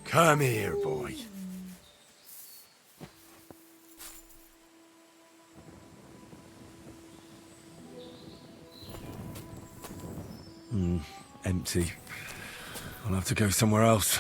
Come here, boy. Empty. I'll have to go somewhere else.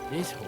This whole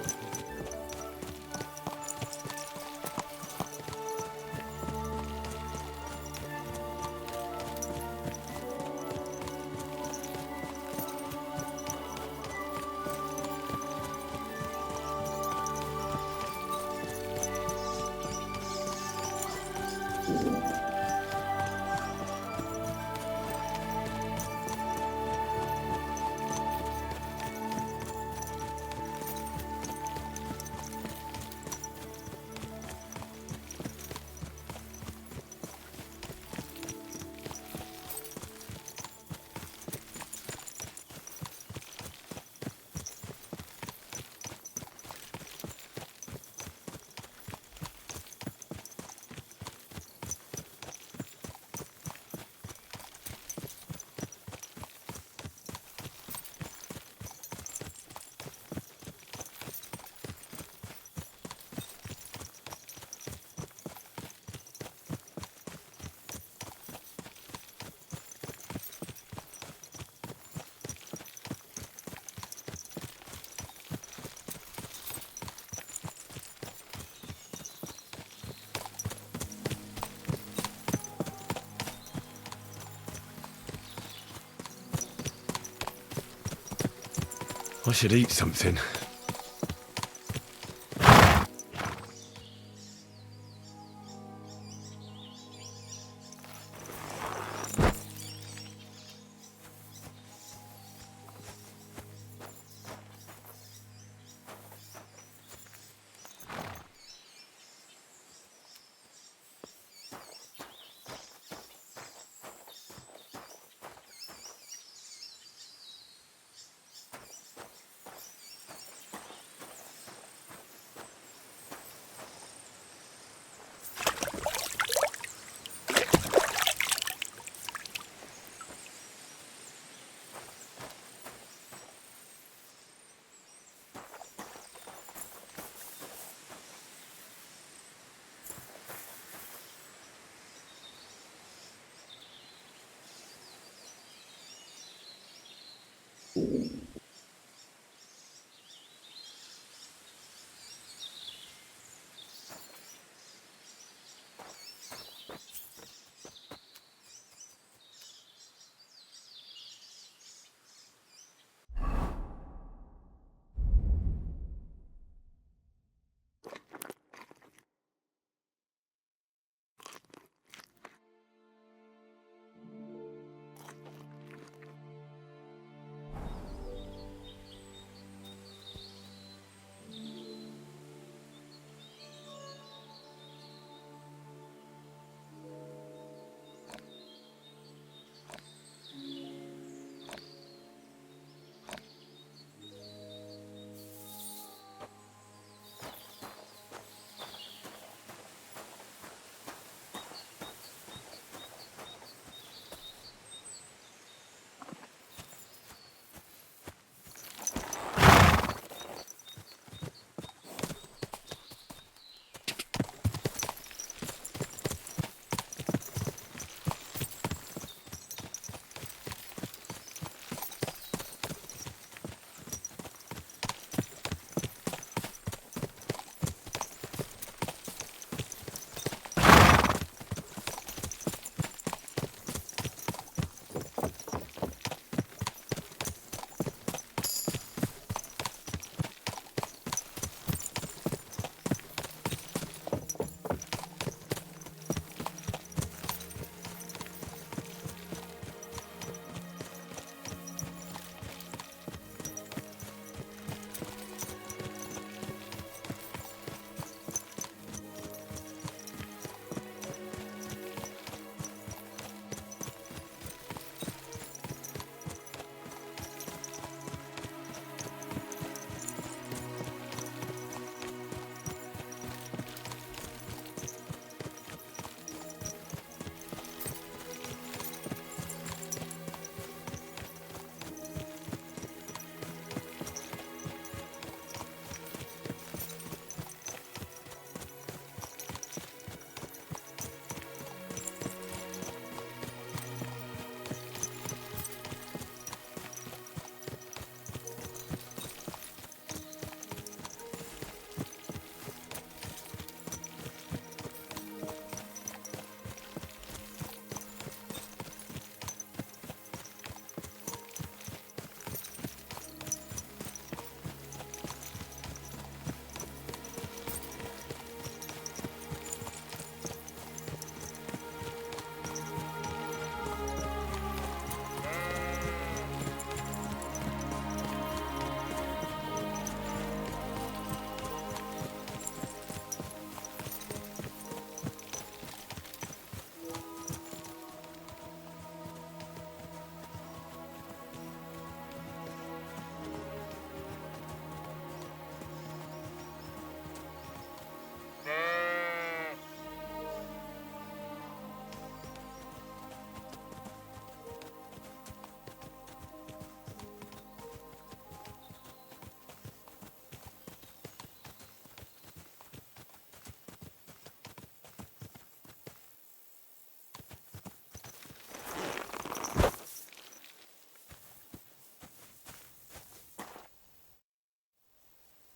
I should eat something.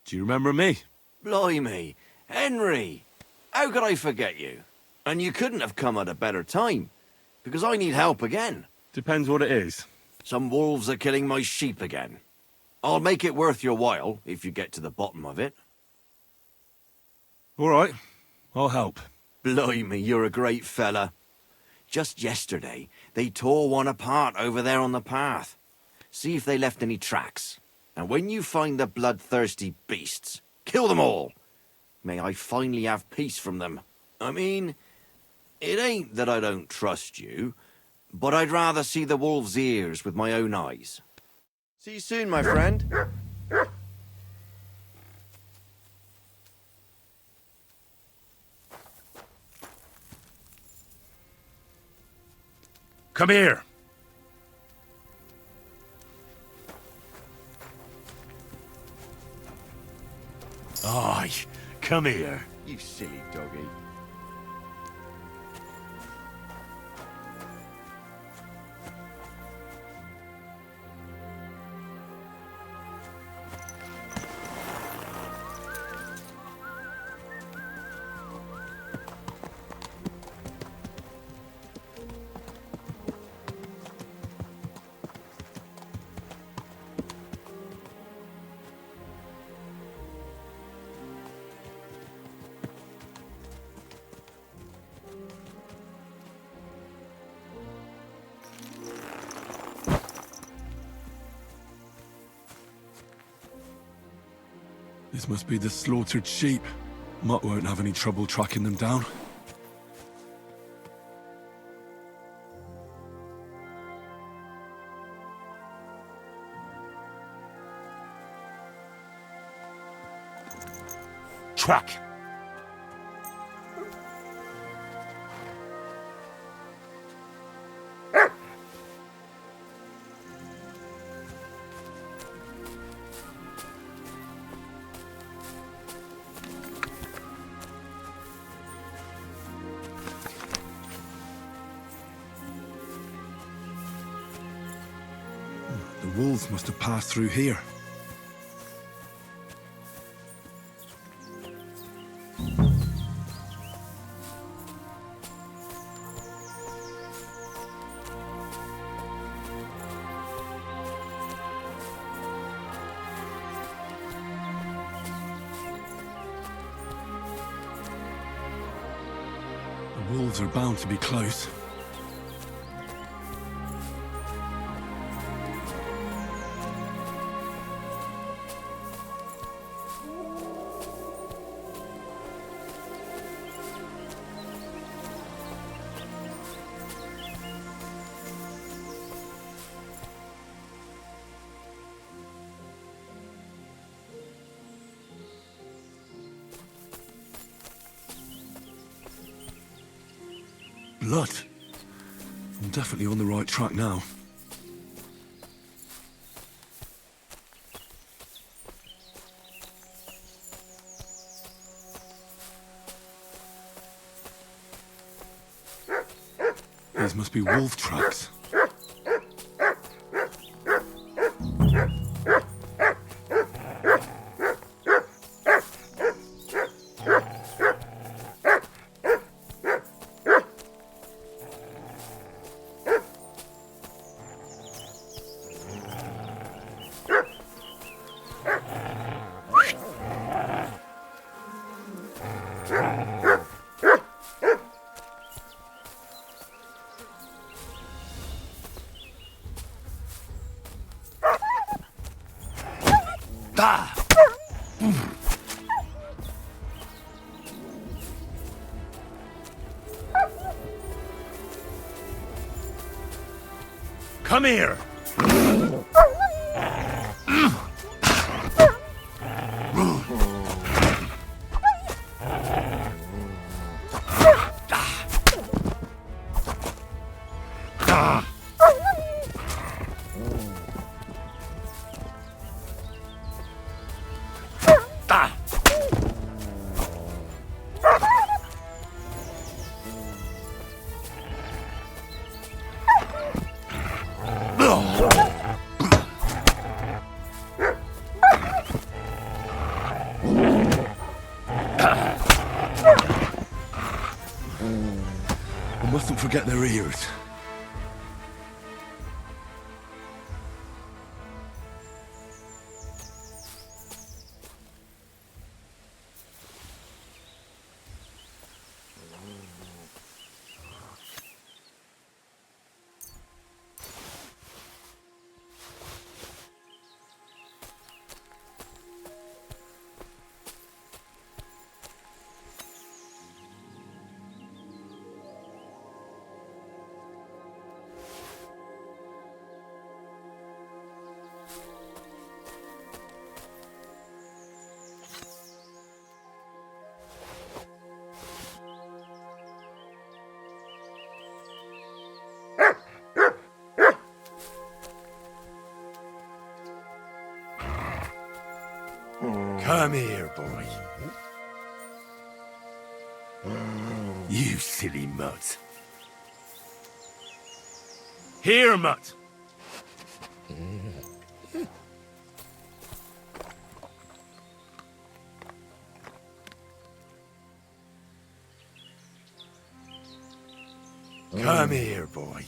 Do you remember me? Blimey, Henry! How could I forget you? And you couldn't have come at a better time, because I need help again. Depends what it is. Some wolves are killing my sheep again. I'll make it worth your while, if you get to the bottom of it. All right, I'll help. Blimey, you're a great fella. Just yesterday, they tore one apart over there on the path. See if they left any tracks. And when you find the bloodthirsty beasts, kill them all. May I finally have peace from them. I mean, it ain't that I don't trust you, but I'd rather see the wolf's ears with my own eyes. See you soon, my friend. Come here. Aye, come here. You silly doggy. This must be the slaughtered sheep. Mutt won't have any trouble tracking them down. Track! The wolves must have passed through here. The wolves are bound to be close. Blood. I'm definitely on the right track now. These must be wolf tracks. Come here! Ugh! I mustn't forget their ears. Come here, boy. You silly mutt. Here, mutt. Come here, boy.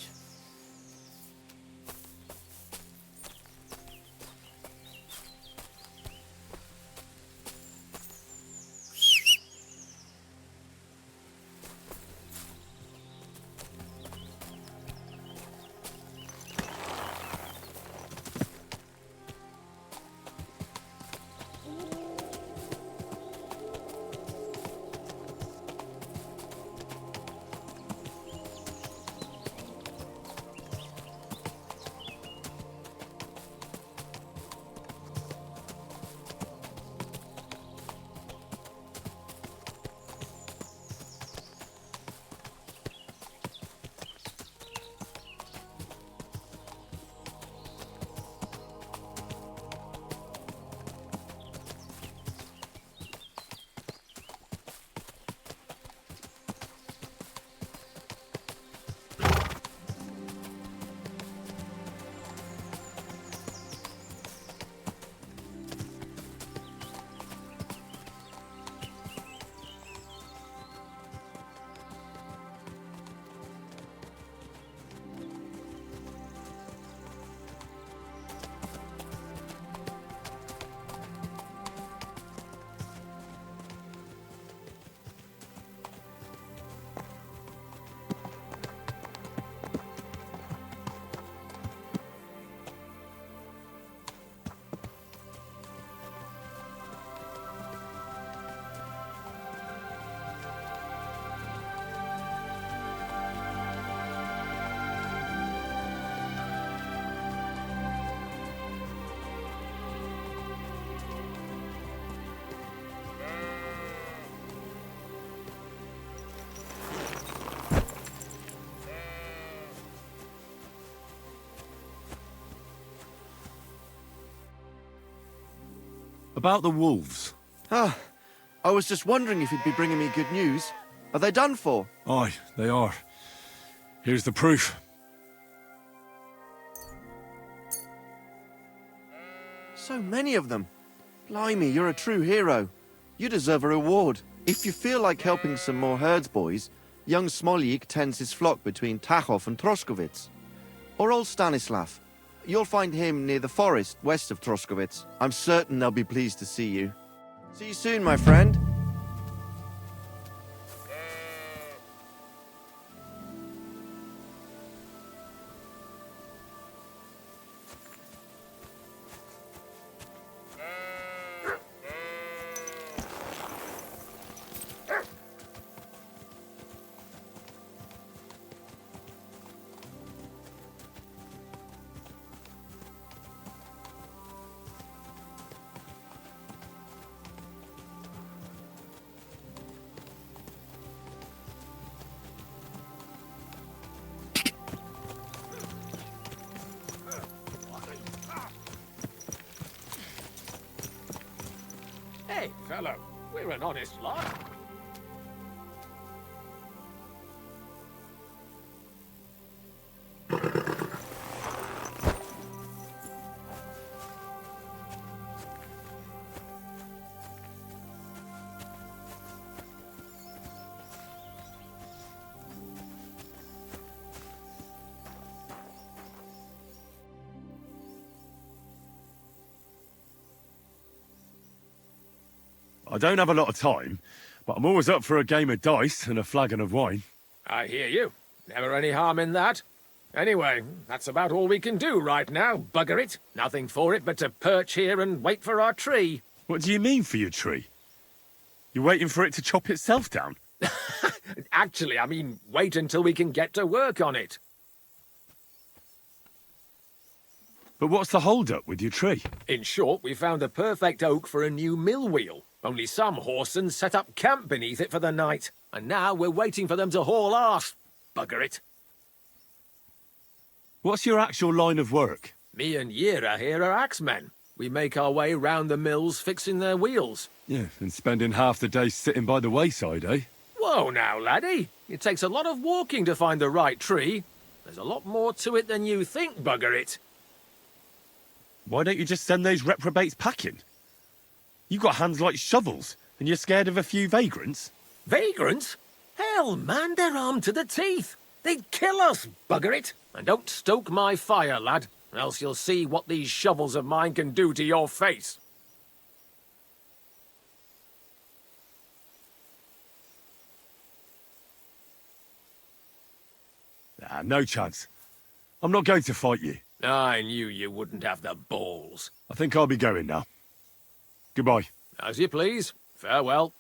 About the wolves. Ah, I was just wondering if you'd be bringing me good news. Are they done for? Aye, they are. Here's the proof. So many of them. Blimey, you're a true hero. You deserve a reward. If you feel like helping some more herdsboys, young Smoljik tends his flock between Tachov and Troskowicz. Or old Stanislav. You'll find him near the forest west of Troskowicz. I'm certain they'll be pleased to see you. See you soon, my friend. Hey, fellow, we're an honest lot. I don't have a lot of time, but I'm always up for a game of dice and a flagon of wine. I hear you. Never any harm in that. Anyway, that's about all we can do right now, bugger it. Nothing for it but to perch here and wait for our tree. What do you mean for your tree? You're waiting for it to chop itself down? Actually, I mean, wait until we can get to work on it. But what's the hold-up with your tree? In short, we found the perfect oak for a new mill wheel. Only some whoresons set up camp beneath it for the night. And now we're waiting for them to haul arse. Bugger it. What's your actual line of work? Me and Yera here are axemen. We make our way round the mills fixing their wheels. Yeah, and spending half the day sitting by the wayside, eh? Whoa now, laddie. It takes a lot of walking to find the right tree. There's a lot more to it than you think, bugger it. Why don't you just send those reprobates packing? You got hands like shovels, and you're scared of a few vagrants? Vagrants? Hell, man, they're armed to the teeth. They'd kill us, bugger it. And don't stoke my fire, lad, or else you'll see what these shovels of mine can do to your face. Nah, no chance. I'm not going to fight you. I knew you wouldn't have the balls. I think I'll be going now. Goodbye. As you please. Farewell.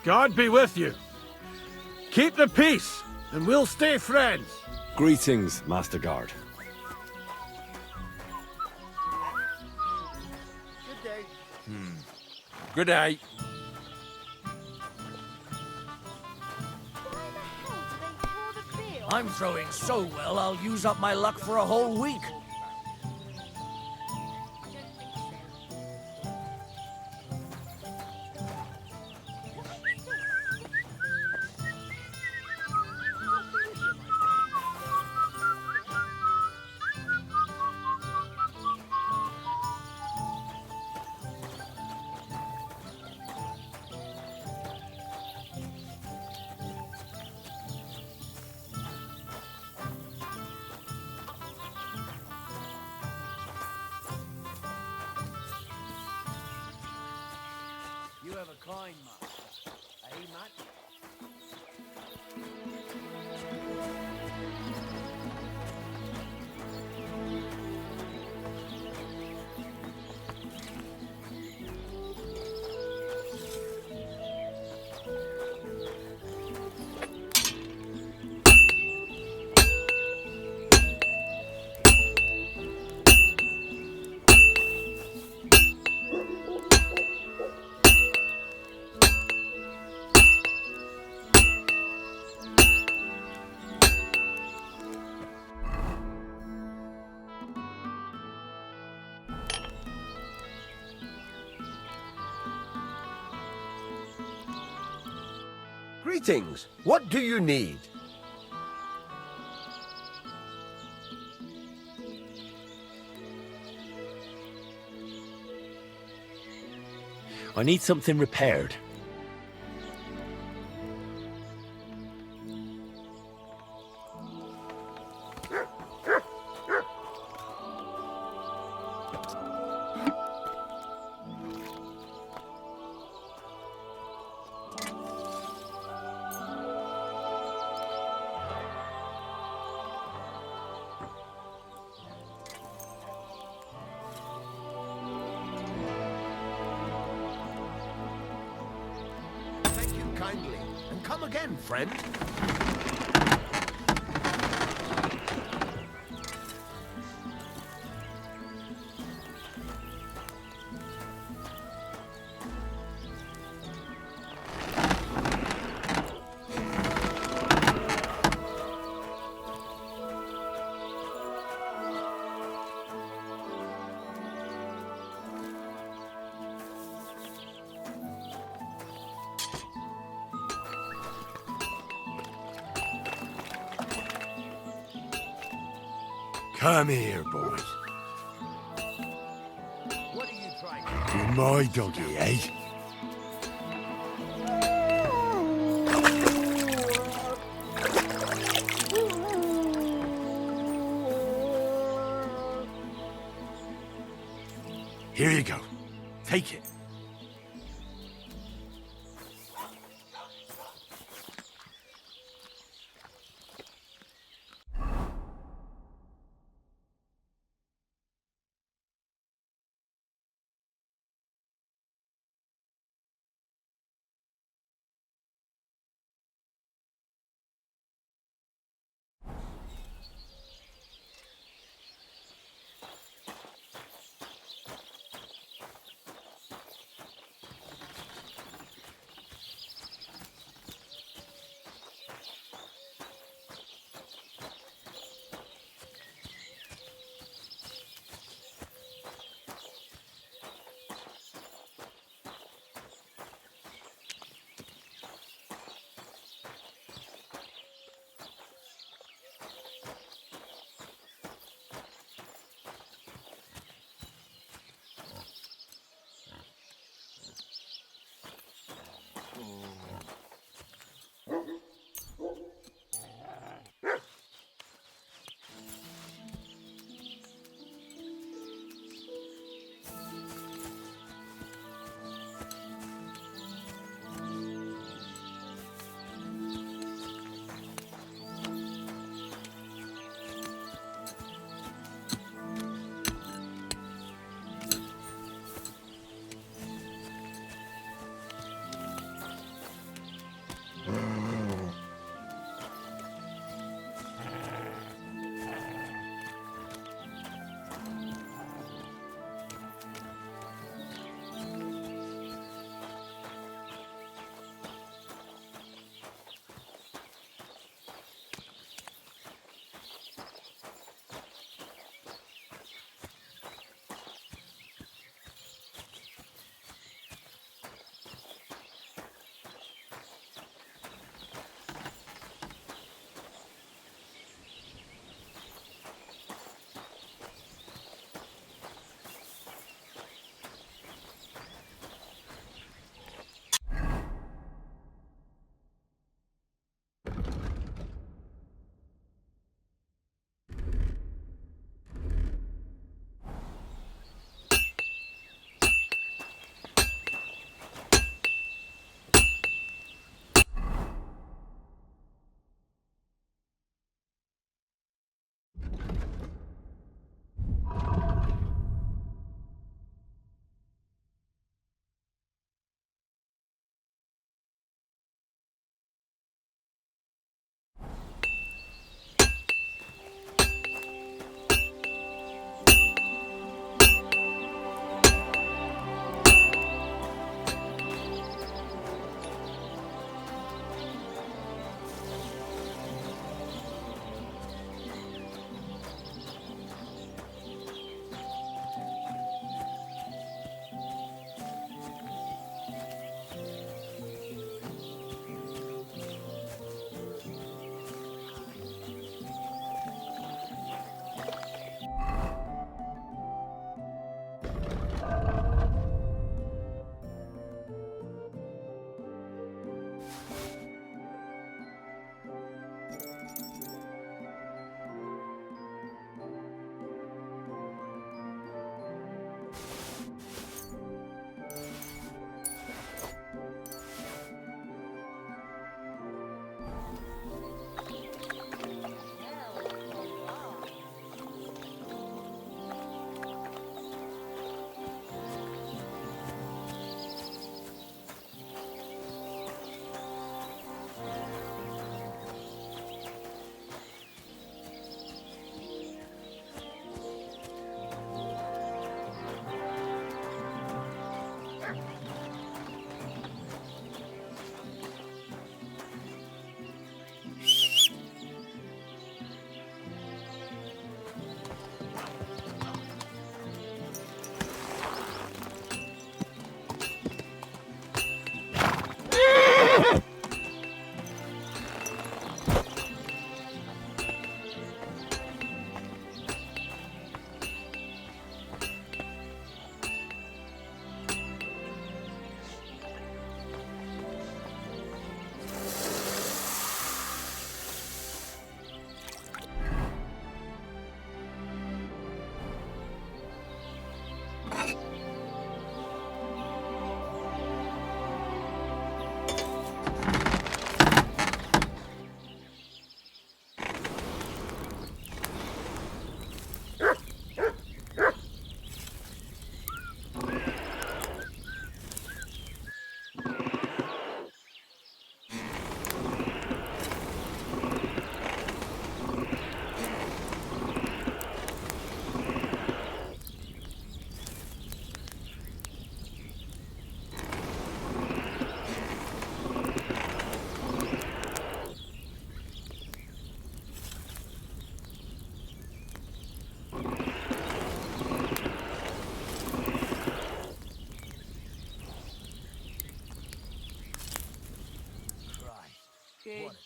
God be with you. Keep the peace, and we'll stay friends. Greetings, Master Guard. Good day. I'm throwing so well, I'll use up my luck for a whole week. fine, master. Eh, Matt? Greetings. What do you need? I need something repaired. Thank you kindly. And come again, friend. Come here, boys. What are you trying to do? You're my doggy, eh? Here you go. Take it.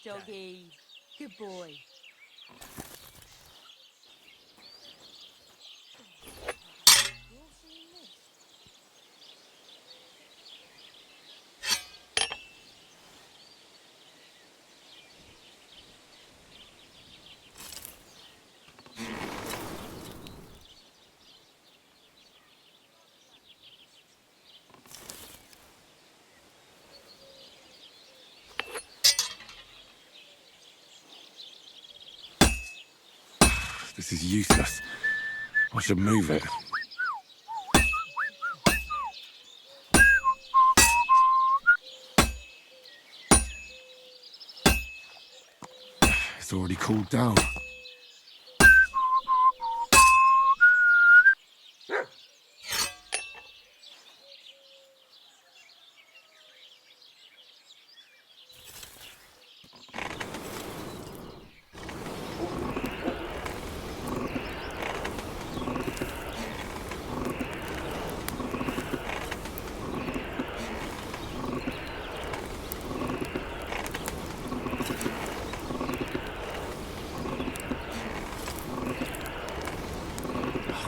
doggy. Good boy. This is useless. I should move it. It's already cooled down.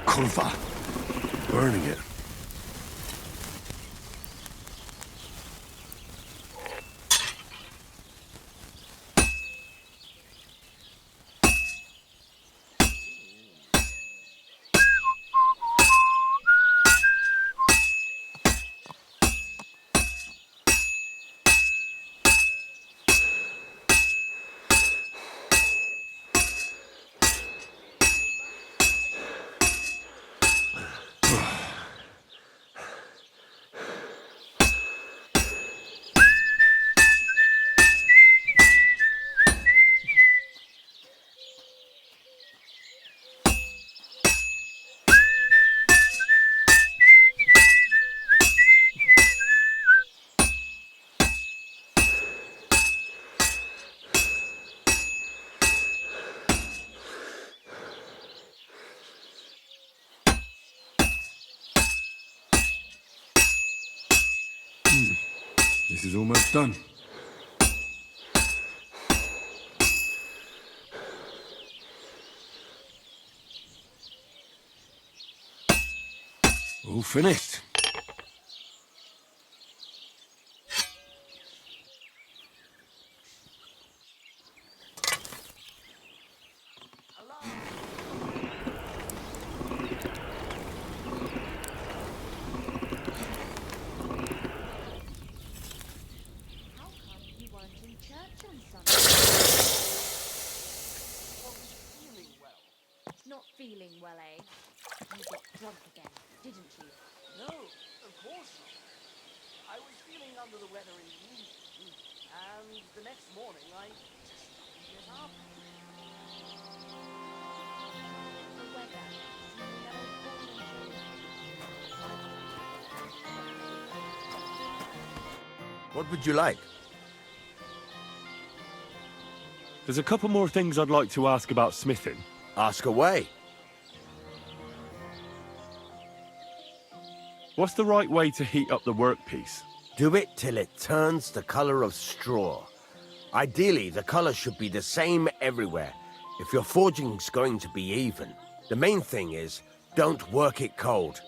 Kurva. Burning it. This is almost done. All finished. Not feeling well, eh? You got drunk again, didn't you? No, of course not. I was feeling under the weather in the evening, and the next morning I just didn't get up. The weather. What would you like? There's a couple more things I'd like to ask about smithing. Ask away. What's the right way to heat up the workpiece? Do it till it turns the color of straw. Ideally, the color should be the same everywhere, if your forging's going to be even. The main thing is, don't work it cold.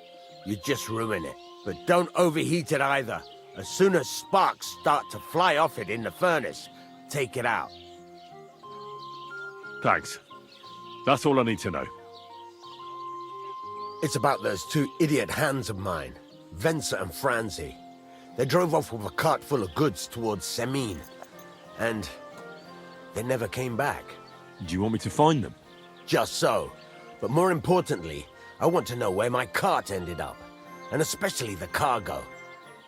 You just ruin it. But don't overheat it either. As soon as sparks start to fly off it in the furnace, take it out. Thanks. That's all I need to know. It's about those two idiot hands of mine, Venser and Franzi. They drove off with a cart full of goods towards Semine, and they never came back. Do you want me to find them? Just so. But more importantly, I want to know where my cart ended up, and especially the cargo.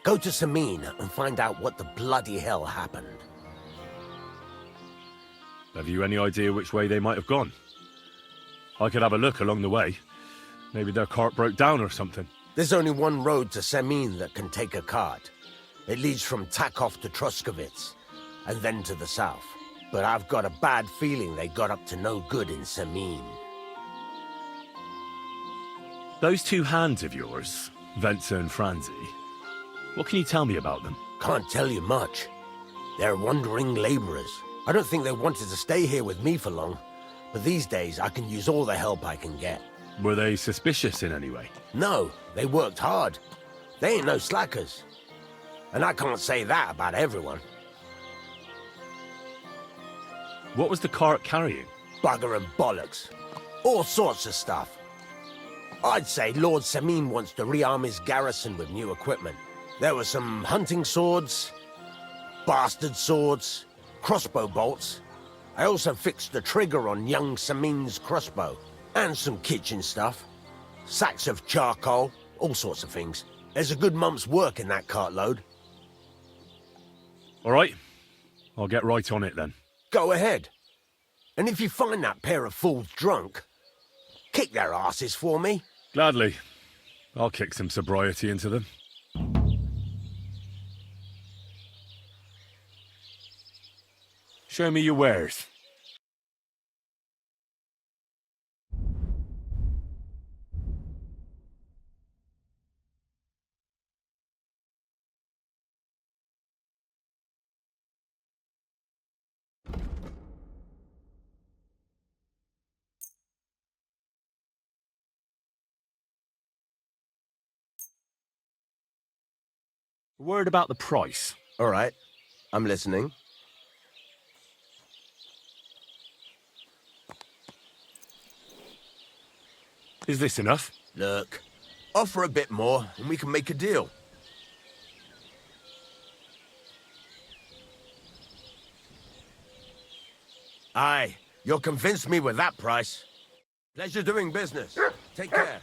Go to Semine and find out what the bloody hell happened. Have you any idea which way they might have gone? I could have a look along the way. Maybe their cart broke down or something. There's only one road to Semine that can take a cart. It leads from Takov to Troskowicz, and then to the south. But I've got a bad feeling they got up to no good in Semine. Those two hands of yours, Venser and Franzi, what can you tell me about them? Can't tell you much. They're wandering laborers. I don't think they wanted to stay here with me for long, but these days I can use all the help I can get. Were they suspicious in any way? No, they worked hard. They ain't no slackers. And I can't say that about everyone. What was the cart carrying? Bugger and bollocks. All sorts of stuff. I'd say Lord Semine wants to rearm his garrison with new equipment. There were some hunting swords, bastard swords, crossbow bolts. I also fixed the trigger on young Semine's crossbow. And some kitchen stuff. Sacks of charcoal, all sorts of things. There's a good month's work in that cartload. All right. I'll get right on it then. Go ahead. And if you find that pair of fools drunk, kick their asses for me. Gladly. I'll kick some sobriety into them. Show me your wares. A word about the price. All right. I'm listening. Is this enough? Look, offer a bit more and we can make a deal. Aye, you'll convince me with that price. Pleasure doing business. Take care.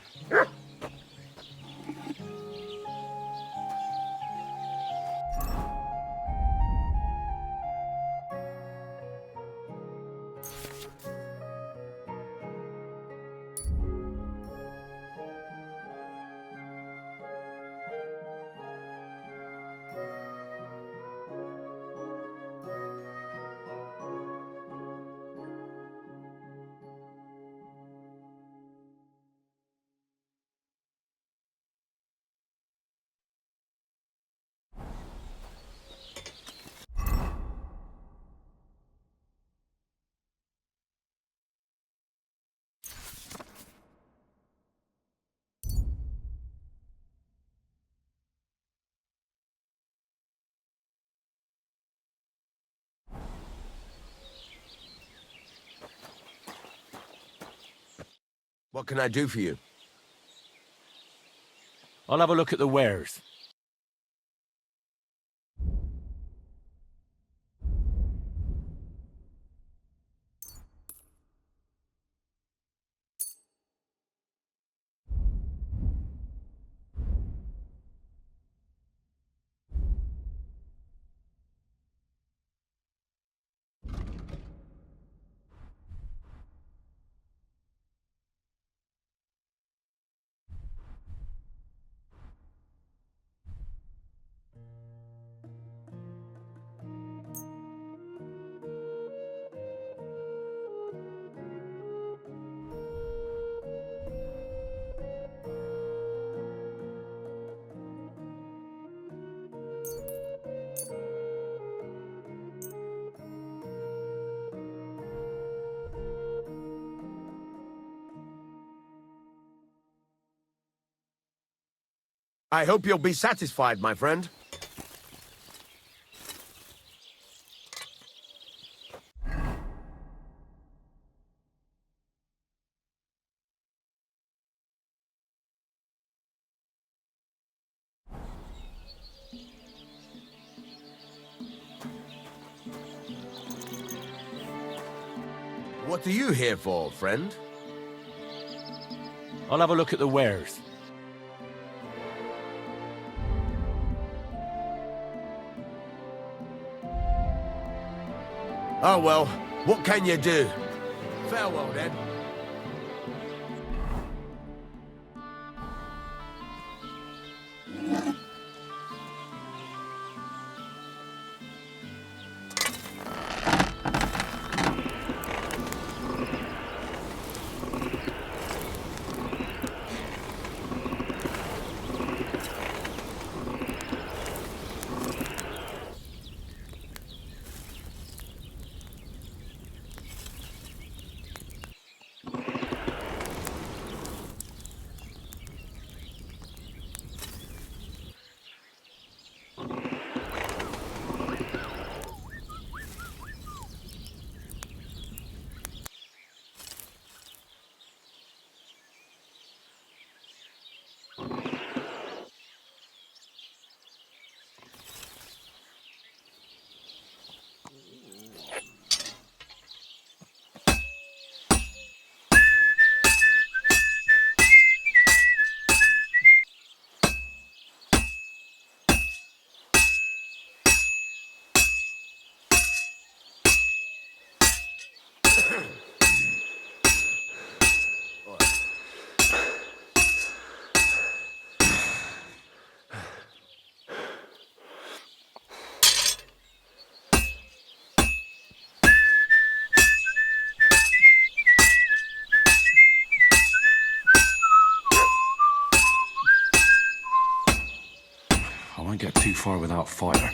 What can I do for you? I'll have a look at the wares. I hope you'll be satisfied, my friend. What are you here for, friend? I'll have a look at the wares. Oh well, what can you do? Farewell then. I won't get too far without fire.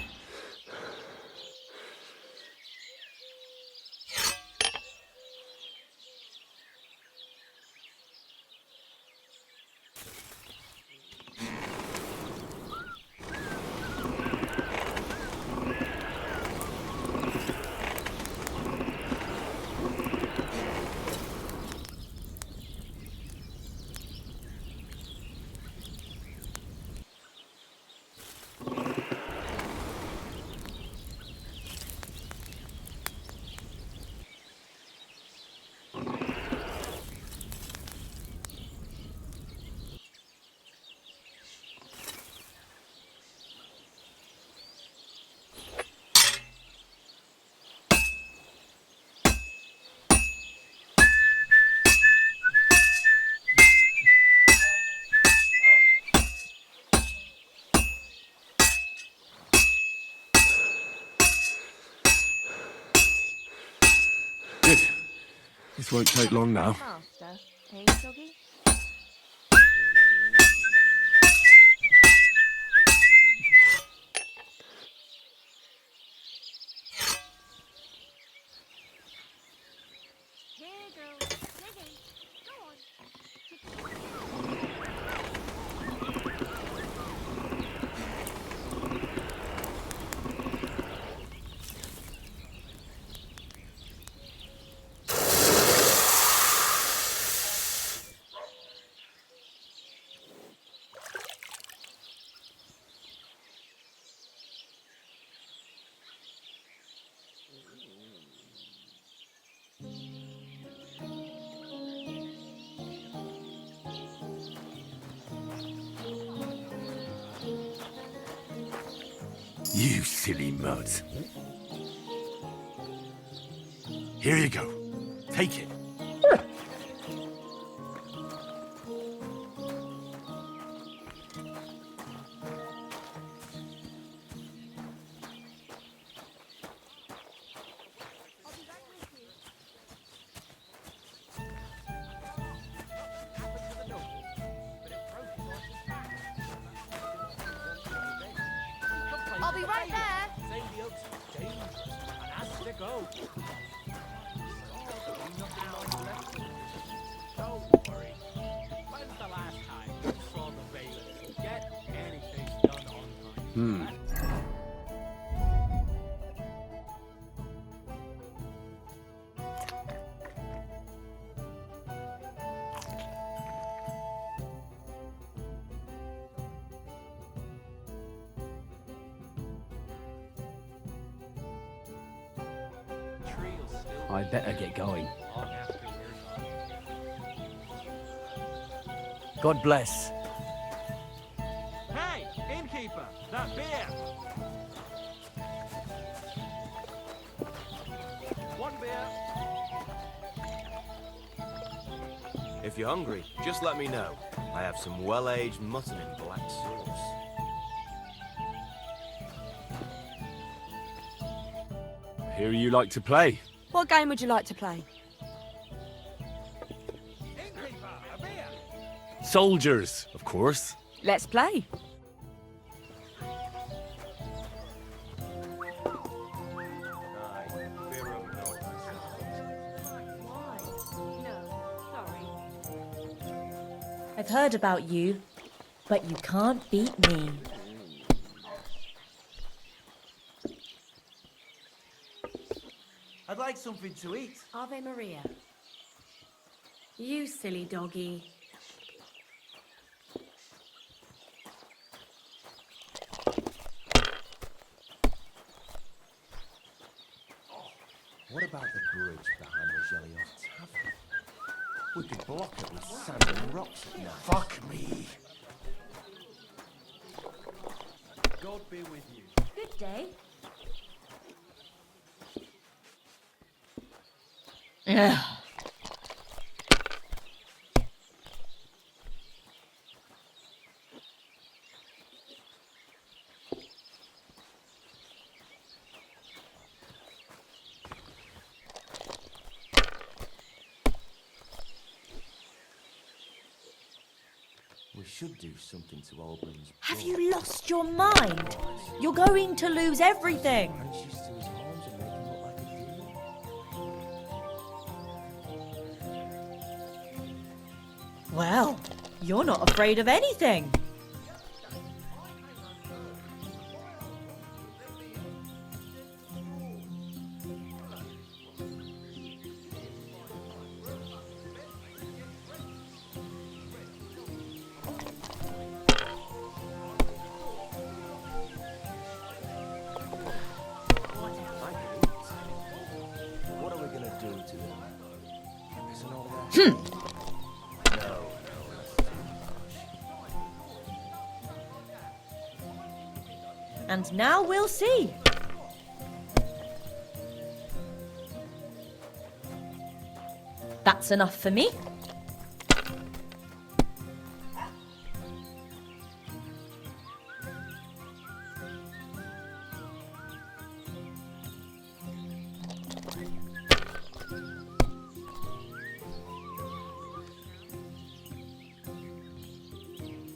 Good. This won't take long now. Faster, eh, doggy? Here, girl. Digging. Go on. You silly mud. Here you go. Take it. I'll be right there. Don't worry. When's the last time you saw the bailiff get anything done on time? I better get going. Long after we're gone. God bless. Hey, innkeeper, that beer! One beer. If you're hungry, just let me know. I have some well-aged mutton in black sauce. Hear you like to play. What game would you like to play? Innkeeper, a beer! Soldiers, of course. Let's play. Why? No, sorry. I've heard about you, but you can't beat me. I'd like something to eat. Ave Maria. You silly doggy. What about the bridge behind the Jelly-Off Tavern? We could block it with sand and rocks at night. Fuck me. God be with you. Good day. We should do something to Albran's. Have you lost your mind? You're going to lose everything. Branches to his horns and make him look like a deer. Well, you're not afraid of anything. What are we gonna do to them? Isn't all that? No, that's too much. And now we'll see. That's enough for me.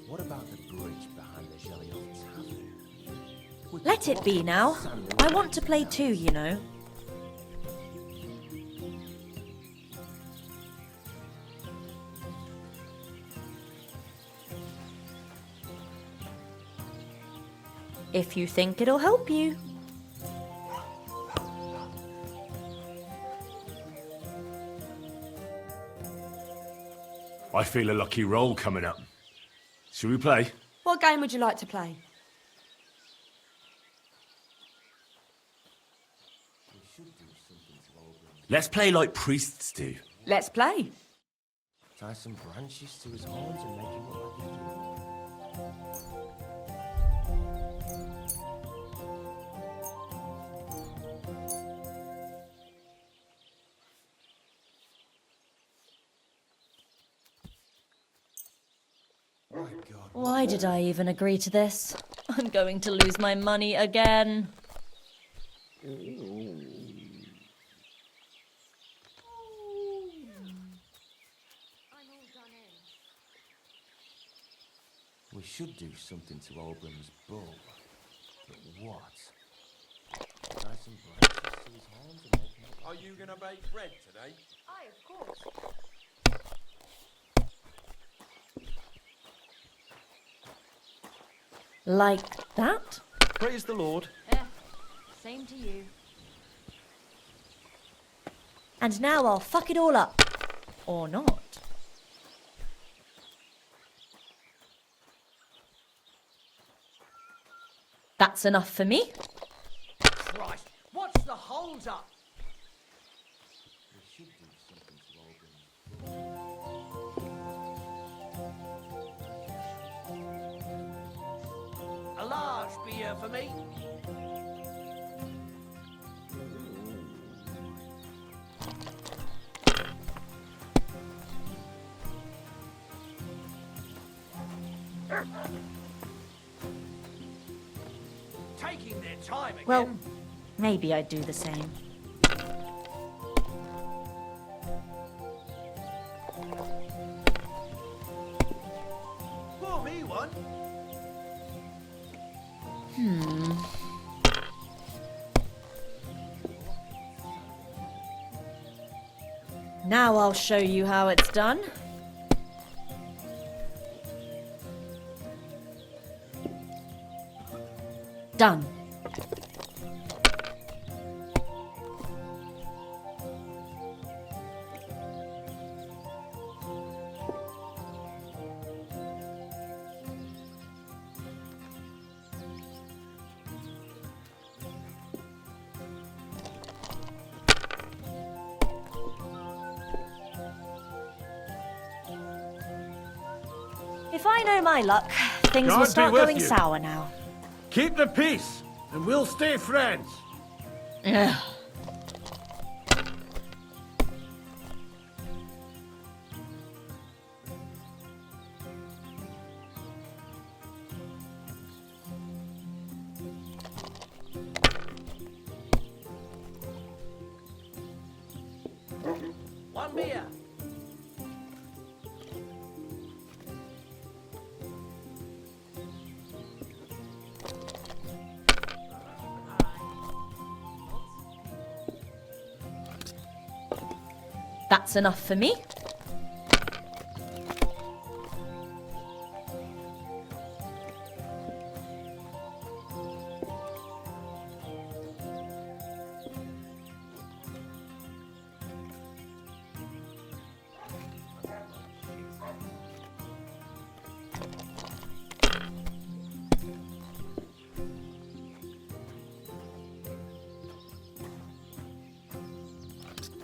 What about the bridge behind the Jelly Off Tavern? Let it be now. I want to play too, you know. If you think it'll help you. I feel a lucky roll coming up. Shall we play? What game would you like to play? Let's play like priests do. Let's play. Tie some branches to his horns and make him look like a deer. Why did I even agree to this? I'm going to lose my money again. We should do something to Albran's bull. But what? Tie some branches to his horns and make him look like... Are you gonna bake bread today? Aye, of course. Like that? Praise the Lord. Same to you. And now I'll fuck it all up. Or not. That's enough for me. Christ, what's the hold up? We should do something to Albran's. A large beer for me. Taking their time again. Well, maybe I'd do the same. Pour me one. Now I'll show you how it's done. Done. If I know my luck, things will God be start with going you. sour now. Keep the peace, and we'll stay friends. Come here. That's enough for me.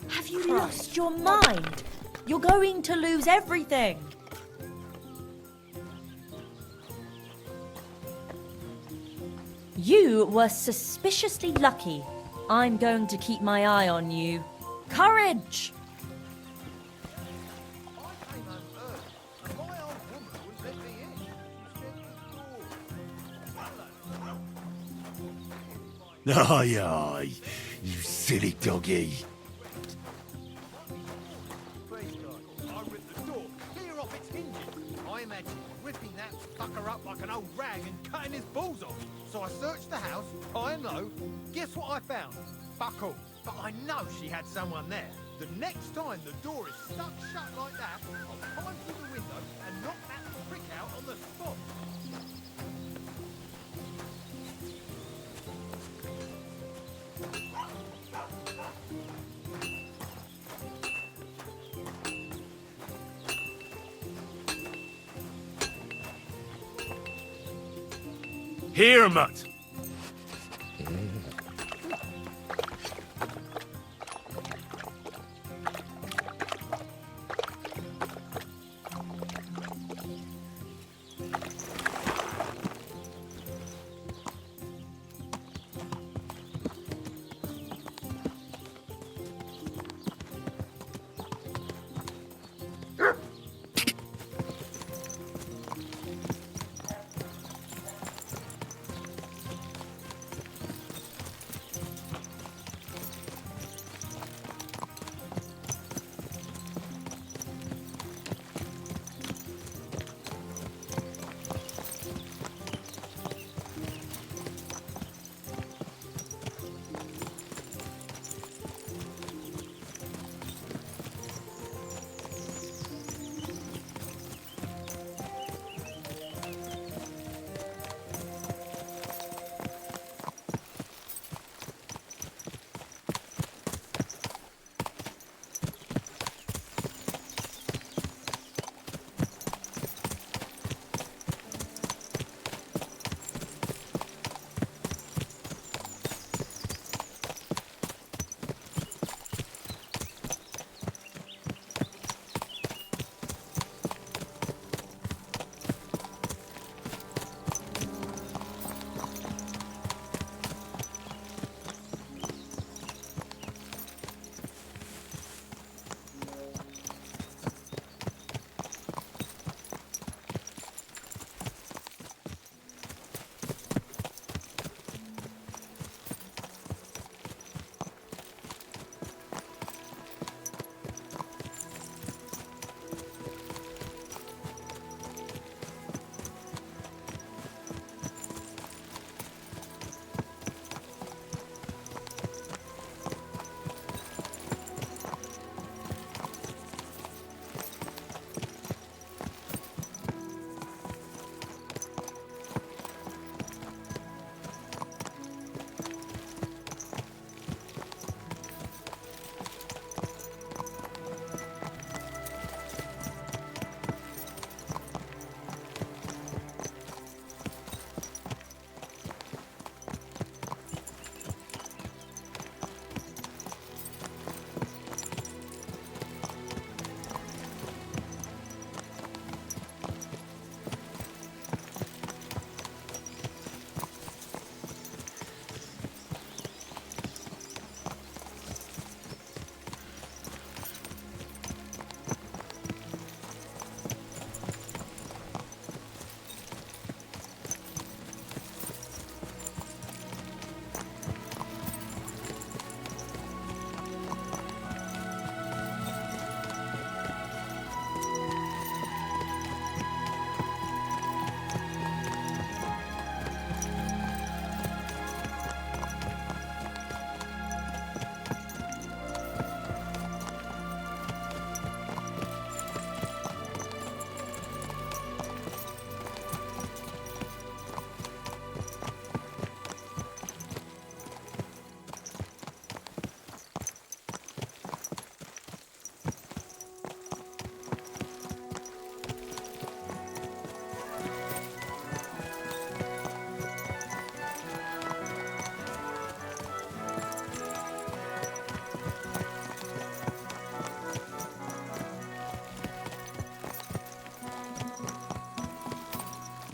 Have you lost your mind? You're going to lose everything. You were suspiciously lucky. I'm going to keep my eye on you. Courage! Aye, aye, you silly doggy. I imagine ripping that fucker up like an old rag and cutting his balls off. So I searched the house, high and low. Guess what I found? Fuck all. But I know she had someone there. The next time the door is stuck shut like that, I'll climb through the window and knock that prick out on the spot. Hermit!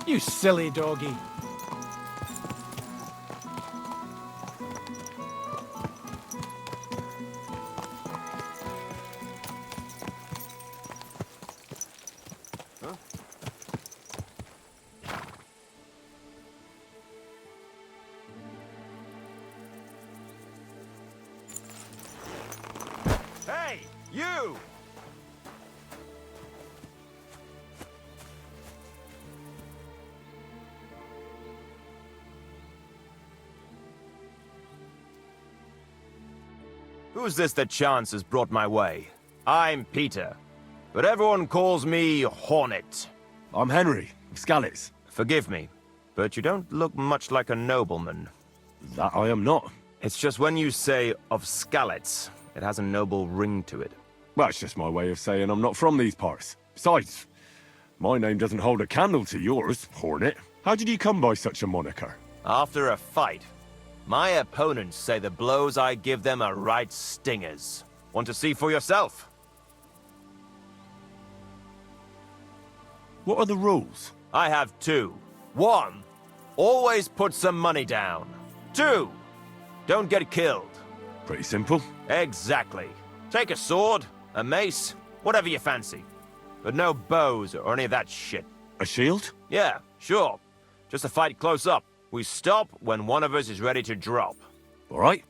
You silly doggy. Hey, you! Who's this that chance has brought my way? I'm Peter, but everyone calls me Hornet. I'm Henry, of Skalitz. Forgive me, but you don't look much like a nobleman. That I am not. It's just when you say of Skalitz, it has a noble ring to it. Well, it's just my way of saying I'm not from these parts. Besides, my name doesn't hold a candle to yours, Hornet. How did you come by such a moniker? After a fight, my opponents say the blows I give them are right stingers. Want to see for yourself? What are the rules? I have two. One, always put some money down. Two, don't get killed. Pretty simple. Exactly. Take a sword, a mace, whatever you fancy. But no bows or any of that shit. A shield? Yeah, sure. Just a fight close up. We stop when one of us is ready to drop. All right.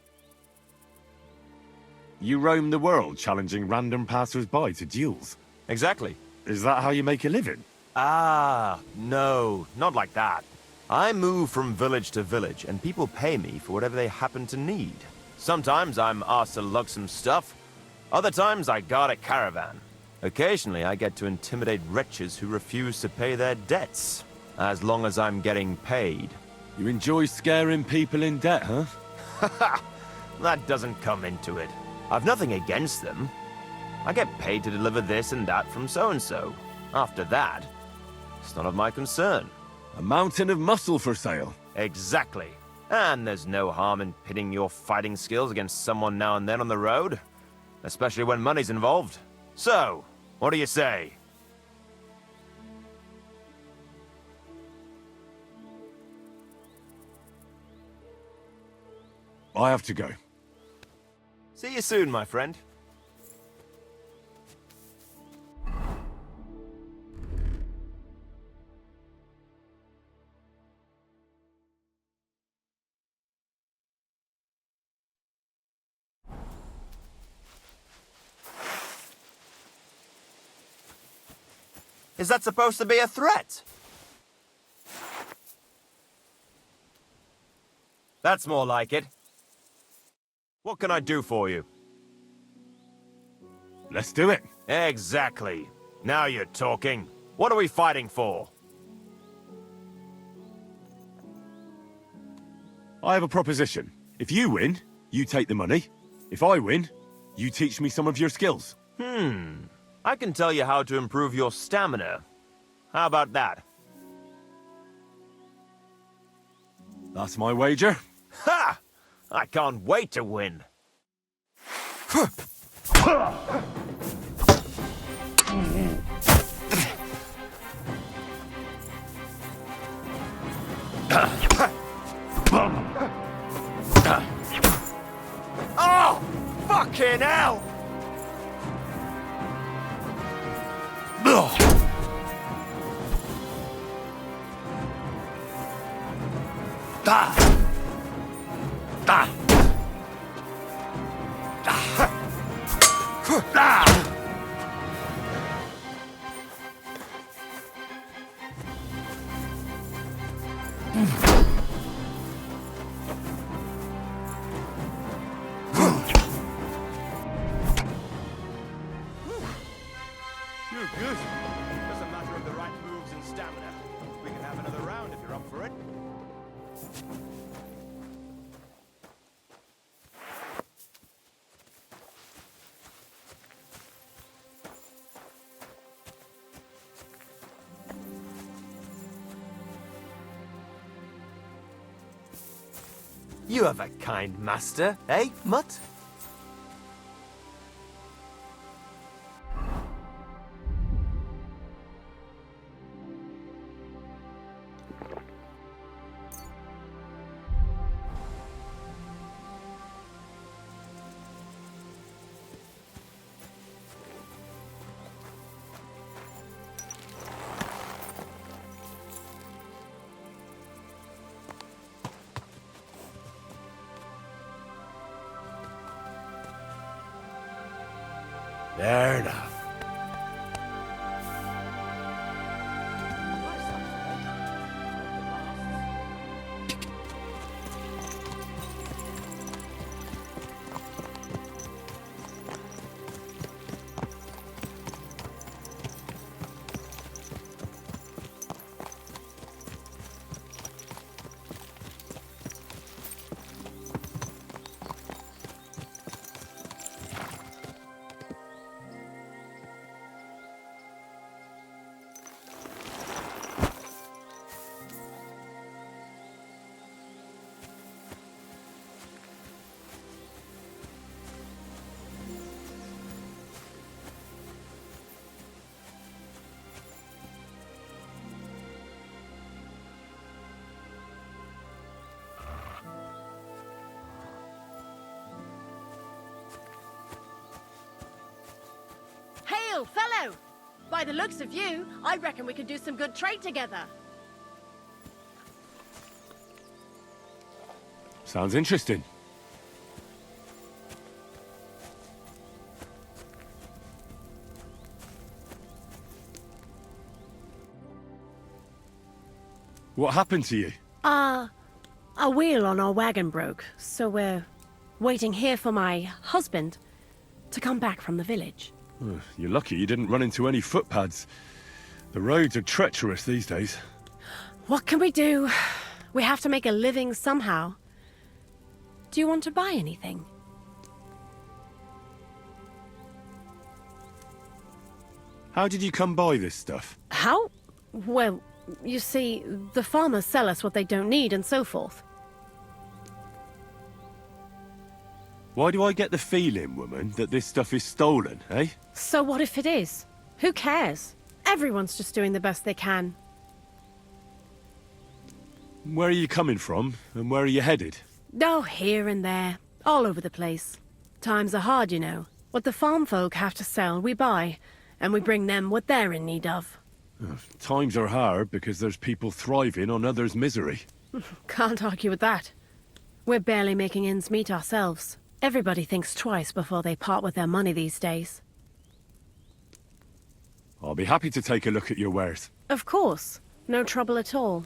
You roam the world challenging random passers-by to duels. Exactly. Is that how you make a living? Ah, no, not like that. I move from village to village, and people pay me for whatever they happen to need. Sometimes I'm asked to lug some stuff. Other times I guard a caravan. Occasionally I get to intimidate wretches who refuse to pay their debts. As long as I'm getting paid. You enjoy scaring people in debt, huh? That doesn't come into it. I've nothing against them. I get paid to deliver this and that from so-and-so. After that, it's none of my concern. A mountain of muscle for sale. Exactly. And there's no harm in pitting your fighting skills against someone now and then on the road. Especially when money's involved. So, what do you say? I have to go. See you soon, my friend. Is that supposed to be a threat? That's more like it. What can I do for you? Let's do it. Exactly. Now you're talking. What are we fighting for? I have a proposition. If you win, you take the money. If I win, you teach me some of your skills. I can tell you how to improve your stamina. How about that? That's my wager. Ha! I can't wait to win. Oh! Fucking hell! You're good. Just a matter of the right moves and stamina. We can have another round if you're up for it. You have a kind master, eh, Mutt? Fair enough. Hail, fellow! By the looks of you, I reckon we could do some good trade together. Sounds interesting. What happened to you? A wheel on our wagon broke, so we're waiting here for my husband to come back from the village. You're lucky you didn't run into any footpads. The roads are treacherous these days. What can we do? We have to make a living somehow. Do you want to buy anything? How did you come by this stuff? How? Well, you see, the farmers sell us what they don't need and so forth. Why do I get the feeling, woman, that this stuff is stolen, eh? So what if it is? Who cares? Everyone's just doing the best they can. Where are you coming from, and where are you headed? Oh, here and there. All over the place. Times are hard, you know. What the farm folk have to sell, we buy. And we bring them what they're in need of. Times are hard because there's people thriving on others' misery. Can't argue with that. We're barely making ends meet ourselves. Everybody thinks twice before they part with their money these days. I'll be happy to take a look at your wares. Of course. No trouble at all.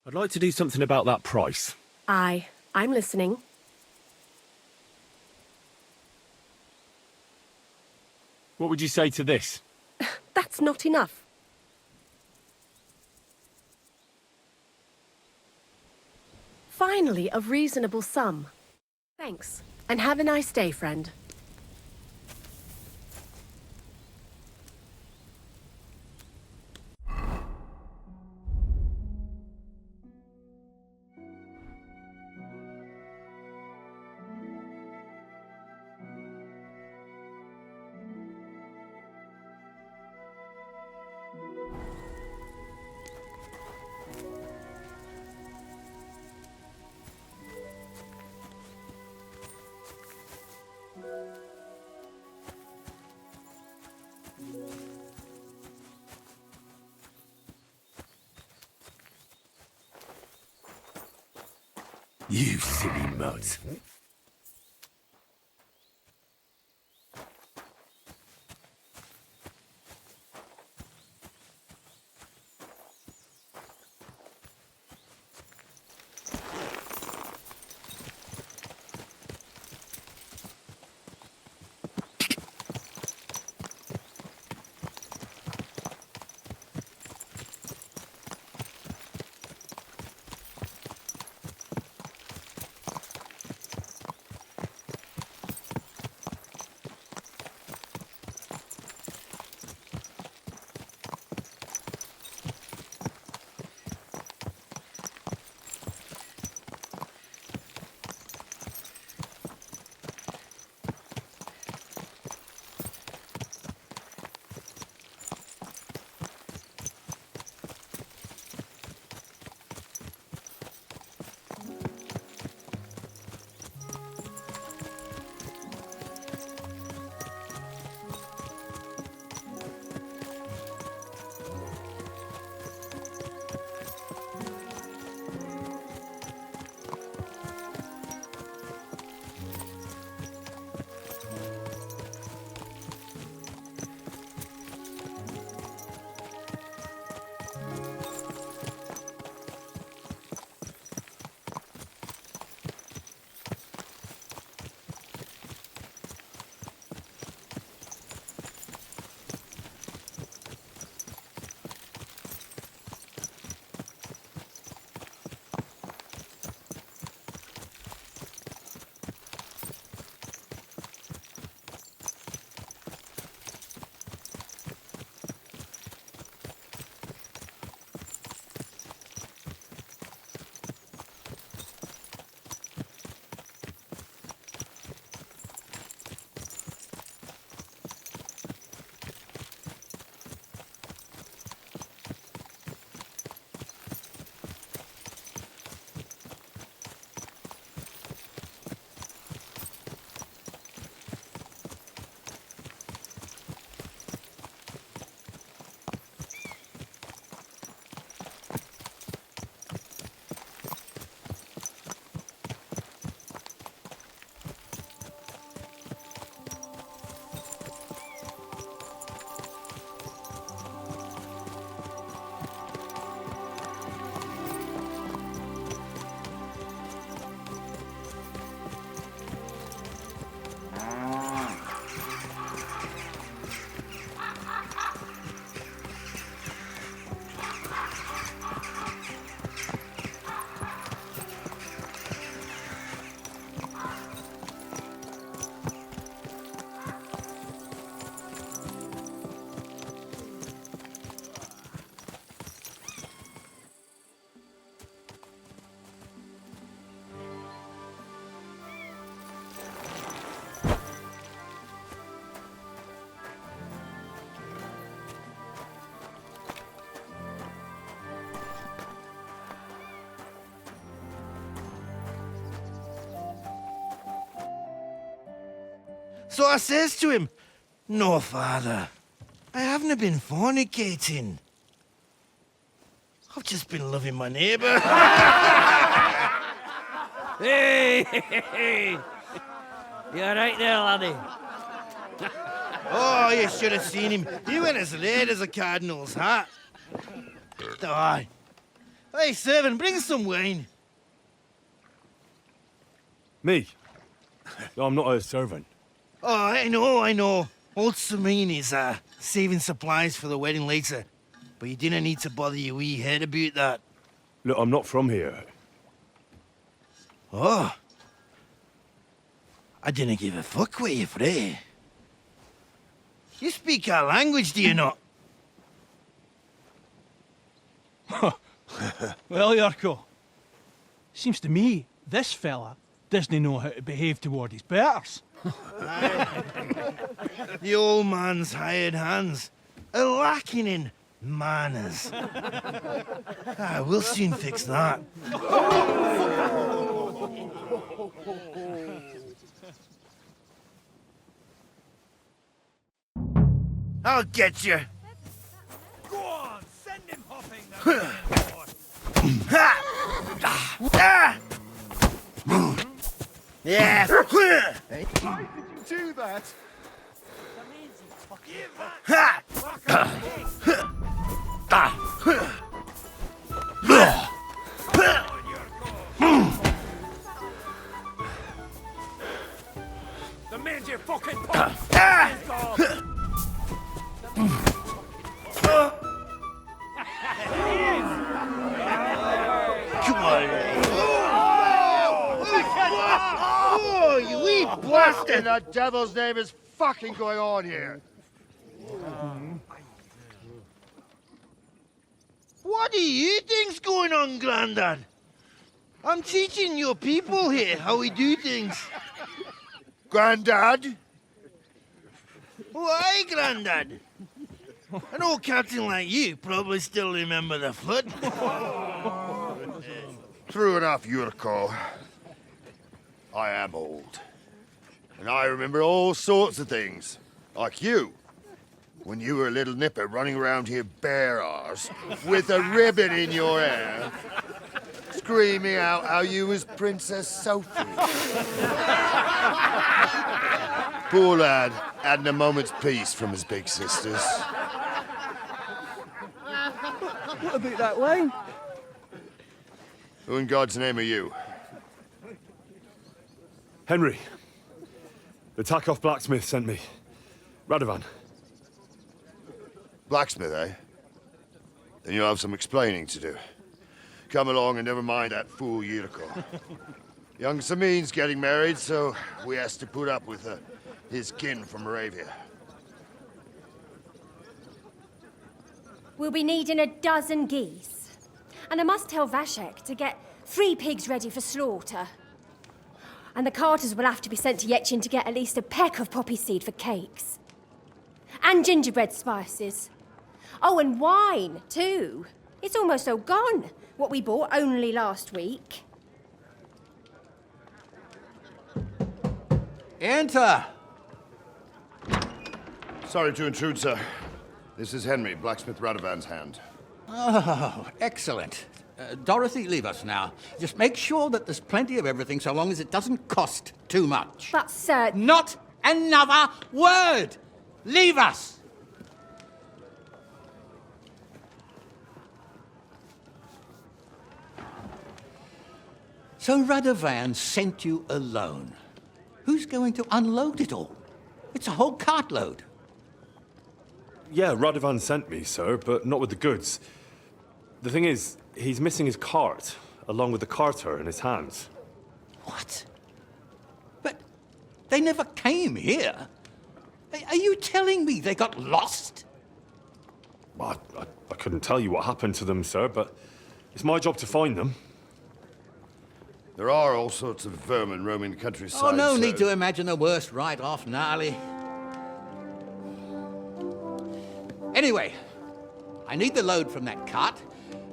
I'd like to do something about that price. I'm listening. What would you say to this? That's not enough. Finally, a reasonable sum. Thanks, and have a nice day, friend. You silly mutt. So I says to him, "No, father, I haven't been fornicating. I've just been loving my neighbour." Hey! You alright there, laddie? Oh, you should have seen him. He went as late as a cardinal's hat. Oh, aye. Hey, servant, bring some wine. Me? I'm not a servant. Oh, I know. Old Semine is saving supplies for the wedding later. But you didn't need to bother your wee head about that. Look, I'm not from here. Oh. I didn't give a fuck what you pray. You speak our language, do you not? Well, Yarko, seems to me this fella doesn't know how to behave toward his betters. The old man's hired hands are lacking in manners. We'll soon fix that. I'll get you. Go on, send him hopping. Yeah. Why did you do that? The man's your fucking punk! Come on. Oh, you wee blasted! The devil's name is fucking going on here? What do you think's going on, Grandad? I'm teaching your people here how we do things. Grandad? Why, Grandad? An old captain like you probably still remember the flood. True enough, Yurko. I am old. And I remember all sorts of things. Like you. When you were a little nipper running around here bare arse, with a ribbon in your hair, screaming out how you was Princess Sophie. Poor lad, hadn't a moment's peace from his big sisters. What about that wine? Who in God's name are you? Henry. The Takoff blacksmith sent me. Radovan. Blacksmith, eh? Then you'll have some explaining to do. Come along and never mind that fool Yurko. Young Semine's getting married, so we has to put up with his kin from Moravia. We'll be needing a dozen geese. And I must tell Vashek to get 3 pigs ready for slaughter. And the carters will have to be sent to Yetchin to get at least a peck of poppy seed for cakes. And gingerbread spices. Oh, and wine, too. It's almost all gone, what we bought only last week. Enter! Sorry to intrude, sir. This is Henry, blacksmith Radovan's hand. Oh, excellent. Dorothy, leave us now. Just make sure that there's plenty of everything so long as it doesn't cost too much. But, sir... Not another word! Leave us! So Radovan sent you alone. Who's going to unload it all? It's a whole cartload. Yeah, Radovan sent me, sir, but not with the goods. The thing is, he's missing his cart, along with the carter in his hands. What? But they never came here. Are you telling me they got lost? Well, I couldn't tell you what happened to them, sir, but it's my job to find them. There are all sorts of vermin roaming the countryside. Oh, no need to imagine the worst right off, gnarly. Anyway, I need the load from that cart,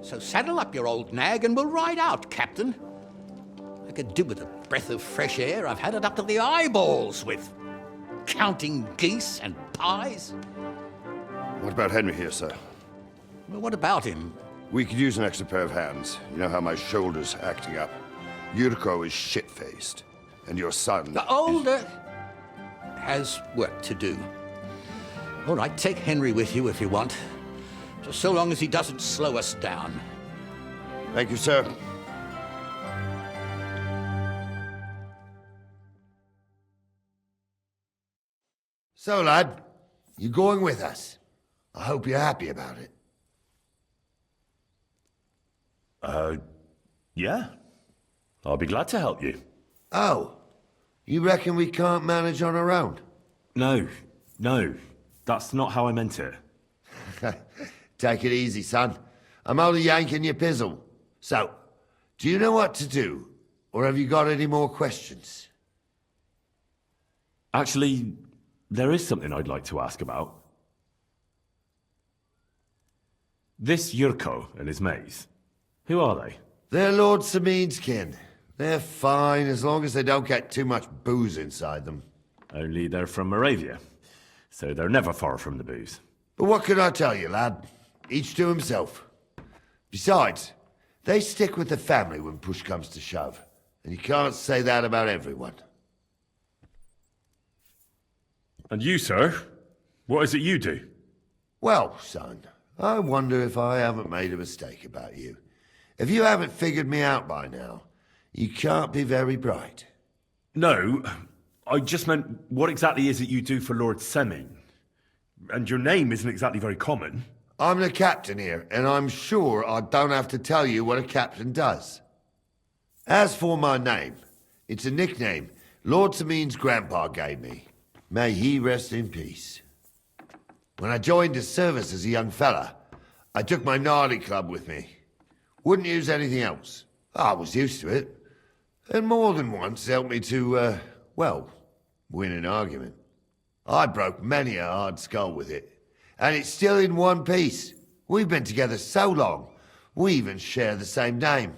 so saddle up your old nag and we'll ride out, Captain. I could do with a breath of fresh air. I've had it up to the eyeballs with counting geese and pies. What about Henry here, sir? Well, what about him? We could use an extra pair of hands. You know how my shoulder's acting up. Yurko is shit-faced, and your son... The older has work to do. All right, take Henry with you if you want. Just so long as he doesn't slow us down. Thank you, sir. So, lad, you going with us? I hope you're happy about it. Yeah. I'll be glad to help you. Oh, you reckon we can't manage on our own? No, that's not how I meant it. Take it easy, son. I'm only yanking your pizzle. So, do you know what to do? Or have you got any more questions? Actually, there is something I'd like to ask about. This Yurko and his mates, who are they? They're Lord Semine's kin. They're fine as long as they don't get too much booze inside them. Only they're from Moravia, so they're never far from the booze. But what can I tell you, lad? Each to himself. Besides, they stick with the family when push comes to shove. And you can't say that about everyone. And you, sir? What is it you do? Well, son, I wonder if I haven't made a mistake about you. If you haven't figured me out by now, you can't be very bright. No, I just meant what exactly is it you do for Lord Semine? And your name isn't exactly very common. I'm the captain here, and I'm sure I don't have to tell you what a captain does. As for my name, it's a nickname Lord Semine's grandpa gave me. May he rest in peace. When I joined his service as a young fella, I took my gnarly club with me. Wouldn't use anything else. I was used to it. And more than once helped me to, well, win an argument. I broke many a hard skull with it. And it's still in one piece. We've been together so long, we even share the same name.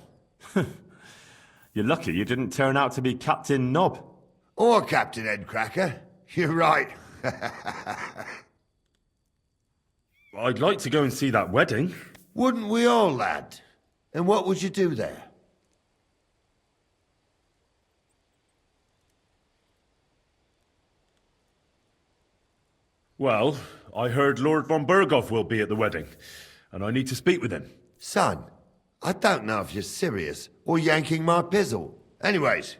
You're lucky you didn't turn out to be Captain Knob. Or Captain Headcracker. You're right. I'd like to go and see that wedding. Wouldn't we all, lad? And what would you do there? Well, I heard Lord von Berghoff will be at the wedding, and I need to speak with him. Son, I don't know if you're serious or yanking my pizzle. Anyways,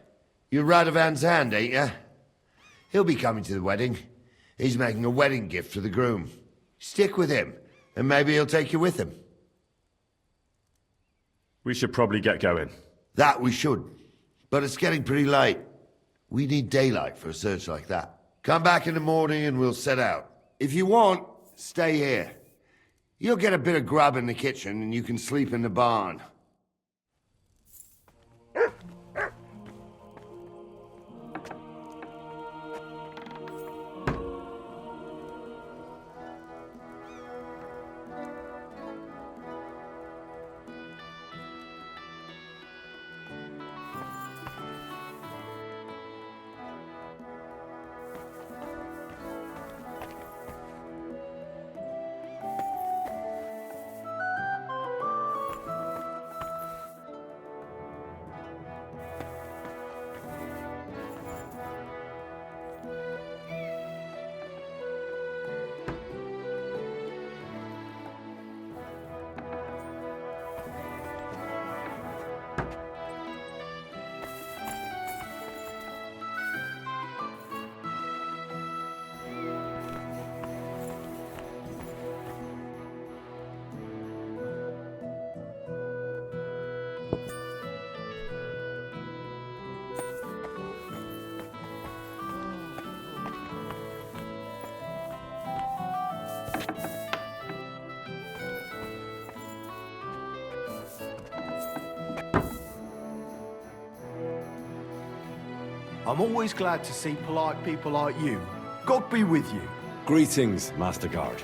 you're Radovan's hand, ain't ya? He'll be coming to the wedding. He's making a wedding gift for the groom. Stick with him, and maybe he'll take you with him. We should probably get going. That we should. But it's getting pretty late. We need daylight for a search like that. Come back in the morning and we'll set out. If you want, stay here. You'll get a bit of grub in the kitchen and you can sleep in the barn. I'm always glad to see polite people like you. God be with you. Greetings, Master Guard.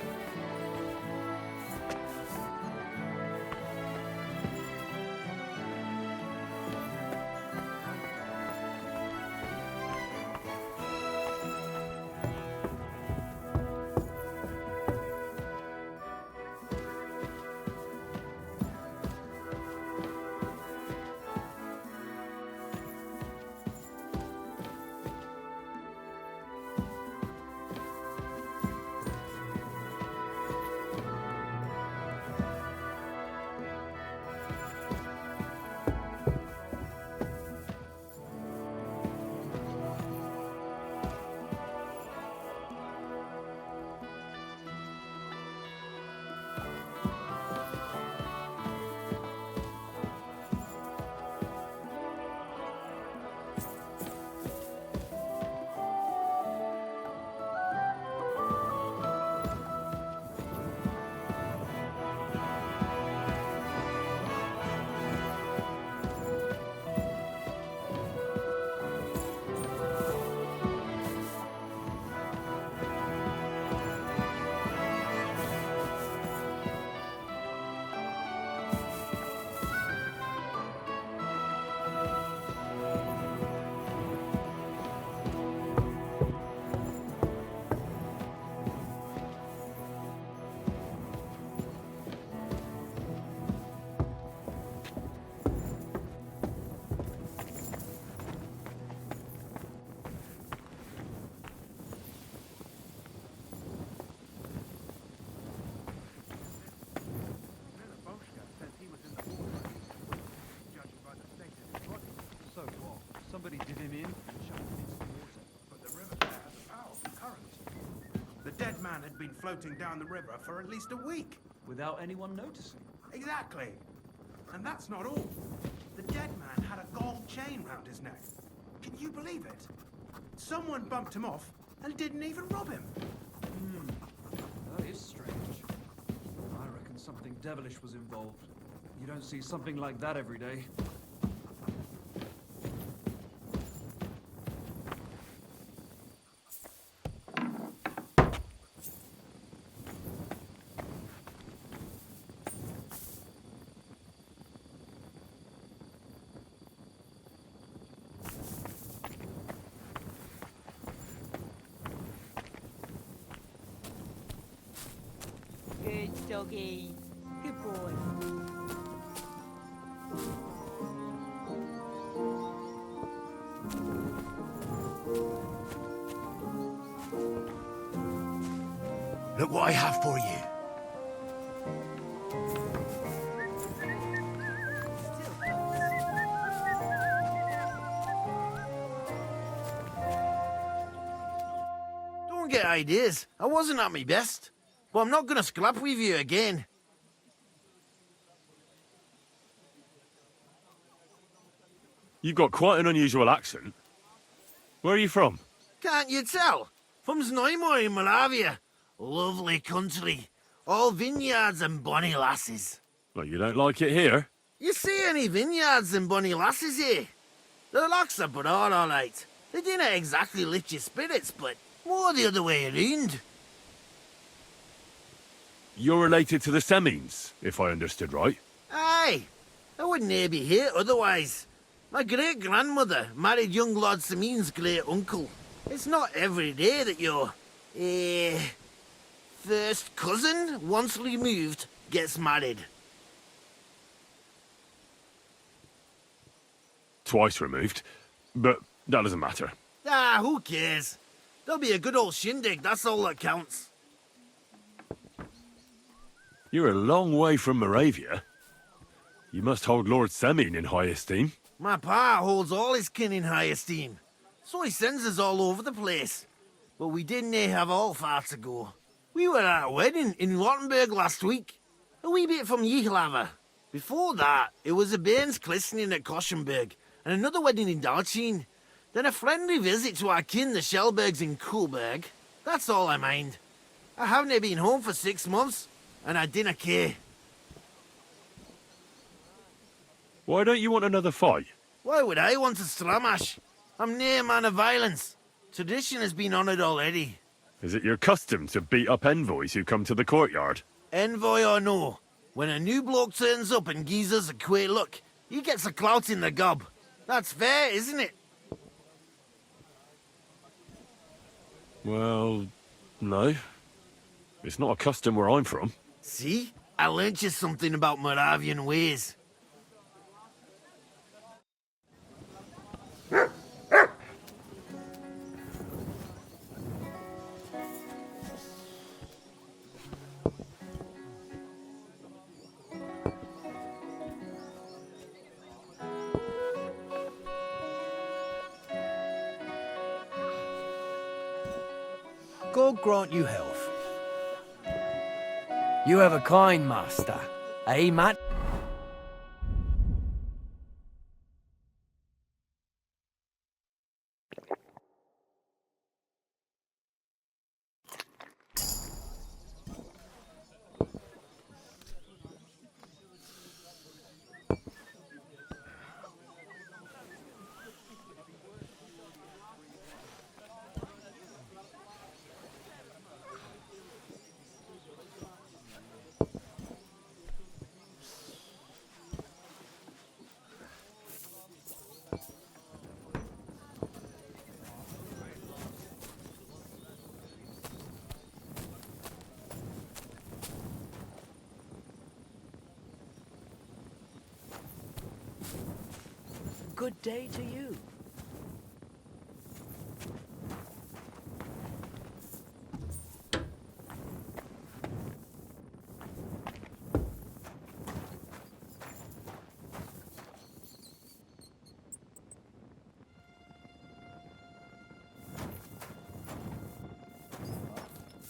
man had been floating down the river for at least a week. Without anyone noticing. Exactly. And that's not all. The dead man had a gold chain round his neck. Can you believe it? Someone bumped him off and didn't even rob him. That is strange. I reckon something devilish was involved. You don't see something like that every day. Good doggy. Good boy. Look what I have for you. Don't get ideas. I wasn't at my best. But I'm not gonna scrap with you again. You've got quite an unusual accent. Where are you from? Can't you tell? From Znojmo in Moravia. Lovely country. All vineyards and bonny lasses. Well, you don't like it here? You see any vineyards and bonny lasses here? The locks are broad, all right. They didn't exactly lift your spirits, but more the other way around. You're related to the Semines, if I understood right. Aye. I wouldn't be here otherwise. My great-grandmother married young Lord Semine's great-uncle. It's not every day that your, first cousin, once removed, gets married. Twice removed, but that doesn't matter. Ah, who cares? There'll be a good old shindig, that's all that counts. You're a long way from Moravia. You must hold Lord Semine in high esteem. My pa holds all his kin in high esteem, so he sends us all over the place. But we didn't have all far to go. We were at a wedding in Rottenburg last week, a wee bit from Yihlava. Before that, it was a bairn's christening at Koschenberg, and another wedding in Dalchin. Then a friendly visit to our kin, the Schellbergs in Kuhlberg. That's all I mind. I haven't been home for 6 months, and I didn't care. Why don't you want another fight? Why would I want to stramash? I'm near a man of violence. Tradition has been honoured already. Is it your custom to beat up envoys who come to the courtyard? Envoy or no, when a new bloke turns up and gives us a queer look, he gets a clout in the gob. That's fair, isn't it? Well, no. It's not a custom where I'm from. See? I learnt you something about Moravian ways. God grant you health. You have a kind master, eh, Matt? Good day to you.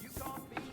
You can't beat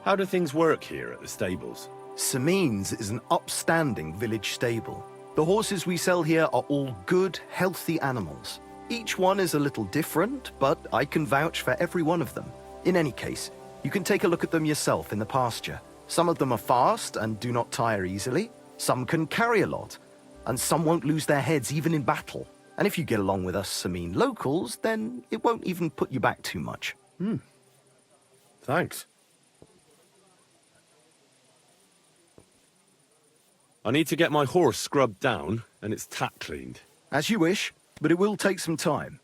How do things work here at the stables? Semine's is an upstanding village stable. The horses we sell here are all good, healthy animals. Each one is a little different, but I can vouch for every one of them. In any case, you can take a look at them yourself in the pasture. Some of them are fast and do not tire easily. Some can carry a lot, and some won't lose their heads even in battle. And if you get along with us Semine locals, then it won't even put you back too much. Thanks. I need to get my horse scrubbed down and its tack cleaned. As you wish, but it will take some time.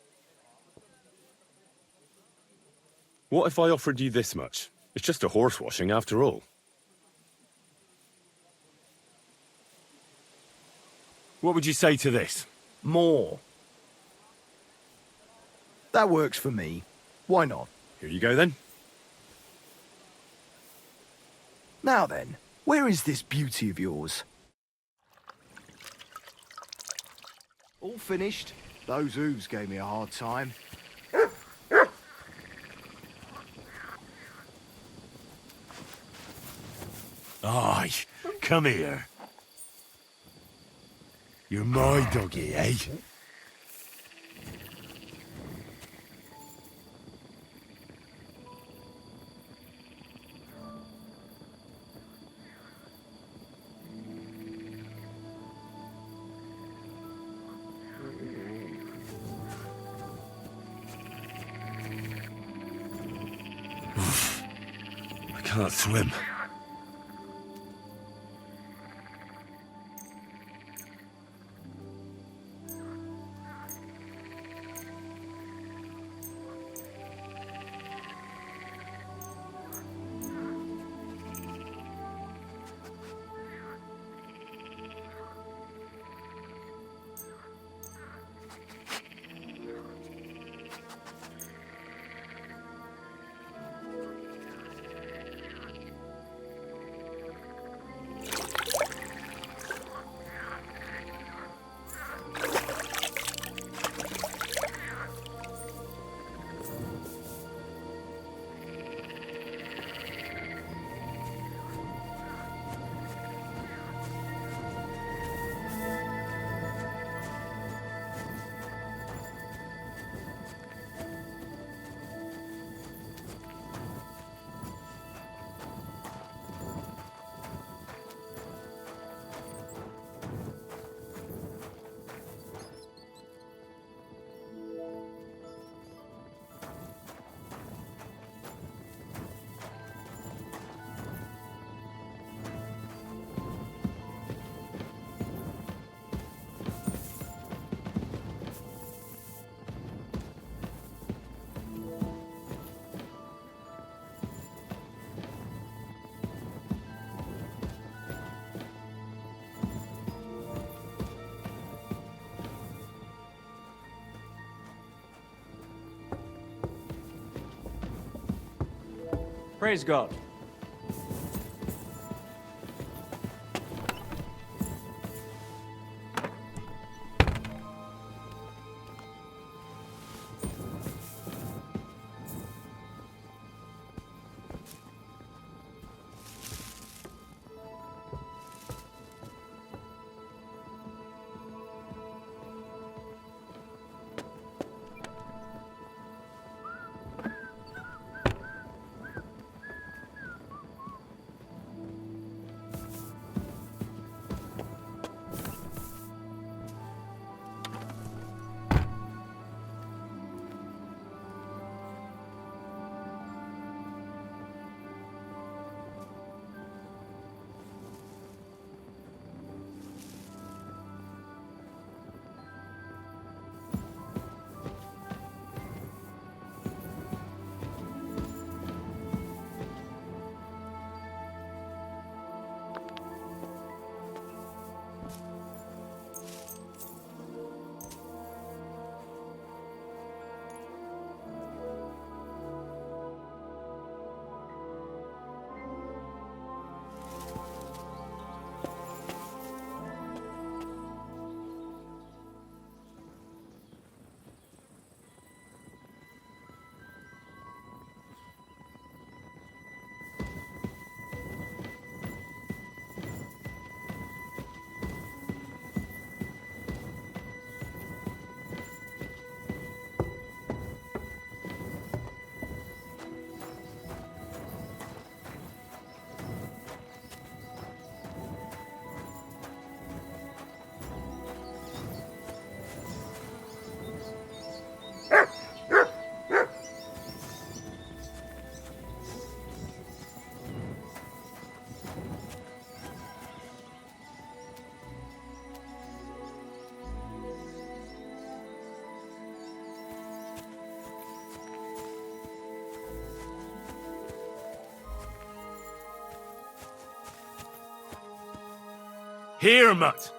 What if I offered you this much? It's just a horse washing after all. What would you say to this? More. That works for me. Why not? Here you go then. Now then, where is this beauty of yours? All finished. Those hooves gave me a hard time. Aye, come here. You're my doggy, eh? I can't swim. Praise God. Hermit!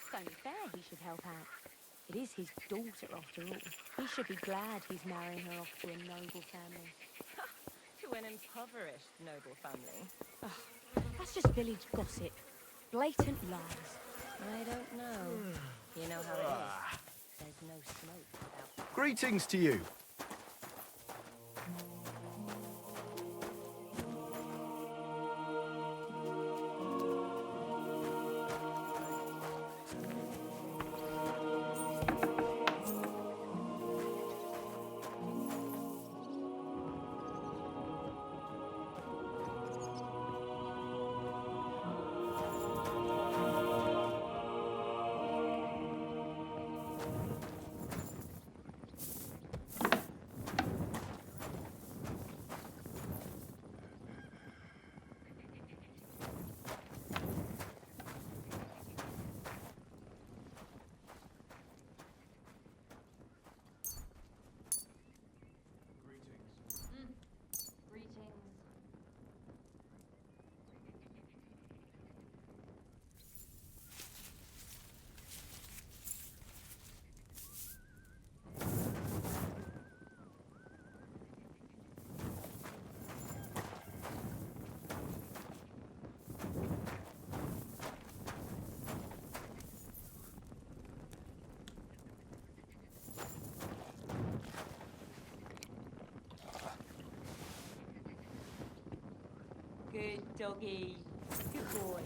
It's only fair he should help out. It is his daughter, after all. He should be glad he's marrying her off to a noble family. To an impoverished noble family. Oh, that's just village gossip. Blatant lies. I don't know. You know how it is. There's no smoke without... Greetings to you. Good doggy. Good boy.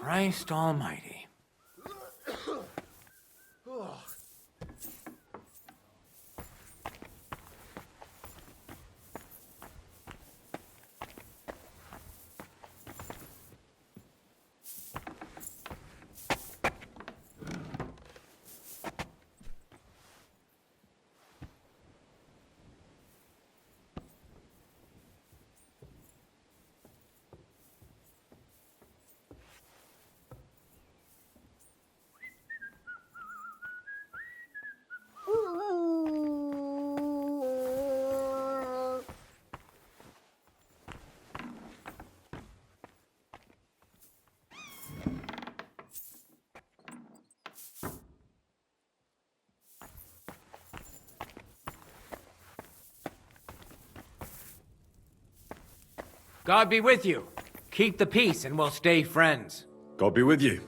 Christ almighty. God be with you. Keep the peace and we'll stay friends. God be with you.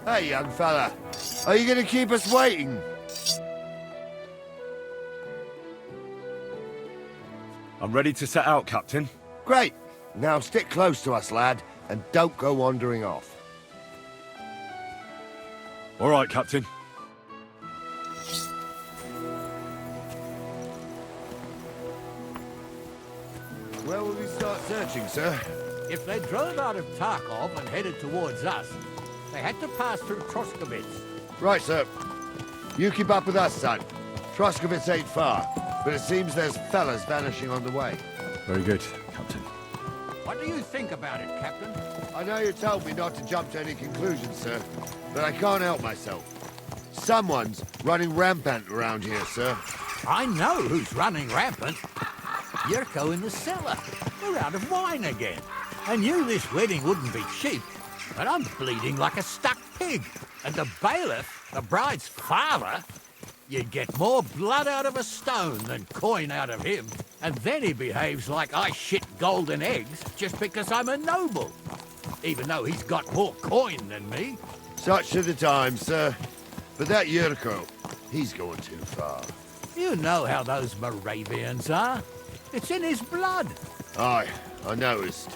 Hey, young fella. Are you going to keep us waiting? I'm ready to set out, Captain. Great. Now stick close to us, lad, and don't go wandering off. All right, Captain. Where will we start searching, sir? If they drove out of Tarkov and headed towards us, they had to pass through Troskowicz. Right, sir. You keep up with us, son. Troskowicz ain't far, but it seems there's fellas vanishing on the way. Very good, Captain. What do you think about it, Captain? I know you told me not to jump to any conclusions, sir, but I can't help myself. Someone's running rampant around here, sir. I know who's running rampant. Yurko in the cellar. We're out of wine again. I knew this wedding wouldn't be cheap, but I'm bleeding like a stuck pig. And the bailiff, the bride's father, you'd get more blood out of a stone than coin out of him. And then he behaves like I shit golden eggs just because I'm a noble. Even though he's got more coin than me. Such are the times, sir. But that Yurko, he's going too far. You know how those Moravians are. It's in his blood. Aye, I noticed.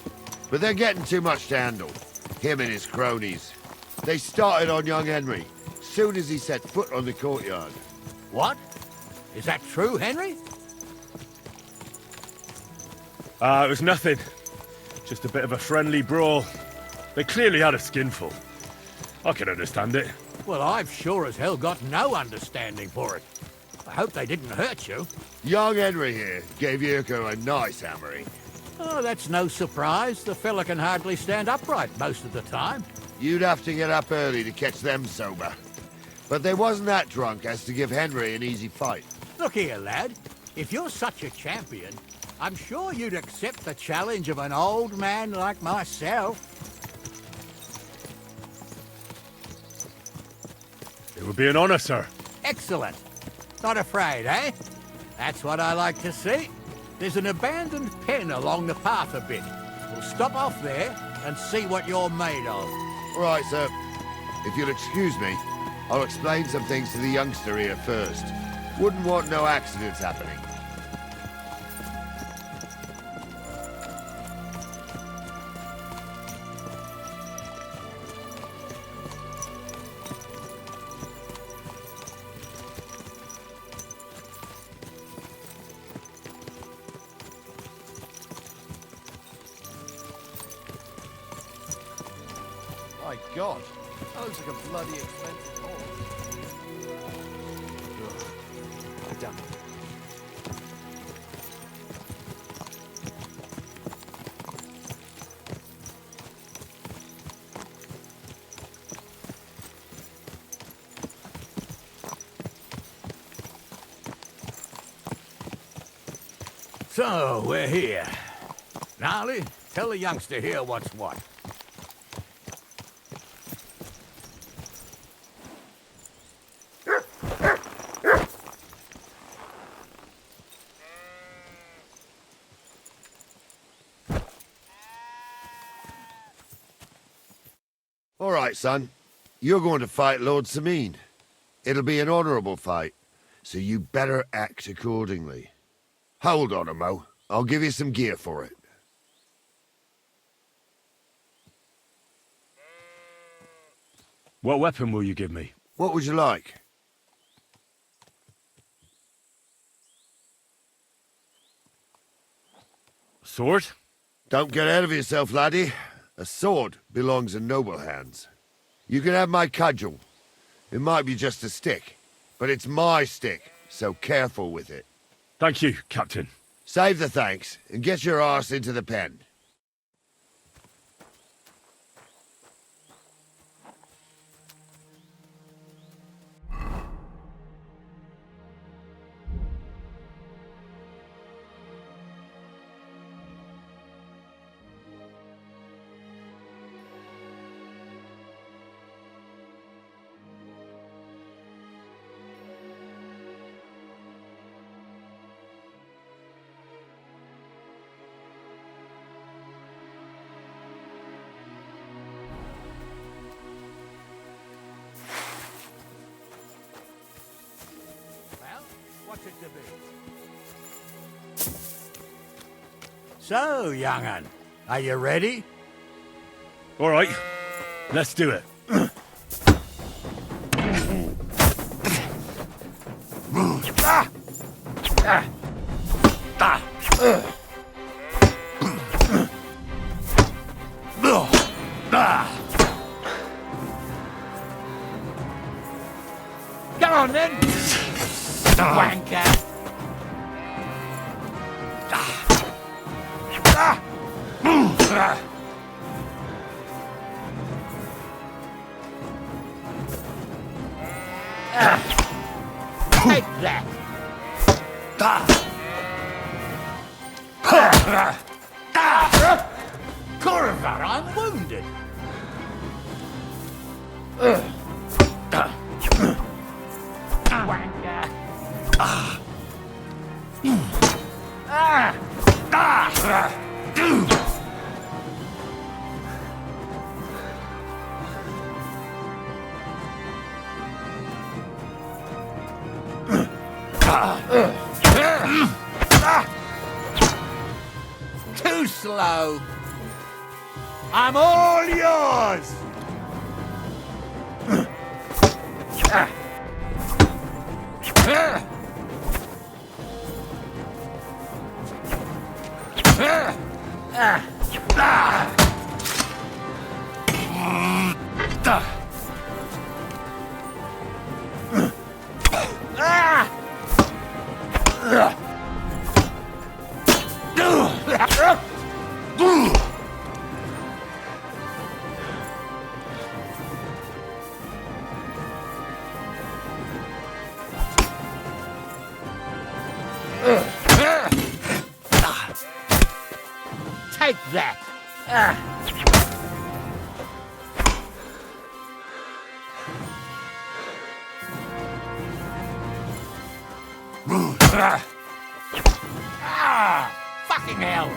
But they're getting too much to handle. Him and his cronies. They started on young Henry, soon as he set foot on the courtyard. What? Is that true, Henry? It was nothing. Just a bit of a friendly brawl. They clearly had a skinful. I can understand it. Well, I've sure as hell got no understanding for it. I hope they didn't hurt you. Young Henry here gave Yurko a nice hammering. Oh, that's no surprise. The fella can hardly stand upright most of the time. You'd have to get up early to catch them sober. But they wasn't that drunk as to give Henry an easy fight. Look here, lad. If you're such a champion, I'm sure you'd accept the challenge of an old man like myself. It would be an honor, sir. Excellent. Not afraid, eh? That's what I like to see. There's an abandoned pen along the path a bit. We'll stop off there and see what you're made of. All right, sir. If you'll excuse me, I'll explain some things to the youngster here first. Wouldn't want no accidents happening. My God, that looks like a bloody expensive horse. Damn. So, we're here. Gnarly, tell the youngster here what's what. All right, son. You're going to fight Lord Semine. It'll be an honorable fight, so you better act accordingly. Hold on a mo. I'll give you some gear for it. What weapon will you give me? What would you like? Sword? Don't get ahead of yourself, laddie. A sword belongs in noble hands. You can have my cudgel. It might be just a stick, but it's my stick, so careful with it. Thank you, Captain. Save the thanks, and get your arse into the pen. it to be. So, young'un, are you ready? All right, let's do it. Come on, then! Wanker! Take that! Corva, I'm wounded! Wanker! Too slow. I'm all yours. Take that! Fucking hell!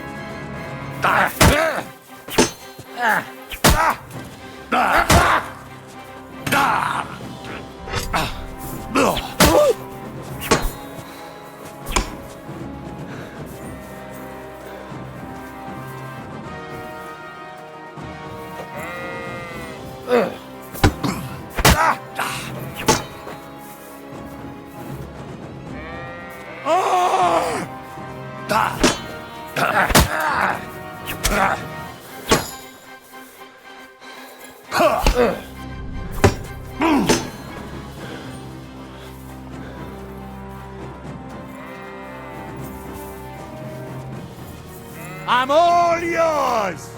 I'm all yours!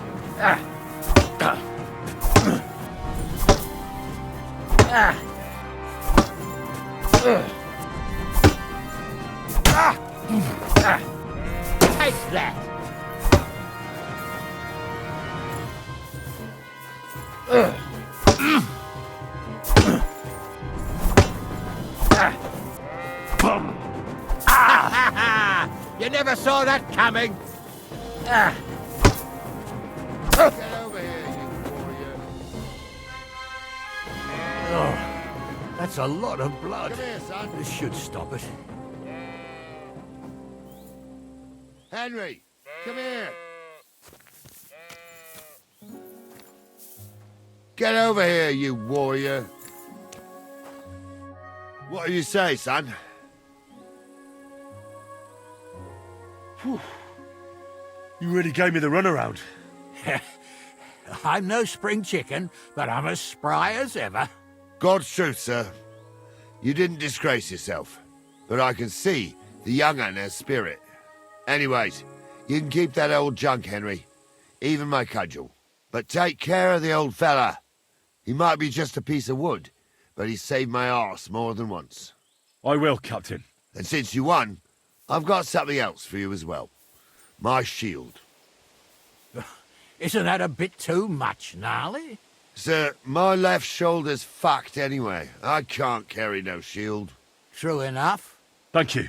Take that! You never saw that coming! Get over here, you warrior. Oh, that's a lot of blood. Come here, son. This should stop it. Henry, come here. Get over here, you warrior. What do you say, son? Whew. You really gave me the runaround. I'm no spring chicken, but I'm as spry as ever. God's truth, sir. You didn't disgrace yourself, but I can see the young un has spirit. Anyways, you can keep that old junk, Henry. Even my cudgel. But take care of the old fella. He might be just a piece of wood, but he saved my arse more than once. I will, Captain. And since you won, I've got something else for you as well. My shield. Isn't that a bit too much, Gnarly? Sir, my left shoulder's fucked anyway. I can't carry no shield. True enough. Thank you.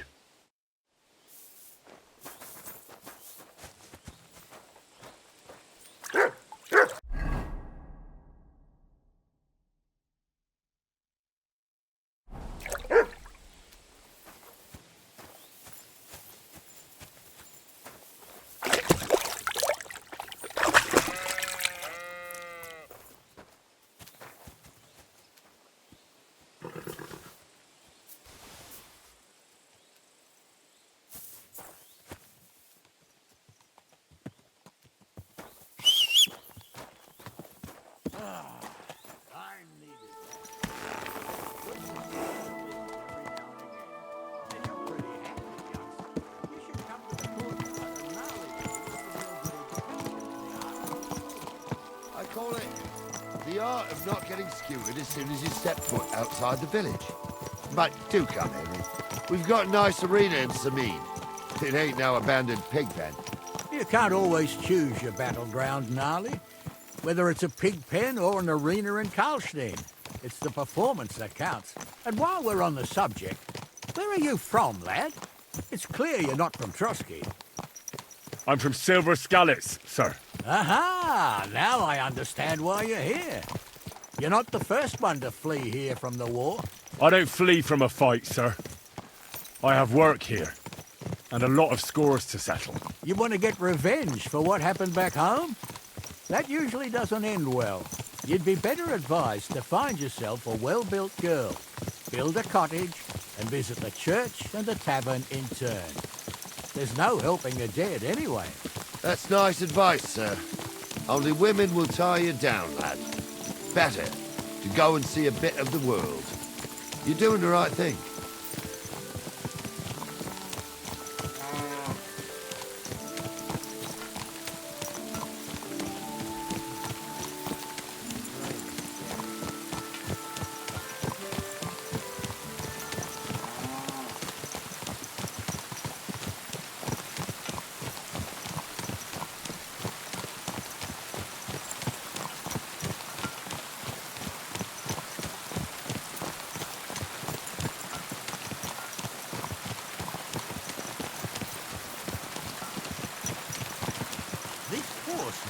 I call it the art of not getting skewered as soon as you step foot outside the village. But do come, Henry. We've got a nice arena in Semine. It ain't no abandoned pig pen. You can't always choose your battleground, Gnarly. Whether it's a pig pen or an arena in Karlstein. It's the performance that counts. And while we're on the subject, where are you from, lad? It's clear you're not from Troskowicz. I'm from Silver Skalitz, sir. Aha! Now I understand why you're here. You're not the first one to flee here from the war. I don't flee from a fight, sir. I have work here, and a lot of scores to settle. You want to get revenge for what happened back home? That usually doesn't end well. You'd be better advised to find yourself a well-built girl, build a cottage, and visit the church and the tavern in turn. There's no helping the dead anyway. That's nice advice, sir. Only women will tie you down, lad. Better to go and see a bit of the world. You're doing the right thing.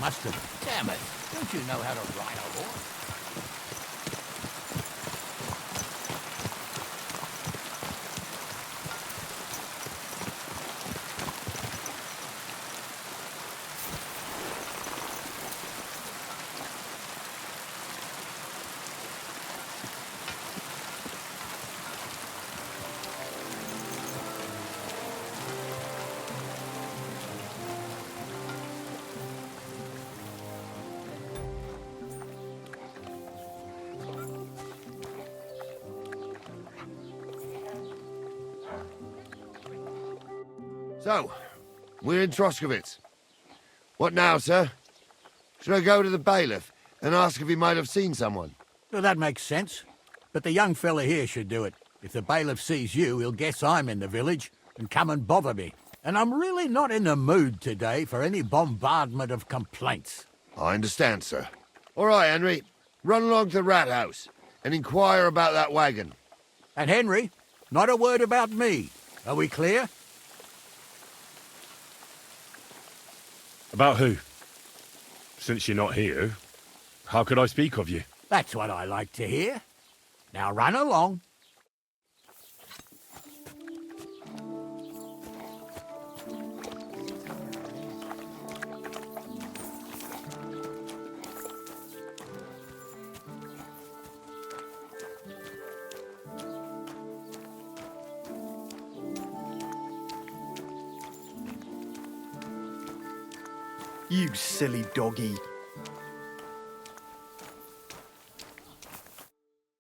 Must have. Damn it. Don't you know how to ride a horse? So, we're in Troskowicz. What now, sir? Should I go to the bailiff and ask if he might have seen someone? Well, that makes sense. But the young fella here should do it. If the bailiff sees you, he'll guess I'm in the village and come and bother me. And I'm really not in the mood today for any bombardment of complaints. I understand, sir. All right, Henry. Run along to the rat house and inquire about that wagon. And Henry, not a word about me. Are we clear? About who? Since you're not here, how could I speak of you? That's what I like to hear. Now run along. You silly doggy.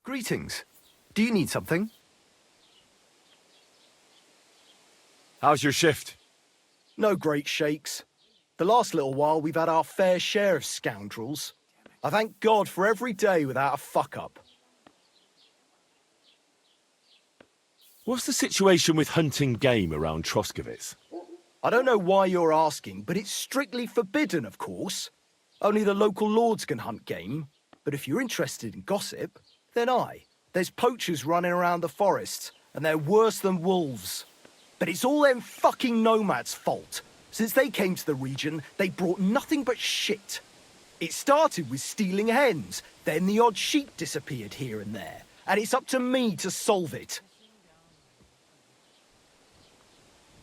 Greetings. Do you need something? How's your shift? No great shakes. The last little while we've had our fair share of scoundrels. I thank God for every day without a fuck-up. What's the situation with hunting game around Troskowicz? I don't know why you're asking, but it's strictly forbidden, of course. Only the local lords can hunt game. But if you're interested in gossip, then there's poachers running around the forests, and they're worse than wolves. But it's all them fucking nomads' fault. Since they came to the region, they brought nothing but shit. It started with stealing hens, then the odd sheep disappeared here and there, and it's up to me to solve it.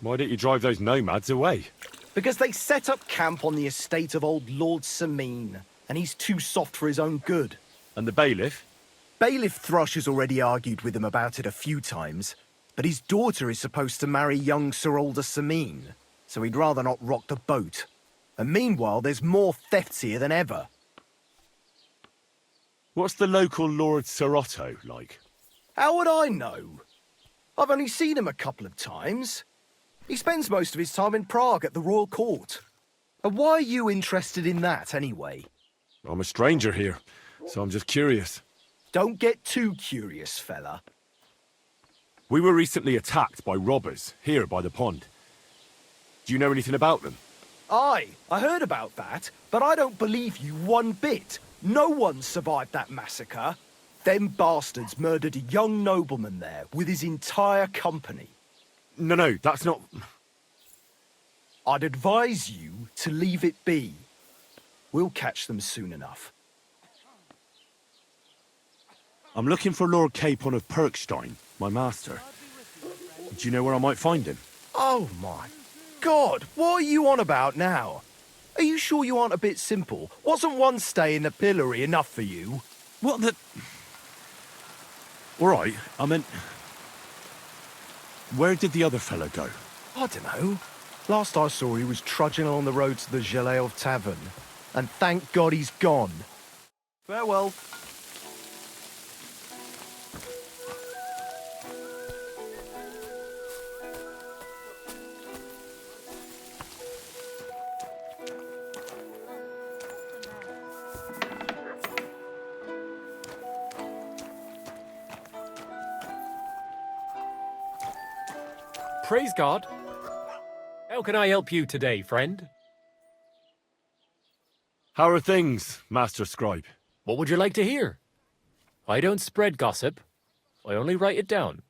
Why don't you drive those nomads away? Because they set up camp on the estate of old Lord Semine, and he's too soft for his own good. And the bailiff? Bailiff Thrush has already argued with him about it a few times, but his daughter is supposed to marry young Sir Older Semine, so he'd rather not rock the boat. And meanwhile, there's more thefts here than ever. What's the local Lord Sir Otto like? How would I know? I've only seen him a couple of times. He spends most of his time in Prague at the royal court. And why are you interested in that, anyway? I'm a stranger here, so I'm just curious. Don't get too curious, fella. We were recently attacked by robbers, here by the pond. Do you know anything about them? Aye, I heard about that, but I don't believe you one bit. No one survived that massacre. Them bastards murdered a young nobleman there with his entire company. No, that's not... I'd advise you to leave it be. We'll catch them soon enough. I'm looking for Lord Capon of Perkstein, my master. Do you know where I might find him? Oh my God, what are you on about now? Are you sure you aren't a bit simple? Wasn't one stay in the pillory enough for you? What the... All right, I meant... Where did the other fellow go? I don't know. Last I saw, he was trudging along the road to the Geleov Tavern. And thank God he's gone. Farewell. Praise God. How can I help you today, friend? How are things, Master Scribe? What would you like to hear? I don't spread gossip. I only write it down.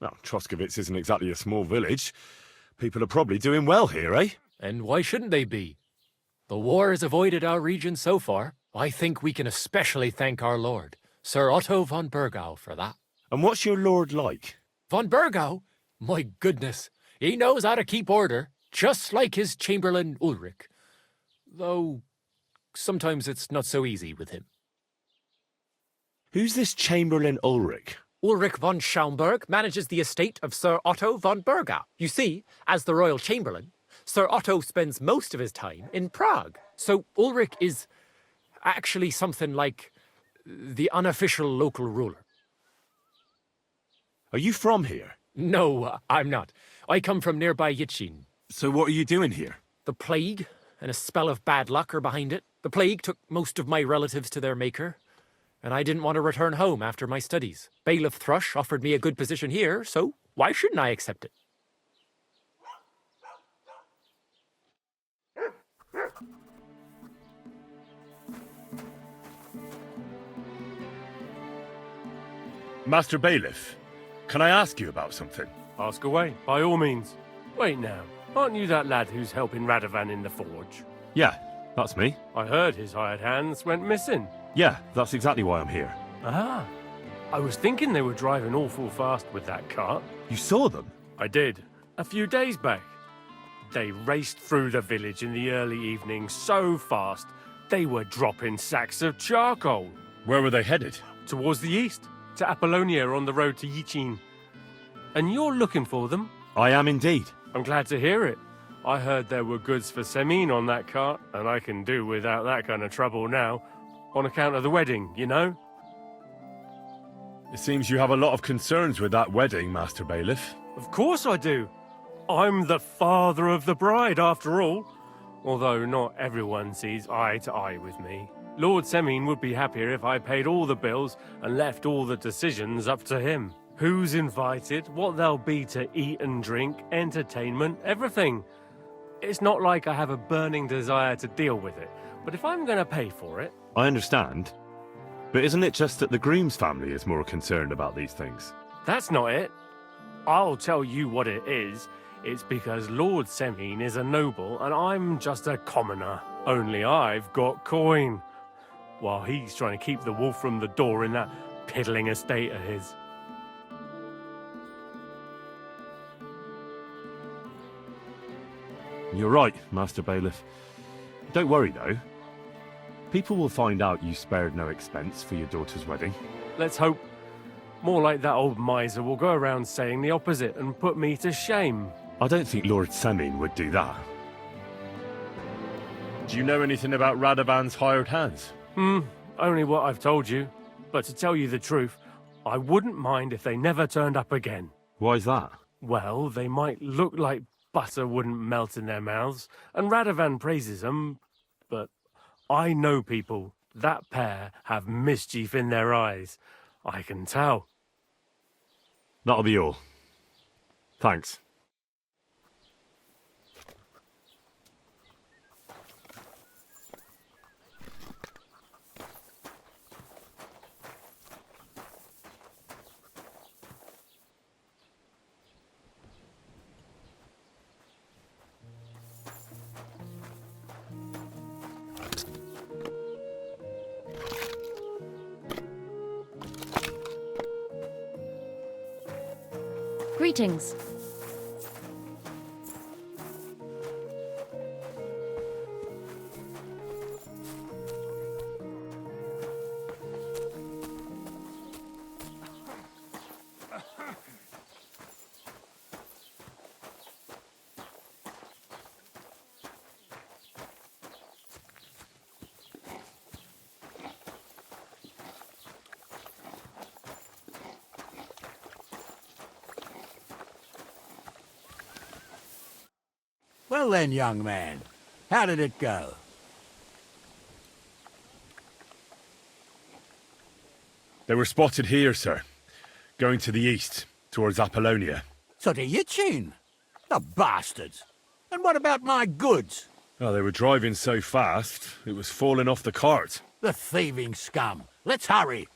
Well, Troskowicz isn't exactly a small village. People are probably doing well here, eh? And why shouldn't they be? The war has avoided our region so far. I think we can especially thank our lord, Sir Otto von Burgau, for that. And what's your lord like? Von Burgau? My goodness, he knows how to keep order, just like his chamberlain Ulrich. Though, sometimes it's not so easy with him. Who's this Chamberlain Ulrich? Ulrich von Schaumburg manages the estate of Sir Otto von Burgau. You see, as the royal chamberlain, Sir Otto spends most of his time in Prague. So Ulrich is actually something like the unofficial local ruler. Are you from here? No, I'm not. I come from nearby Yitchin. So what are you doing here? The plague and a spell of bad luck are behind it. The plague took most of my relatives to their maker, and I didn't want to return home after my studies. Bailiff Thrush offered me a good position here, so why shouldn't I accept it? Master Bailiff, can I ask you about something? Ask away, by all means. Wait now, aren't you that lad who's helping Radovan in the forge? Yeah, that's me. I heard his hired hands went missing. Yeah, that's exactly why I'm here. Ah, I was thinking they were driving awful fast with that cart. You saw them? I did, a few days back. They raced through the village in the early evening so fast, they were dropping sacks of charcoal. Where were they headed? Towards the east, to Apollonia on the road to Yichin. And you're looking for them? I am indeed. I'm glad to hear it. I heard there were goods for Semine on that cart, and I can do without that kind of trouble now, on account of the wedding, you know? It seems you have a lot of concerns with that wedding, Master Bailiff. Of course I do. I'm the father of the bride, after all. Although not everyone sees eye to eye with me. Lord Semine would be happier if I paid all the bills and left all the decisions up to him. Who's invited, what they'll be to eat and drink, entertainment, everything. It's not like I have a burning desire to deal with it, but if I'm going to pay for it... I understand. But isn't it just that the groom's family is more concerned about these things? That's not it. I'll tell you what it is. It's because Lord Semine is a noble and I'm just a commoner. Only I've got coin. While he's trying to keep the wolf from the door in that piddling estate of his. You're right, Master Bailiff. Don't worry, though. People will find out you spared no expense for your daughter's wedding. Let's hope. More like that old miser will go around saying the opposite and put me to shame. I don't think Lord Semine would do that. Do you know anything about Radovan's hired hands? Only what I've told you. But to tell you the truth, I wouldn't mind if they never turned up again. Why's that? Well, they might look like butter wouldn't melt in their mouths, and Radovan praises them, but I know people. That pair have mischief in their eyes. I can tell. That'll be all. Thanks. Greetings. Well then, young man, how did it go? They were spotted here, sir. Going to the east, towards Apollonia. So to Yitchin? The bastards! And what about my goods? Oh, they were driving so fast, it was falling off the cart. The thieving scum! Let's hurry!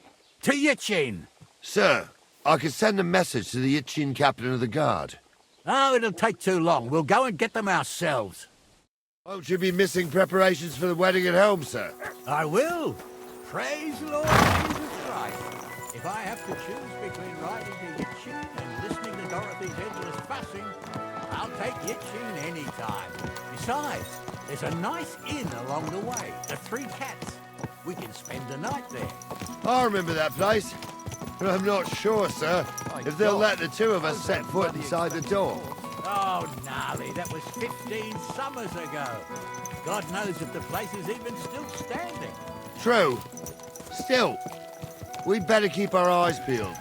To Yitchin! Sir, I can send a message to the Yitchin captain of the guard. Oh, it'll take too long. We'll go and get them ourselves. Won't you be missing preparations for the wedding at home, sir? I will. Praise Lord Jesus Christ. If I have to choose between riding to Yitchin and listening to Dorothy's endless fussing, I'll take Yitchin any time. Besides, there's a nice inn along the way, the Three Cats. We can spend the night there. I remember that place. But I'm not sure, sir, if they'll let the two of us set foot inside the door. Oh, gnarly, that was 15 summers ago. God knows if the place is even still standing. True. Still, we'd better keep our eyes peeled.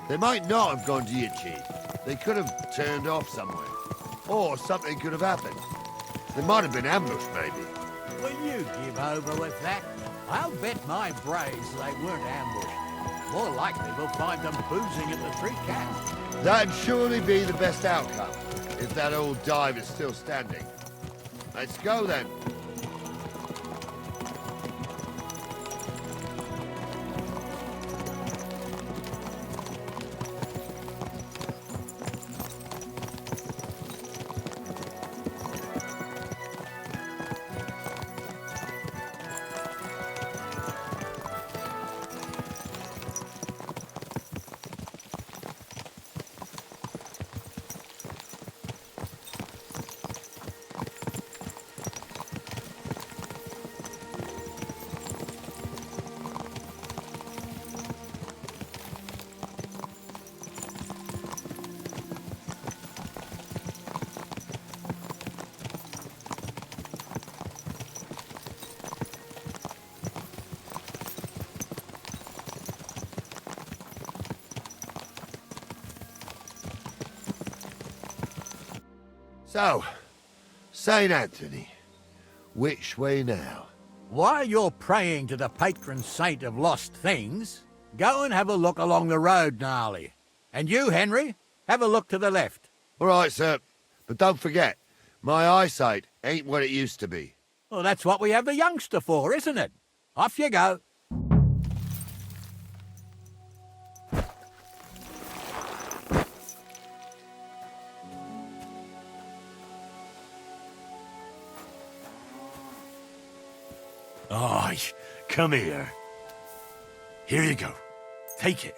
They might not have gone to Yitchin. They could have turned off somewhere. Or something could have happened. They might have been ambushed, maybe. Will you give over with that? I'll bet my brains they weren't ambushed. More likely we'll find them boozing at the Three Cats. That'd surely be the best outcome, if that old dive is still standing. Let's go, then. So, St. Anthony, which way now? While you're praying to the patron saint of lost things, go and have a look along the road, Gnarly. And you, Henry, have a look to the left. All right, sir. But don't forget, my eyesight ain't what it used to be. Well, that's what we have the youngster for, isn't it? Off you go. Aye, come here. Here you go. Take it.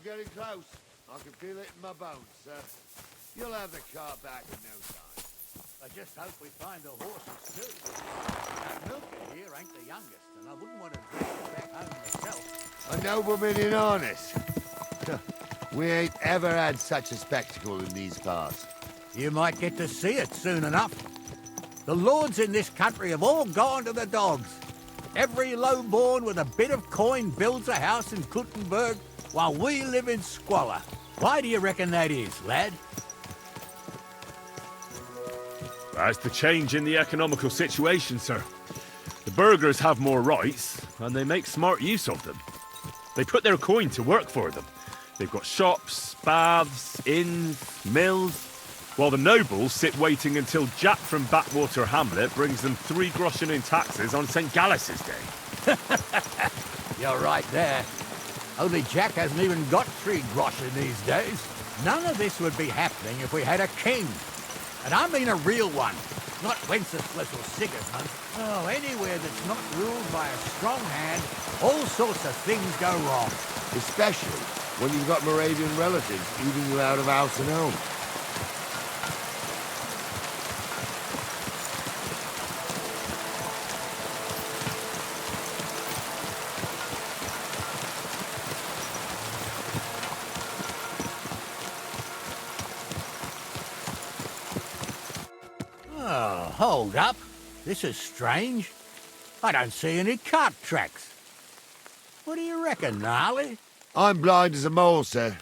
getting close. I can feel it in my bones, sir. You'll have the car back in no time. I just hope we find the horses too. That milker here ain't the youngest, and I wouldn't want to drag it back home myself. A nobleman in harness. We ain't ever had such a spectacle in these parts. You might get to see it soon enough. The lords in this country have all gone to the dogs. Every lowborn with a bit of coin builds a house in Kuttenberg while we live in squalor. Why do you reckon that is, lad? That's the change in the economical situation, sir. The burghers have more rights, and they make smart use of them. They put their coin to work for them. They've got shops, baths, inns, mills, while the nobles sit waiting until Jack from Backwater Hamlet brings them 3 groschen in taxes on St. Gallus's Day. You're right there. Only Jack hasn't even got 3 groschen these days. None of this would be happening if we had a king. And I mean a real one, not Wenceslas or Sigismund. Oh, anywhere that's not ruled by a strong hand, all sorts of things go wrong. Especially when you've got Moravian relatives eating you out of house and home. Oh, hold up. This is strange. I don't see any cart tracks. What do you reckon, Gnarly? I'm blind as a mole, sir.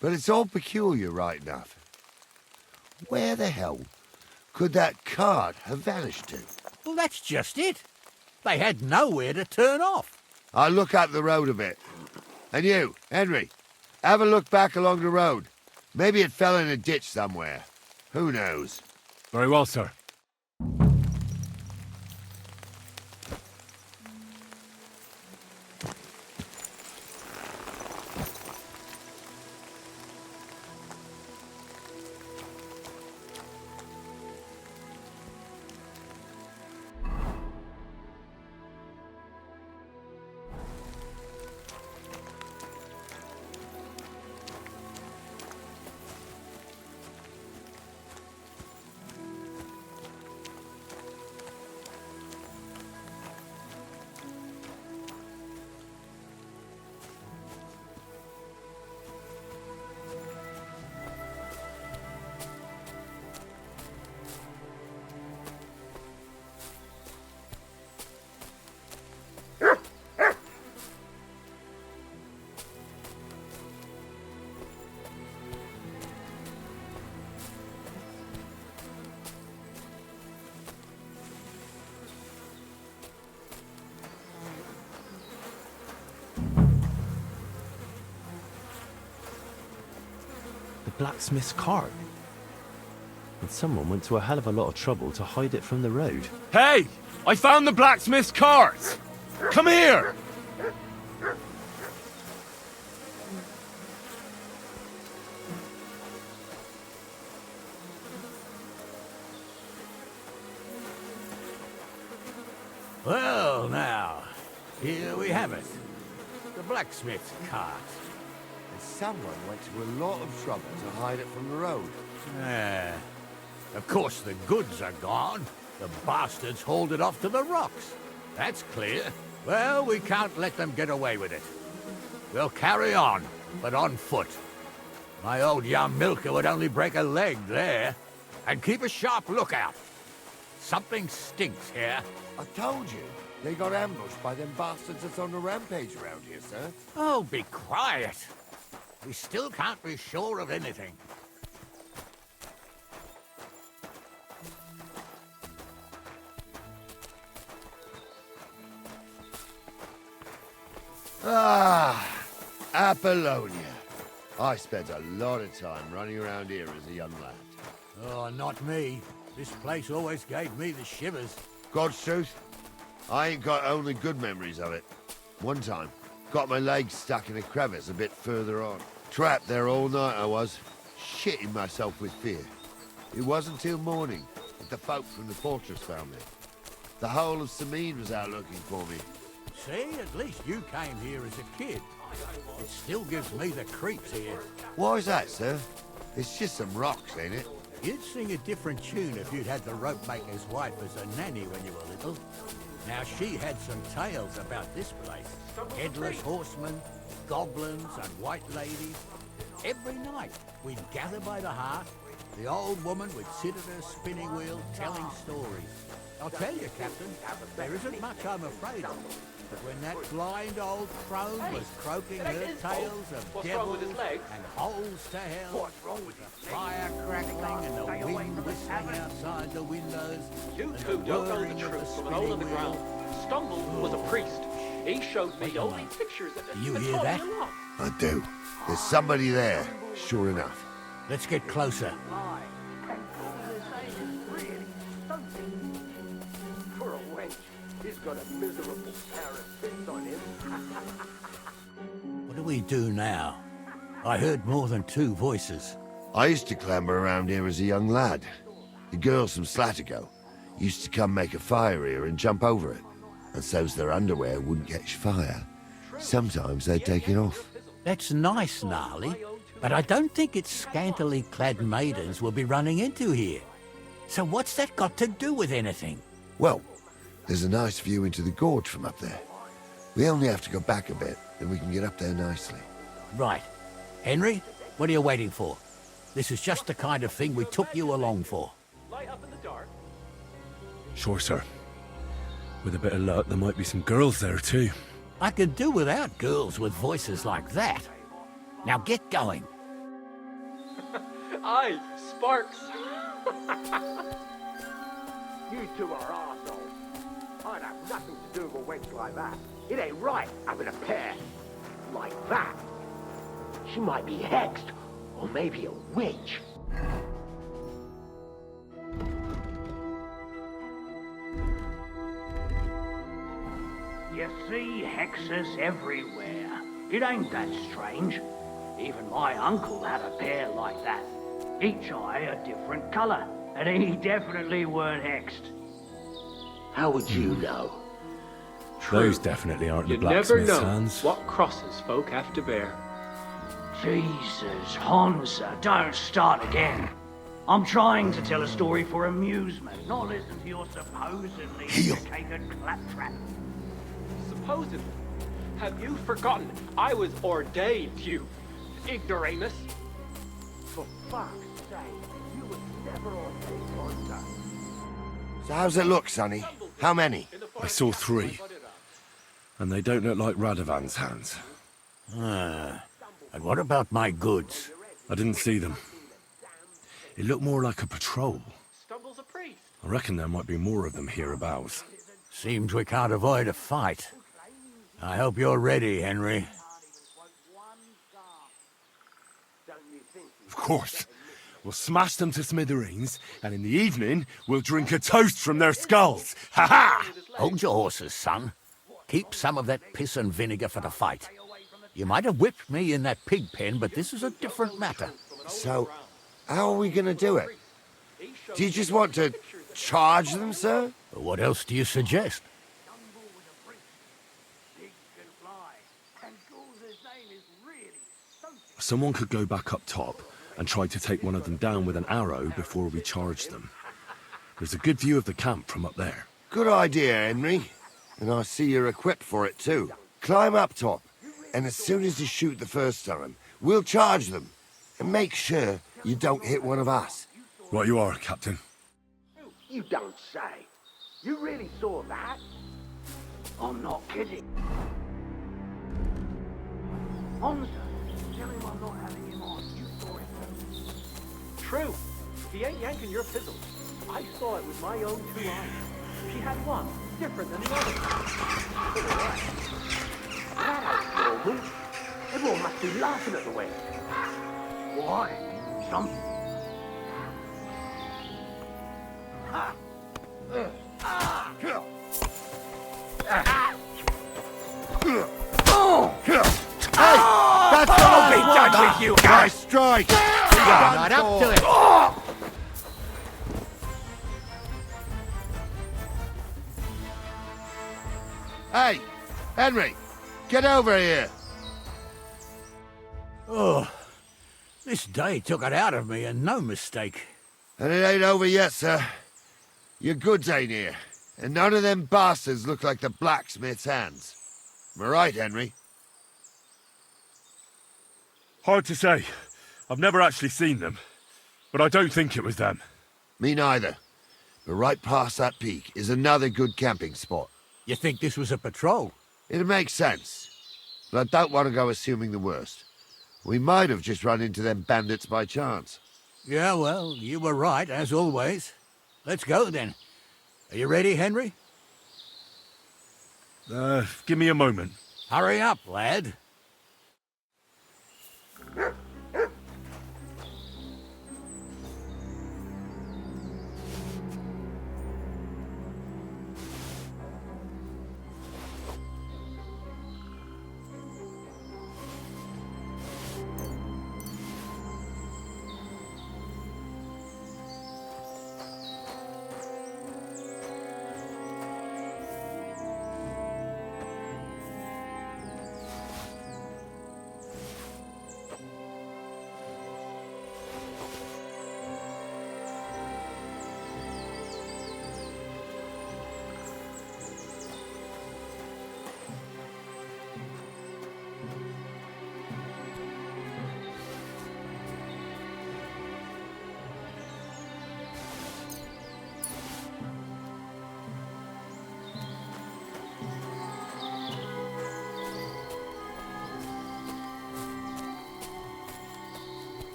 But it's all peculiar, right enough. Where the hell could that cart have vanished to? Well, that's just it. They had nowhere to turn off. I'll look up the road a bit. And you, Henry, have a look back along the road. Maybe it fell in a ditch somewhere. Who knows? Very well, sir. Blacksmith's cart. And someone went to a hell of a lot of trouble to hide it from the road. Hey! I found the blacksmith's cart! Come here! Well, now, here we have it. The blacksmith's cart. And someone went to a lot of trouble to hide it from the road. Of course, the goods are gone. The bastards hauled it off to the rocks. That's clear. Well, we can't let them get away with it. We'll carry on, but on foot. My old young milker would only break a leg there. And keep a sharp lookout. Something stinks here. I told you. They got ambushed by them bastards that's on the rampage around here, sir. Oh, be quiet. We still can't be sure of anything. Ah, Apollonia. I spent a lot of time running around here as a young lad. Oh, not me. This place always gave me the shivers. God's truth, I ain't got only good memories of it. One time, got my legs stuck in a crevice a bit further on. Trapped there all night I was, shitting myself with fear. It wasn't till morning that the folk from the fortress found me. The whole of Semine was out looking for me. See, at least you came here as a kid. It still gives me the creeps here. Why is that, sir? It's just some rocks, ain't it? You'd sing a different tune if you'd had the rope maker's wife as a nanny when you were little. Now, she had some tales about this place. Headless horsemen, goblins, and white ladies. Every night, we'd gather by the hearth. The old woman would sit at her spinning wheel telling stories. I'll tell you, Captain, there isn't much I'm afraid of. But when that blind old crone was croaking her tales of devils and holes to hell, the fire crackling and the wind whistling outside the windows, You two don't know the truth from an hole in the ground. Stumble was a priest. He showed me all these pictures and You and hear taught me that? a lot. I do. There's somebody there, sure enough. Let's get closer. For a wench, he's got a miserable pair of feet on him. What do we do now? I heard more than two voices. I used to clamber around here as a young lad. The girls from Slatigo used to come make a fire here and jump over it. And so's their underwear wouldn't catch fire. Sometimes they'd take it off. That's nice, Gnarly, but I don't think it's scantily clad maidens we'll be running into here. So what's that got to do with anything? Well, there's a nice view into the gorge from up there. We only have to go back a bit, and we can get up there nicely. Right. Henry, what are you waiting for? This is just the kind of thing we took you along for. Light up in the dark. Sure, sir. With a bit of luck, there might be some girls there too. I could do without girls with voices like that. Now get going. Aye, Sparks. You two are arseholes. I'd have nothing to do with a wench like that. It ain't right having a pair like that. She might be hexed, or maybe a witch. You see hexes everywhere. It ain't that strange. Even my uncle had a pair like that. Each eye a different colour, and he definitely weren't hexed. How would you know? Those definitely aren't You'd the never blacksmith's know hands. what crosses folk have to bear. Jesus, Honza, don't start again. I'm trying to tell a story for amusement, not listen to your supposedly educated claptrap. Supposedly. Have you forgotten I was ordained, you ignoramus? For fuck's sake, you was never ordained, Honza. So how's it look, Sonny? How many? I saw 3. And they don't look like Radovan's hands. And what about my goods? I didn't see them. It looked more like a patrol. Stumble's a priest. I reckon there might be more of them hereabouts. Seems we can't avoid a fight. I hope you're ready, Henry. Of course. We'll smash them to smithereens, and in the evening, we'll drink a toast from their skulls. Ha-ha! Hold your horses, son. Keep some of that piss and vinegar for the fight. You might have whipped me in that pig pen, but this is a different matter. So, how are we gonna do it? Do you just want to charge them, sir? What else do you suggest? Someone could go back up top and try to take one of them down with an arrow before we charge them. There's a good view of the camp from up there. Good idea, Henry. And I see you're equipped for it too. Climb up top, and as soon as you shoot the first time, we'll charge them. And make sure you don't hit one of us. Right you are, Captain. You don't say. You really saw that? I'm not kidding. Honza, tell him I'm not having him on. You saw it too. True. He ain't yanking your fizzle. I saw it with my own 2 eyes. She had one, different than the other. That ain't normal. Everyone must be laughing at the wench. Why? Some... Ha! That's I'll be done with you, Nice strike! Right up to it. Hey, Henry, get over here. Oh, this day took it out of me, and no mistake. And it ain't over yet, sir. Your goods ain't here, and none of them bastards look like the blacksmith's hands. Am I right, Henry? Hard to say. I've never actually seen them, but I don't think it was them. Me neither. But right past that peak is another good camping spot. You think this was a patrol? It makes sense, but I don't want to go assuming the worst. We might have just run into them bandits by chance. Yeah, well, you were right, as always. Let's go, then. Are you ready, Henry? Give me a moment. Hurry up, lad.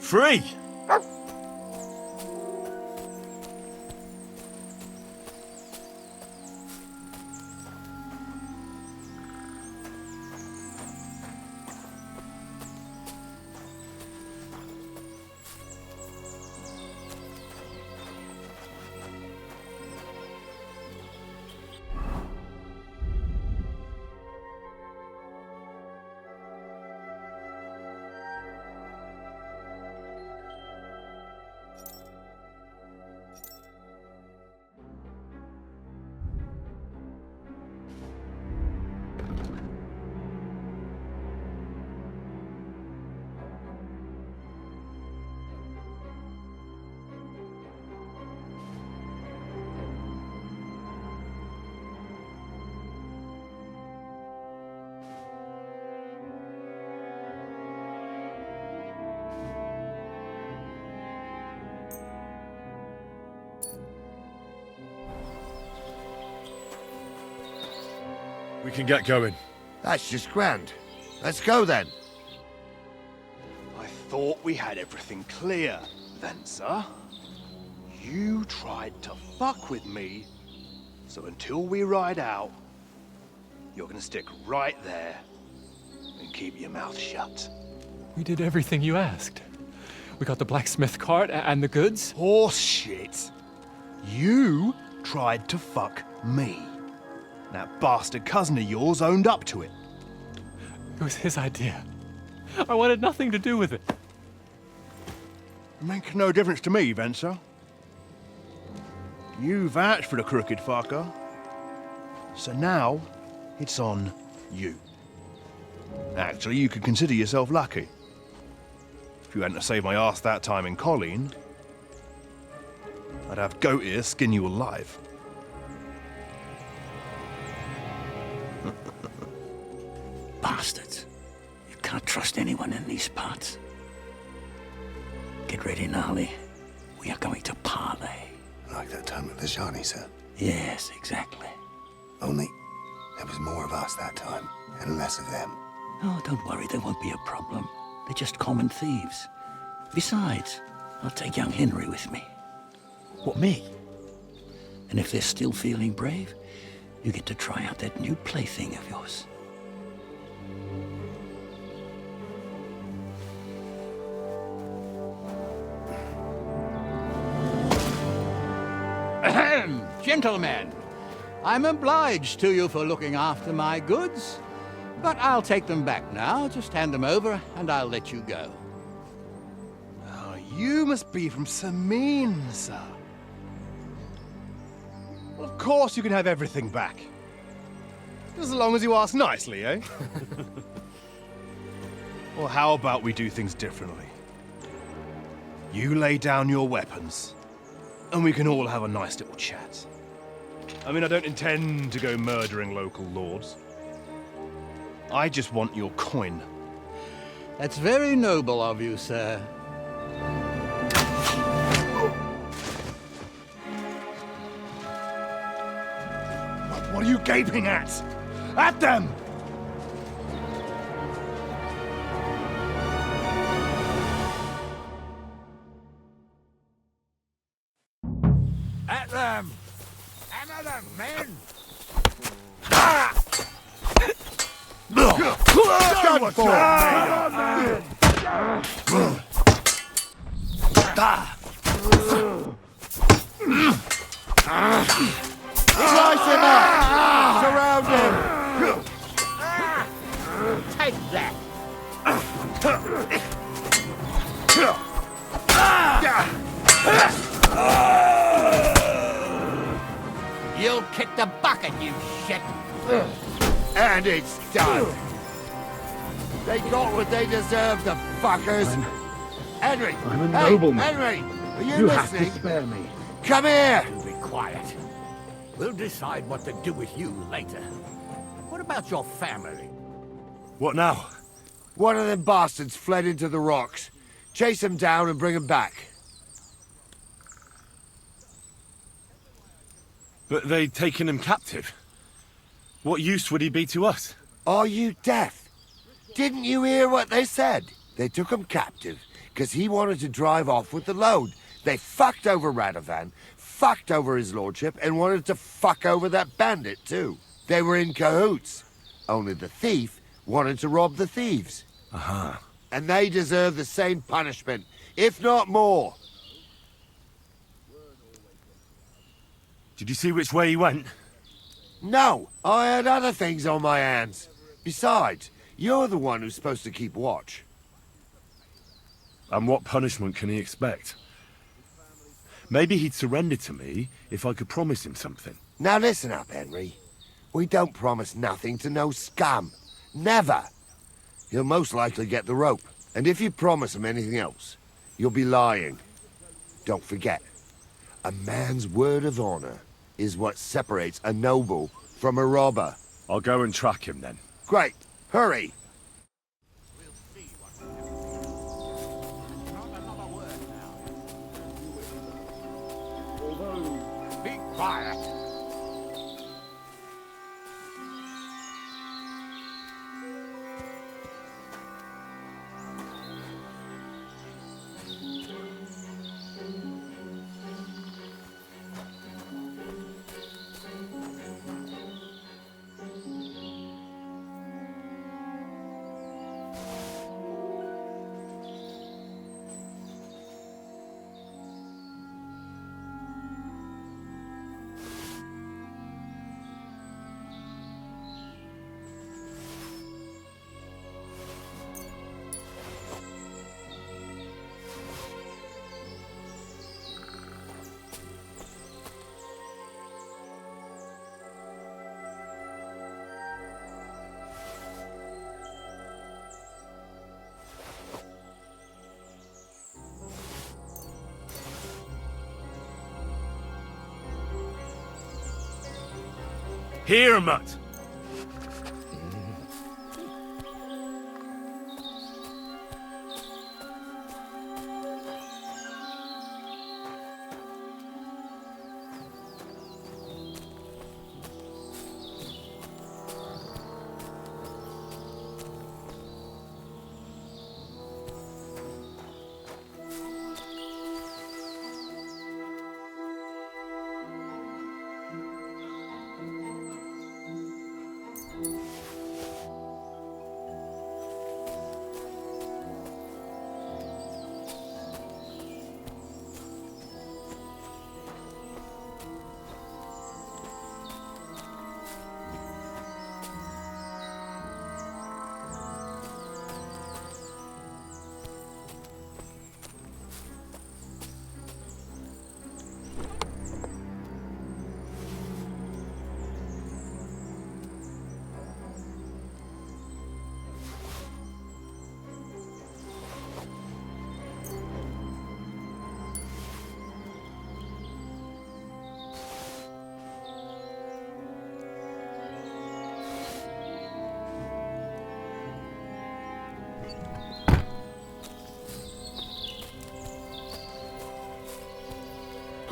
Free! We can get going. That's just grand. Let's go then. I thought we had everything clear, then, sir. You tried to fuck with me, so until we ride out, you're gonna stick right there and keep your mouth shut. We did everything you asked. We got the blacksmith cart and the goods. Horse shit. You tried to fuck me. That bastard cousin of yours owned up to it. It was his idea. I wanted nothing to do with it. Make no difference to me, Venser. You vouched for the crooked fucker. So now, it's on you. Actually, you could consider yourself lucky. If you hadn't saved my ass that time in Colleen, I'd have goat ear skin you alive. Bastards. You can't trust anyone in these parts. Get ready, Gnarly. We are going to parley. Like that time with the Johnny, sir? Yes, exactly. Only there was more of us that time, and less of them. Oh, don't worry, there won't be a problem. They're just common thieves. Besides, I'll take young Henry with me. What, me? And if they're still feeling brave, you get to try out that new plaything of yours. Gentlemen, I'm obliged to you for looking after my goods, but I'll take them back now. Just hand them over, and I'll let you go. Oh, you must be from Semine, sir. Well, of course you can have everything back. Just as long as you ask nicely, eh? Well, how about we do things differently? You lay down your weapons, and we can all have a nice little chat. I mean, I don't intend to go murdering local lords. I just want your coin. That's very noble of you, sir. What are you gaping at? At them! At them! Hammer them, men! Done for! Slice him up! Surround him! Take that! You'll kick the bucket, you shit! And it's done. They got what they deserved, the fuckers. Henry! I'm a hey, nobleman. Henry! Are you, You listening? have to spare me. Come here! You be quiet. We'll decide what to do with you later. What about your family? What now? One of them bastards fled into the rocks. Chase him down and bring him back. But they'd taken him captive. What use would he be to us? Are you deaf? Didn't you hear what they said? They took him captive because he wanted to drive off with the load. They fucked over Radovan, fucked over his lordship, and wanted to fuck over that bandit too. They were in cahoots. Only the thief wanted to rob the thieves. Uh-huh. And they deserve the same punishment, if not more. Did you see which way he went? No, I had other things on my hands. Besides, you're the one who's supposed to keep watch. And what punishment can he expect? Maybe he'd surrender to me if I could promise him something. Now listen up, Henry. We don't promise nothing to no scum. Never. He'll most likely get the rope. And if you promise him anything else, you'll be lying. Don't forget, a man's word of honor is what separates a noble from a robber. I'll go and track him then. Great. Hurry. Be quiet. Hermit!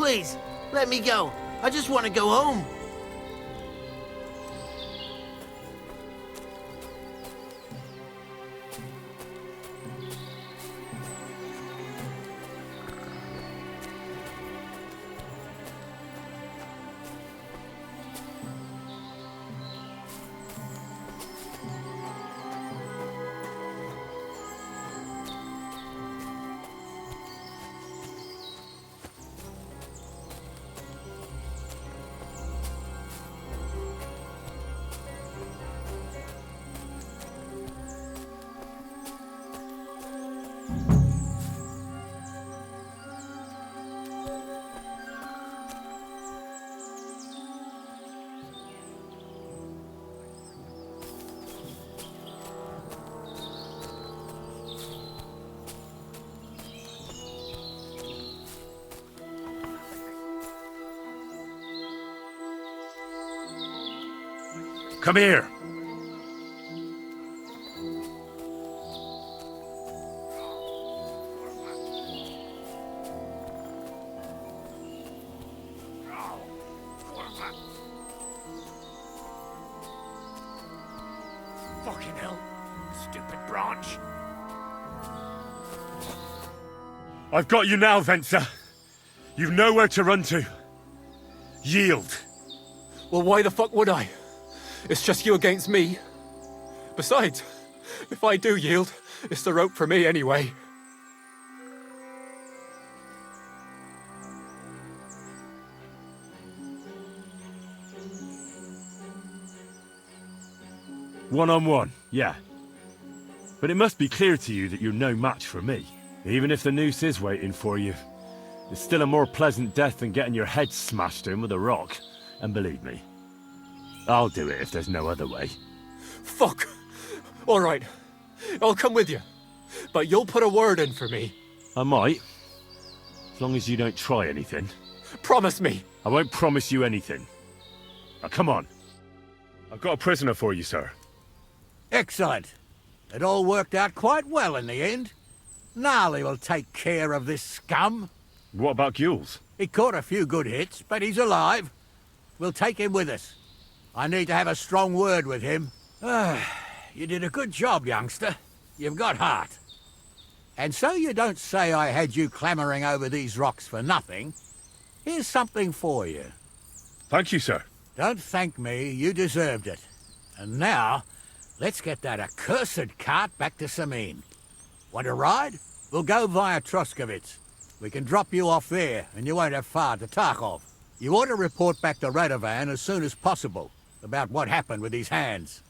Please, let me go. I just want to go home. Come here. Fucking hell. Stupid branch. I've got you now, Venser. You've nowhere to run to. Yield. Well, why the fuck would I? It's just you against me. Besides, if I do yield, it's the rope for me anyway. One-on-one, yeah. But it must be clear to you that you're no match for me. Even if the noose is waiting for you, it's still a more pleasant death than getting your head smashed in with a rock. And believe me, I'll do it if there's no other way. Fuck! All right, I'll come with you. But you'll put a word in for me. I might. As long as you don't try anything. Promise me. I won't promise you anything. Now come on. I've got a prisoner for you, sir. Excellent. It all worked out quite well in the end. Gnarly will take care of this scum. What about Gules? He caught a few good hits, but he's alive. We'll take him with us. I need to have a strong word with him. You did a good job, youngster. You've got heart. And so you don't say I had you clambering over these rocks for nothing. Here's something for you. Thank you, sir. Don't thank me, you deserved it. And now, let's get that accursed cart back to Semine. Want a ride? We'll go via Troskowicz. We can drop you off there, and you won't have far to Tarkov. You ought to report back to Radovan as soon as possible about what happened with his hands.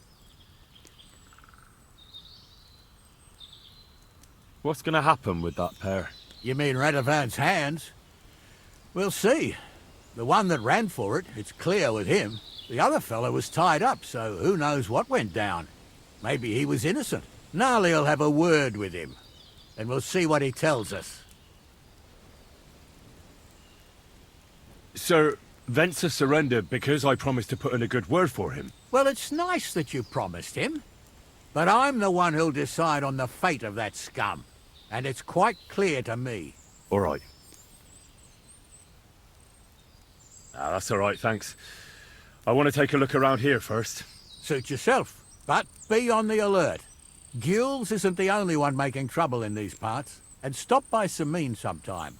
What's going to happen with that pair? You mean Radovan's hands? We'll see. The one that ran for it, it's clear with him. The other fellow was tied up, so who knows what went down. Maybe he was innocent. Gnarly'll have a word with him, and we'll see what he tells us. Sir, Venser surrendered because I promised to put in a good word for him. Well, it's nice that you promised him, but I'm the one who'll decide on the fate of that scum, and it's quite clear to me. All right. That's all right, thanks. I want to take a look around here first. Suit yourself, but be on the alert. Gules isn't the only one making trouble in these parts, and stop by Semine sometime.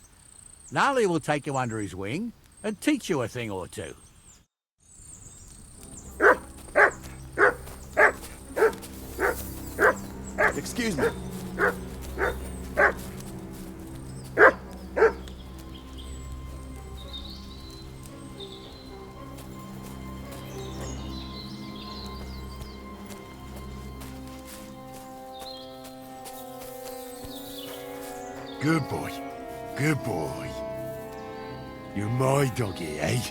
Gnarly will take you under his wing and teach you a thing or two. Excuse me. Good boy. Good boy. You're my doggy, eh?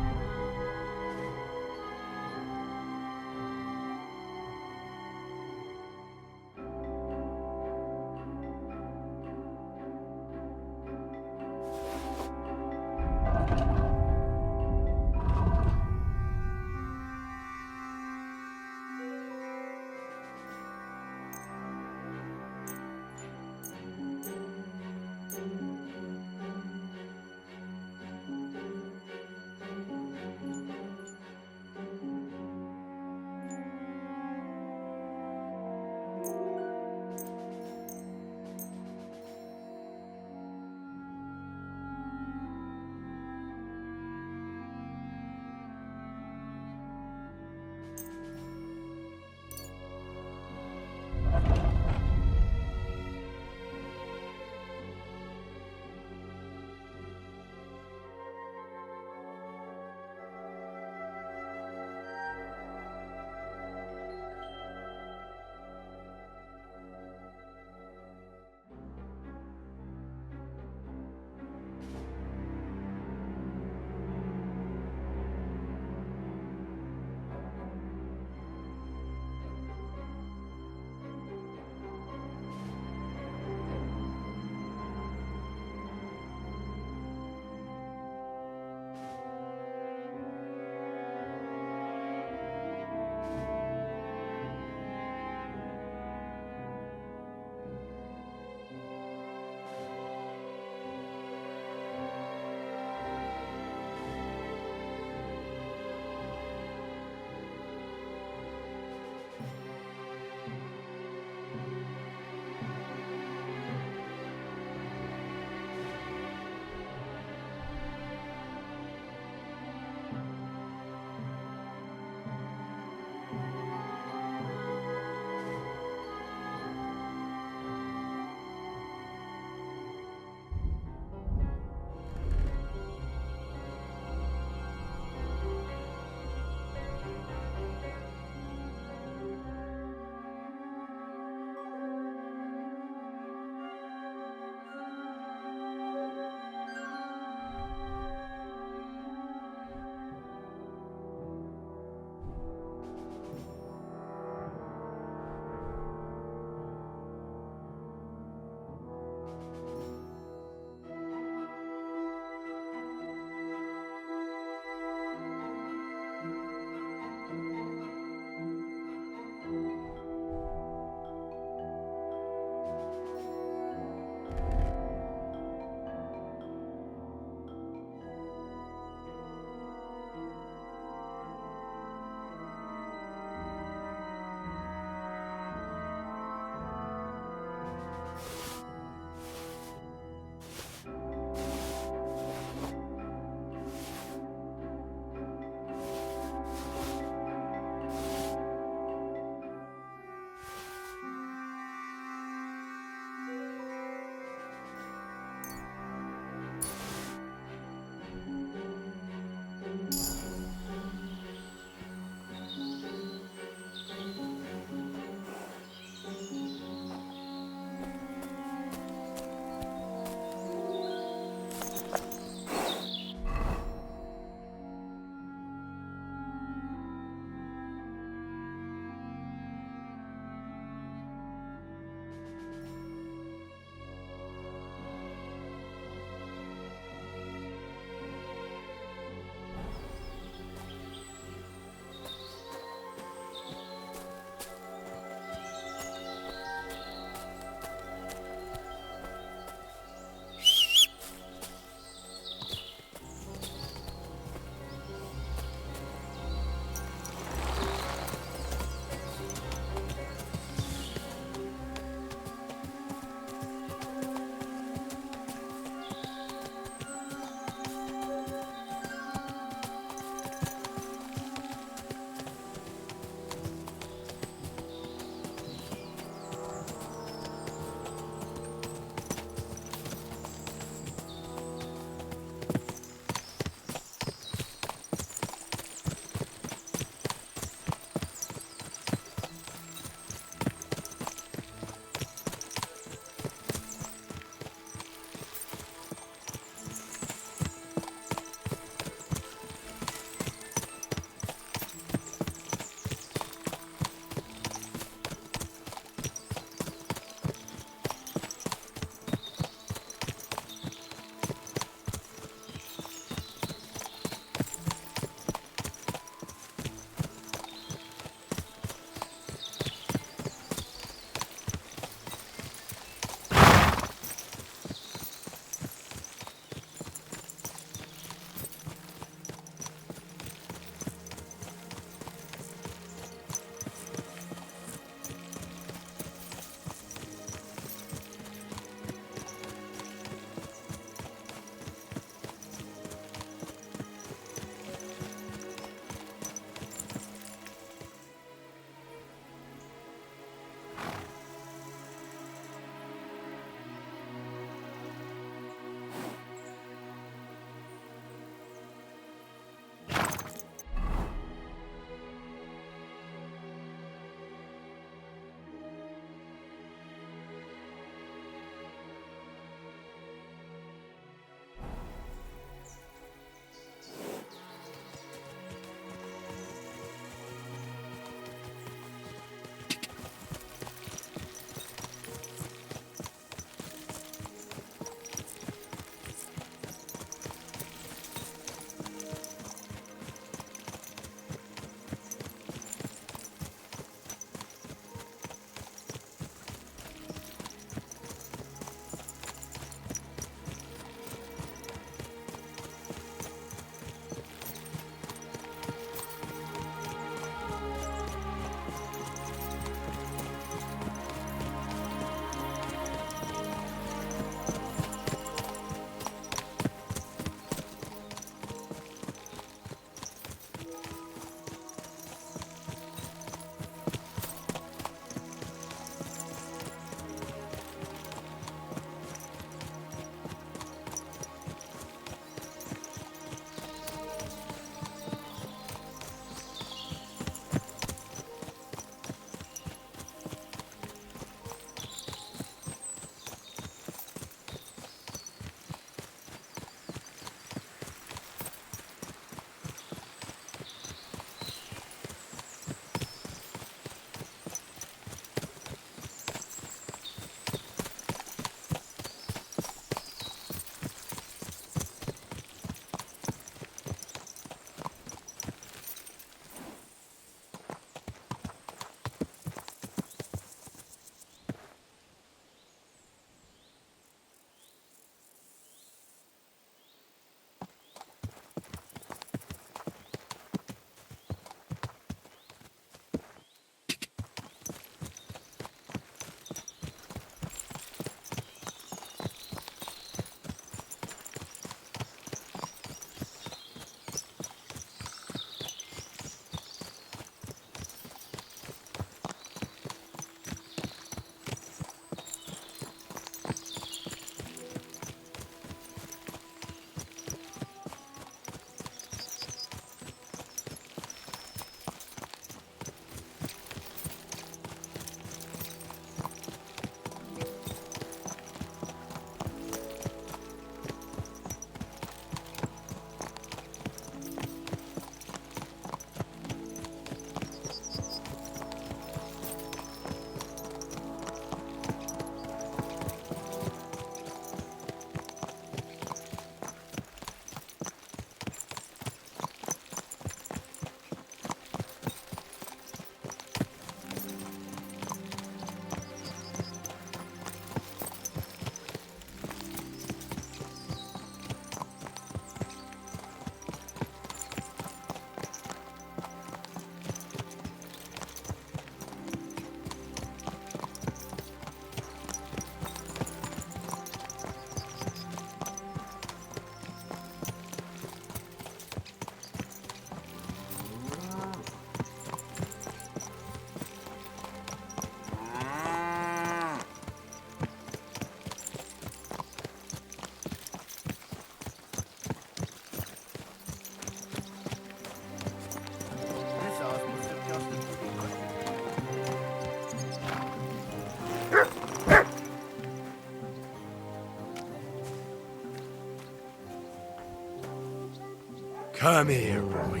Come here, Roy.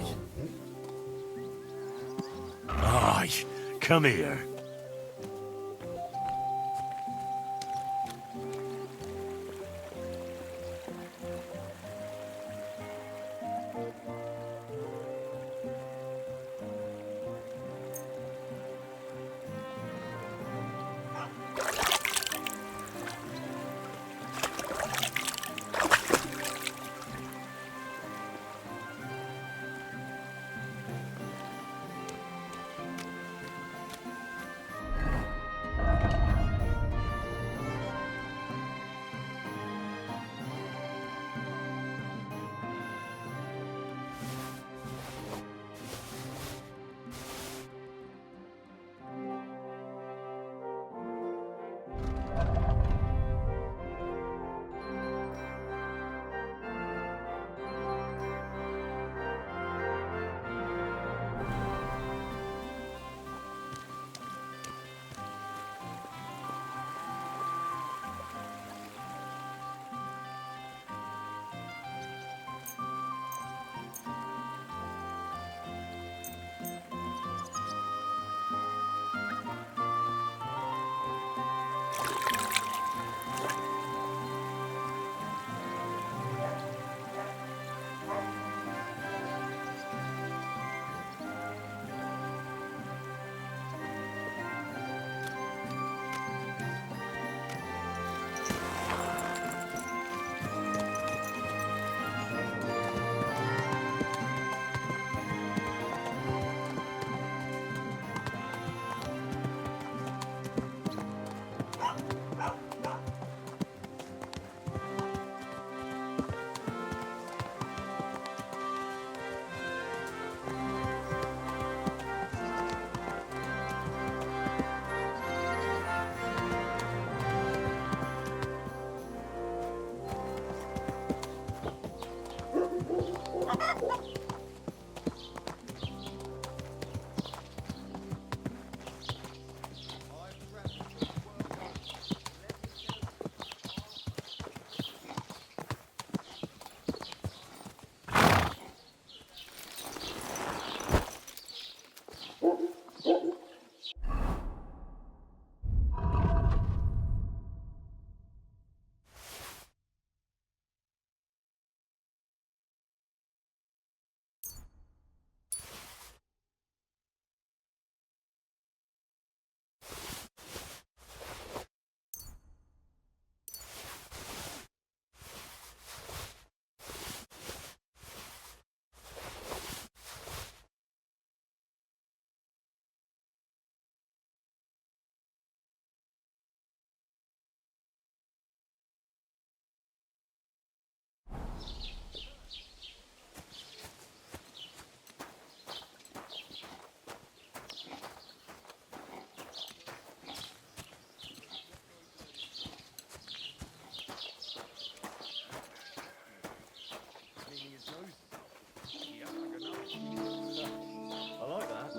Aye, come here. I like that.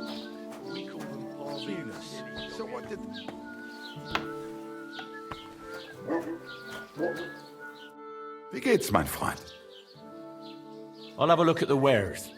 We call them parvenus. So what did... Wie geht's, mein Freund? I'll have a look at the wares.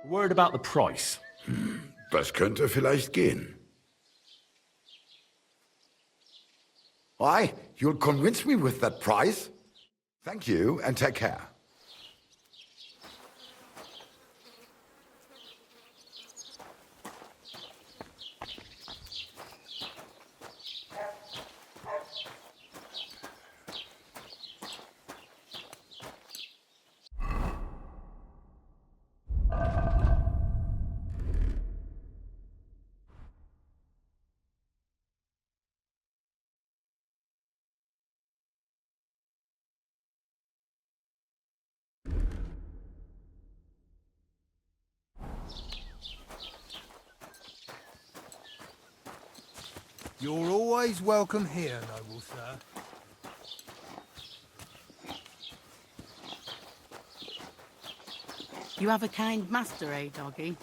Word about the price. Das könnte vielleicht gehen. Why? You'll convince me with that price? Thank you, and take care. You're always welcome here, noble sir. You have a kind master, eh, doggy?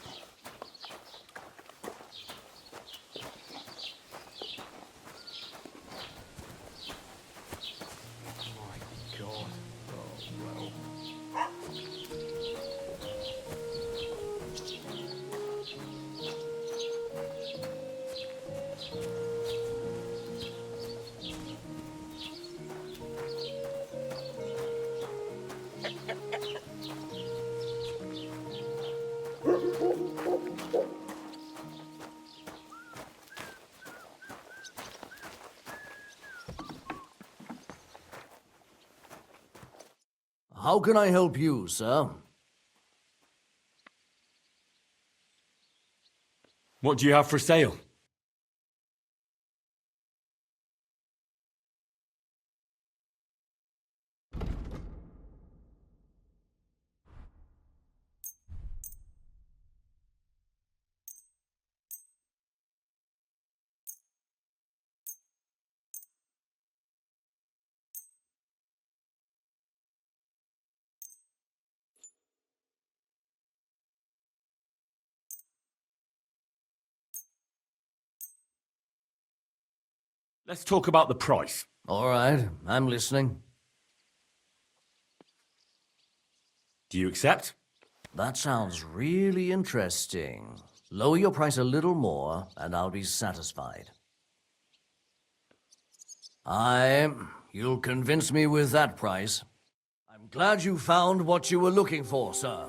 How can I help you, sir? What do you have for sale? Let's talk about the price. All right, I'm listening. Do you accept? That sounds really interesting. Lower your price a little more, and I'll be satisfied. You'll convince me with that price. I'm glad you found what you were looking for, sir.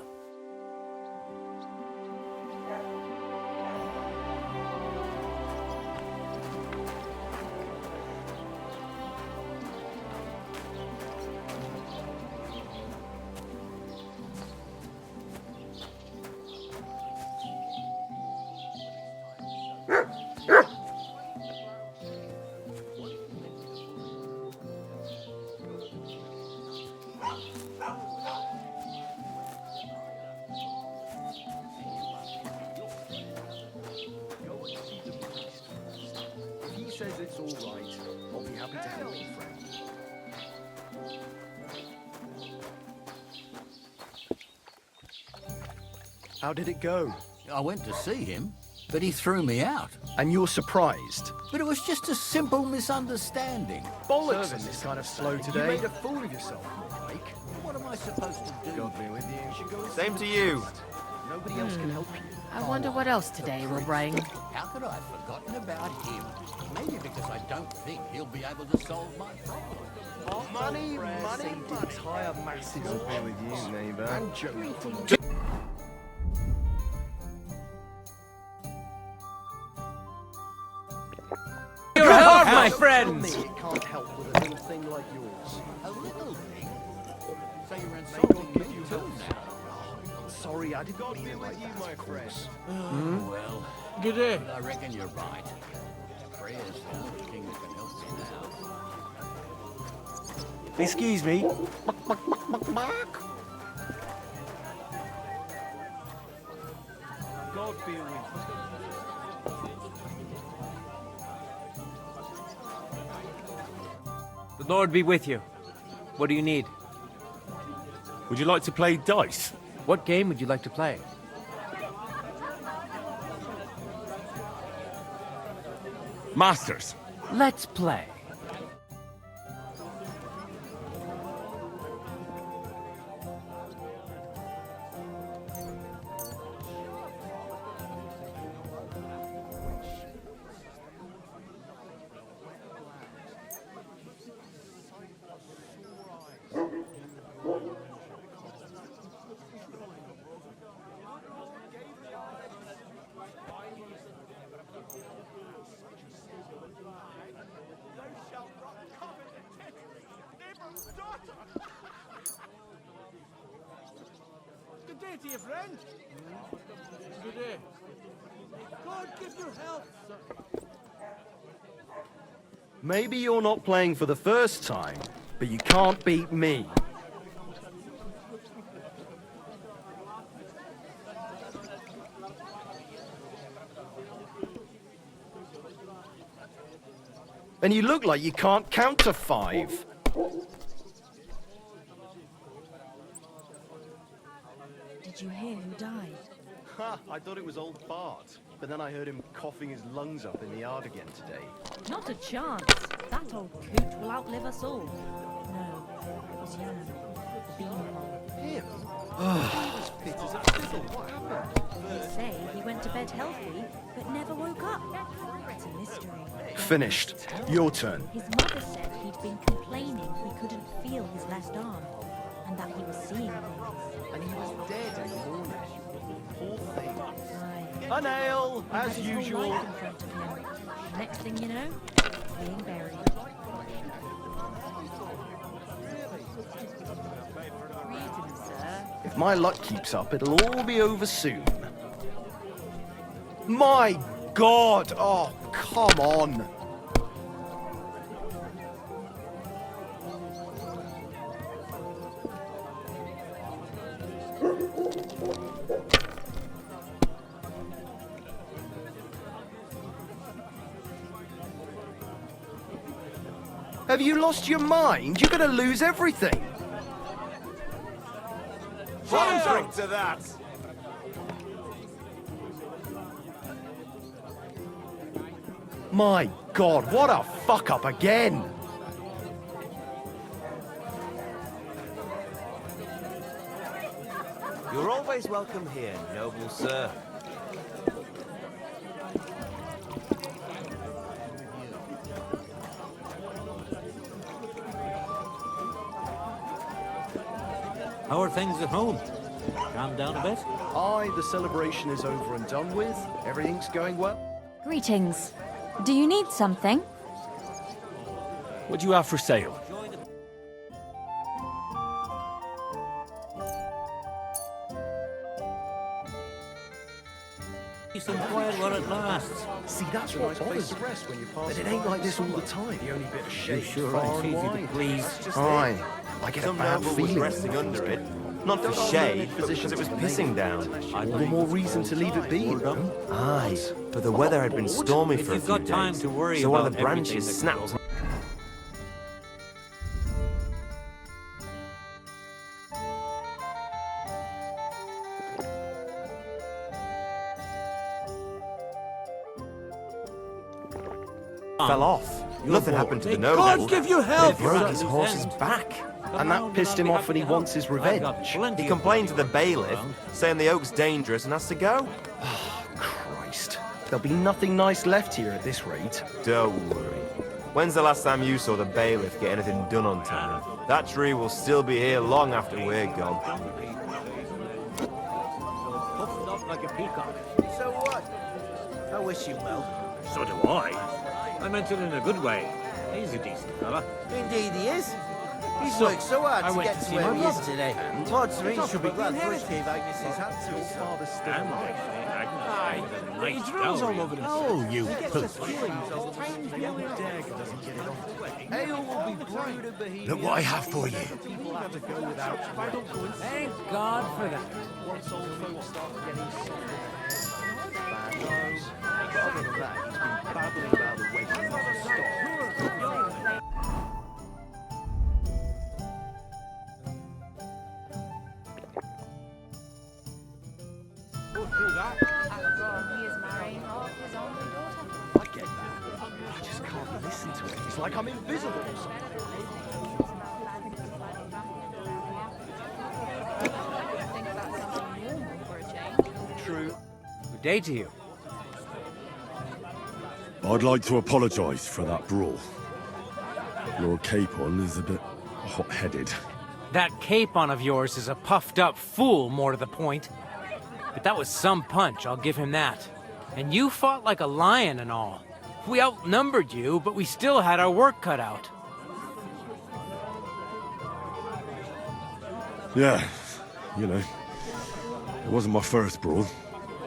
It's all right. I'll be happy to help you, friend. How did it go? I went to see him, but he threw me out. And you're surprised? But it was just a simple misunderstanding. Bollocks! Service is kind of slow today. You made a fool of yourself, Blake. What am I supposed to do? God be with you. Same to you. Nobody else can help you. I wonder what else today will bring. How could I have forgotten about him? Maybe because I don't think he'll be able to solve my problem. Money, entire masses will be with you, neighbour. And joking. Your help, my friends! It can't help with a little thing like yours. A little thing? So you're insulting me too now? Sorry, I didn't mean it like that, my friend. Well, good day. I reckon you're right. Prayer's the only thing that can help me now. Excuse me. God be with you. The Lord be with you. What do you need? Would you like to play dice? What game would you like to play? Masters. Let's play. day to you, friend. Good day. God give you health, sir. Maybe you're not playing for the first time, but you can't beat me. And you look like you can't count to 5. Did you hear who died? Ha! I thought it was old Bart, but then I heard him coughing his lungs up in the yard again today. Not a chance. That old coot will outlive us all. No, it was Jan. Him? He was fit as a fiddle. What happened? They say he went to bed healthy, but never woke up. It's a mystery. Finished. Your turn. His mother said he'd been complaining he couldn't feel his left arm, and that he was seeing things. And he was dead in the morning. Poor thing. Aye. A nail, He had as his whole usual. life in front of him. Next thing you know, being buried. Greetings, sir. If my luck keeps up, it'll all be over soon. My God! Oh, come on! Have you lost your mind? You're gonna lose everything! Drink to that! My God, what a fuck up again! You're always welcome here, noble sir. How are things at home? Calm down a bit? Aye, the celebration is over and done with. Everything's going well. Greetings. Do you need something? What do you have for sale? Some quiet while it lasts. See, that's what bothers me. But it ain't like this all the time. The only bit of shade sure far it's and easy to wide. please? Aye, I get a Some bad noble was feeling. resting under it. Not for shade, but because it was pissing down. All the more reason to leave it be, you know? Aye, but the weather had been stormy for a you've few got time days, to worry so one of about the branches everything that snapped. Fell off. Nothing happened to the noble. God give you help! They broke his horse's back. And that pissed him off and he wants his revenge. He complained to the bailiff, saying the oak's dangerous and has to go. Christ. There'll be nothing nice left here at this rate. Don't worry. When's the last time you saw the bailiff get anything done on time? That tree will still be here long after we're gone. Puffed up like a peacock. So what? I wish you well. So do I. I meant it in a good way. He's a decent fella. Indeed he is. He's So, worked so hard I to went get to to see where my he is brother. today. And? Lord Serene Talk should be about glad the Bush gave Agnes his hand to his father's Damn right. He drills all over the Oh, you poop. Ale will be brewed in Bohemia. Look what I have for you. People have to go without rent. Thank God for that. Once old folks start getting soft bad news. Other than that, he's been babbling about the way he wants to stop. He is marrying off his only daughter. I get that. I just can't listen to it. It's like I'm invisible or something. I think that's something normal for a change. True. Good day to you. I'd like to apologise for that brawl. Lord Capon is a bit hot-headed. That capon of yours is a puffed up fool, more to the point. But that was some punch, I'll give him that. And you fought like a lion and all. We outnumbered you, but we still had our work cut out. Yeah, you know. It wasn't my first brawl.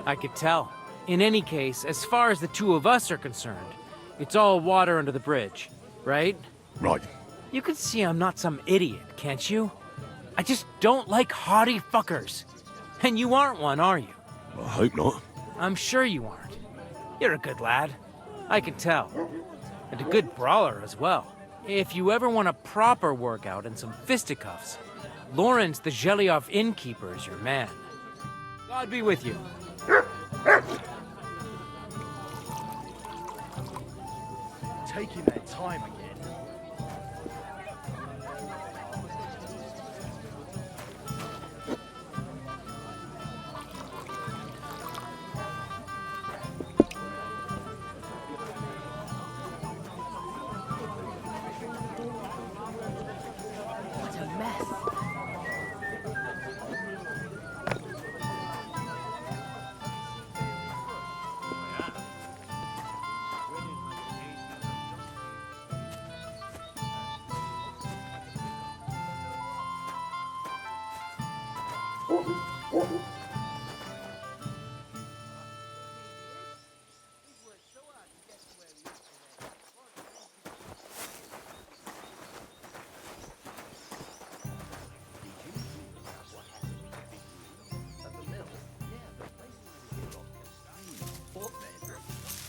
I could tell. In any case, as far as the two of us are concerned, it's all water under the bridge, right? Right. You can see I'm not some idiot, can't you? I just don't like haughty fuckers. And you aren't one, are you? I hope not. I'm sure you aren't. You're a good lad. I can tell. And a good brawler as well. If you ever want a proper workout and some fisticuffs, Lawrence the Zhelyov innkeeper is your man. God be with you. Taking their time again. What a mess.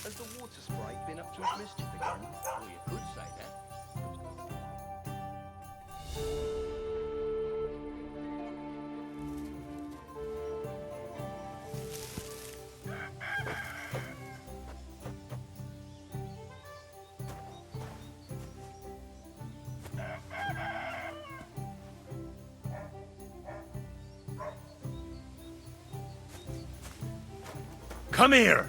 Has the water sprite been up to his mischief again? Well, you could say that. Come here!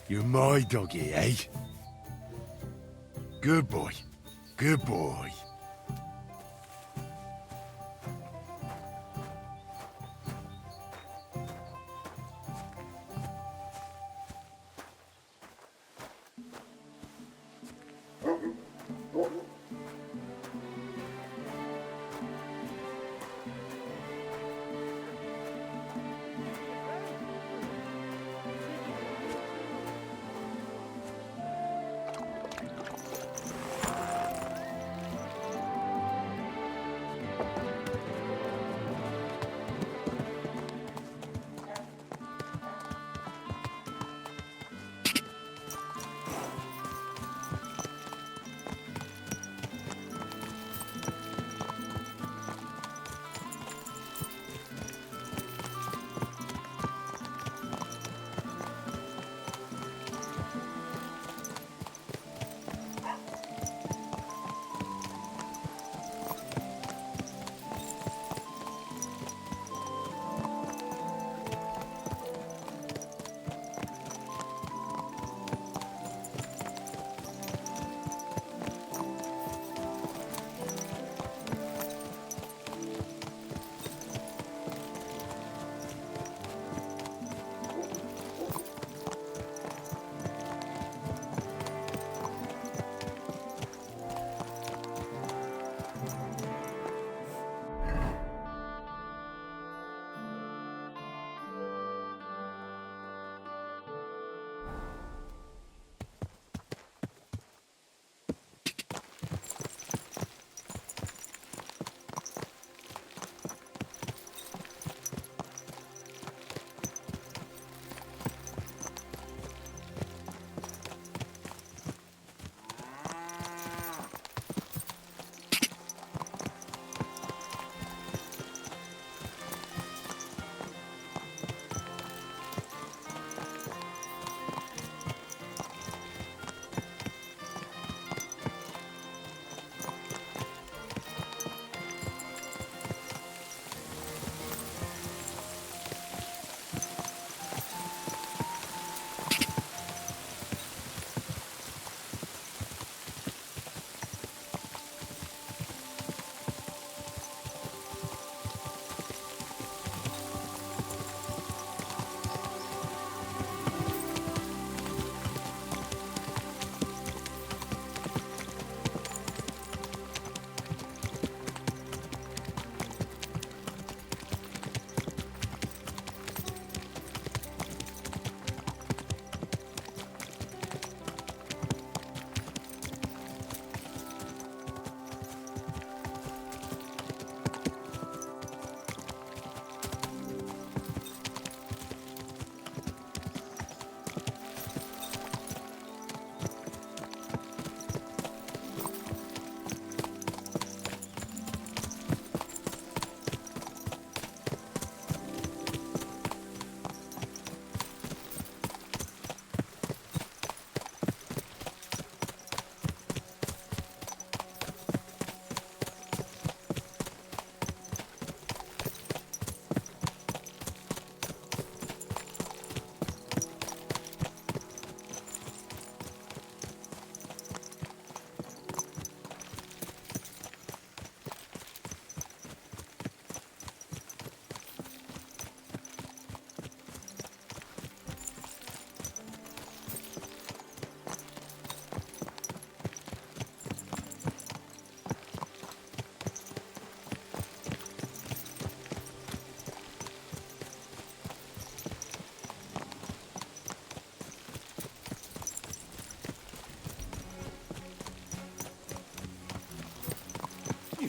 You're my doggy, eh? Good boy. Good boy.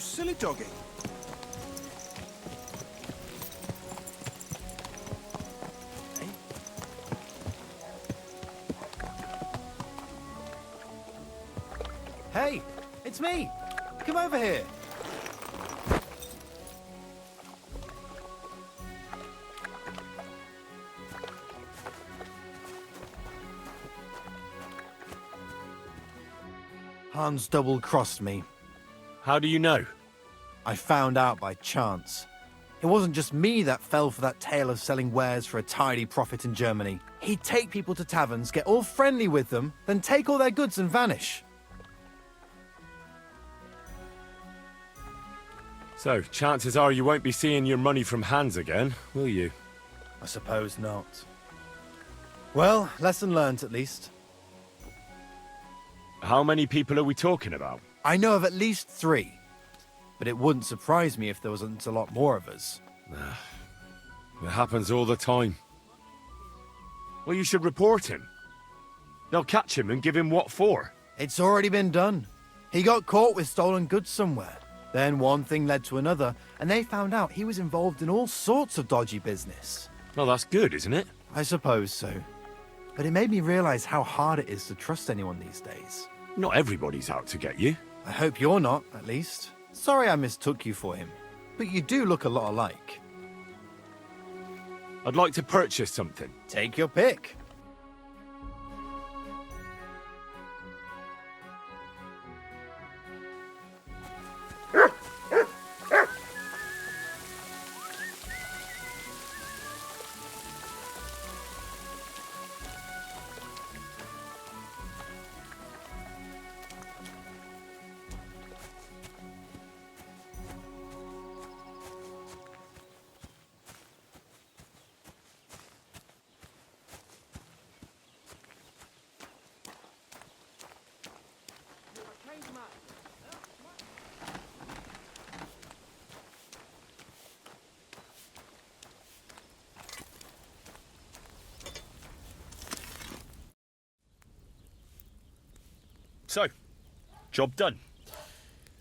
silly doggy. Hey, it's me. Come over here. Hans double-crossed me. How do you know? I found out by chance. It wasn't just me that fell for that tale of selling wares for a tidy profit in Germany. He'd take people to taverns, get all friendly with them, then take all their goods and vanish. So, chances are you won't be seeing your money from Hans again, will you? I suppose not. Well, lesson learnt at least. How many people are we talking about? I know of at least 3. But it wouldn't surprise me if there wasn't a lot more of us. It happens all the time. Well, you should report him. They'll catch him and give him what for. It's already been done. He got caught with stolen goods somewhere. Then one thing led to another, and they found out he was involved in all sorts of dodgy business. Well, that's good, isn't it? I suppose so. But it made me realize how hard it is to trust anyone these days. Not everybody's out to get you. I hope you're not, at least. Sorry I mistook you for him, but you do look a lot alike. I'd like to purchase something. Take your pick. So, job done.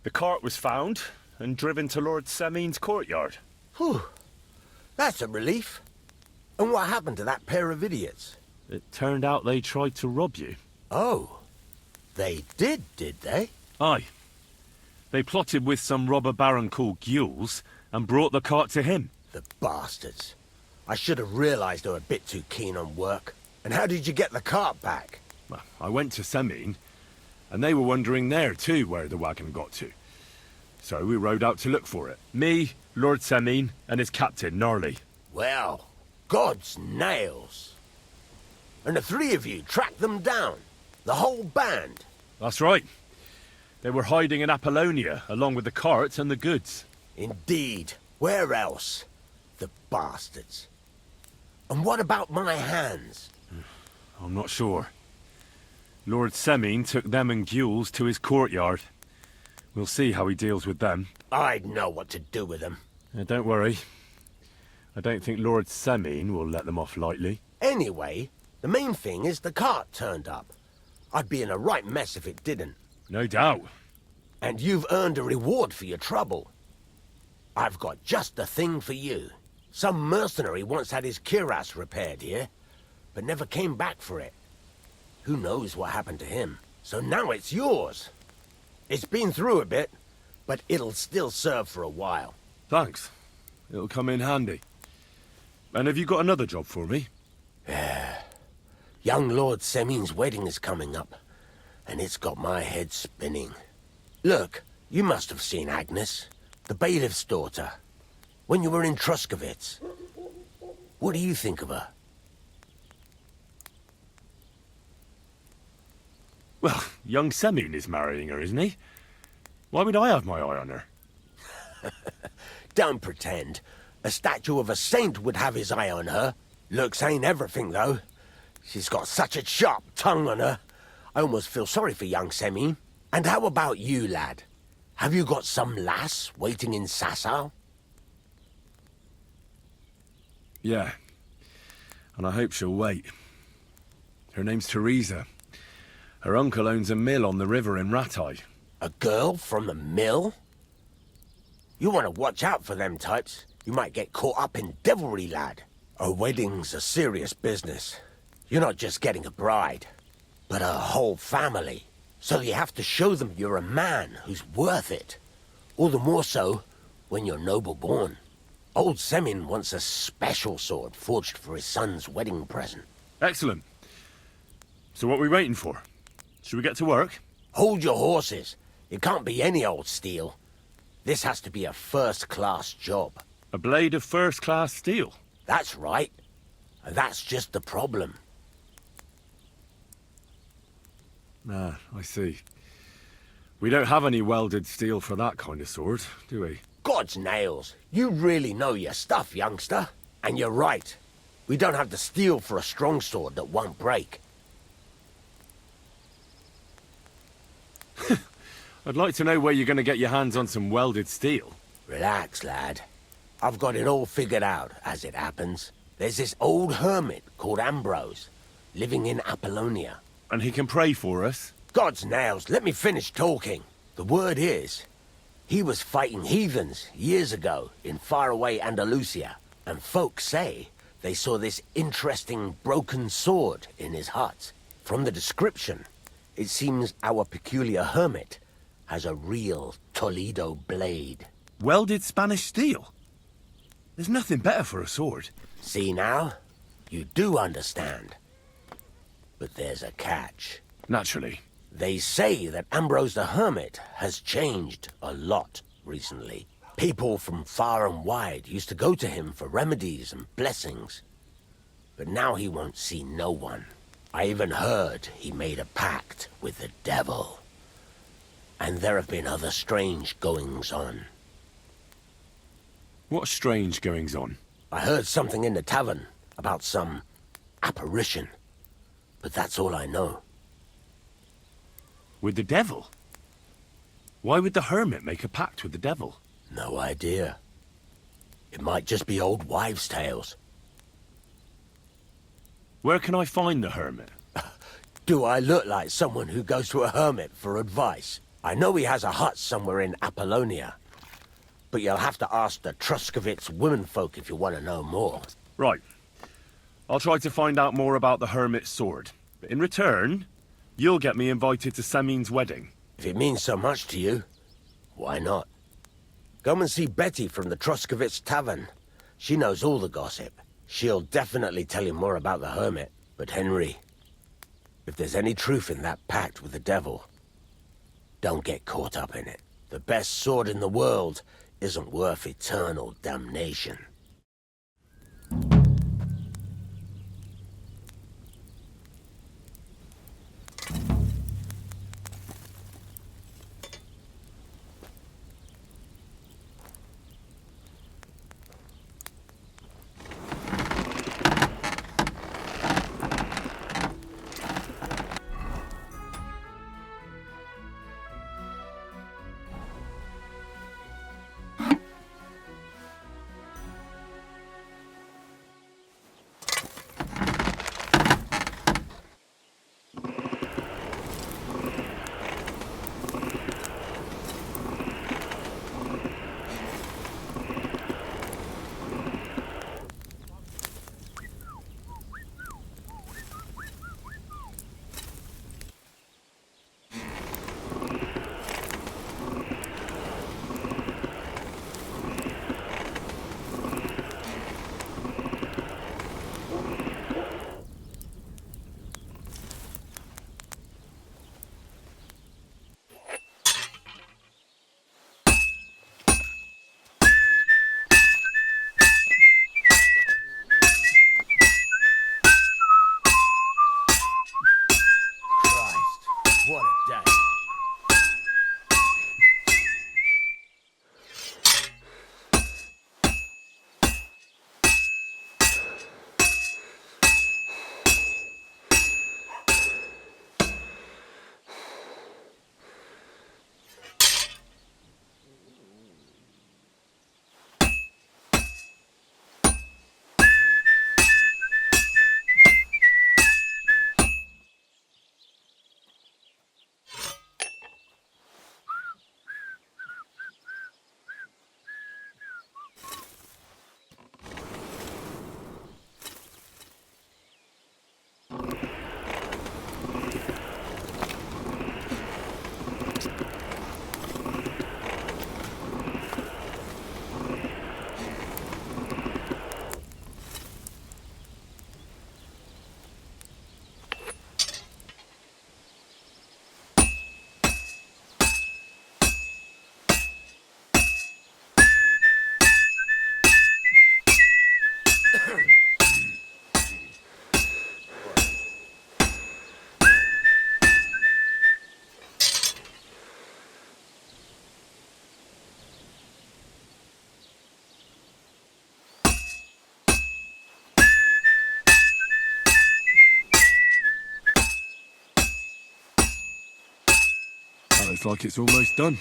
The cart was found and driven to Lord Semine's courtyard. Whew. That's a relief. And what happened to that pair of idiots? It turned out they tried to rob you. Oh. They did they? Aye. They plotted with some robber baron called Gules and brought the cart to him. The bastards. I should have realized they were a bit too keen on work. And how did you get the cart back? Well, I went to Semine, and they were wondering there too where the wagon got to. So we rode out to look for it. Me, Lord Semine, and his captain, Gnarly. Well, God's nails. And the 3 of you tracked them down? The whole band? That's right. They were hiding in Apollonia, along with the cart and the goods. Indeed. Where else? The bastards. And what about my hands? I'm not sure. Lord Semine took them and Gules to his courtyard. We'll see how he deals with them. I'd know what to do with them. Don't worry. I don't think Lord Semine will let them off lightly. Anyway, the main thing is the cart turned up. I'd be in a right mess if it didn't. No doubt. And you've earned a reward for your trouble. I've got just the thing for you. Some mercenary once had his cuirass repaired here, but never came back for it. Who knows what happened to him? So now it's yours. It's been through a bit, but it'll still serve for a while. Thanks. It'll come in handy. And have you got another job for me? Young Lord Semine's wedding is coming up, and it's got my head spinning. Look, you must have seen Agnes, the bailiff's daughter, when you were in Troskowicz. What do you think of her? Well, young Semine is marrying her, isn't he? Why would I have my eye on her? Don't pretend. A statue of a saint would have his eye on her. Looks ain't everything, though. She's got such a sharp tongue on her. I almost feel sorry for young Semine. And how about you, lad? Have you got some lass waiting in Sasau? Yeah. And I hope she'll wait. Her name's Teresa. Her uncle owns a mill on the river in Ratai. A girl from a mill? You want to watch out for them types. You might get caught up in devilry, lad. A wedding's a serious business. You're not just getting a bride, but a whole family. So you have to show them you're a man who's worth it. All the more so when you're noble-born. Old Semine wants a special sword forged for his son's wedding present. Excellent. So what are we waiting for? Should we get to work? Hold your horses. It can't be any old steel. This has to be a first-class job. A blade of first-class steel? That's right. And that's just the problem. Ah, I see. We don't have any welded steel for that kind of sword, do we? God's nails. You really know your stuff, youngster. And you're right. We don't have the steel for a strong sword that won't break. I'd like to know where you're going to get your hands on some welded steel. Relax, lad. I've got it all figured out, as it happens. There's this old hermit called Ambrose, living in Apollonia. And he can pray for us? God's nails, let me finish talking. The word is, he was fighting heathens years ago in faraway Andalusia, and folks say they saw this interesting broken sword in his hut. From the description, it seems our peculiar hermit has a real Toledo blade. Welded Spanish steel? There's nothing better for a sword. See now? You do understand. But there's a catch. Naturally. They say that Ambrose the Hermit has changed a lot recently. People from far and wide used to go to him for remedies and blessings. But now he won't see no one. I even heard he made a pact with the devil. And there have been other strange goings-on. What strange goings-on? I heard something in the tavern about some apparition. But that's all I know. With the devil? Why would the hermit make a pact with the devil? No idea. It might just be old wives' tales. Where can I find the hermit? Do I look like someone who goes to a hermit for advice? I know he has a hut somewhere in Apollonia. But you'll have to ask the Troskowicz womenfolk if you want to know more. Right. I'll try to find out more about the hermit's sword. But in return, you'll get me invited to Semine's wedding. If it means so much to you, why not? Come and see Betty from the Troskowicz tavern. She knows all the gossip. She'll definitely tell you more about the hermit. But Henry, if there's any truth in that pact with the devil, don't get caught up in it. The best sword in the world isn't worth eternal damnation. Looks like it's almost done.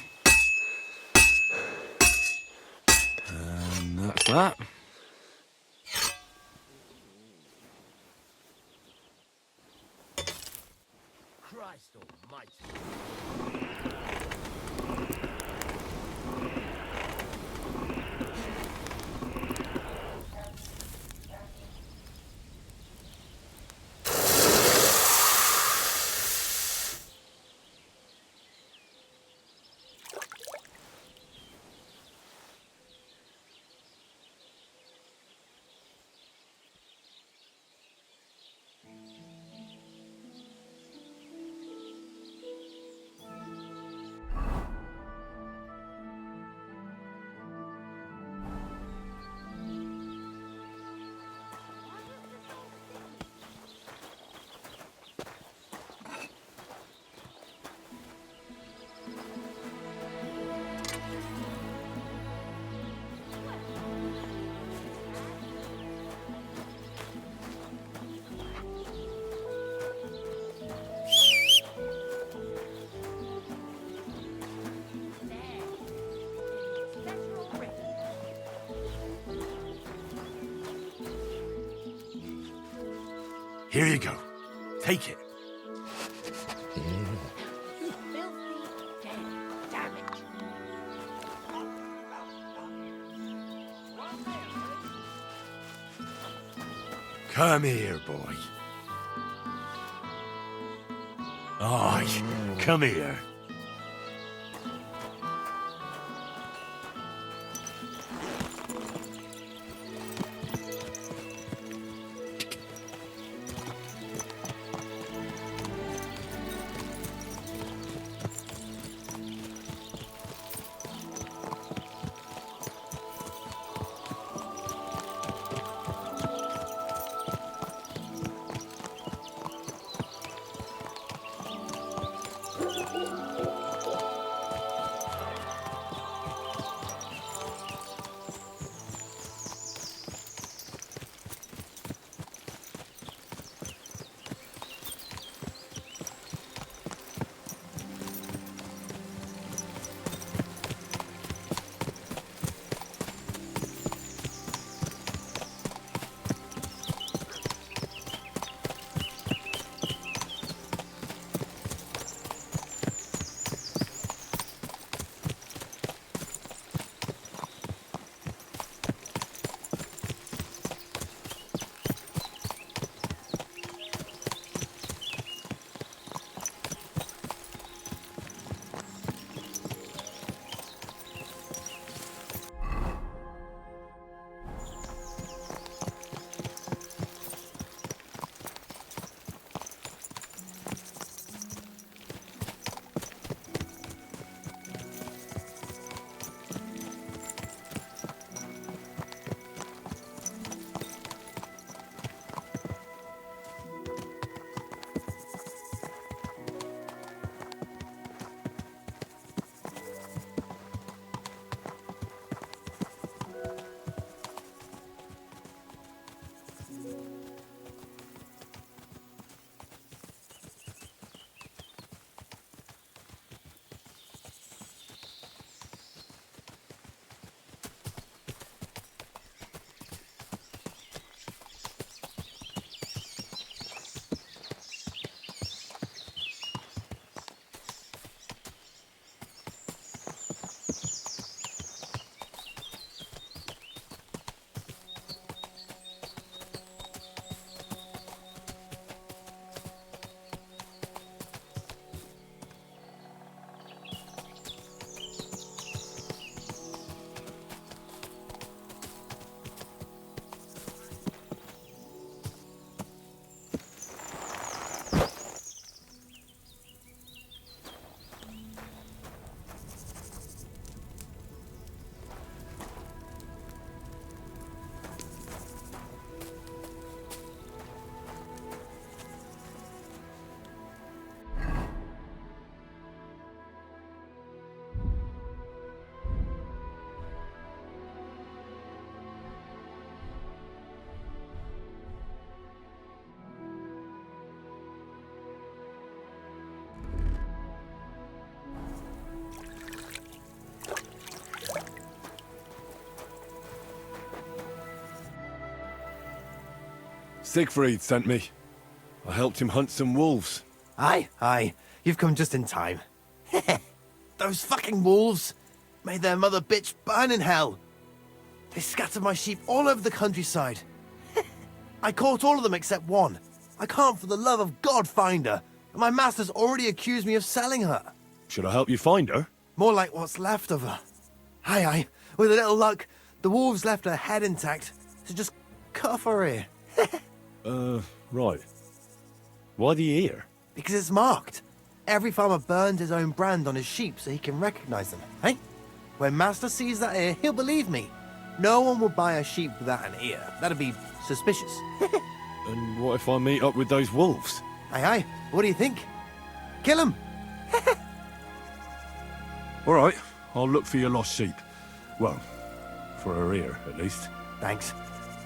And that's that. Christ almighty. Here you go. Take it. Come here, boy. Aye, come here. Sigfried sent me. I helped him hunt some wolves. Aye. You've come just in time. Those fucking wolves made their mother bitch burn in hell. They scattered my sheep all over the countryside. I caught all of them except one. I can't for the love of God find her, and my master's already accused me of selling her. Should I help you find her? More like what's left of her. Aye. With a little luck, the wolves left her head intact, so just cut off her ear. Right. Why the ear? Because it's marked. Every farmer burns his own brand on his sheep so he can recognize them, eh? When Master sees that ear, he'll believe me. No one will buy a sheep without an ear. That'd be suspicious. And what if I meet up with those wolves? Aye. What do you think? Kill him! All right, I'll look for your lost sheep. Well, for her ear, at least. Thanks.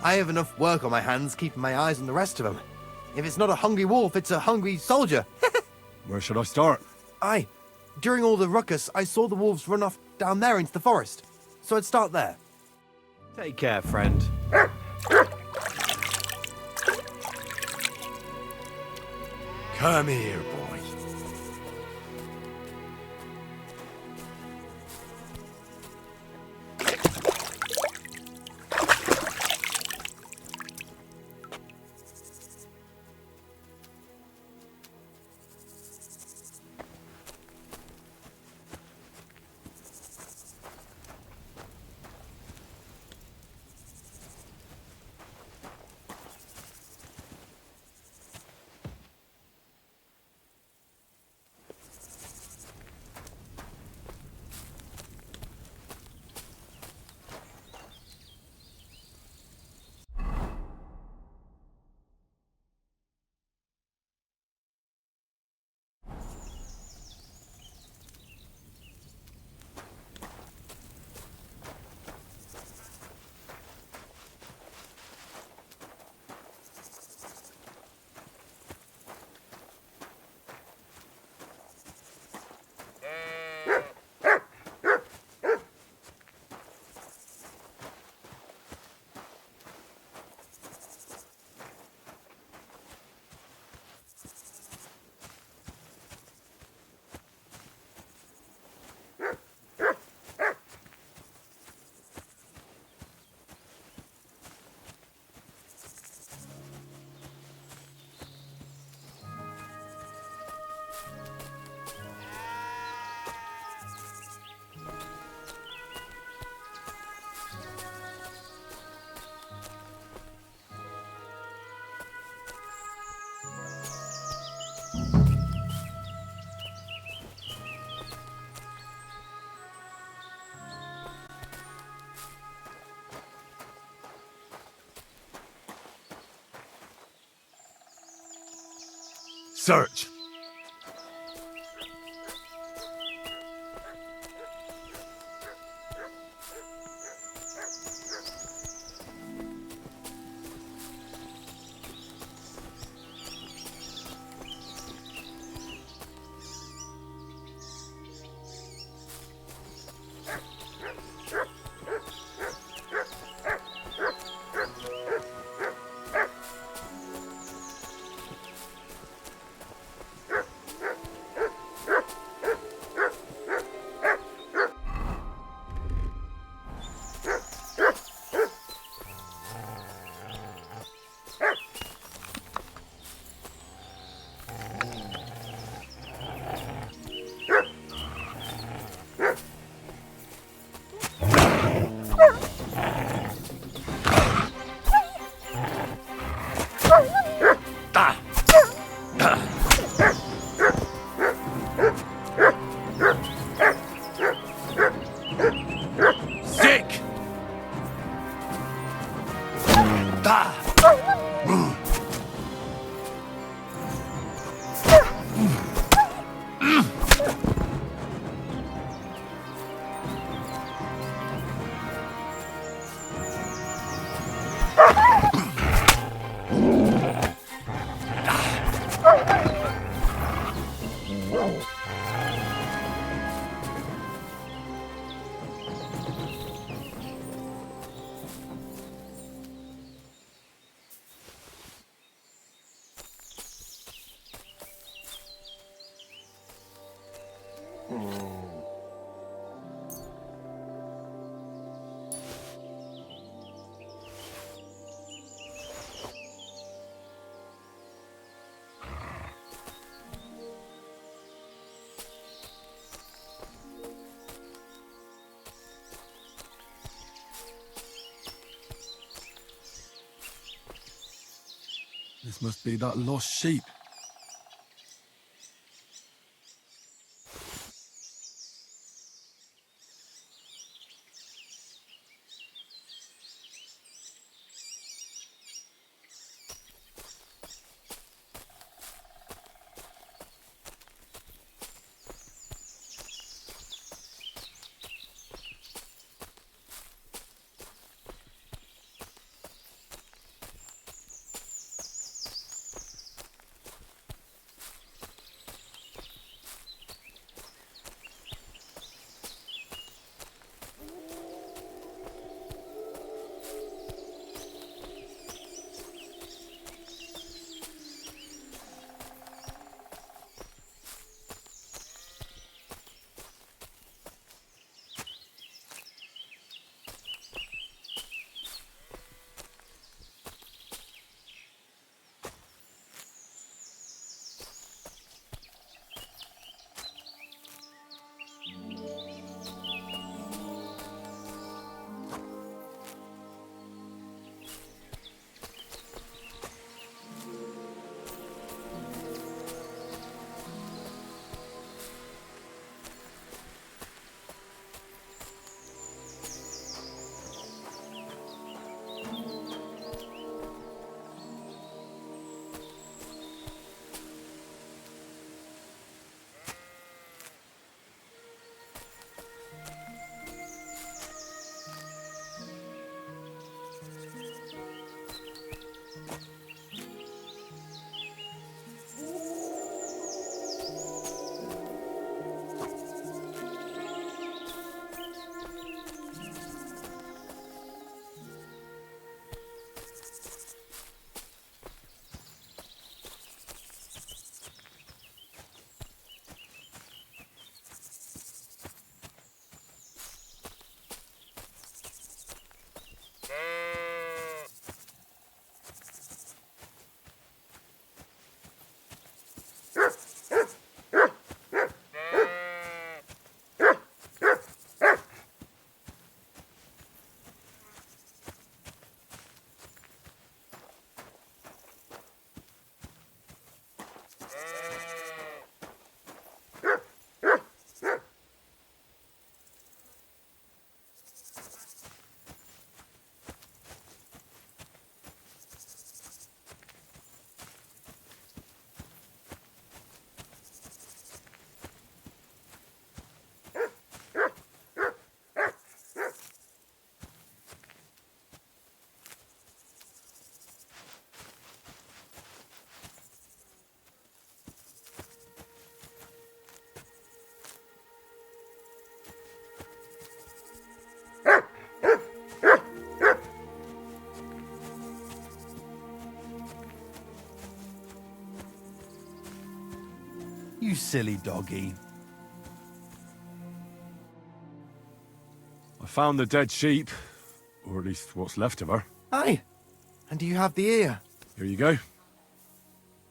I have enough work on my hands keeping my eyes on the rest of them. If it's not a hungry wolf, it's a hungry soldier. Where should I start? Aye. During all the ruckus, I saw the wolves run off down there into the forest. So I'd start there. Take care, friend. Come here, boy. Search. This must be that lost sheep. You silly doggy. I found the dead sheep, or at least what's left of her. Aye. And do you have the ear? Here you go.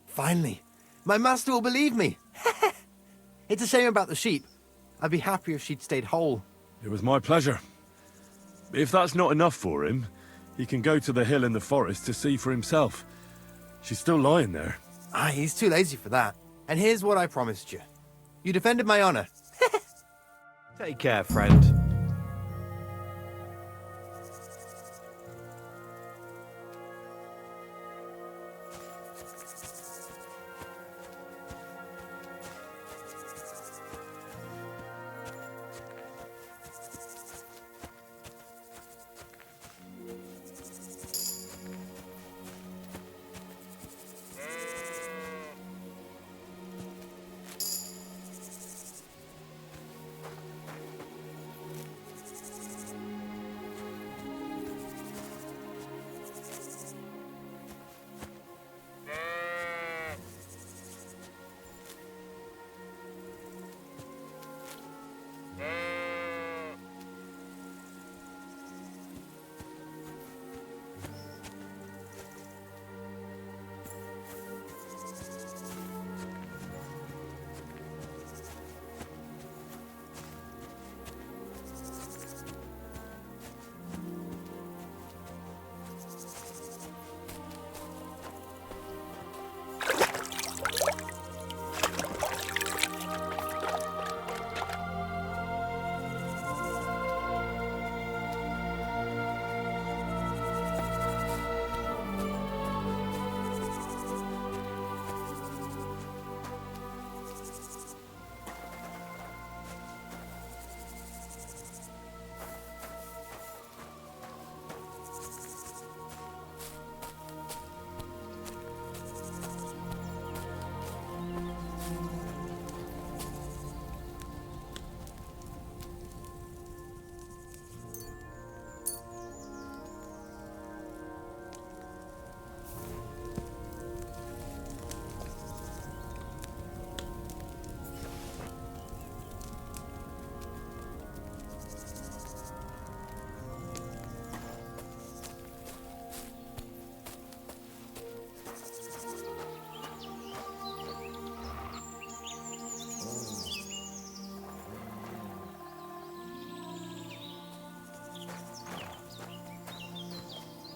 Finally. My master will believe me. It's a shame about the sheep. I'd be happier if she'd stayed whole. It was my pleasure. If that's not enough for him, he can go to the hill in the forest to see for himself. She's still lying there. Aye, he's too lazy for that. And here's what I promised you. You defended my honor. Take care, friend.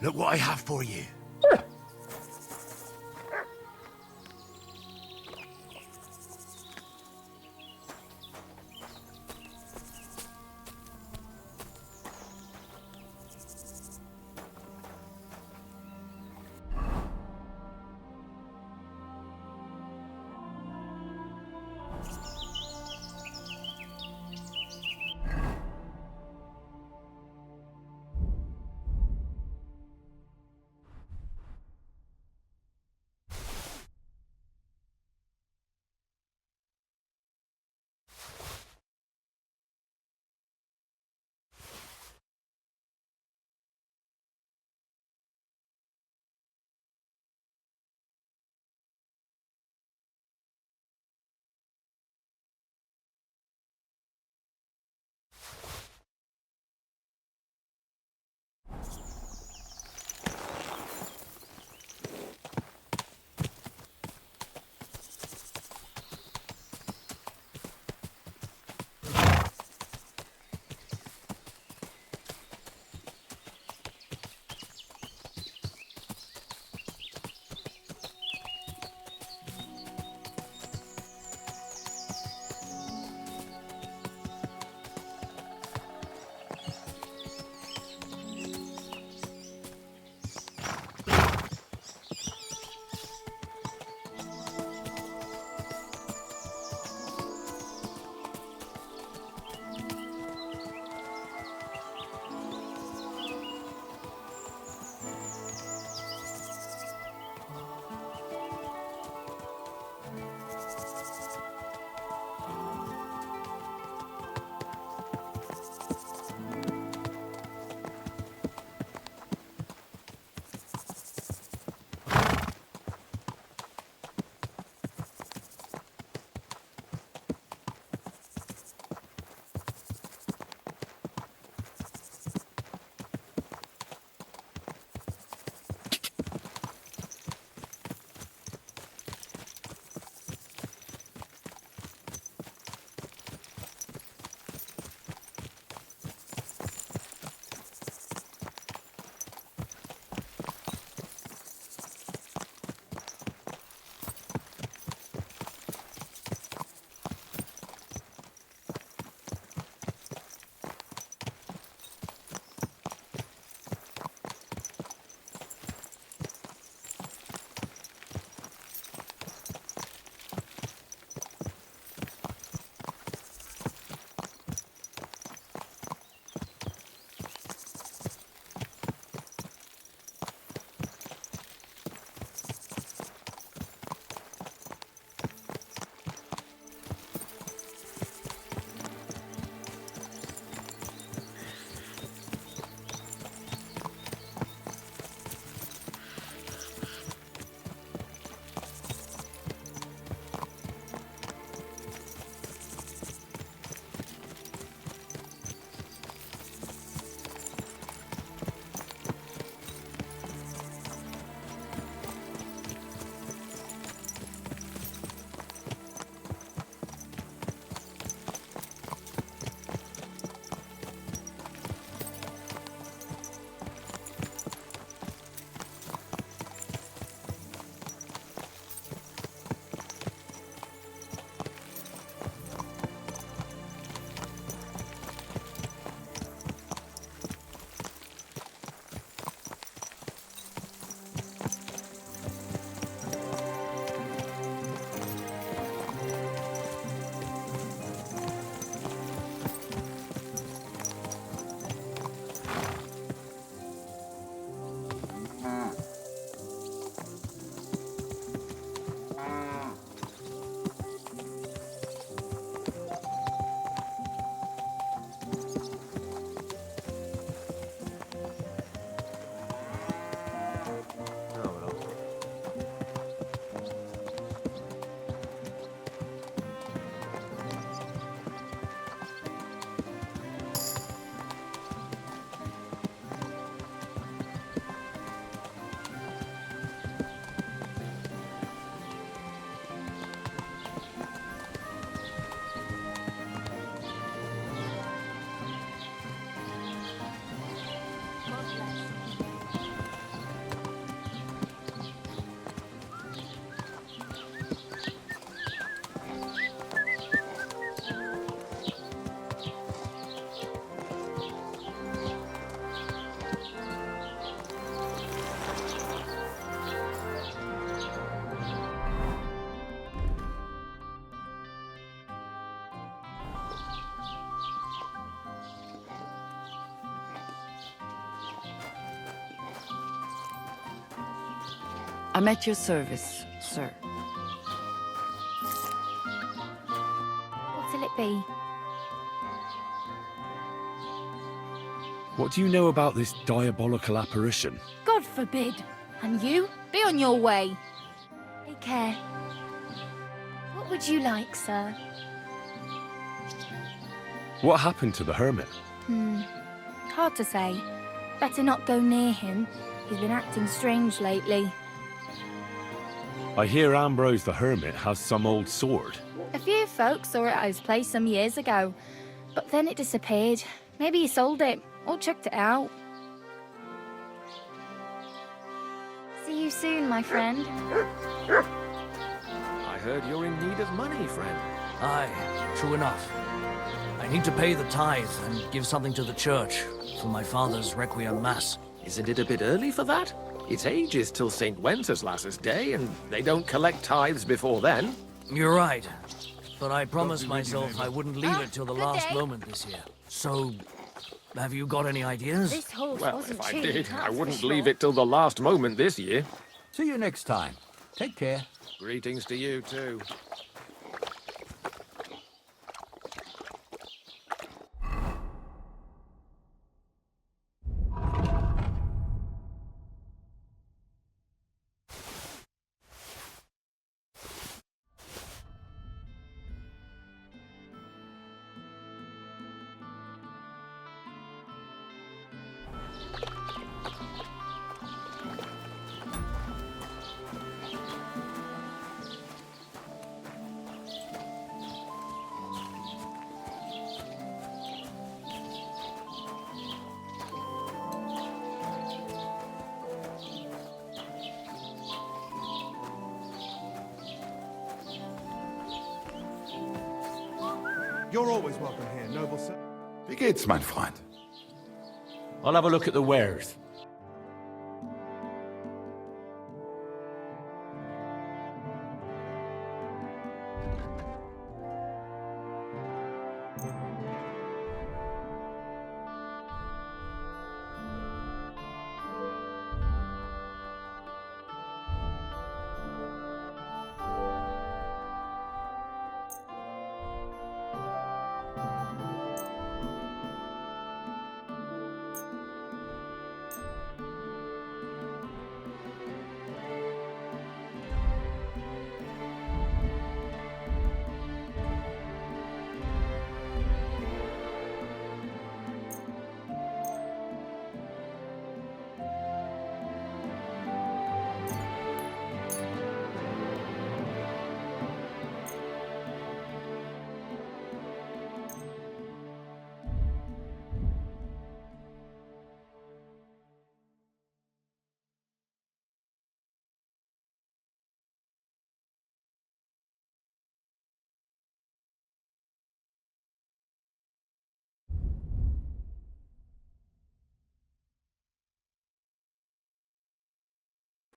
Look what I have for you. I'm at your service, sir. What'll it be? What do you know about this diabolical apparition? God forbid. And you? Be on your way. Take care. What would you like, sir? What happened to the hermit? Hard to say. Better not go near him. He's been acting strange lately. I hear Ambrose the hermit has some old sword. A few folks saw it at his place some years ago, but then it disappeared. Maybe he sold it, or chucked it out. See you soon, my friend. I heard you're in need of money, friend. Aye, true enough. I need to pay the tithe and give something to the church for my father's Requiem Mass. Isn't it a bit early for that? It's ages till St. Wenceslas's Day, and they don't collect tithes before then. You're right. But I promised myself I wouldn't leave it till the last moment this year. So, have you got any ideas? This horse Well, wasn't if I cheap, did, that's I for wouldn't sure. leave it till the last moment this year. See you next time. Take care. Greetings to you, too. You're always welcome here, noble sir. Wie geht's, mein Freund? I'll have a look at the wares.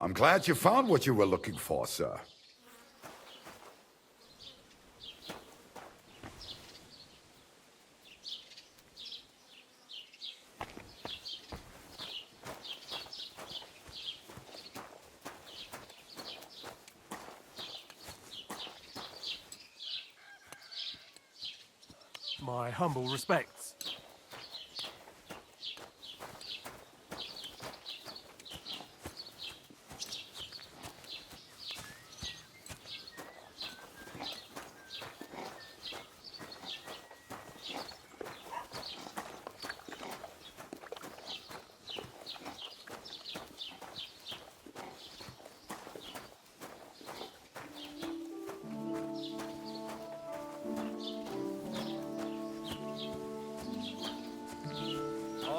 I'm glad you found what you were looking for, sir. My humble respects.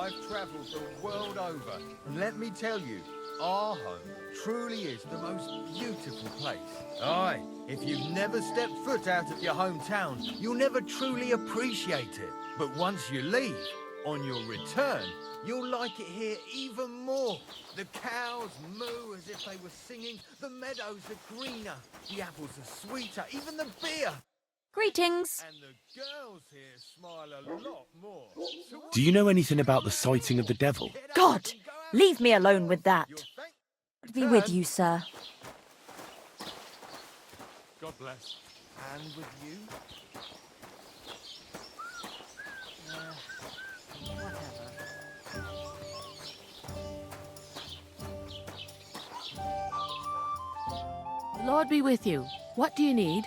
I've travelled the world over, and let me tell you, our home truly is the most beautiful place. Aye, if you've never stepped foot out of your hometown, you'll never truly appreciate it. But once you leave, on your return, you'll like it here even more. The cows moo as if they were singing, the meadows are greener, the apples are sweeter, even the beer. Greetings. And the girls here smile a lot more. Do you know anything about the sighting of the devil? God, leave me alone with that. Be with you, sir. God bless. And with you? The Lord be with you. What do you need?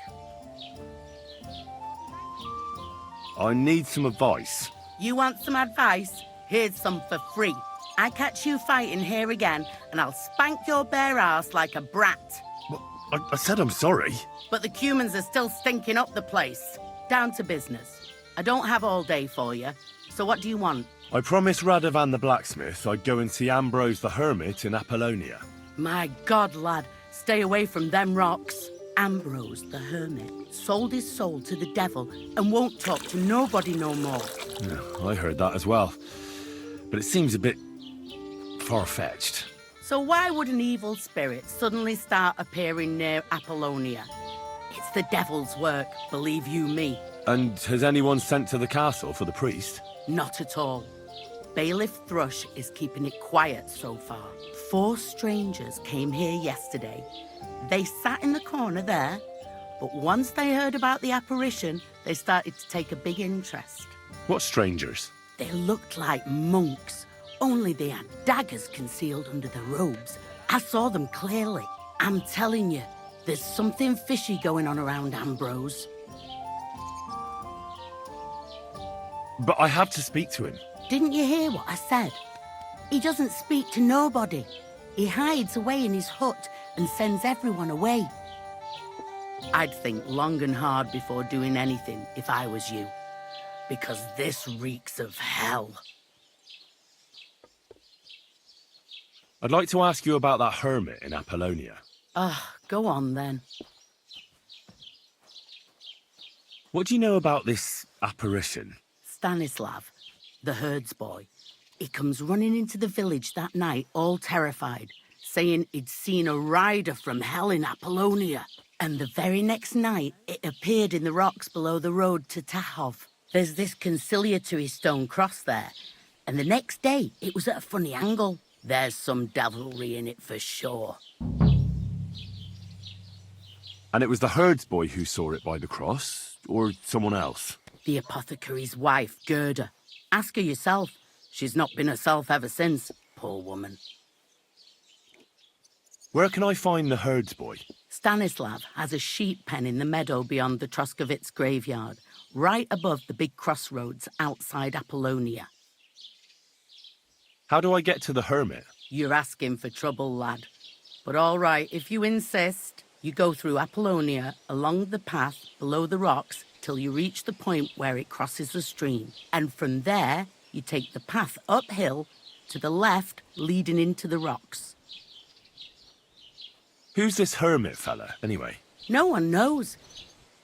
I need some advice. You want some advice? Here's some for free. I catch you fighting here again, and I'll spank your bare ass like a brat. I said I'm sorry. But the cumans are still stinking up the place. Down to business. I don't have all day for you, so what do you want? I promised Radovan the blacksmith I'd go and see Ambrose the hermit in Apollonia. My God, lad, stay away from them rocks. Ambrose the hermit sold his soul to the devil and won't talk to nobody no more. Yeah, I heard that as well. But it seems a bit far-fetched. So why would an evil spirit suddenly start appearing near Apollonia? It's the devil's work, believe you me. And has anyone sent to the castle for the priest? Not at all. Bailiff Thrush is keeping it quiet so far. 4 strangers came here yesterday. They sat in the corner there, but once they heard about the apparition, they started to take a big interest. What strangers? They looked like monks, only they had daggers concealed under their robes. I saw them clearly. I'm telling you, there's something fishy going on around Ambrose. But I have to speak to him. Didn't you hear what I said? He doesn't speak to nobody. He hides away in his hut and sends everyone away. I'd think long and hard before doing anything if I was you, because this reeks of hell. I'd like to ask you about that hermit in Apollonia. Go on then. What do you know about this apparition? Stanislav, the Herdsboy. He comes running into the village that night, all terrified, saying he'd seen a rider from hell in Apollonia. And the very next night, it appeared in the rocks below the road to Tahov. There's this conciliatory stone cross there. And the next day, it was at a funny angle. There's some devilry in it for sure. And it was the herdsboy who saw it by the cross, or someone else? The apothecary's wife, Gerda. Ask her yourself. She's not been herself ever since, poor woman. Where can I find the herdsboy? Stanislav has a sheep pen in the meadow beyond the Troskowicz graveyard, right above the big crossroads outside Apollonia. How do I get to the hermit? You're asking for trouble, lad. But all right, if you insist, you go through Apollonia, along the path below the rocks, till you reach the point where it crosses the stream. And from there, you take the path uphill to the left, leading into the rocks. Who's this hermit fella, anyway? No one knows.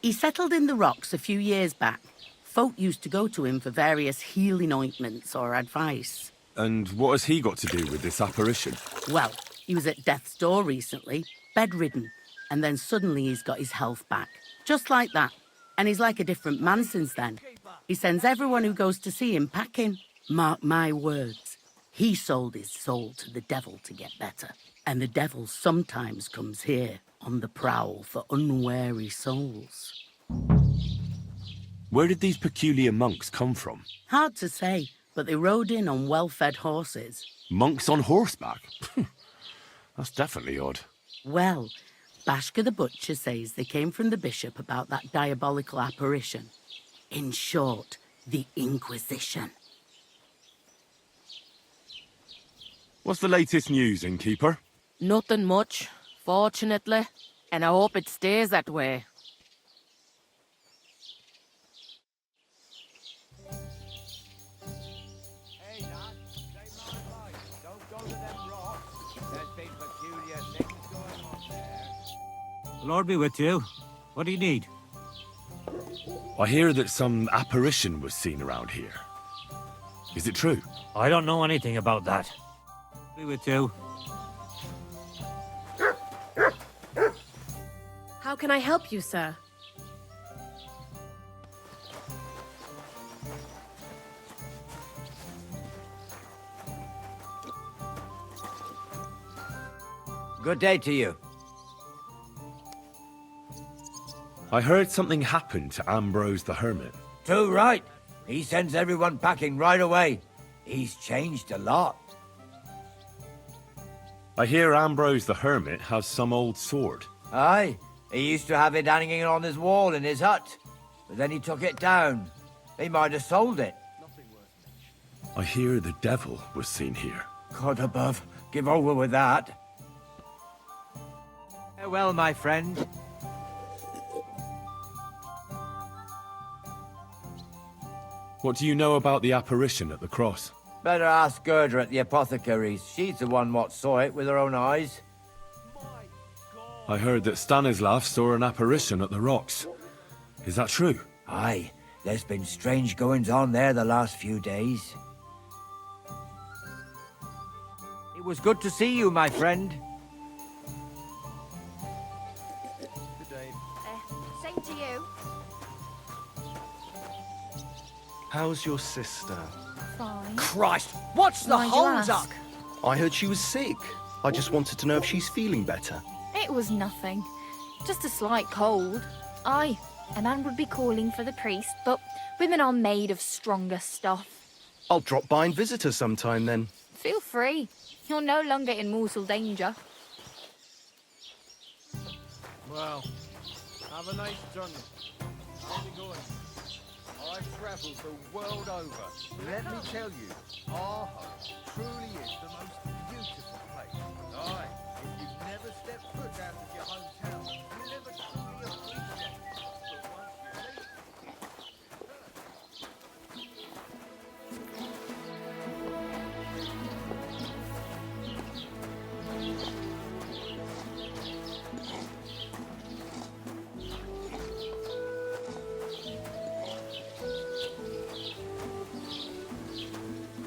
He settled in the rocks a few years back. Folk used to go to him for various healing ointments or advice. And what has he got to do with this apparition? Well, he was at death's door recently, bedridden, and then suddenly he's got his health back. Just like that. And he's like a different man since then. He sends everyone who goes to see him packing. Mark my words. He sold his soul to the devil to get better. And the devil sometimes comes here on the prowl for unwary souls. Where did these peculiar monks come from? Hard to say, but they rode in on well-fed horses. Monks on horseback? That's definitely odd. Well, Bashka the Butcher says they came from the bishop about that diabolical apparition. In short, the Inquisition. What's the latest news, innkeeper? Nothing much, fortunately. And I hope it stays that way. Hey, lad, stay my light. Don't go to them rocks. There's been peculiar things going on there. The Lord be with you. What do you need? I hear that some apparition was seen around here. Is it true? I don't know anything about that. Be with you. How can I help you, sir? Good day to you. I heard something happened to Ambrose the Hermit. Too right. He sends everyone packing right away. He's changed a lot. I hear Ambrose the Hermit has some old sword. Aye, he used to have it hanging on his wall in his hut, but then he took it down. He might have sold it. I hear the devil was seen here. God above, give over with that. Farewell, my friend. What do you know about the apparition at the cross? Better ask Gerda at the apothecary's. She's the one what saw it with her own eyes. I heard that Stanislav saw an apparition at the rocks. Is that true? Aye, there's been strange goings-on there the last few days. It was good to see you, my friend. Good day. Same to you. How's your sister? Fine. Christ, what's the Why'd you hold ask? up? I heard she was sick. I just wanted to know if she's feeling better. It was nothing. Just a slight cold. Aye, a man would be calling for the priest, but women are made of stronger stuff. I'll drop by and visit her sometime then. Feel free. You're no longer in mortal danger. Well, have a nice journey. How's it going? I've travelled the world over. Let me tell you, our home truly is the most beautiful place. Aye, if you've never stepped foot out of your hometown, you'll never truly appreciate it. But once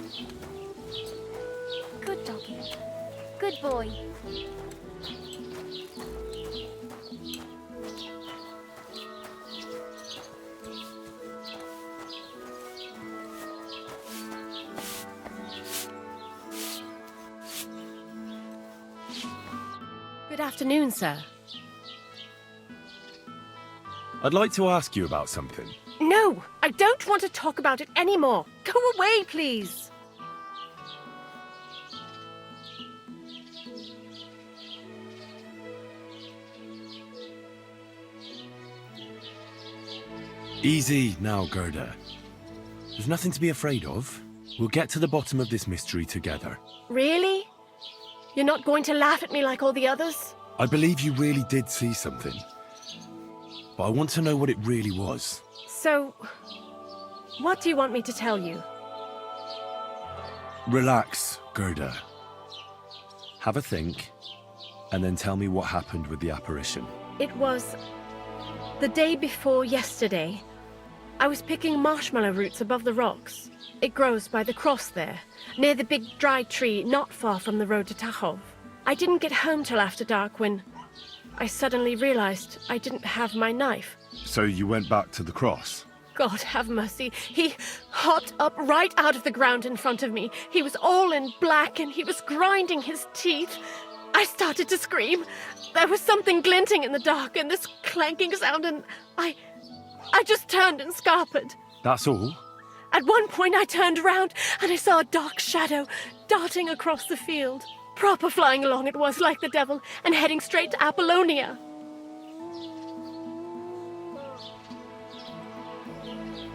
you leave... Good doggy. Good boy. Good afternoon, sir. I'd like to ask you about something. No, I don't want to talk about it anymore. Go away, please. Easy now, Gerda. There's nothing to be afraid of. We'll get to the bottom of this mystery together. Really? You're not going to laugh at me like all the others? I believe you really did see something. But I want to know what it really was. So, what do you want me to tell you? Relax, Gerda. Have a think, and then tell me what happened with the apparition. It was the day before yesterday. I was picking marshmallow roots above the rocks. It grows by the cross there, near the big dry tree not far from the road to Tachov. I didn't get home till after dark when I suddenly realized I didn't have my knife. So you went back to the cross? God have mercy. He hopped up right out of the ground in front of me. He was all in black and he was grinding his teeth. I started to scream. There was something glinting in the dark and this clanking sound and I just turned and scarpered. That's all? At one point I turned around and I saw a dark shadow darting across the field. Proper flying along it was, like the devil, and heading straight to Apollonia.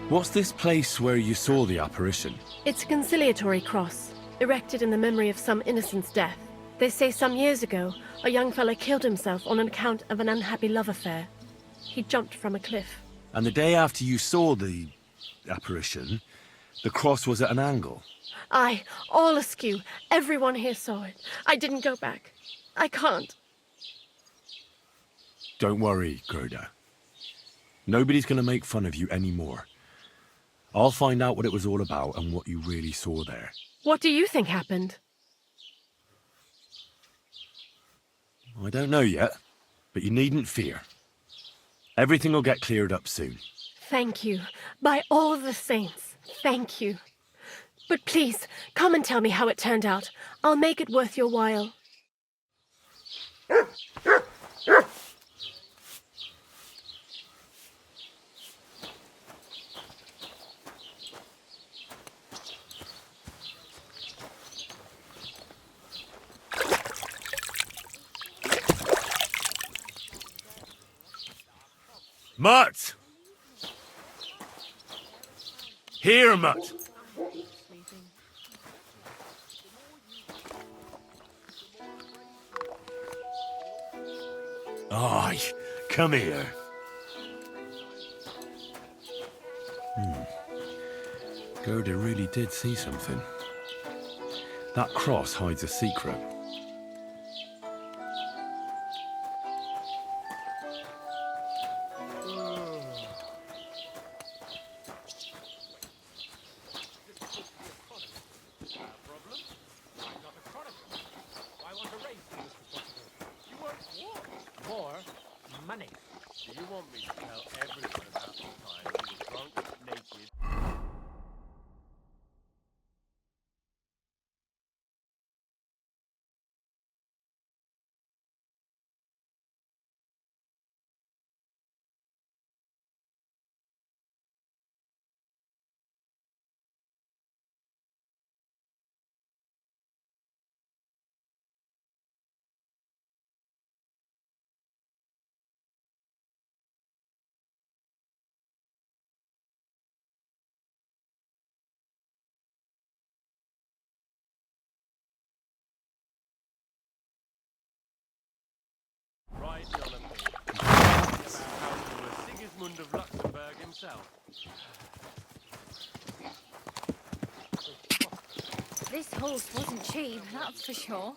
What's this place where you saw the apparition? It's a conciliatory cross, erected in the memory of some innocent's death. They say some years ago, a young fella killed himself on account of an unhappy love affair. He jumped from a cliff. And the day after you saw the apparition, the cross was at an angle. Aye, all askew. Everyone here saw it. I didn't go back. I can't. Don't worry, Gerda. Nobody's going to make fun of you anymore. I'll find out what it was all about and what you really saw there. What do you think happened? I don't know yet, but you needn't fear. Everything will get cleared up soon. Thank you. By all the saints, thank you. But please, come and tell me how it turned out. I'll make it worth your while. Mutt! Here, Mutt! Aye, come here. Gerda really did see something. That cross hides a secret. More money. Do you want me to tell everyone about the time you were drunk, naked? Right, Jonathan. About how you were Sigismund of Luxembourg himself. This horse wasn't cheap, that's for sure.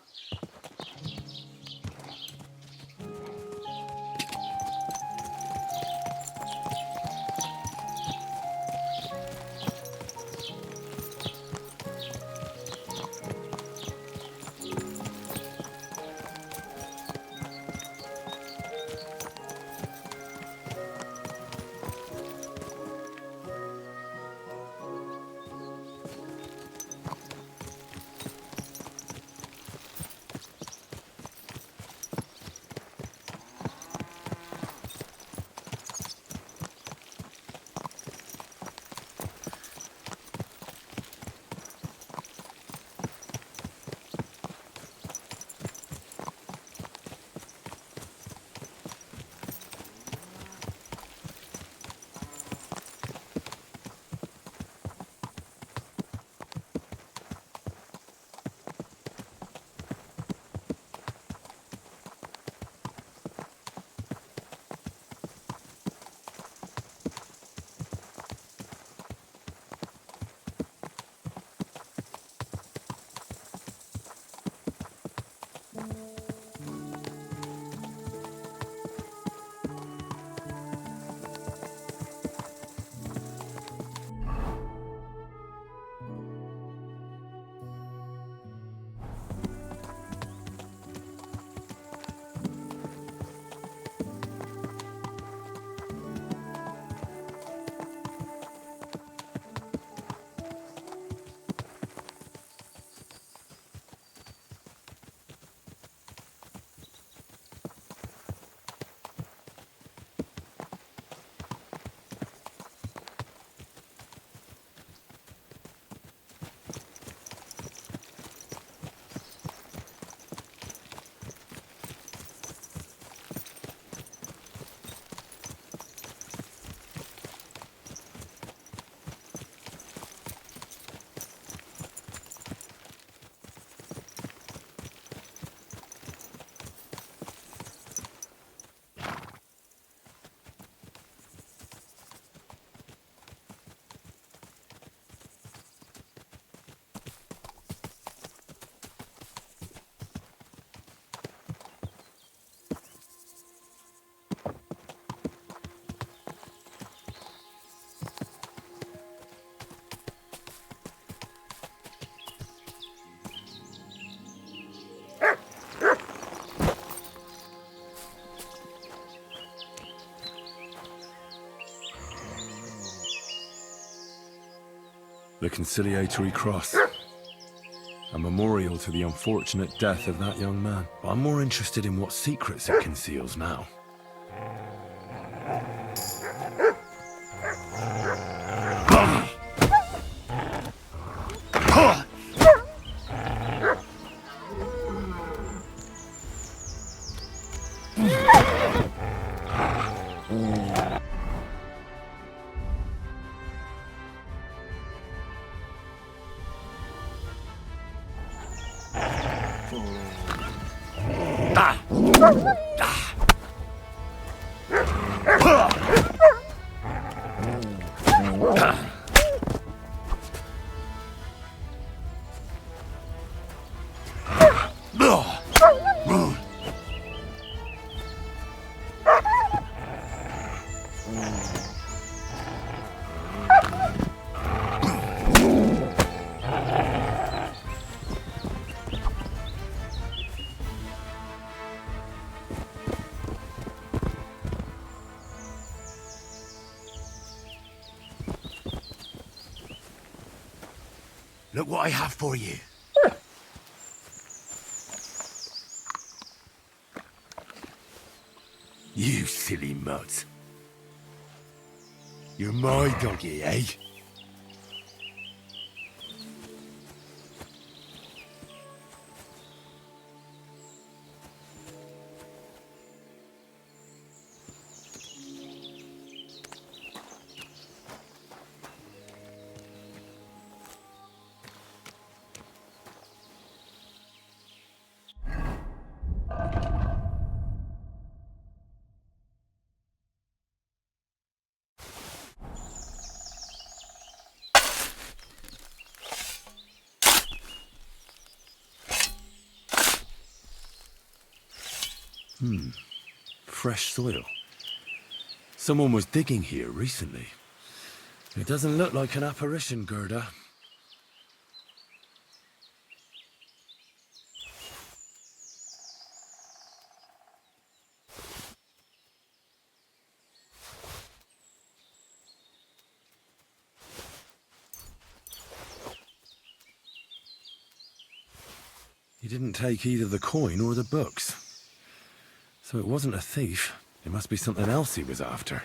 The conciliatory cross. A memorial to the unfortunate death of that young man. But I'm more interested in what secrets it conceals now. Look what I have for you. You silly mutt. You're my doggy, eh? Fresh soil. Someone was digging here recently. It doesn't look like an apparition, Gerda. He didn't take either the coin or the books. So it wasn't a thief. It must be something else he was after.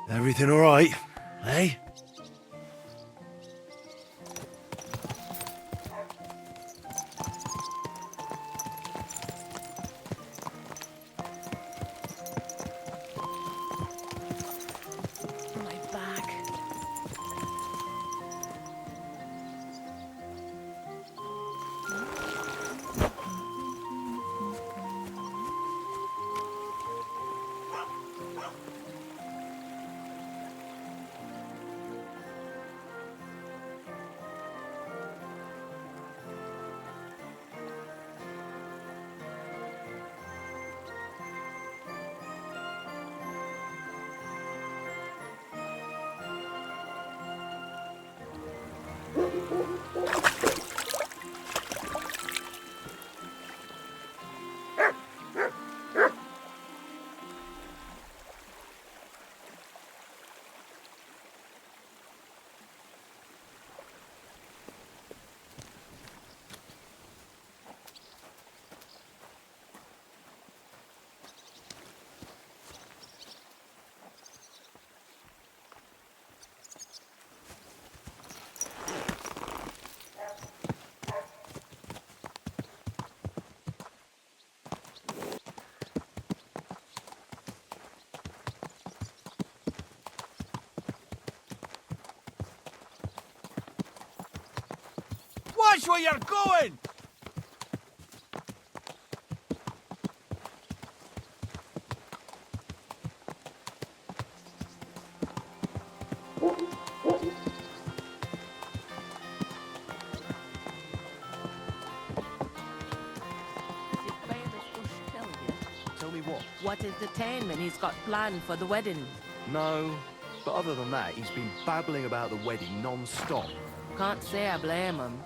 Everything all right, eh? My back. Watch where you're going! Tell me what? What entertainment he's got planned for the wedding? No, but other than that, he's been babbling about the wedding non-stop. Can't say I blame him.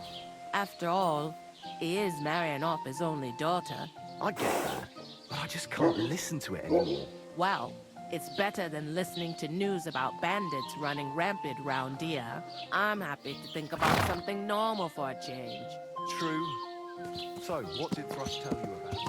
After all, he is marrying off his only daughter. I get that, but I just can't listen to it anymore. Well, it's better than listening to news about bandits running rampant round here. I'm happy to think about something normal for a change. True. So, what did Thrush tell you about it?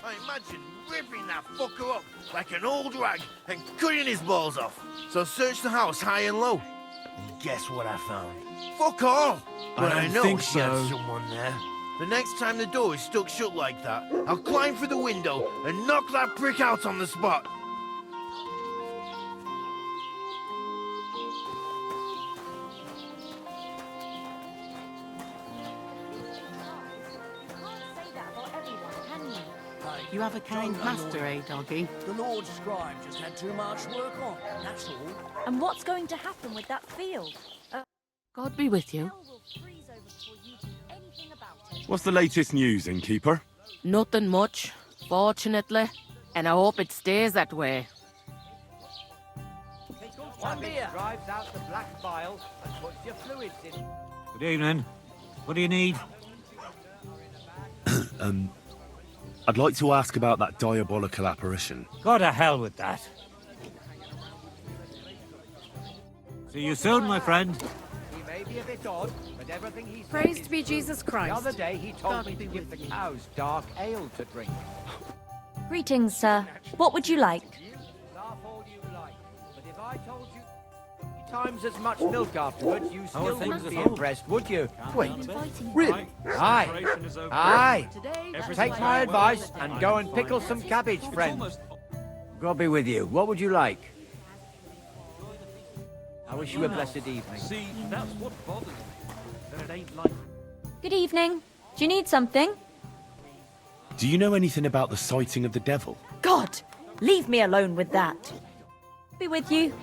I imagine ripping that fucker up like an old rag and cutting his balls off. So search the house high and low. And guess what I found? Fuck all! But I know she had someone there. The next time the door is stuck shut like that, I'll climb through the window and knock that prick out on the spot. You have a kind master, eh, doggy? The Lord Scribe just had too much work on, that's all. And what's going to happen with that field? God be with you. What's the latest news, innkeeper? Nothing much, fortunately. And I hope it stays that way. One beer drives out the black bile and puts your fluids in. Good evening. What do you need? I'd like to ask about that diabolical apparition. Go to hell with that. See you soon, my friend. He may be a bit odd, but everything he says Praised is be true. Jesus Christ. The other day he told me to give the cows dark ale to drink. Greetings, sir. What would you like? Laugh all you like, but if I told you 3 times as much milk afterwards, you still wouldn't be impressed, would you? Wait, really? Aye. Aye. Take my advice and go and pickle some cabbage, friend. God be with you. What would you like? I wish you a blessed evening. See, that's what bothers me. That it ain't like... Good evening. Do you need something? Do you know anything about the sighting of the devil? God! Leave me alone with that. Be with you.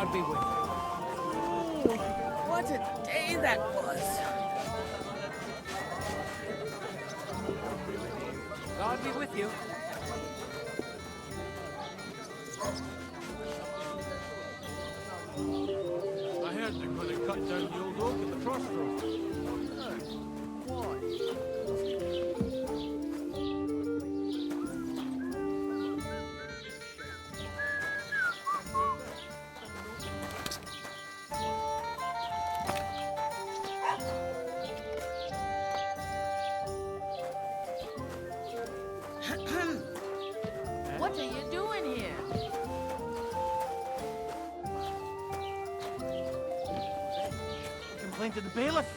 God be with you. Ooh, what a day that was. God be with you. I heard they're going to cut down the old oak at the crossroads. What are you doing here? Complained to the bailiff,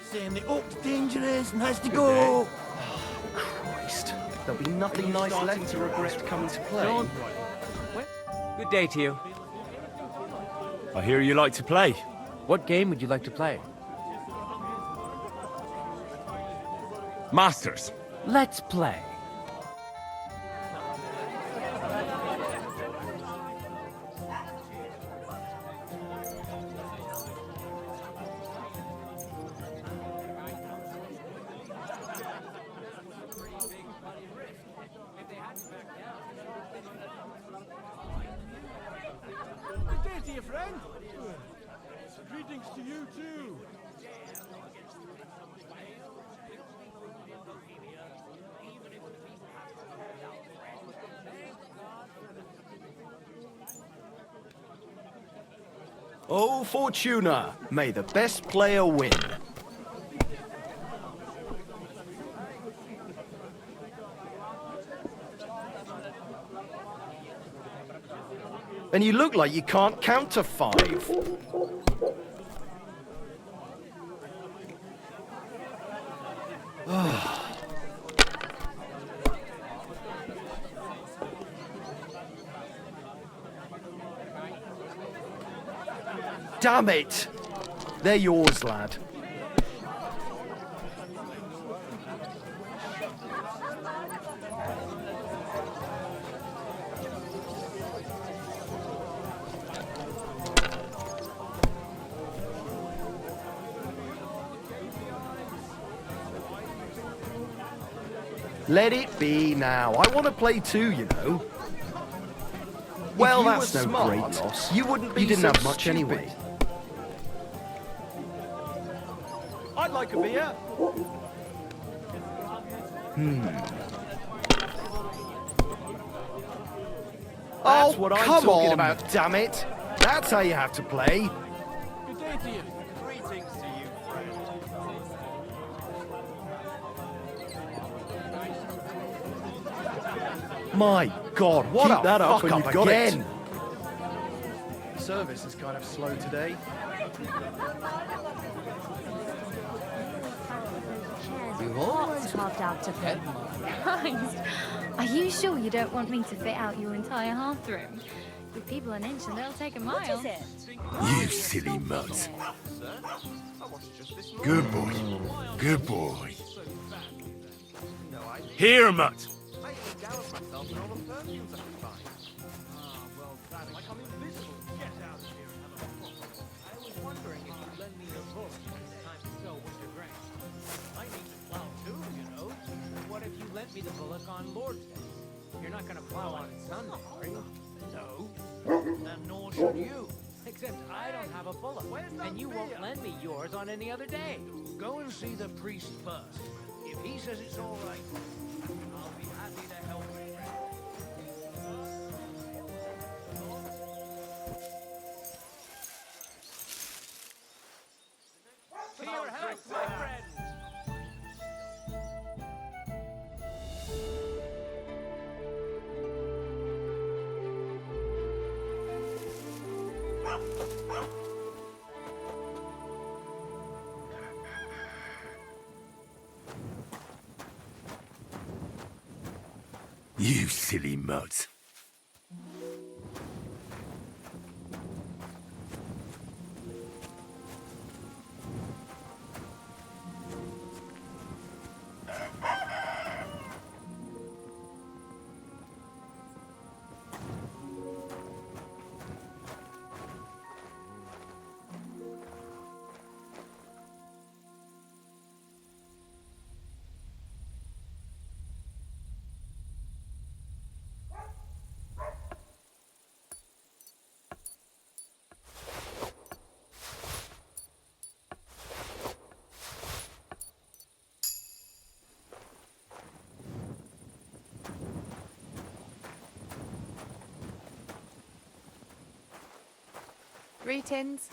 saying the oak's dangerous and has to go. Christ. There'll be nothing nice left to regret coming to play. Good day to you. I hear you like to play. What game would you like to play? Masters. Let's play. Good day to you, friend. Greetings to you, too. Oh, Fortuna, may the best player win. And you look like you can't count to 5. Damn it! They're yours, lad. Let it be now. I want to play too, you know. Well, that's no great loss. You wouldn't be. You didn't have much anyway. I'd like a beer. That's what I'm talking about, damn it. That's how you have to play. Good day to you. Greetings to you, friend. My God, what Keep a that up fuck when up you've got it. again. Service is kind of slow today. You've always carved out to fit. Christ, are you sure you don't want me to fit out your entire hearthroom? Give people an inch and they'll take a mile. What is it? You silly mutt. Good boy. Good boy. Here, mutt. Me the bullock on Lord's Day. You're not gonna plow on Sunday, are you? No. And nor should you. Except I don't have a bullock, and you won't lend me yours on any other day. Go and see the priest first. If he says it's all right, I'll be happy to help you. To your health, my friend. You silly mutt. Greetings.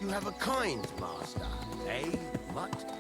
you have a kind master, eh, Mutt?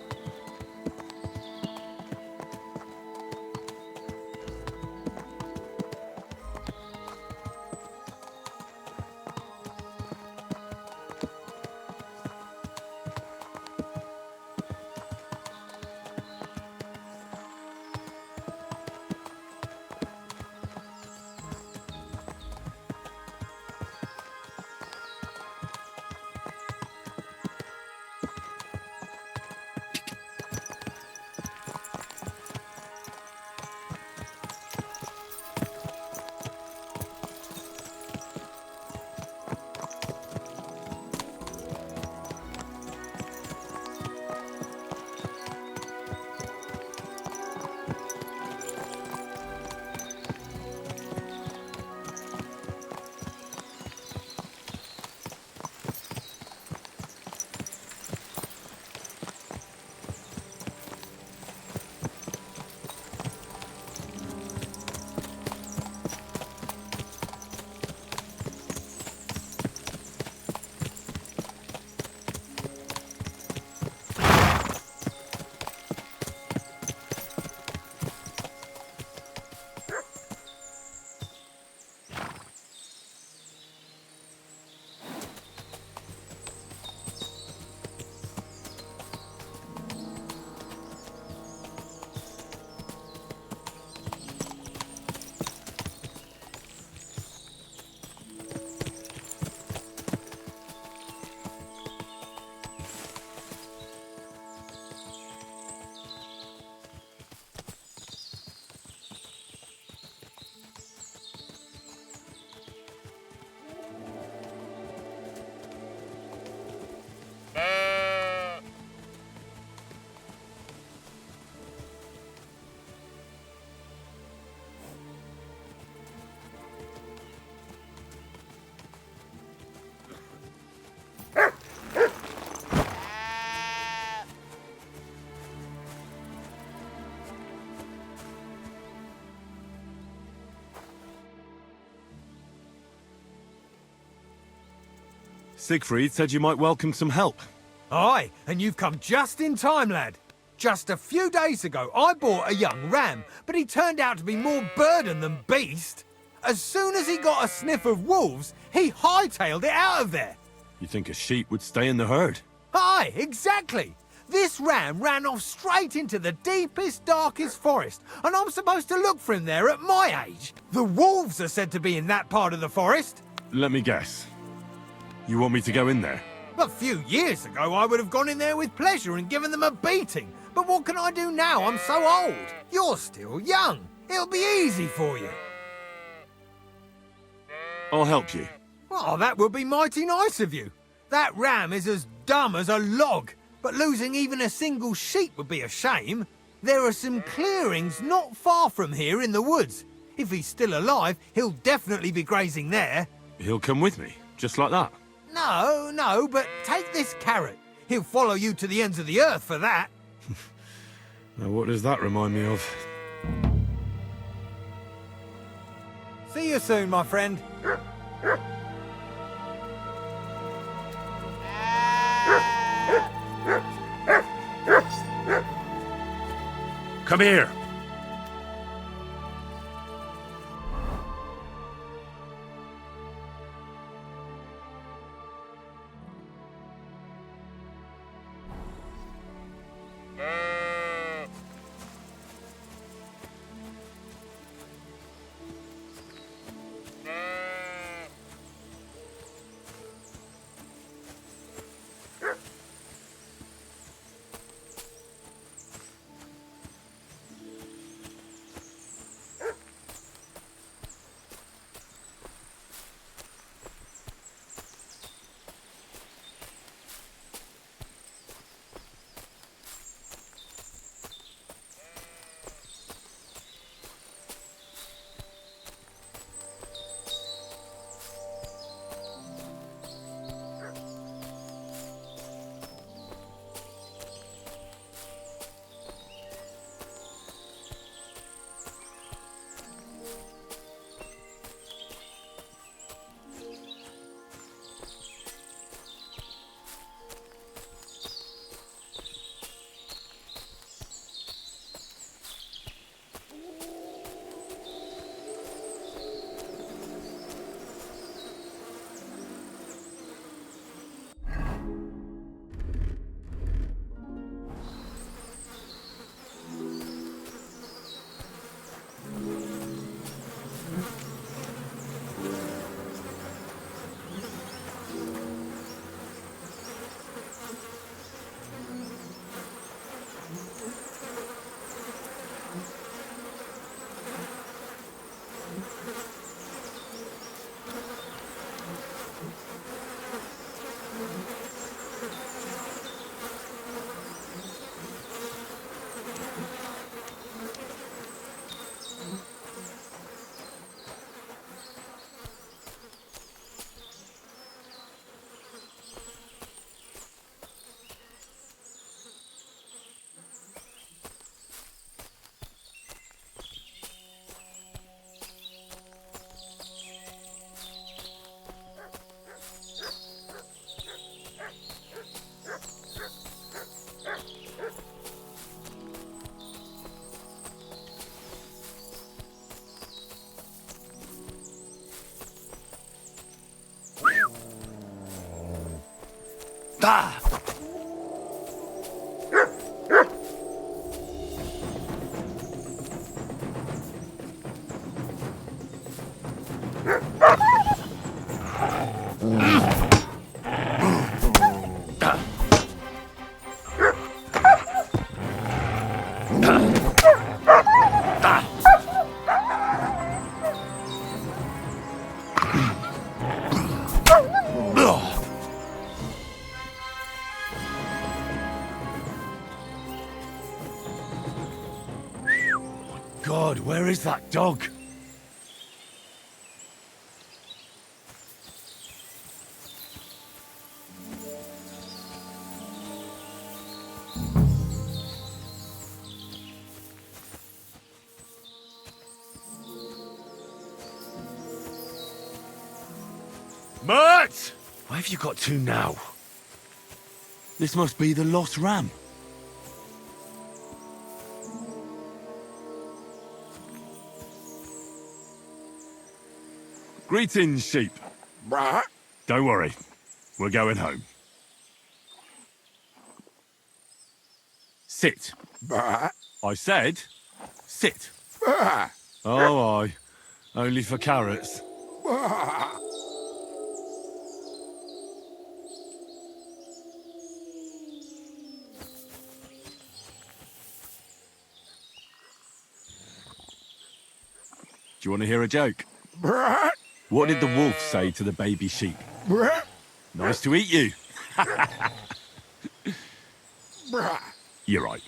Sigfried said you might welcome some help. Aye, and you've come just in time, lad. Just a few days ago, I bought a young ram, but he turned out to be more burden than beast. As soon as he got a sniff of wolves, he hightailed it out of there. You think a sheep would stay in the herd? Aye, exactly. This ram ran off straight into the deepest, darkest forest, and I'm supposed to look for him there at my age. The wolves are said to be in that part of the forest. Let me guess. You want me to go in there? A few years ago, I would have gone in there with pleasure and given them a beating. But what can I do now? I'm so old. You're still young. It'll be easy for you. I'll help you. Oh, that would be mighty nice of you. That ram is as dumb as a log, but losing even a single sheep would be a shame. There are some clearings not far from here in the woods. If he's still alive, he'll definitely be grazing there. He'll come with me, just like that. No, but take this carrot. He'll follow you to the ends of the earth for that. Now, what does that remind me of? See you soon, my friend. Come here. God, where is that dog? Mert! Why have you got two now? This must be the lost ram. Greetings, sheep. Brah. Don't worry. We're going home. Sit. Brah. I said, sit. Brah. Oh, aye. Only for carrots. Brah. Do you want to hear a joke? Brah. What did the wolf say to the baby sheep? Brah. Nice to eat you. Brah. You're right.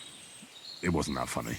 It wasn't that funny.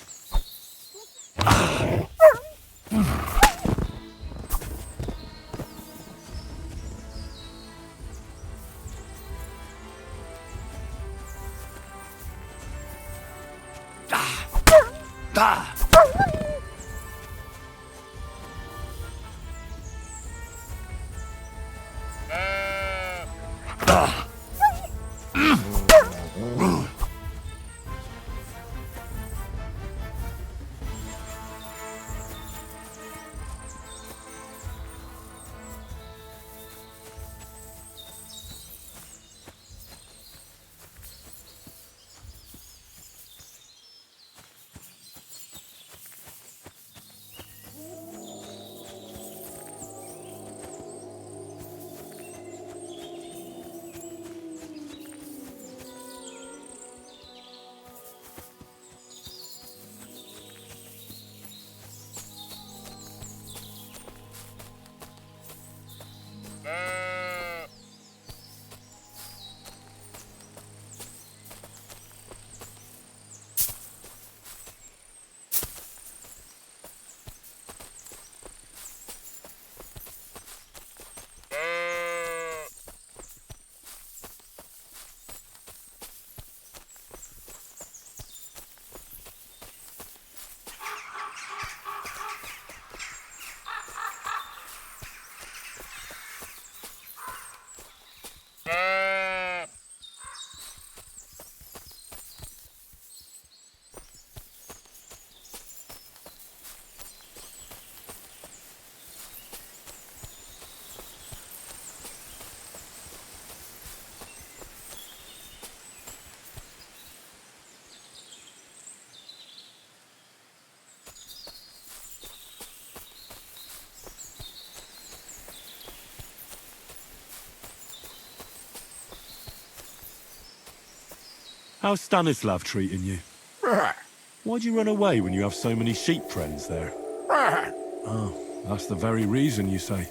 How's Stanislav treating you? Brah. Why'd you run away when you have so many sheep friends there? Brah. Oh, that's the very reason, you say.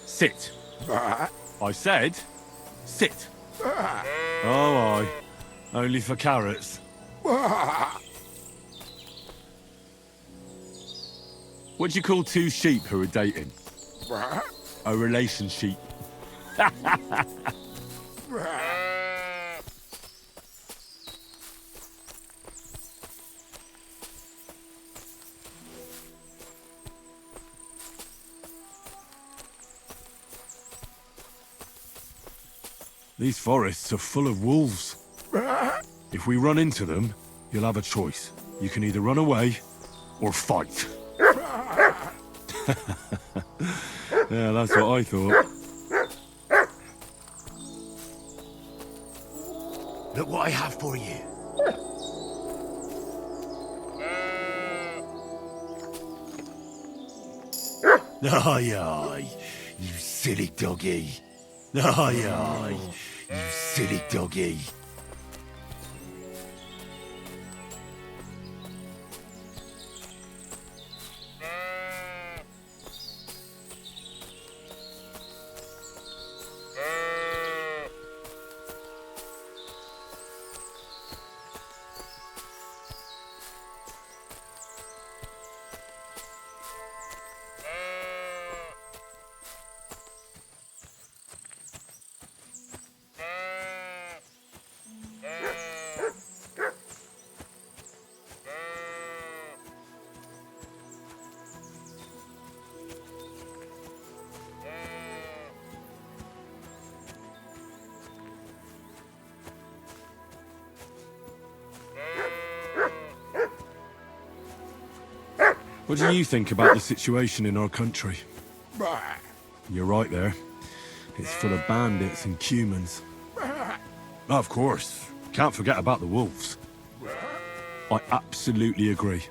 Sit. Brah. I said, sit. Brah. Oh, aye. Only for carrots. Brah. What do you call two sheep who are dating? Brah. A relation sheep. These forests are full of wolves. If we run into them, you'll have a choice. You can either run away or fight. Yeah, that's what I thought. Look what I have for you. Aye, aye, you silly doggy. Aye, aye, you silly doggy. What do you think about the situation in our country? You're right there. It's full of bandits and humans. Of course. Can't forget about the wolves. I absolutely agree.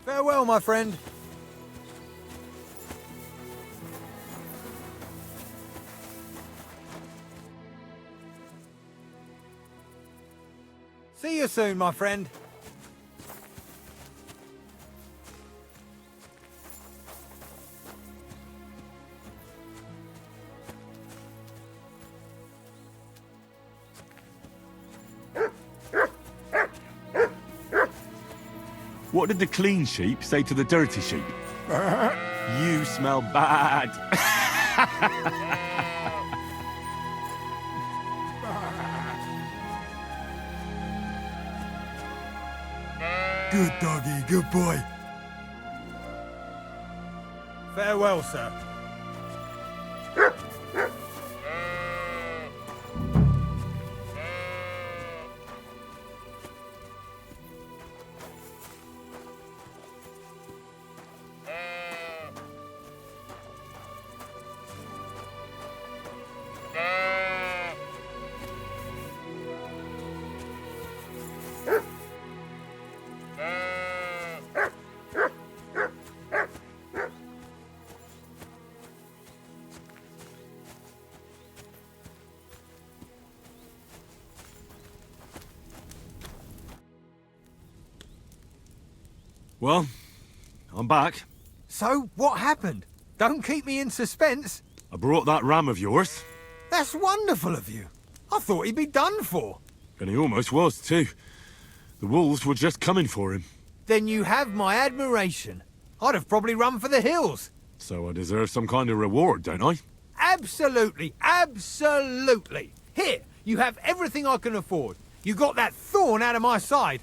Farewell, my friend. See you soon, my friend. What did the clean sheep say to the dirty sheep? You smell bad. Good doggy, good boy. Farewell, sir. Well, I'm back. So, what happened? Don't keep me in suspense. I brought that ram of yours. That's wonderful of you. I thought he'd be done for. And he almost was, too. The wolves were just coming for him. Then you have my admiration. I'd have probably run for the hills. So I deserve some kind of reward, don't I? Absolutely, absolutely. Here, you have everything I can afford. You got that thorn out of my side.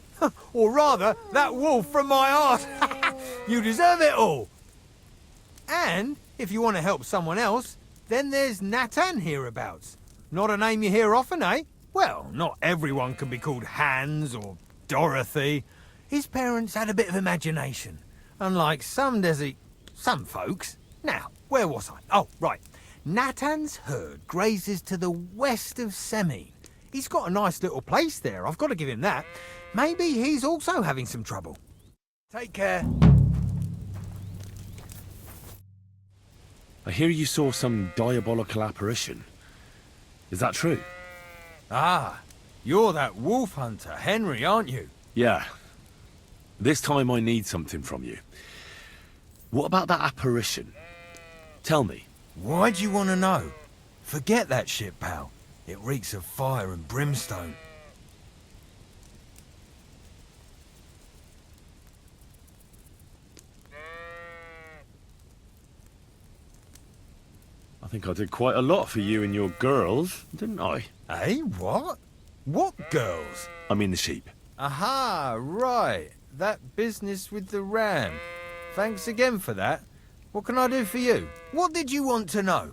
Or rather, that wolf from my arse. You deserve it all. And if you want to help someone else, then there's Natan hereabouts. Not a name you hear often, eh? Well, not everyone can be called Hans or Dorothy. His parents had a bit of imagination. Unlike some folks. Now, where was I? Oh, right. Natan's herd grazes to the west of Semine. He's got a nice little place there, I've got to give him that. Maybe he's also having some trouble. Take care. I hear you saw some diabolical apparition. Is that true? Ah, you're that wolf hunter, Henry, aren't you? Yeah. This time I need something from you. What about that apparition? Tell me. Why'd you want to know? Forget that shit, pal. It reeks of fire and brimstone. think I did quite a lot for you and your girls, didn't I? Eh, what? What girls? I mean the sheep. Aha, right. That business with the ram. Thanks again for that. What can I do for you? What did you want to know?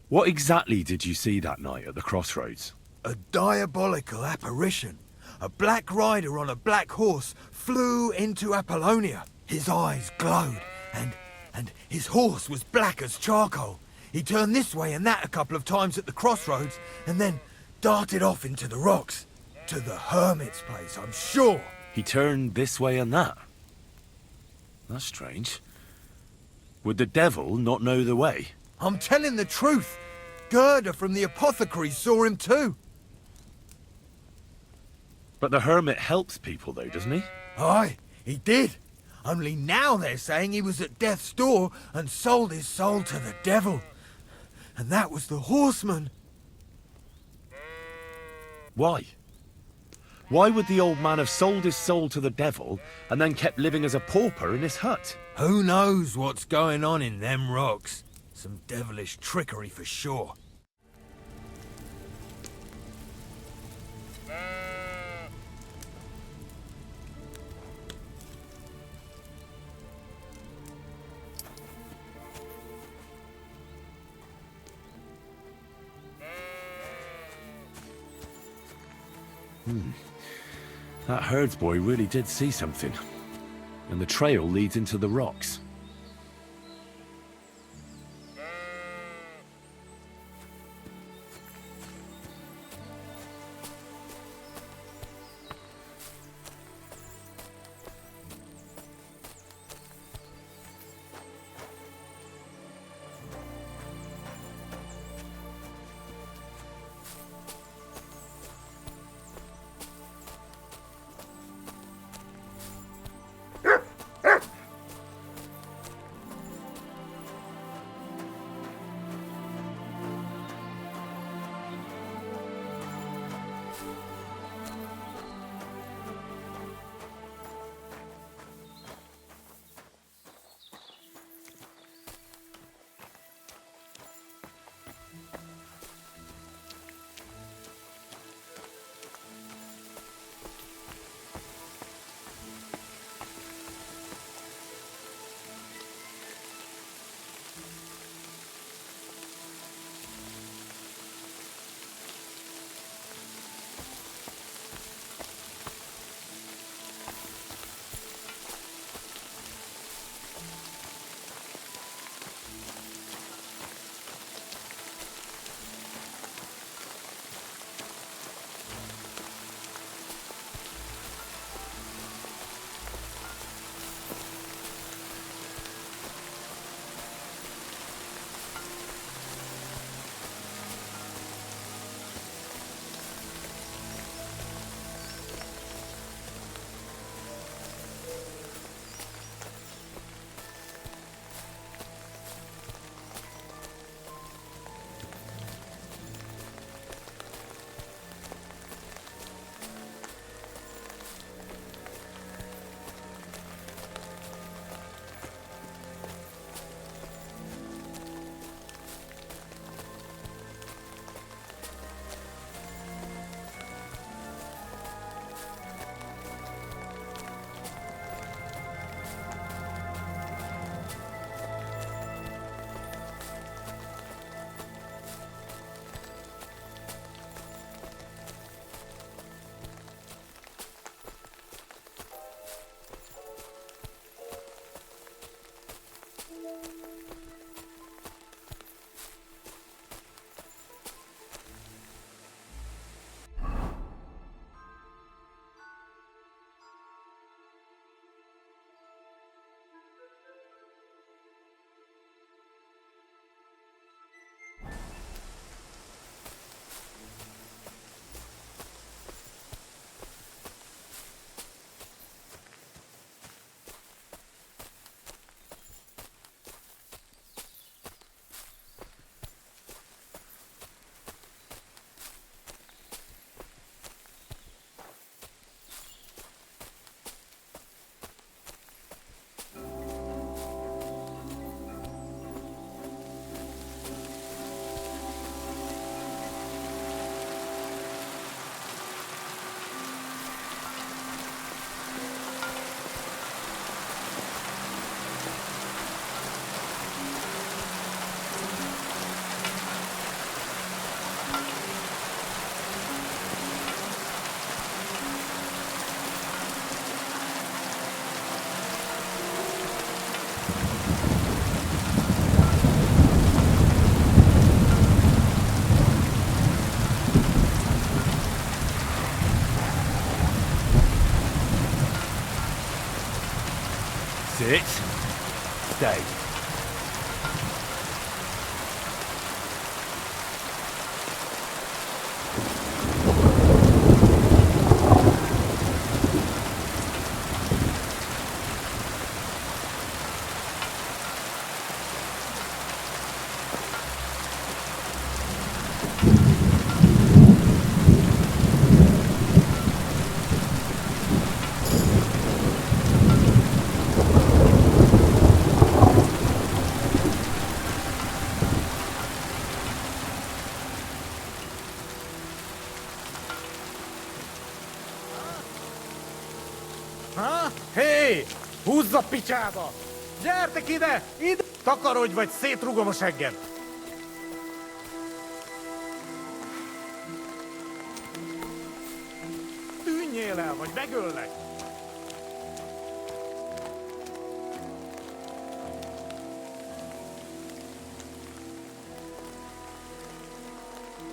What exactly did you see that night at the crossroads? A diabolical apparition. A black rider on a black horse flew into Apollonia. His eyes glowed, and his horse was black as charcoal. He turned this way and that a couple of times at the crossroads, and then darted off into the rocks. To the Hermit's place, I'm sure. He turned this way and that? That's strange. Would the devil not know the way? I'm telling the truth. Gerda from the apothecary saw him too. But the hermit helps people though, doesn't he? Aye, he did. Only now they're saying he was at death's door and sold his soul to the devil. And that was the horseman. Why? Why would the old man have sold his soul to the devil and then kept living as a pauper in his hut? Who knows what's going on in them rocks? Some devilish trickery for sure. That herdsboy really did see something. And the trail leads into the rocks. it. Stay. Ha? Hé! Húzza picsába! Gyertek ide! Ide! Takarodj, vagy szétrugom a segged! Tűnjél el, vagy megöllek!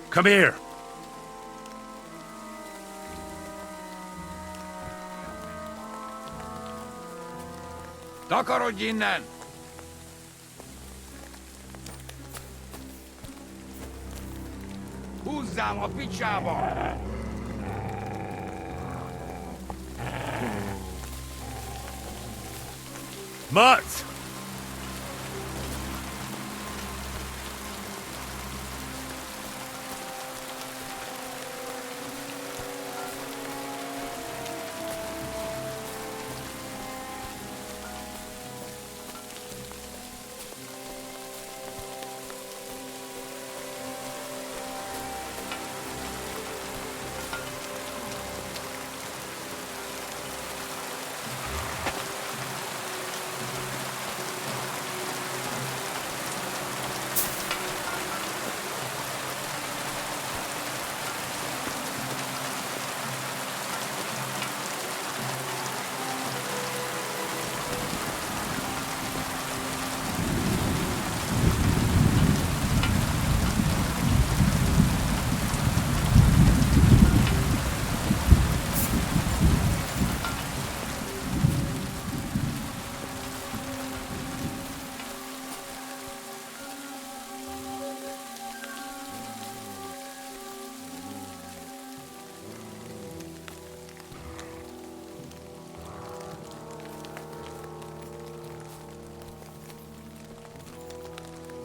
Come here. Takarodj innen! Húzzám a picsába! Mutt!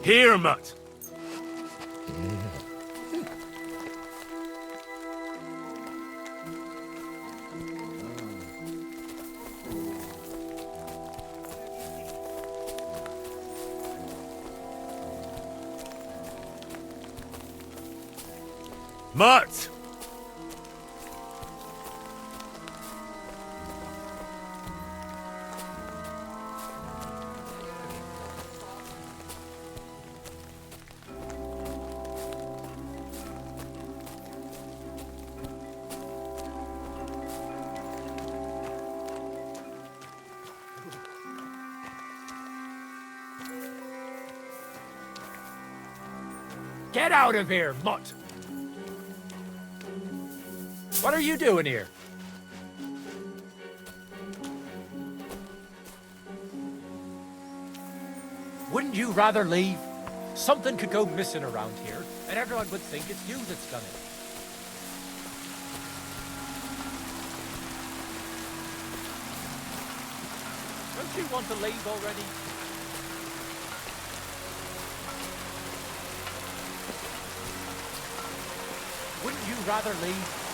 Hermit! Mutt! Get out of here, mutt! What are you doing here? Wouldn't you rather leave? Something could go missing around here, and everyone would think it's you that's done it. Don't you want to leave already? Wouldn't you rather leave?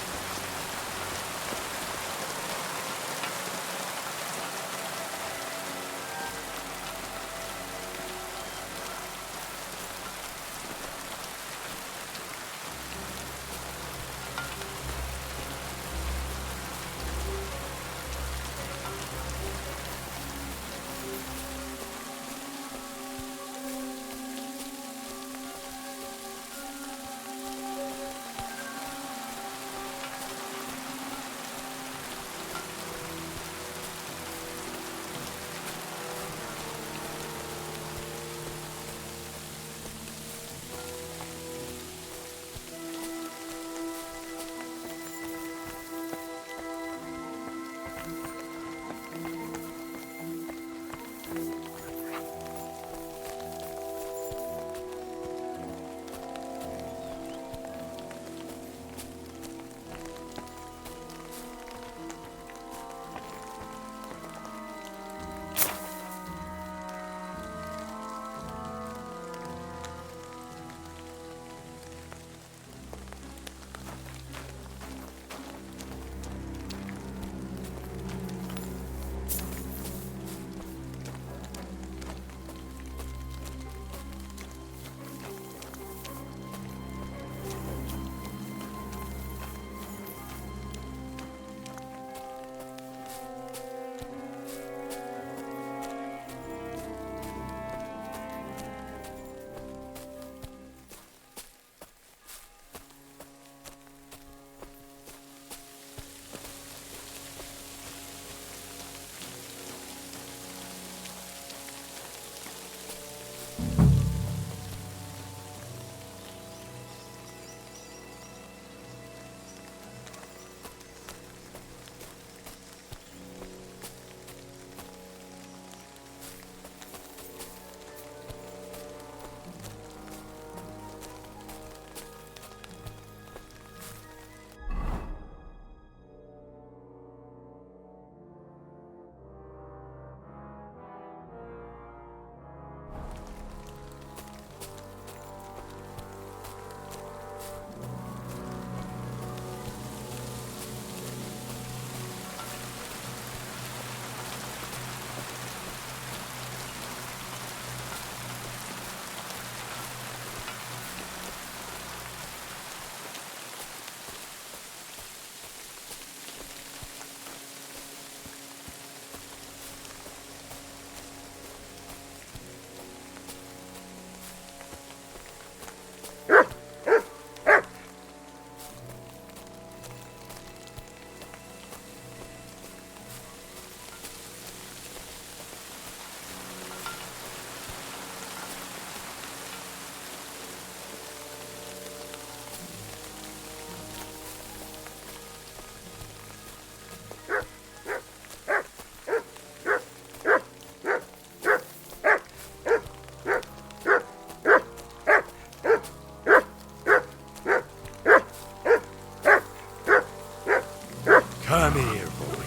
Come here, boy.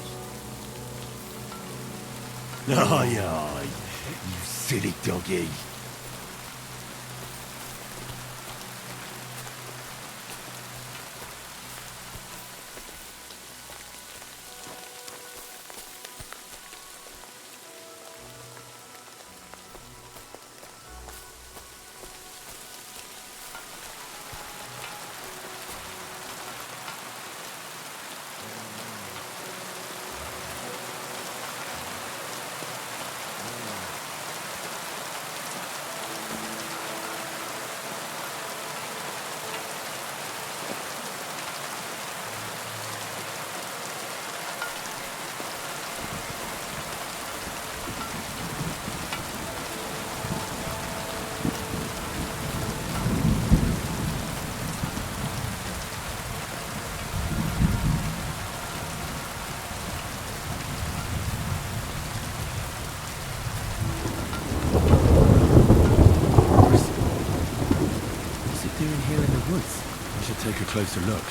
Aye, aye, you silly doggy. Take a closer look.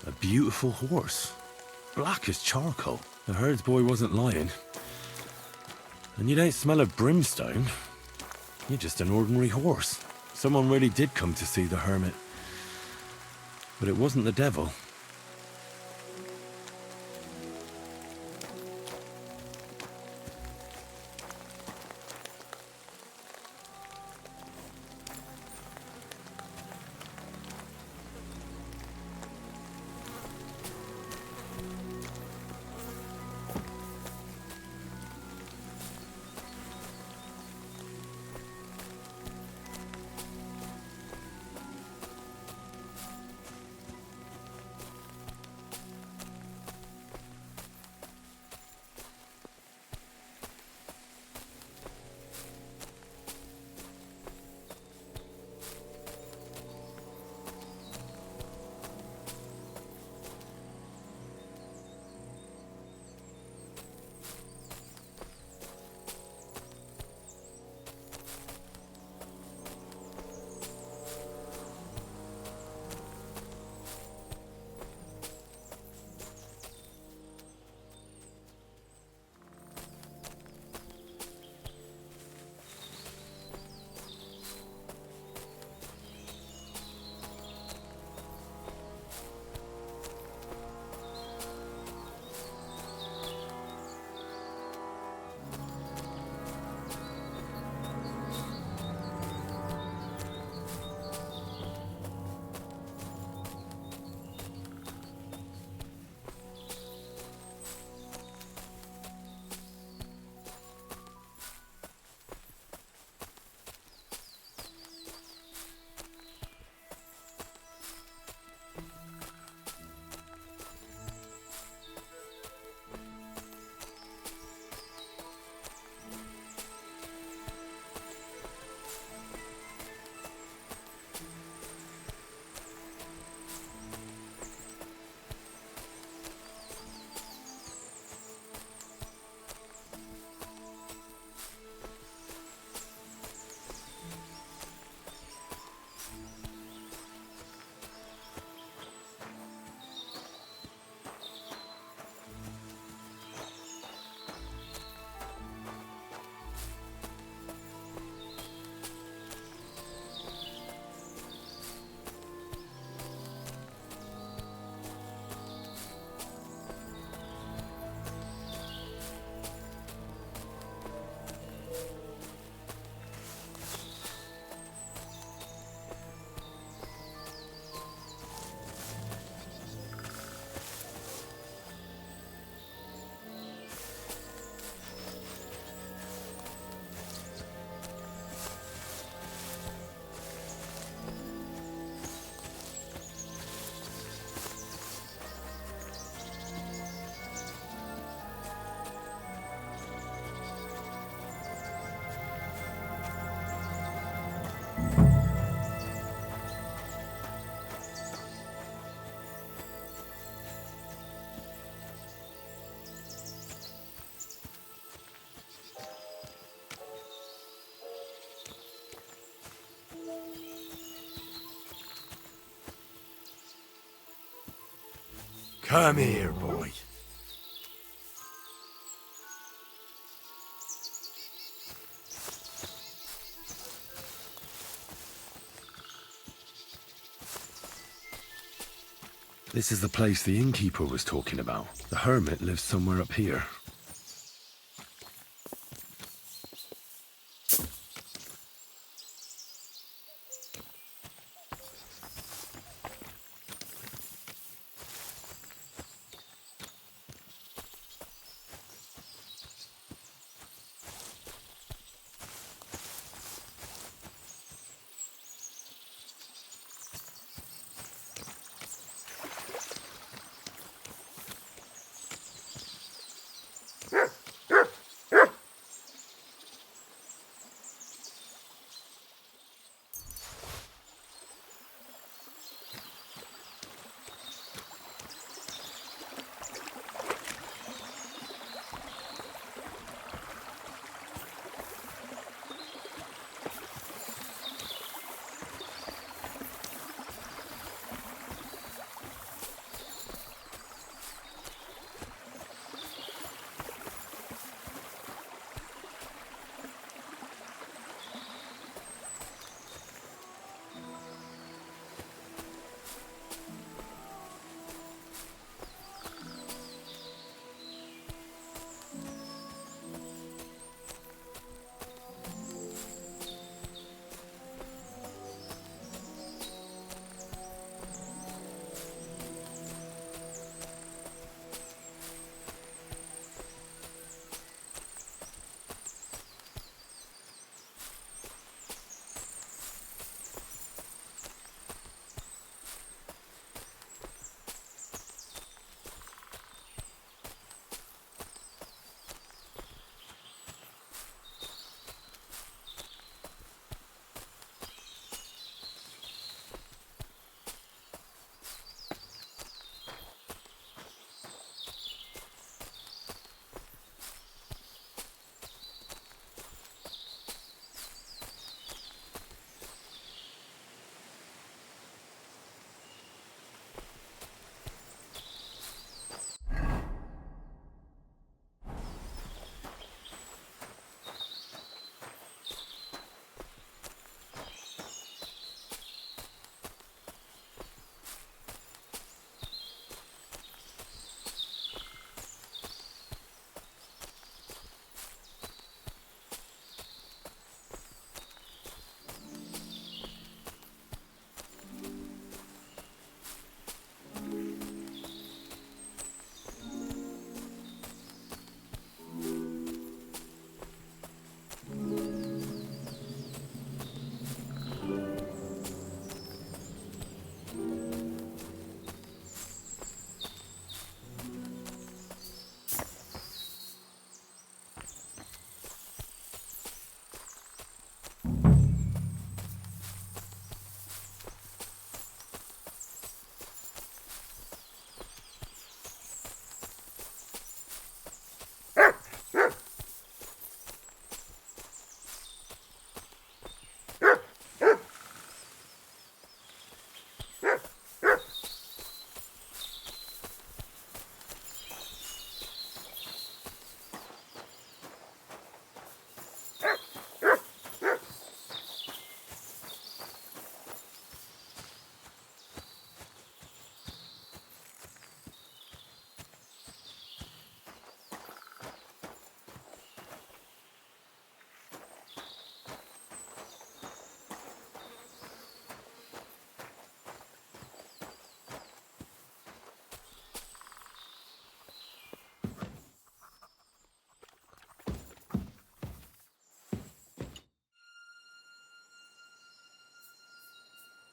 A beautiful horse. Black as charcoal. The herdsboy wasn't lying. And you don't smell of brimstone. You're just an ordinary horse. Someone really did come to see the hermit. But it wasn't the devil. Come here, boy. This is the place the innkeeper was talking about. The hermit lives somewhere up here.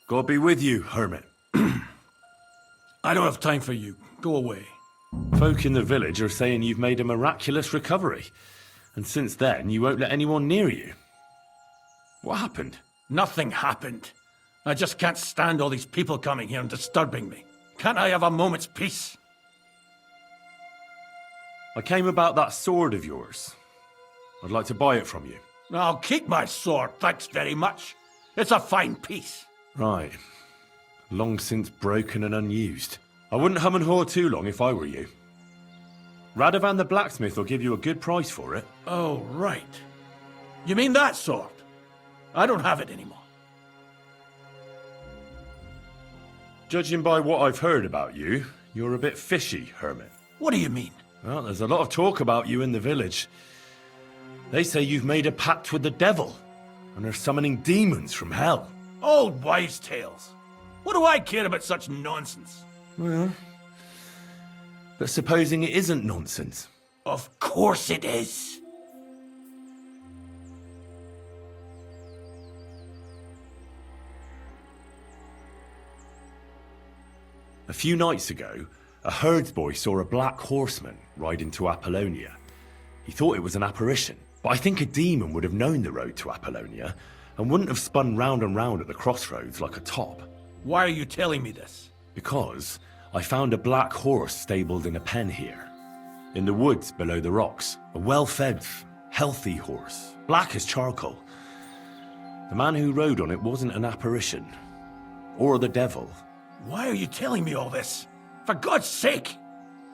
God be with you, Hermit. I don't have time for you. Go away. Folk in the village are saying you've made a miraculous recovery. And since then, you won't let anyone near you. What happened? Nothing happened. I just can't stand all these people coming here and disturbing me. Can't I have a moment's peace? I came about that sword of yours. I'd like to buy it from you. I'll keep my sword, thanks very much. It's a fine piece. Right. Long since broken and unused. I wouldn't hum and haw too long if I were you. Radovan the blacksmith will give you a good price for it. Oh, right. You mean that sword? I don't have it anymore. Judging by what I've heard about you, you're a bit fishy, Hermit. What do you mean? Well, there's a lot of talk about you in the village. They say you've made a pact with the devil, and are summoning demons from hell. Old wives' tales. What do I care about such nonsense? Well, but supposing it isn't nonsense? Of course it is. A few nights ago, a herdsboy saw a black horseman ride into Apollonia. He thought it was an apparition, but I think a demon would have known the road to Apollonia and wouldn't have spun round and round at the crossroads like a top. Why are you telling me this? Because I found a black horse stabled in a pen here, in the woods below the rocks. A well-fed, healthy horse, black as charcoal. The man who rode on it wasn't an apparition, or the devil. Why are you telling me all this? For God's sake!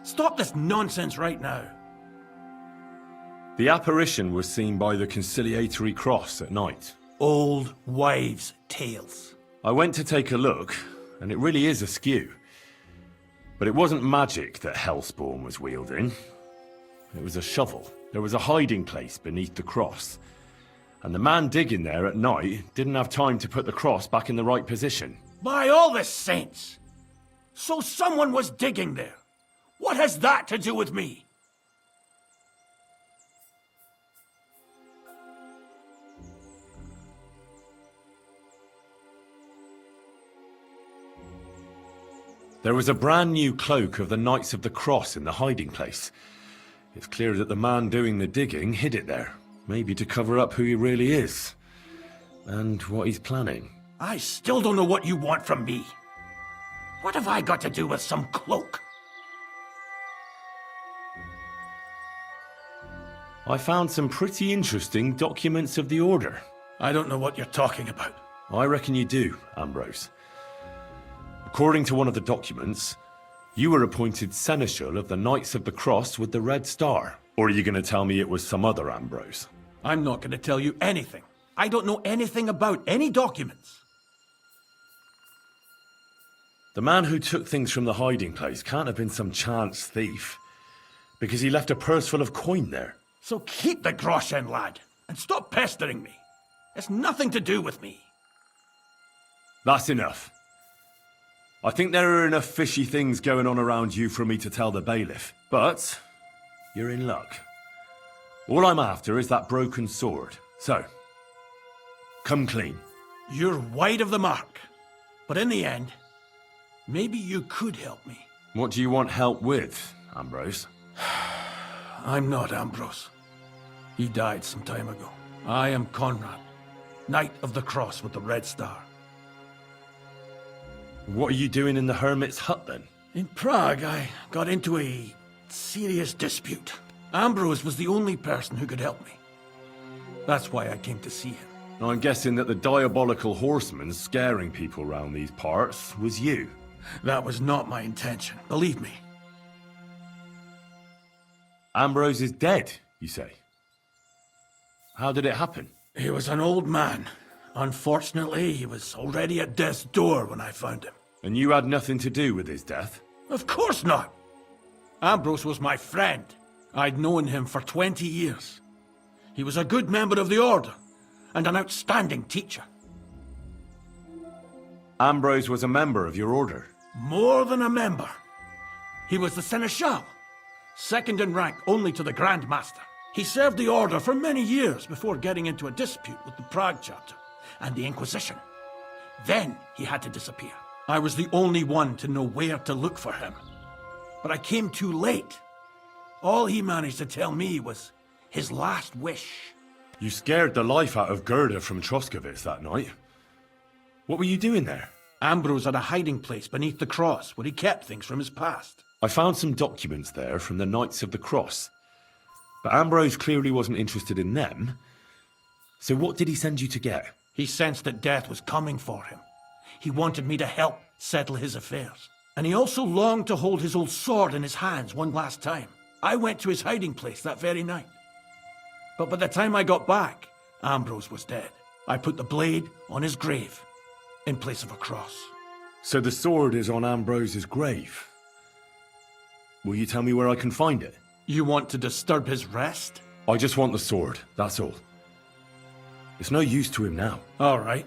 Stop this nonsense right now. The apparition was seen by the conciliatory cross at night. Old wives' tales. I went to take a look, and it really is askew. But it wasn't magic that Hellspawn was wielding. It was a shovel. There was a hiding place beneath the cross. And the man digging there at night didn't have time to put the cross back in the right position. By all the saints! So someone was digging there. What has that to do with me? There was a brand new cloak of the Knights of the Cross in the hiding place. It's clear that the man doing the digging hid it there, maybe to cover up who he really is, and what he's planning. I still don't know what you want from me. What have I got to do with some cloak? I found some pretty interesting documents of the Order. I don't know what you're talking about. I reckon you do, Ambrose. According to one of the documents, you were appointed Seneschal of the Knights of the Cross with the Red Star. Or are you going to tell me it was some other Ambrose? I'm not going to tell you anything. I don't know anything about any documents. The man who took things from the hiding place can't have been some chance thief, because he left a purse full of coin there. So keep the groschen, lad, and stop pestering me. It's nothing to do with me. That's enough. I think there are enough fishy things going on around you for me to tell the bailiff, but you're in luck. All I'm after is that broken sword, so come clean. You're wide of the mark, but in the end, maybe you could help me. What do you want help with, Ambrose? I'm not Ambrose. He died some time ago. I am Conrad, Knight of the Cross with the Red Star. What are you doing in the Hermit's hut, then? In Prague, I got into a serious dispute. Ambrose was the only person who could help me. That's why I came to see him. I'm guessing that the diabolical horseman scaring people round these parts was you. That was not my intention, believe me. Ambrose is dead, you say? How did it happen? He was an old man. Unfortunately, he was already at death's door when I found him. And you had nothing to do with his death? Of course not. Ambrose was my friend. I'd known him for 20 years. He was a good member of the Order, and an outstanding teacher. Ambrose was a member of your order? More than a member. He was the Seneschal, second in rank only to the Grand Master. He served the Order for many years before getting into a dispute with the Prague chapter and the Inquisition. Then he had to disappear. I was the only one to know where to look for him. But I came too late. All he managed to tell me was his last wish. You scared the life out of Gerda from Troskowicz that night. What were you doing there? Ambrose had a hiding place beneath the cross where he kept things from his past. I found some documents there from the Knights of the Cross. But Ambrose clearly wasn't interested in them. So what did he send you to get? He sensed that death was coming for him. He wanted me to help settle his affairs. And he also longed to hold his old sword in his hands one last time. I went to his hiding place that very night. But by the time I got back, Ambrose was dead. I put the blade on his grave, in place of a cross. So the sword is on Ambrose's grave. Will you tell me where I can find it? You want to disturb his rest? I just want the sword, that's all. It's no use to him now. All right.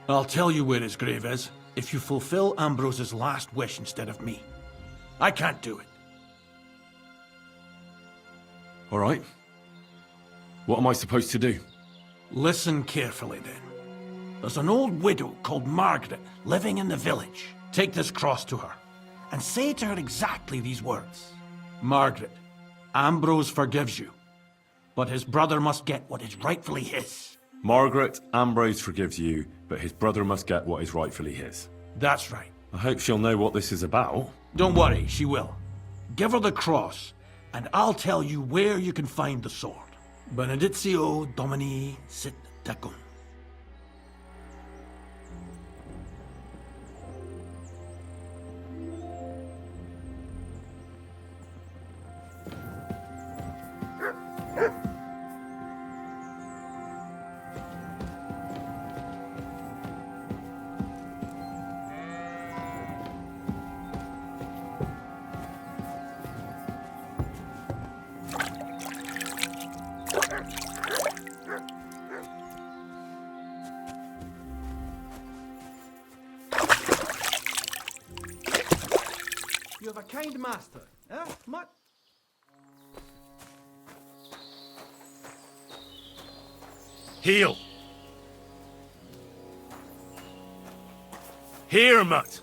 I'll tell you where his grave is, if you fulfill Ambrose's last wish instead of me. I can't do it. All right. What am I supposed to do? Listen carefully, then. There's an old widow called Margaret living in the village. Take this cross to her, and say to her exactly these words. Margaret, Ambrose forgives you, but his brother must get what is rightfully his. Margaret, Ambrose forgives you, but his brother must get what is rightfully his. That's right. I hope she'll know what this is about. Don't worry, she will. Give her the cross, and I'll tell you where you can find the sword. Benedictio Domini sit tecum. You have a kind master, eh? Heel! Hermit!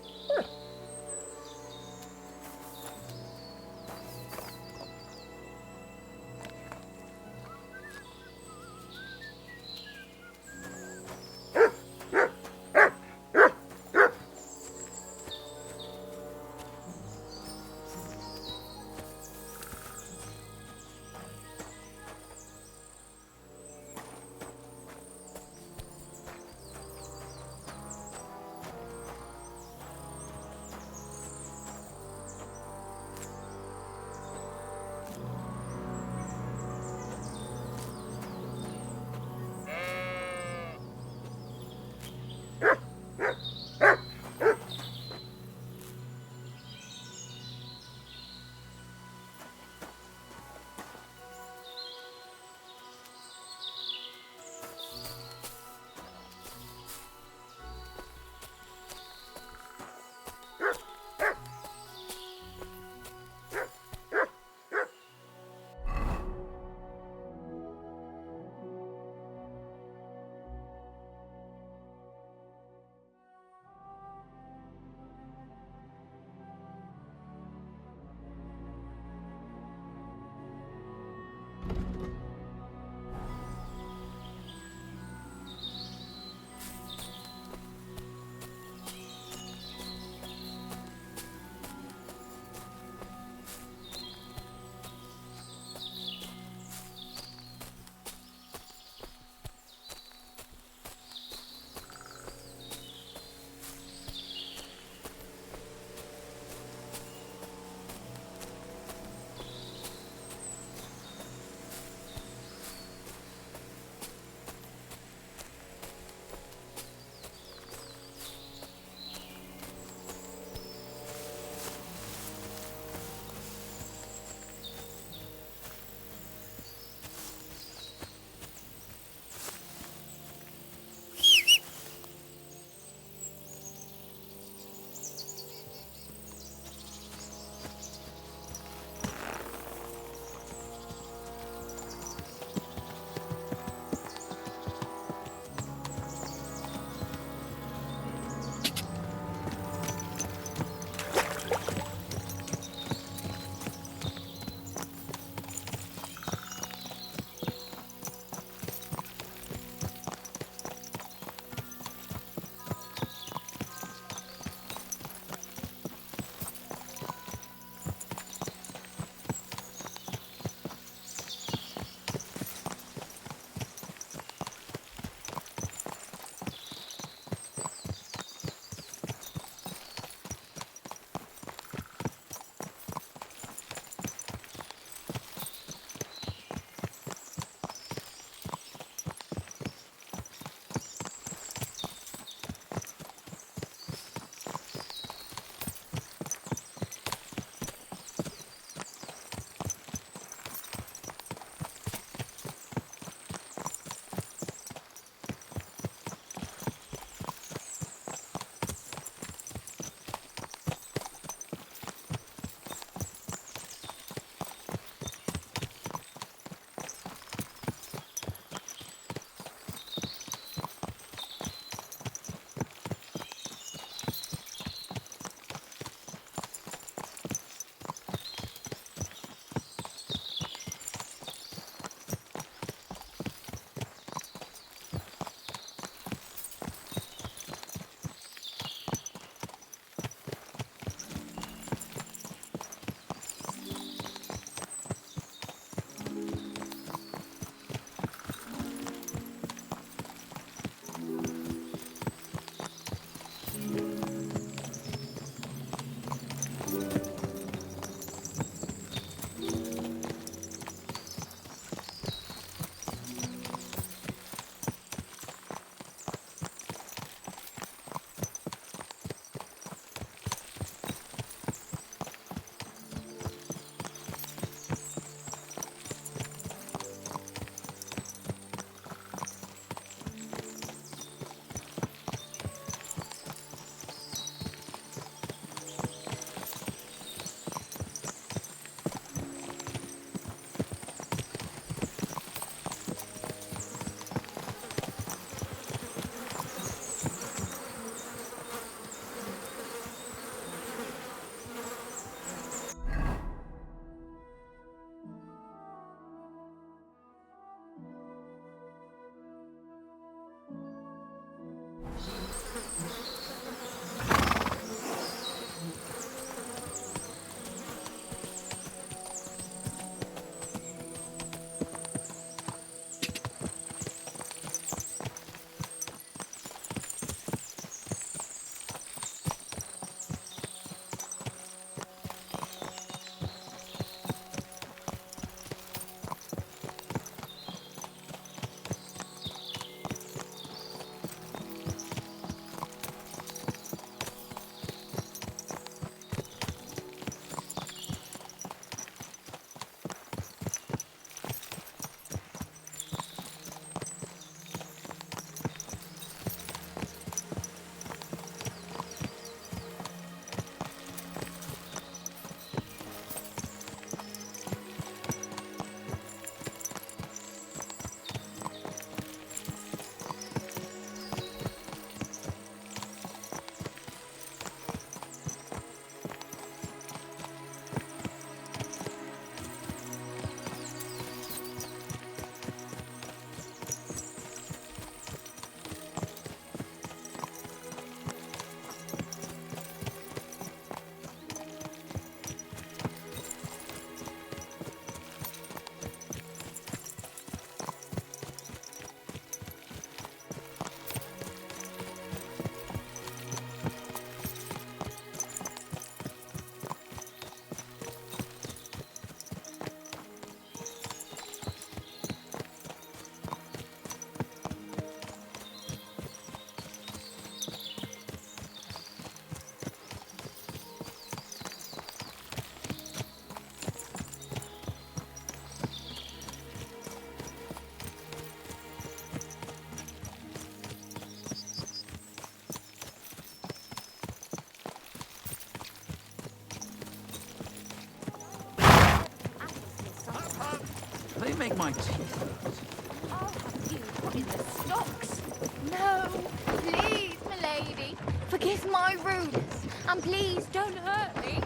Please, milady, forgive my rudeness, and please don't hurt me.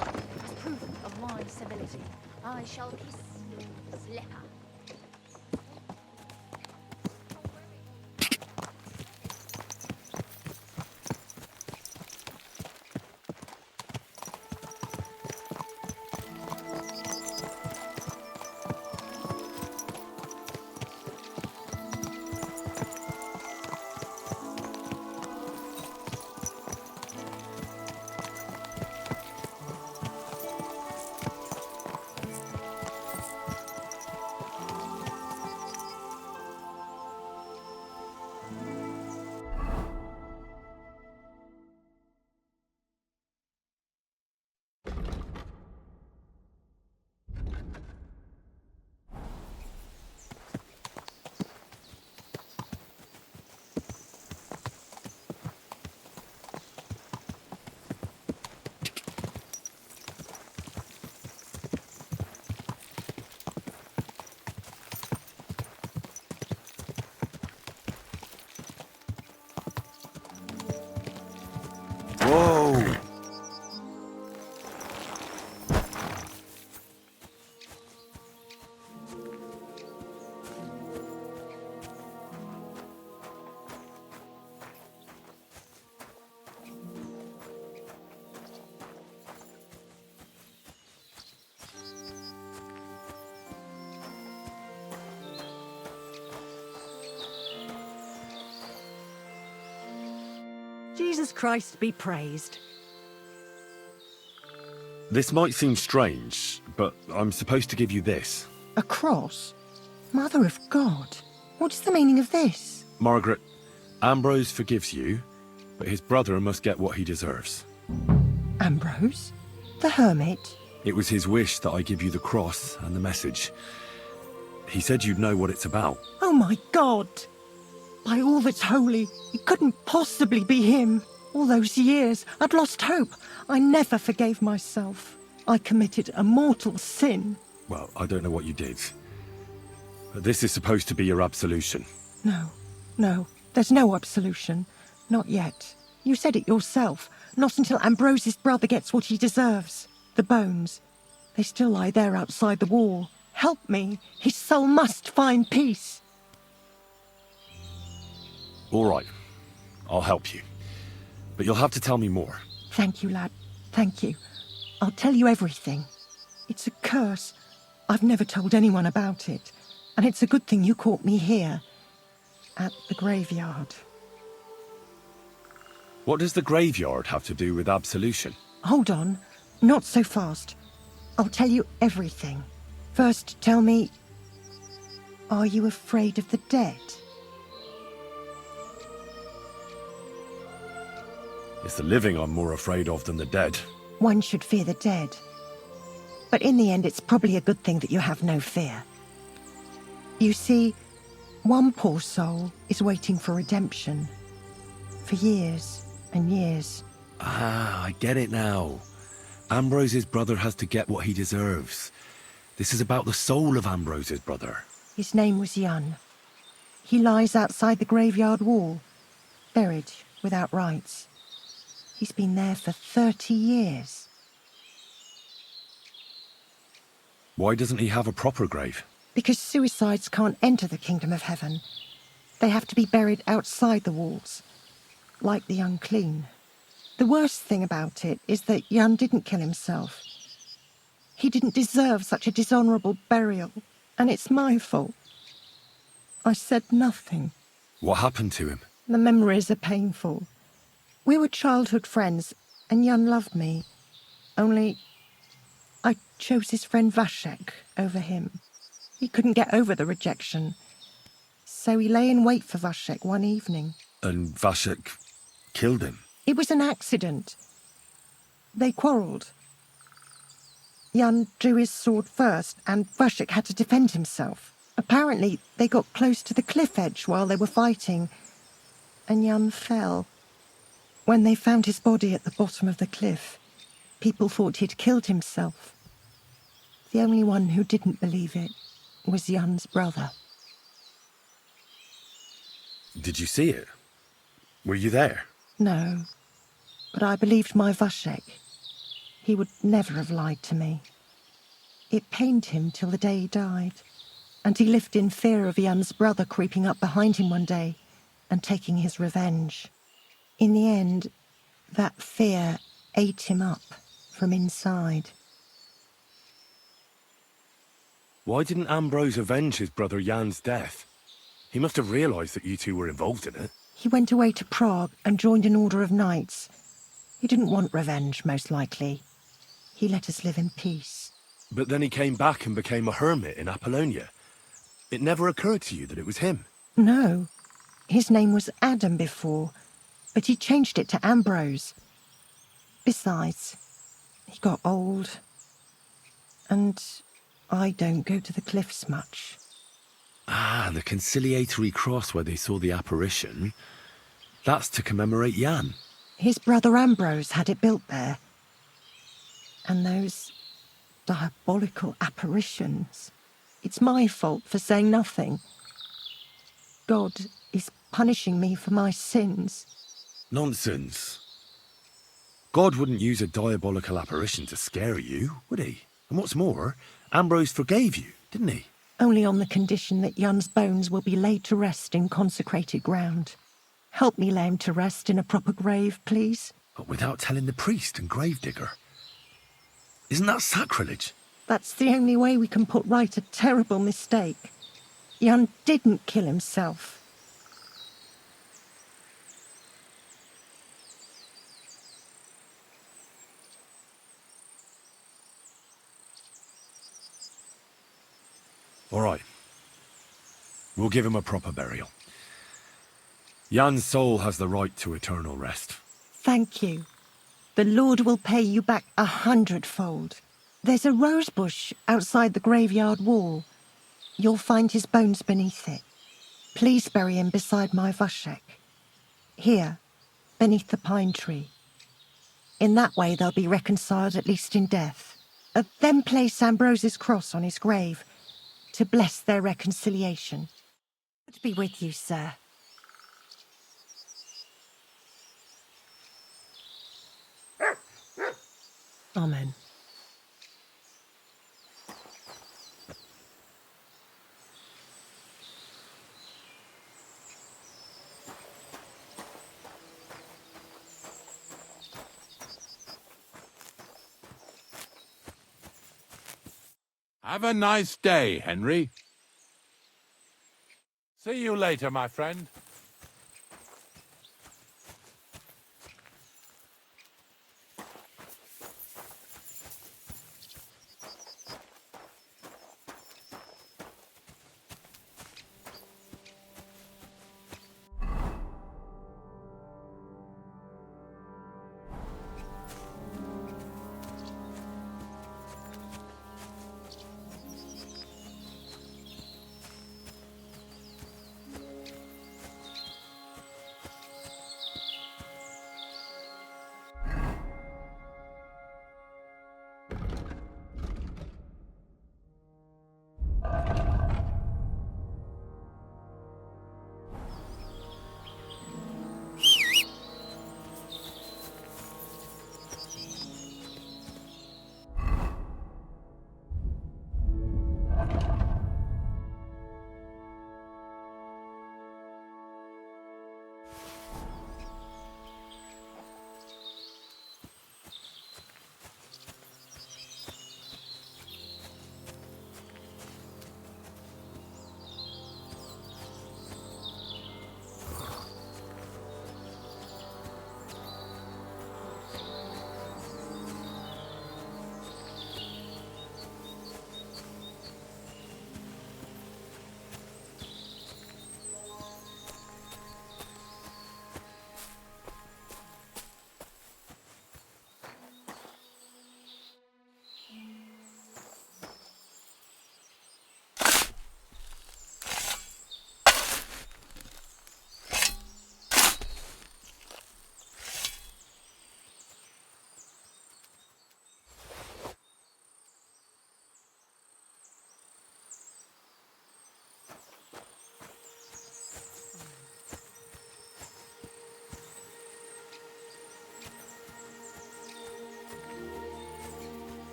As proof of my civility, I shall kiss your slipper. Whoa! Jesus Christ be praised. This might seem strange, but I'm supposed to give you this. A cross? Mother of God, what's the meaning of this? Margaret, Ambrose forgives you, but his brother must get what he deserves. Ambrose? The hermit? It was his wish that I give you the cross and the message. He said you'd know what it's about. Oh my God! By all that's holy, it couldn't possibly be him. All those years, I'd lost hope. I never forgave myself. I committed a mortal sin. Well, I don't know what you did. But this is supposed to be your absolution. No, there's no absolution. Not yet. You said it yourself. Not until Ambrose's brother gets what he deserves. The bones. They still lie there outside the wall. Help me. His soul must find peace. All right. I'll help you. But you'll have to tell me more. Thank you, lad. Thank you. I'll tell you everything. It's a curse. I've never told anyone about it. And it's a good thing you caught me here. At the graveyard. What does the graveyard have to do with absolution? Hold on. Not so fast. I'll tell you everything. First, tell me... Are you afraid of the dead? It's the living I'm more afraid of than the dead. One should fear the dead. But in the end, it's probably a good thing that you have no fear. You see, one poor soul is waiting for redemption. For years and years. Ah, I get it now. Ambrose's brother has to get what he deserves. This is about the soul of Ambrose's brother. His name was Jan. He lies outside the graveyard wall, buried without rites. He's been there for 30 years. Why doesn't he have a proper grave? Because suicides can't enter the kingdom of heaven. They have to be buried outside the walls, like the unclean. The worst thing about it is that Jan didn't kill himself. He didn't deserve such a dishonourable burial, and it's my fault. I said nothing. What happened to him? The memories are painful. We were childhood friends, and Jan loved me. Only, I chose his friend Vashek over him. He couldn't get over the rejection. So he lay in wait for Vashek one evening. And Vashek killed him? It was an accident. They quarrelled. Jan drew his sword first, and Vashek had to defend himself. Apparently, they got close to the cliff edge while they were fighting, and Jan fell. When they found his body at the bottom of the cliff, people thought he'd killed himself. The only one who didn't believe it was Jan's brother. Did you see it? Were you there? No, but I believed my Vashek. He would never have lied to me. It pained him till the day he died, and he lived in fear of Jan's brother creeping up behind him one day and taking his revenge. In the end, that fear ate him up from inside. Why didn't Ambrose avenge his brother Jan's death? He must have realised that you two were involved in it. He went away to Prague and joined an order of knights. He didn't want revenge, most likely. He let us live in peace. But then he came back and became a hermit in Apollonia. It never occurred to you that it was him? No. His name was Adam before, but he changed it to Ambrose. Besides, he got old. And I don't go to the cliffs much. Ah, the conciliatory cross where they saw the apparition. That's to commemorate Jan. His brother Ambrose had it built there. And those diabolical apparitions. It's my fault for saying nothing. God is punishing me for my sins. Nonsense. God wouldn't use a diabolical apparition to scare you, would he? And what's more, Ambrose forgave you, didn't he? Only on the condition that Jan's bones will be laid to rest in consecrated ground. Help me lay him to rest in a proper grave, please. But without telling the priest and gravedigger. Isn't that sacrilege? That's the only way we can put right a terrible mistake. Jan didn't kill himself. All right. We'll give him a proper burial. Jan's soul has the right to eternal rest. Thank you. The Lord will pay you back 100-fold. There's a rose bush outside the graveyard wall. You'll find his bones beneath it. Please bury him beside my Vashek. Here, beneath the pine tree. In that way they'll be reconciled, at least in death. Then place Ambrose's cross on his grave to bless their reconciliation. God be with you, sir. Amen. Have a nice day, Henry. See you later, my friend.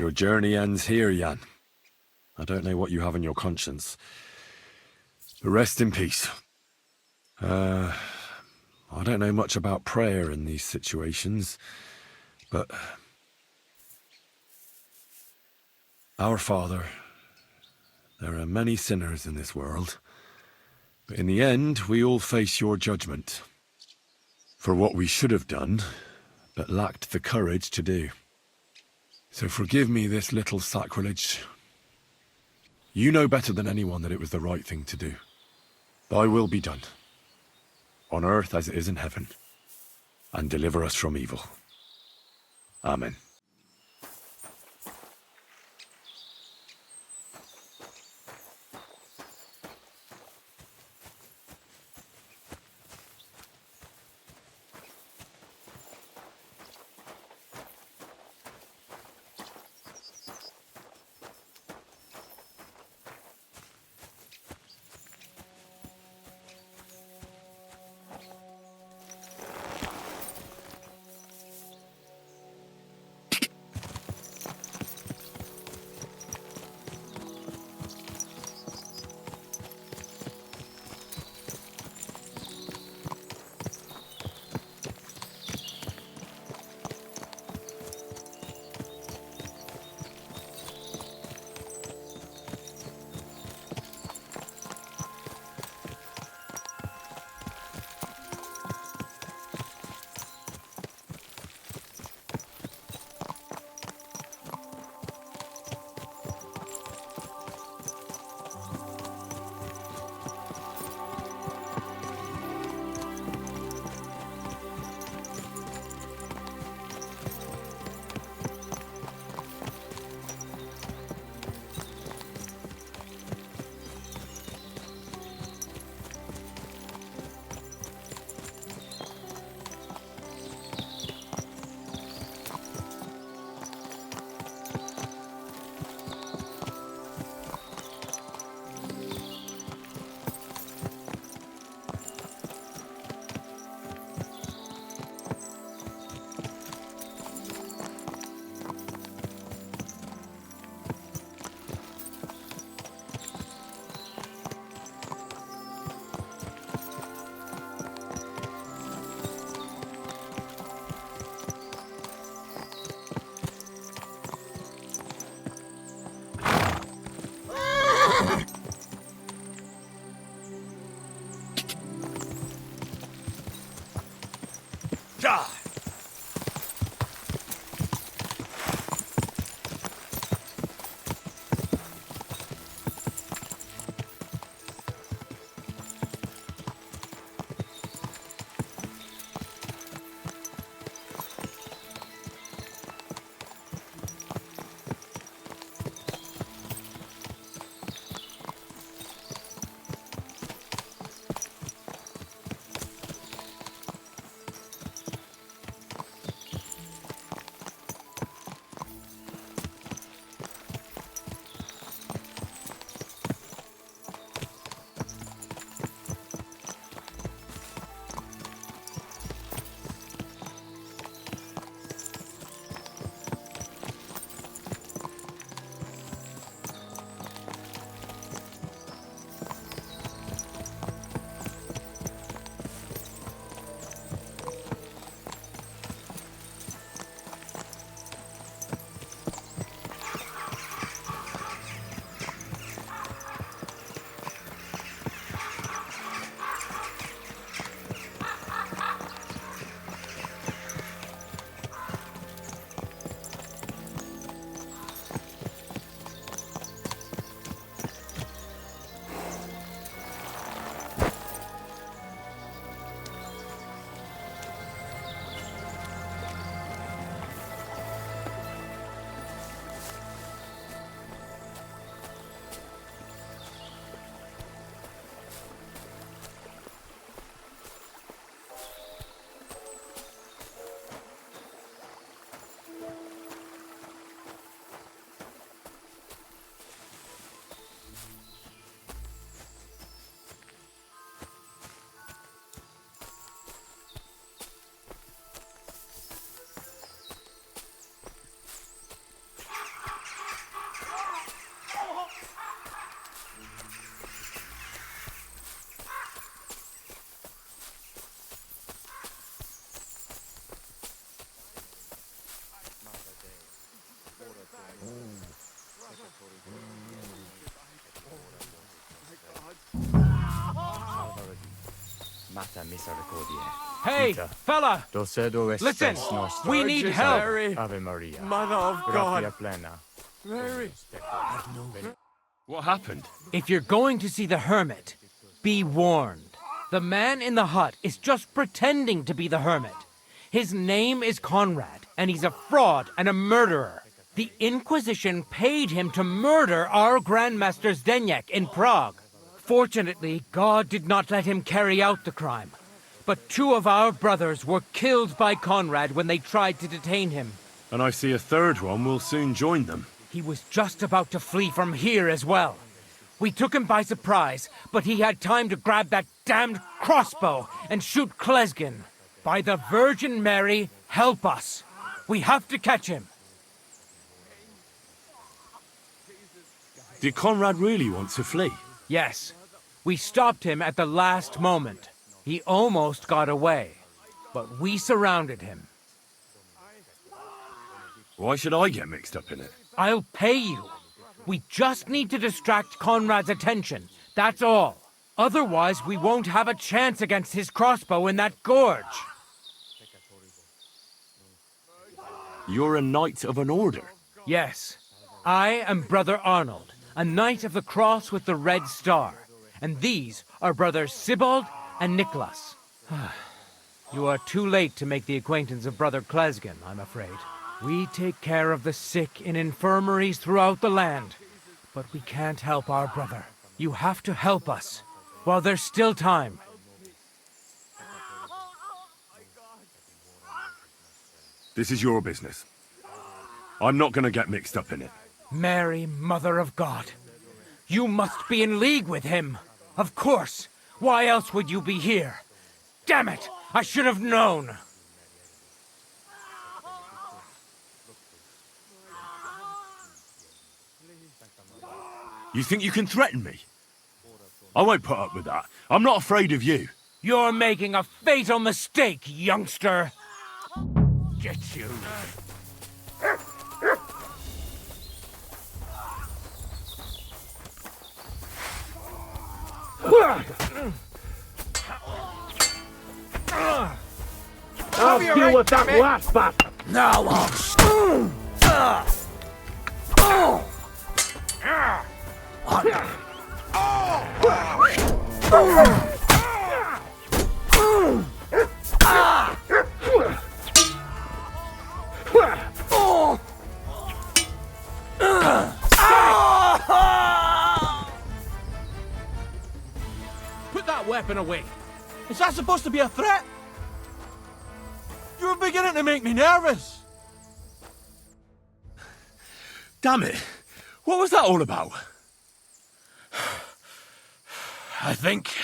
Your journey ends here, Jan. I don't know what you have on your conscience. But rest in peace. I don't know much about prayer in these situations, but... Our Father, there are many sinners in this world, but in the end, we all face your judgment for what we should have done, but lacked the courage to do. So forgive me this little sacrilege. You know better than anyone that it was the right thing to do. Thy will be done, on earth as it is in heaven, and deliver us from evil. Amen. Hey, fella! Listen, we need help! Ave Maria. Mother of God. Mary. What happened? If you're going to see the Hermit, be warned. The man in the hut is just pretending to be the Hermit. His name is Conrad, and he's a fraud and a murderer. The Inquisition paid him to murder our Grandmaster Zdeněk in Prague. Fortunately, God did not let him carry out the crime. But 2 of our brothers were killed by Conrad when they tried to detain him. And I see a third one will soon join them. He was just about to flee from here as well. We took him by surprise, but he had time to grab that damned crossbow and shoot Klesgin. By the Virgin Mary, help us. We have to catch him. Did Conrad really want to flee? Yes. We stopped him at the last moment. He almost got away, but we surrounded him. Why should I get mixed up in it? I'll pay you. We just need to distract Conrad's attention, that's all. Otherwise, we won't have a chance against his crossbow in that gorge. You're a knight of an order? Yes. I am Brother Arnold, a knight of the cross with the red star. And these are brothers Sibald and Nicholas. You are too late to make the acquaintance of Brother Klesgin, I'm afraid. We take care of the sick in infirmaries throughout the land. But we can't help our brother. You have to help us, while there's still time. This is your business. I'm not gonna get mixed up in it. Mary, Mother of God. You must be in league with him. Of course. Why else would you be here? Damn it! I should have known! You think you can threaten me? I won't put up with that. I'm not afraid of you. You're making a fatal mistake, youngster! Get you. I'll deal with that last bastard! Now Put that weapon away. Is that supposed to be a threat? You're beginning to make me nervous. Damn it. What was that all about? I think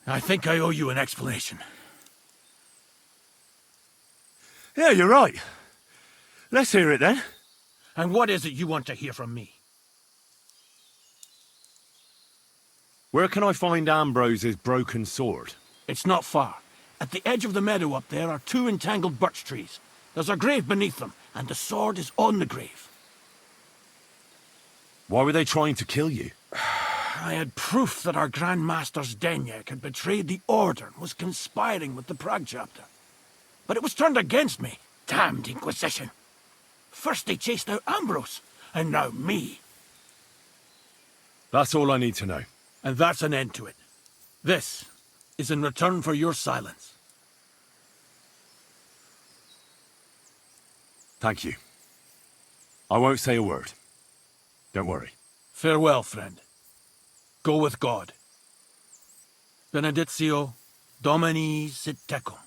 I owe you an explanation. Yeah, you're right. Let's hear it then. And what is it you want to hear from me? Where can I find Ambrose's broken sword? It's not far. At the edge of the meadow up there are 2 entangled birch trees. There's a grave beneath them, and the sword is on the grave. Why were they trying to kill you? I had proof that our Grand Master Zdeněk had betrayed the Order and was conspiring with the Prague chapter. But it was turned against me. Damned Inquisition. First they chased out Ambrose, and now me. That's all I need to know. And that's an end to it. This is in return for your silence. Thank you. I won't say a word. Don't worry. Farewell, friend. Go with God. Benedictio Domini sit tecum.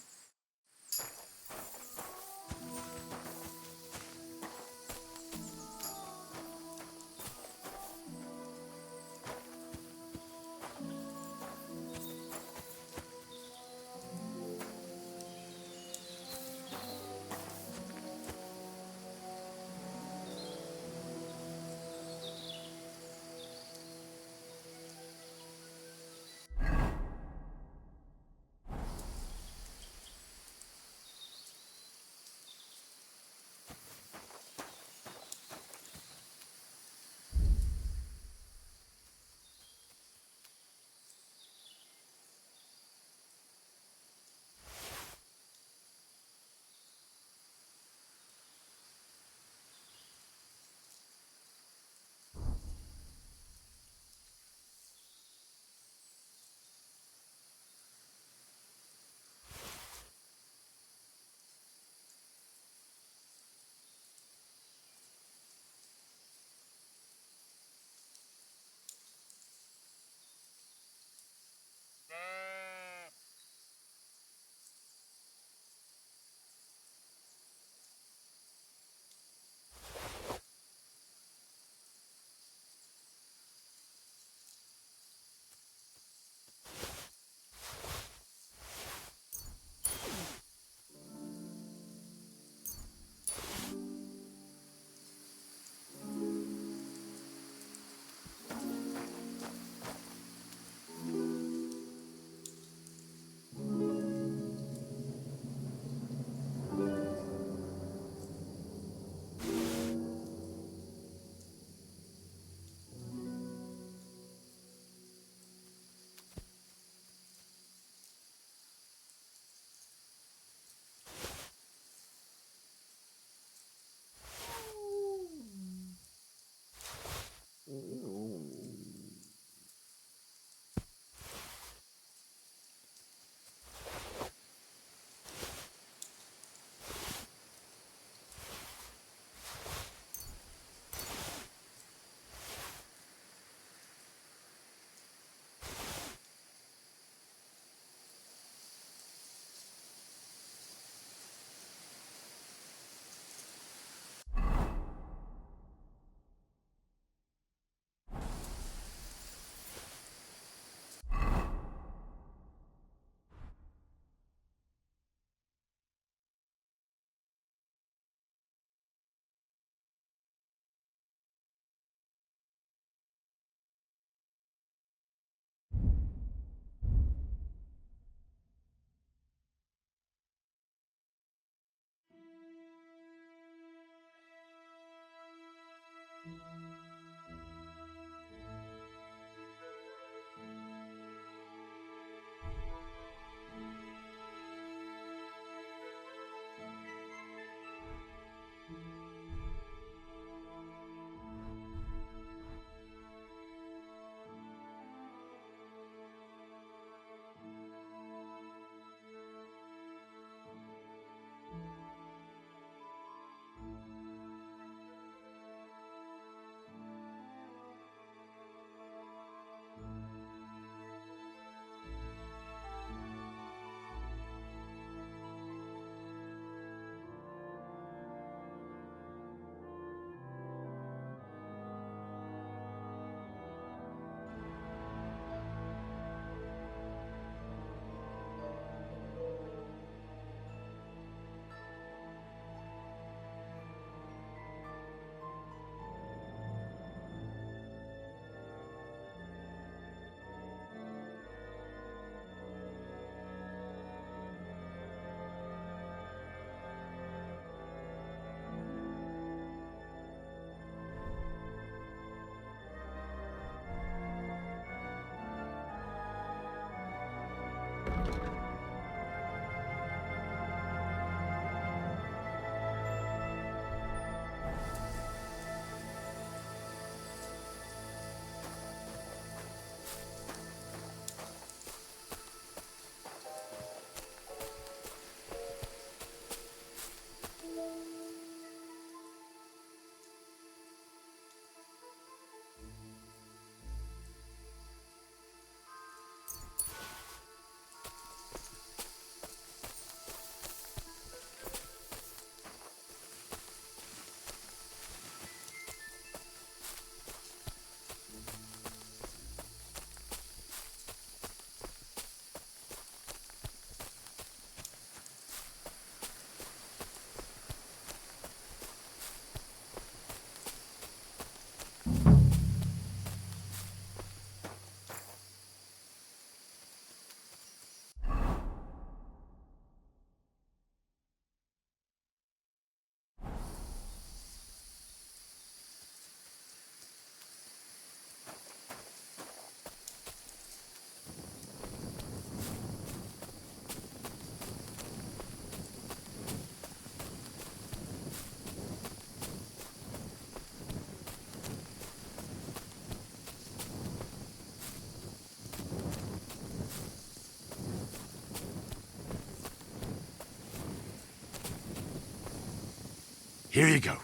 Here you go.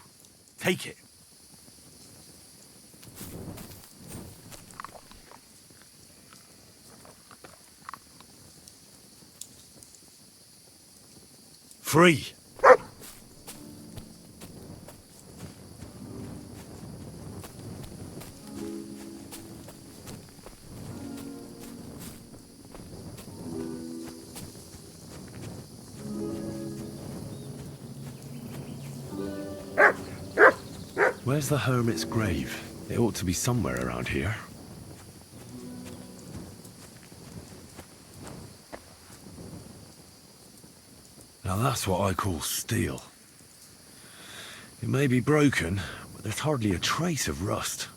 Take it. Free. Where's the hermit's grave? It ought to be somewhere around here. Now that's what I call steel. It may be broken, but there's hardly a trace of rust.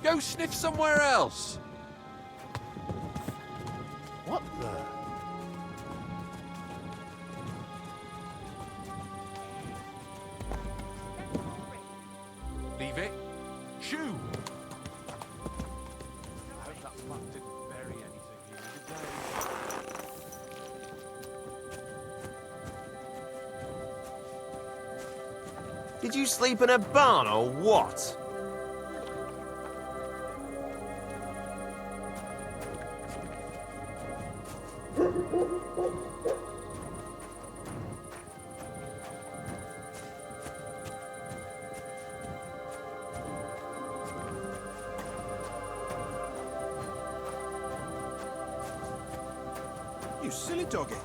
Go sniff somewhere else. What the? Leave it. Chew. I hope that fuck didn't bury anything here today. Did you sleep in a barn or what? You silly doggy.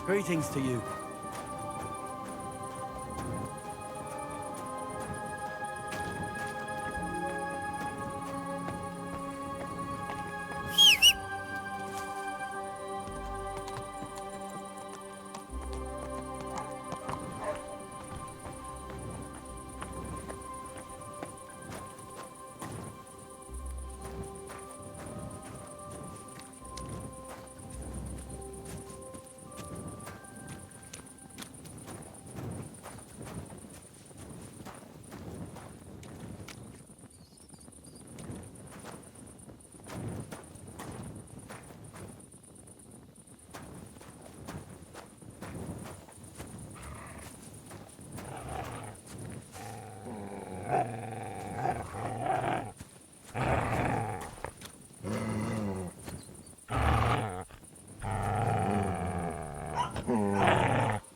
Greetings to you.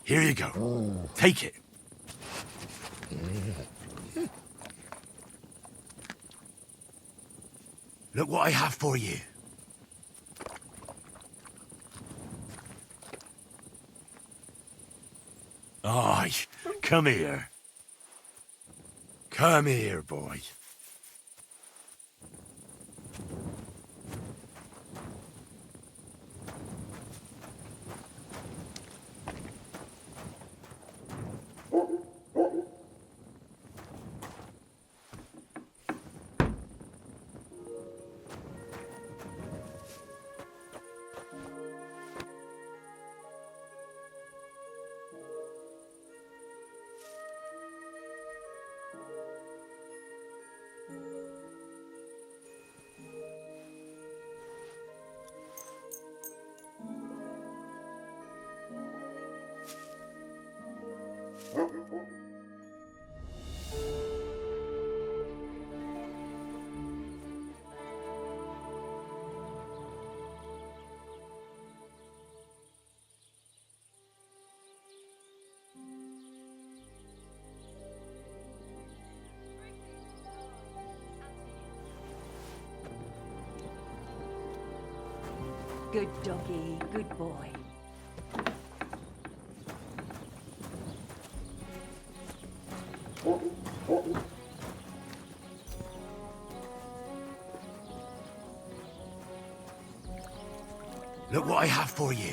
Here you go. Take it. Look what I have for you. Aye, come here. Come here, boy. Good doggy, good boy. Look what I have for you.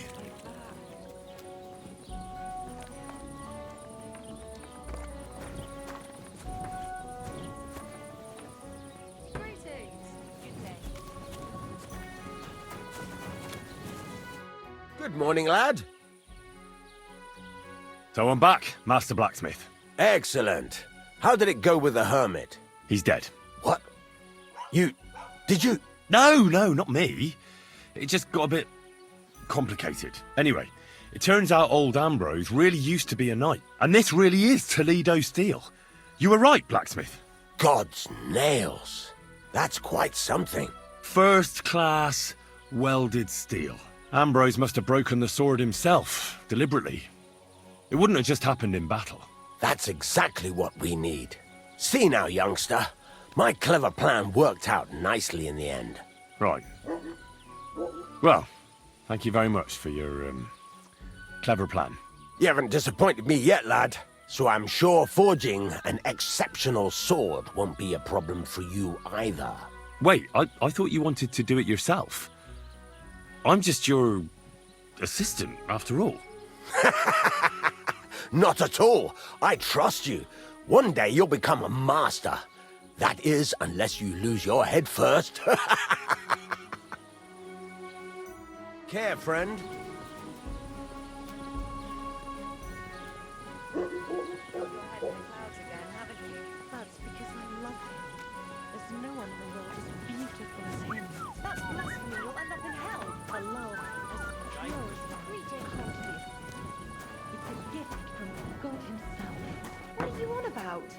Good morning, lad. So I'm back, Master Blacksmith. Excellent. How did it go with the Hermit? He's dead. What? Did you? No, not me. It just got a bit complicated. Anyway, it turns out old Ambrose really used to be a knight. And this really is Toledo steel. You were right, Blacksmith. God's nails. That's quite something. First class welded steel. Ambrose must have broken the sword himself, deliberately. It wouldn't have just happened in battle. That's exactly what we need. See now, youngster. My clever plan worked out nicely in the end. Right. Well, thank you very much for your, clever plan. You haven't disappointed me yet, lad. So I'm sure forging an exceptional sword won't be a problem for you either. Wait, I thought you wanted to do it yourself. I'm just your assistant, after all. Not at all. I trust you. One day you'll become a master. That is, unless you lose your head first. Care, friend. That's because I love him. There's no one in the world as beautiful as him. That's blasphemy. You'll end up in hell. A love as pure as the creature quantity. It's a gift from God himself. What are you on about?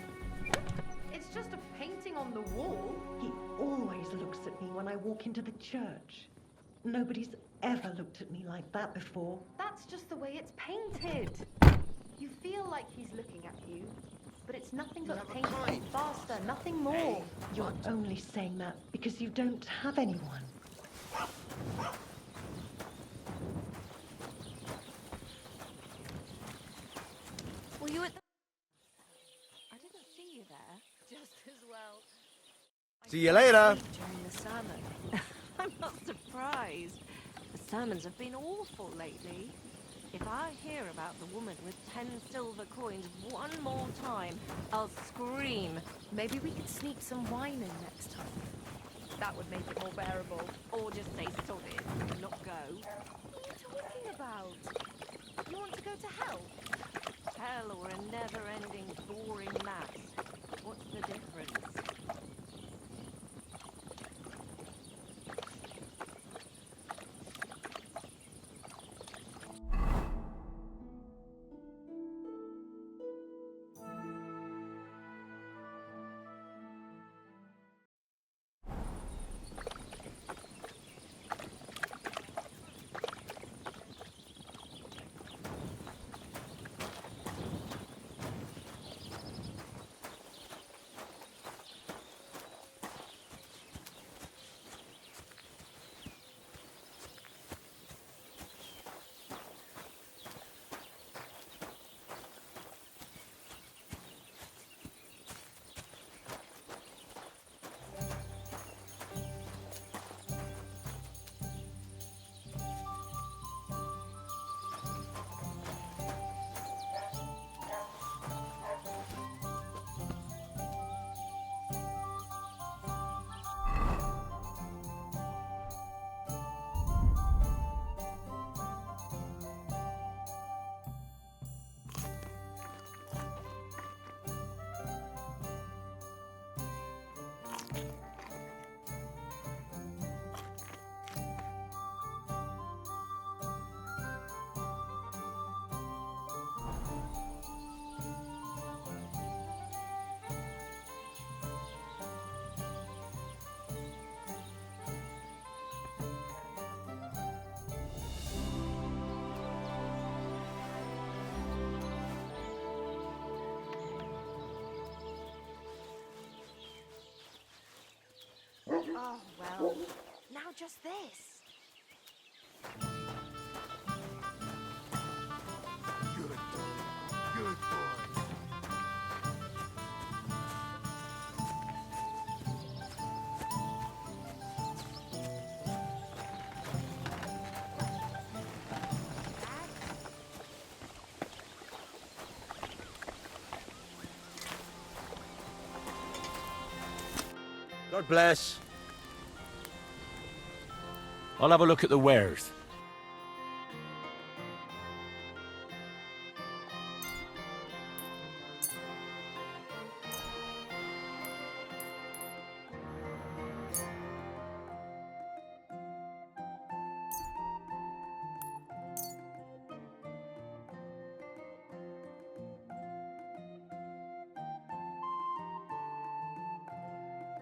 It's just a painting on the wall. He always looks at me when I walk into the church. Nobody's ever looked at me like that before. That's just the way it's painted. You feel like he's looking at you, but it's nothing but paint and faster, nothing more. You're only saying that because you don't have anyone. Were you at the... I didn't see you there. Just as well. See you later. During the sermon. I'm not surprised. The sermons have been awful lately. If I hear about the woman with 10 silver coins one more time, I'll scream. Maybe we could sneak some wine in next time. That would make it more bearable. Or just say solid and not go. What are you talking about? You want to go to hell? Hell or a never-ending boring mass. What's the difference? Oh, well, now just this. Good boy. Good boy. God bless. I'll have a look at the wares.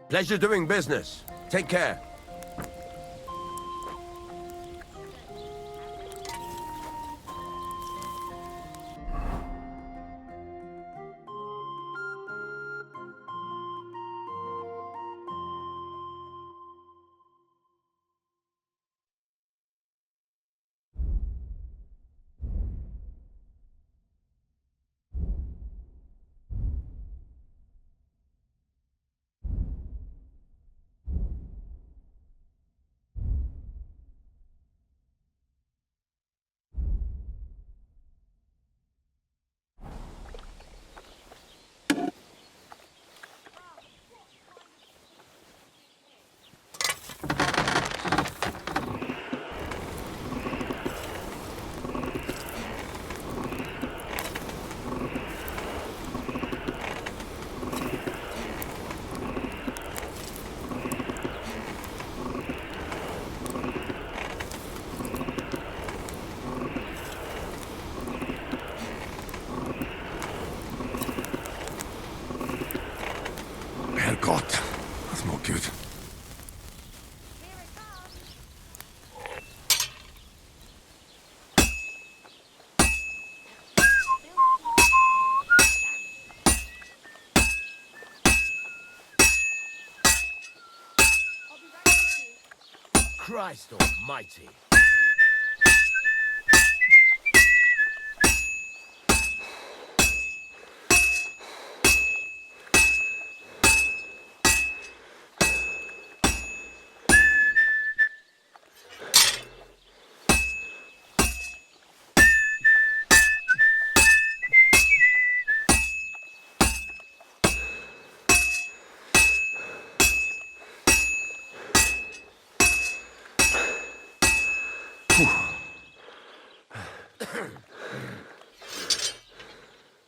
Pleasure doing business. Take care. Herrgott, that's not good. Christ almighty.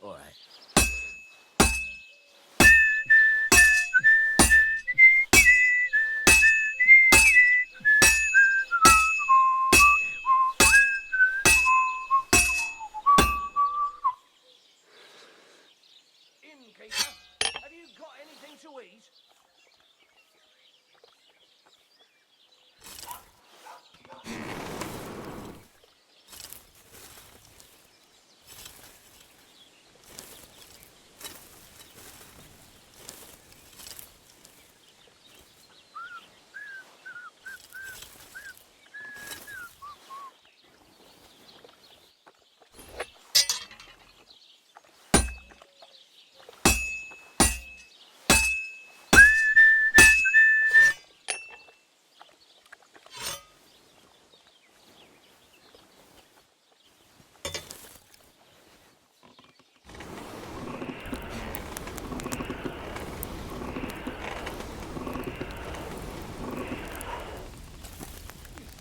All right. Innkeeper, have you got anything to eat?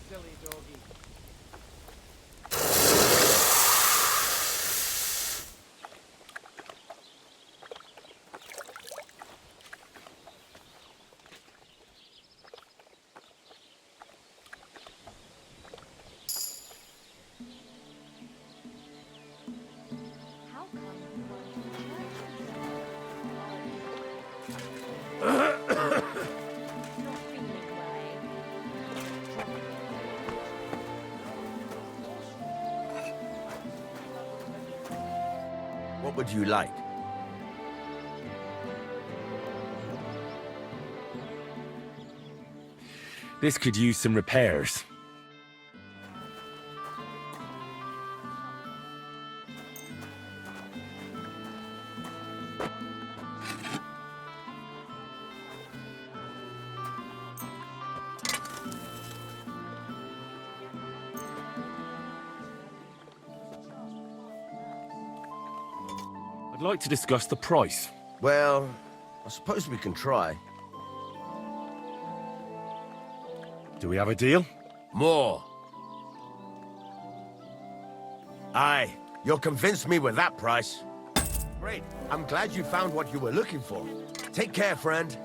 Silly doggy. How come you weren't in church? Not feeling well, What would you like? This could use some repairs. I'd like to discuss the price. Well, I suppose we can try. Do we have a deal? More. Aye, you'll convince me with that price. Great. I'm glad you found what you were looking for. Take care, friend.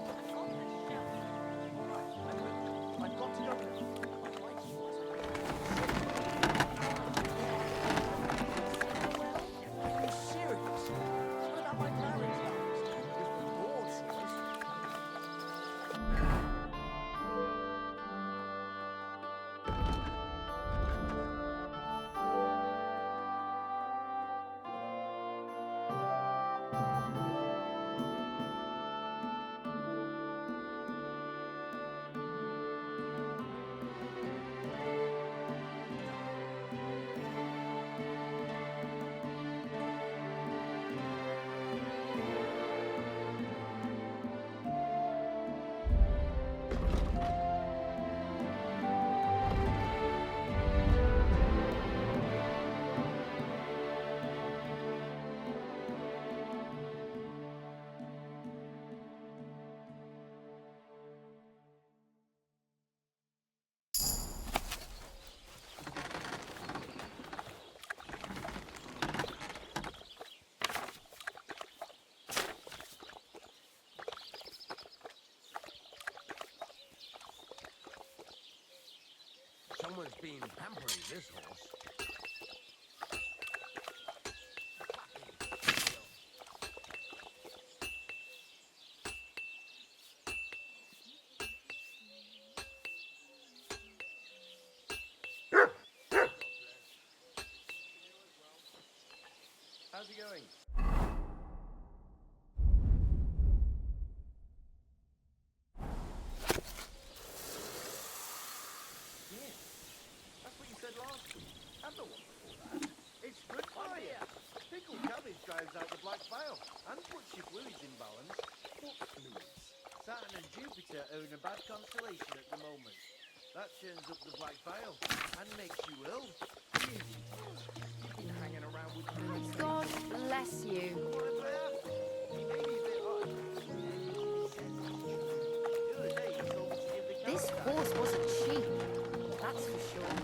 Someone's been pampering this horse. How's it going? That's what you said last week. And the one before that. It's good for you. Pickled cabbage drives out the black bile and puts your fluids in balance. What fluids? Saturn and Jupiter are in a bad constellation at the moment. That churns up the black bile and makes you ill. You've been hanging around with fluids. God bless you. This horse wasn't cheap, that's for sure.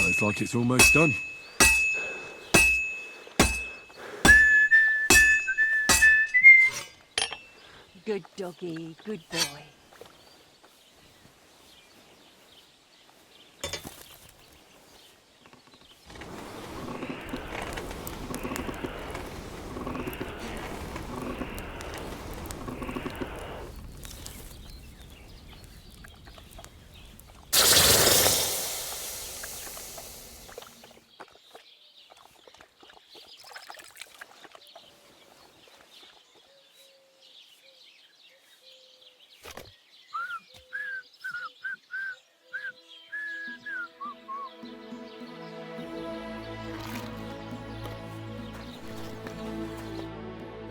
Looks like it's almost done. Good doggy, good boy.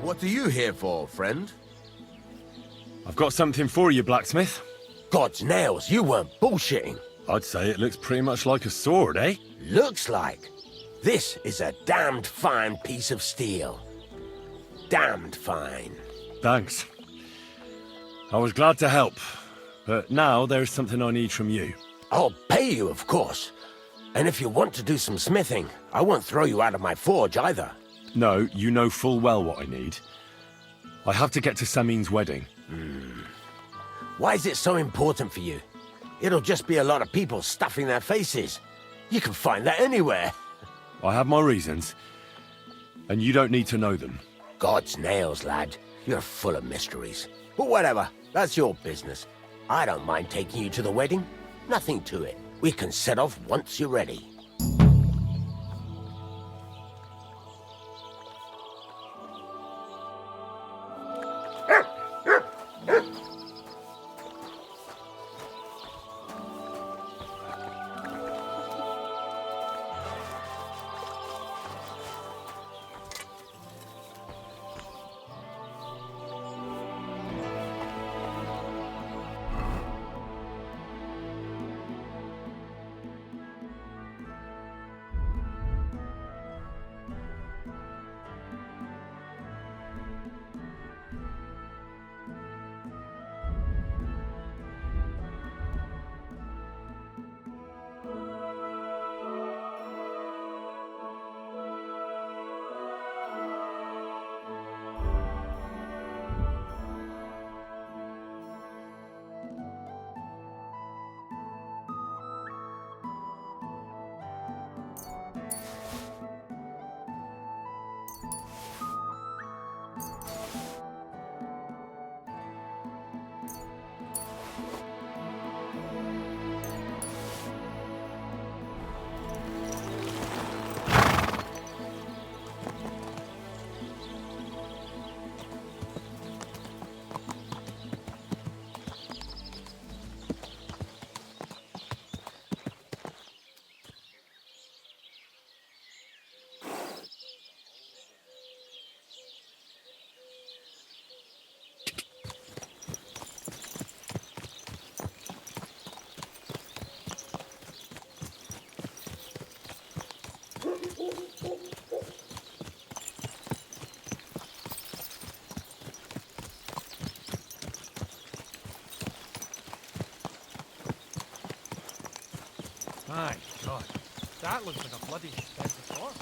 What are you here for, friend? I've got something for you, blacksmith. God's nails, you weren't bullshitting. I'd say it looks pretty much like a sword, eh? Looks like. This is a damned fine piece of steel. Damned fine. Thanks. I was glad to help, but now there's something I need from you. I'll pay you, of course. And if you want to do some smithing, I won't throw you out of my forge either. No, you know full well what I need. I have to get to Semine's wedding. Why is it so important for you? It'll just be a lot of people stuffing their faces. You can find that anywhere. I have my reasons, and you don't need to know them. God's nails, lad. You're full of mysteries. But whatever, that's your business. I don't mind taking you to the wedding. Nothing to it. We can set off once you're ready. My God, that looks like a bloody expensive horse.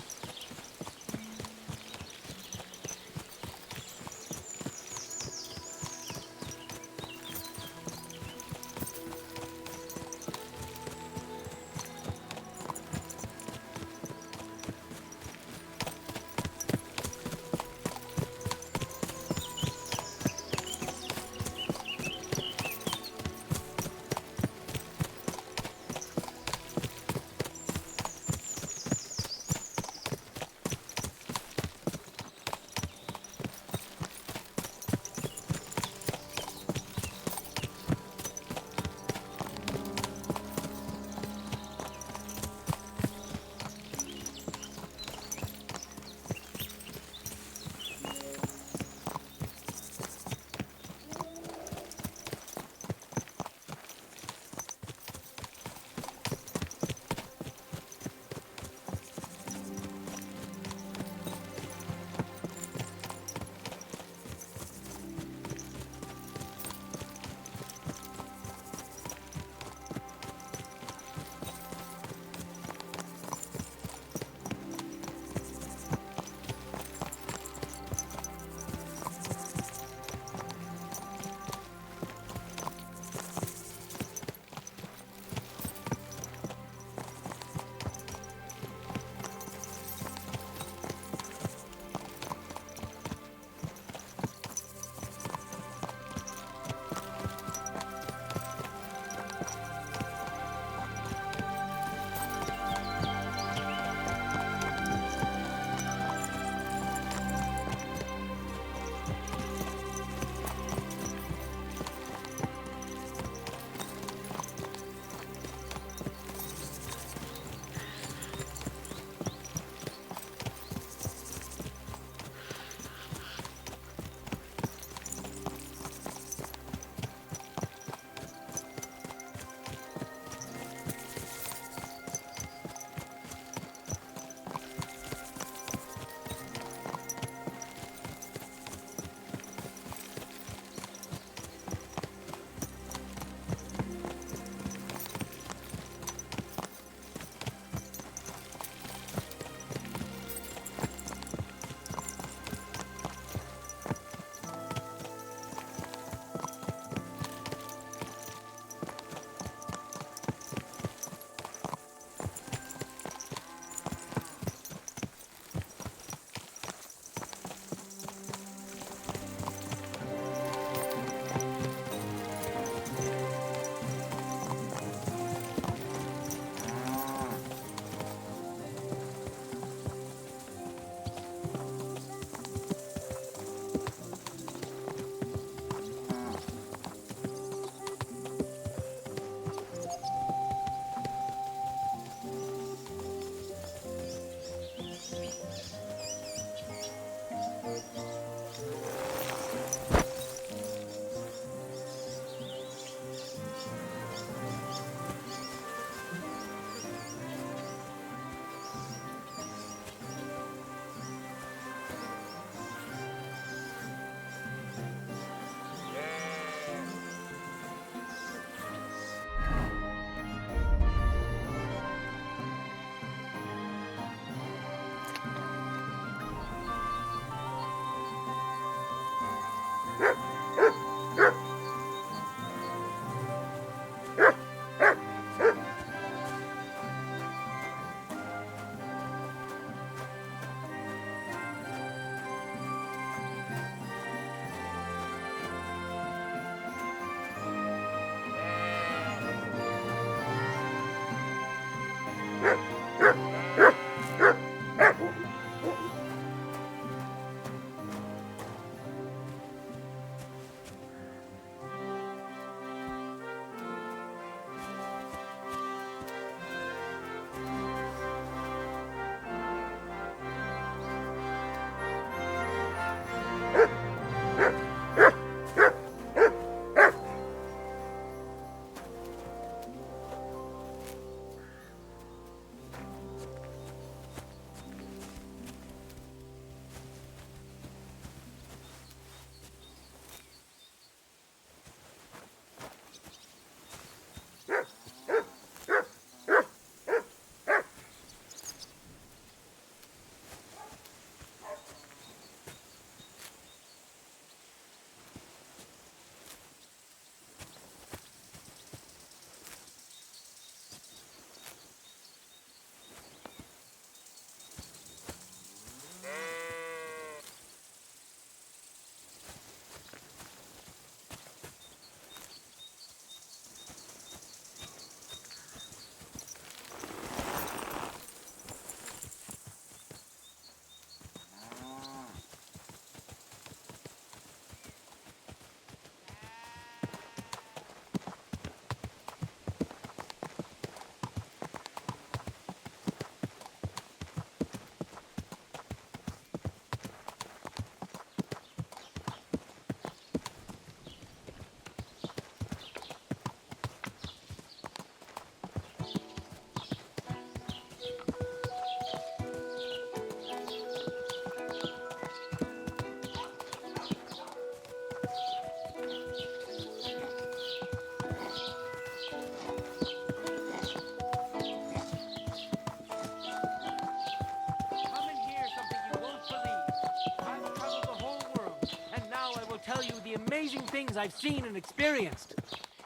the amazing things I've seen and experienced.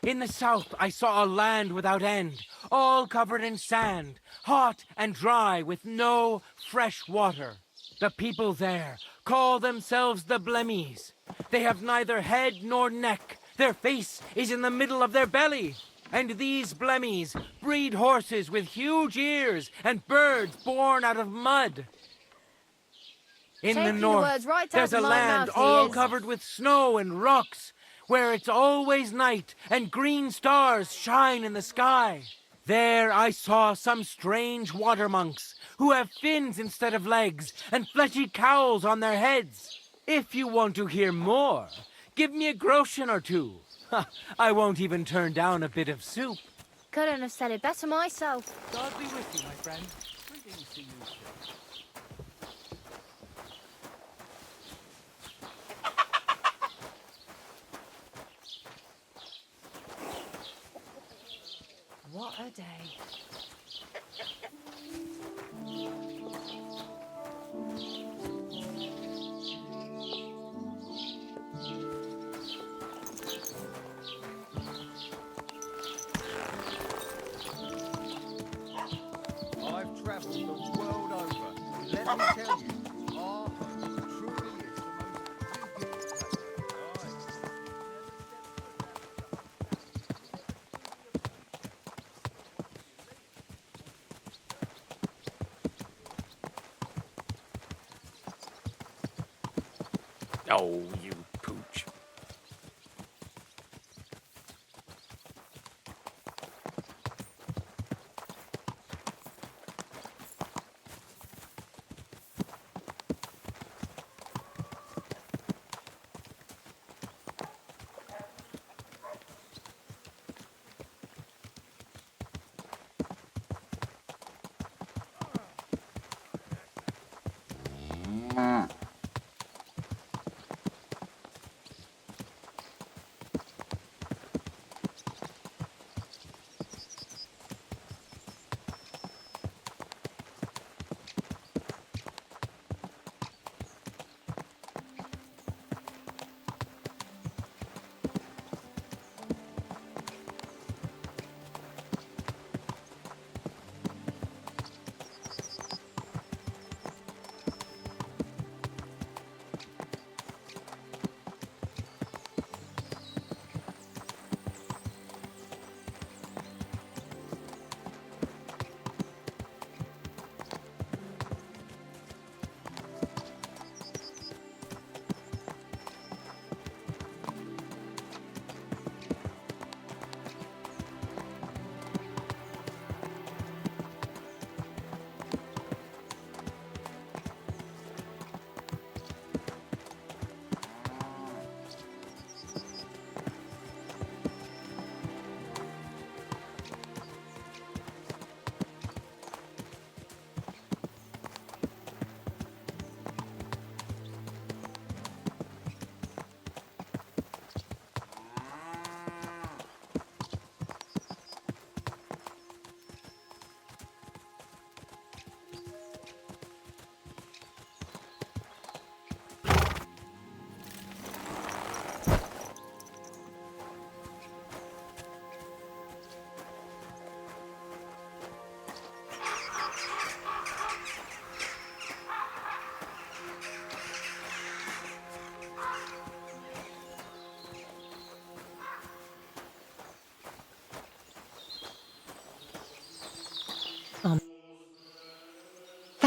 In the south, I saw a land without end, all covered in sand, hot and dry with no fresh water. The people there call themselves the Blemmies. They have neither head nor neck. Their face is in the middle of their belly. And these Blemmies breed horses with huge ears and birds born out of mud. In the Taking the north, words right out there's a of my land mouth, all he is. covered with snow and rocks, where it's always night and green stars shine in the sky. There I saw some strange water monks who have fins instead of legs and fleshy cowls on their heads. If you want to hear more, give me a groschen or two. I won't even turn down a bit of soup. Couldn't have said it better myself. God be with you, my friend. Greetings to you, sir. What a day. I've travelled the world over. Let me tell you, our home truly is the most Oh, you pooch.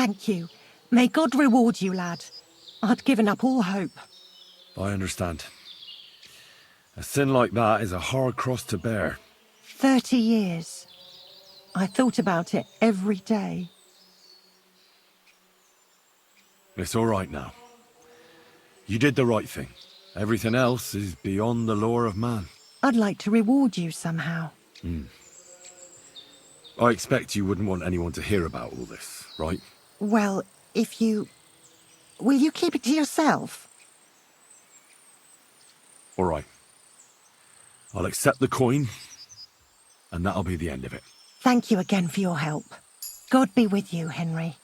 Thank you. May God reward you, lad. I'd given up all hope. I understand. A sin like that is a hard cross to bear. 30 years. I thought about it every day. It's all right now. You did the right thing. Everything else is beyond the law of man. I'd like to reward you somehow. I expect you wouldn't want anyone to hear about all this, right? Well, if you... Will you keep it to yourself? All right. I'll accept the coin, and that'll be the end of it. Thank you again for your help. God be with you, Henry.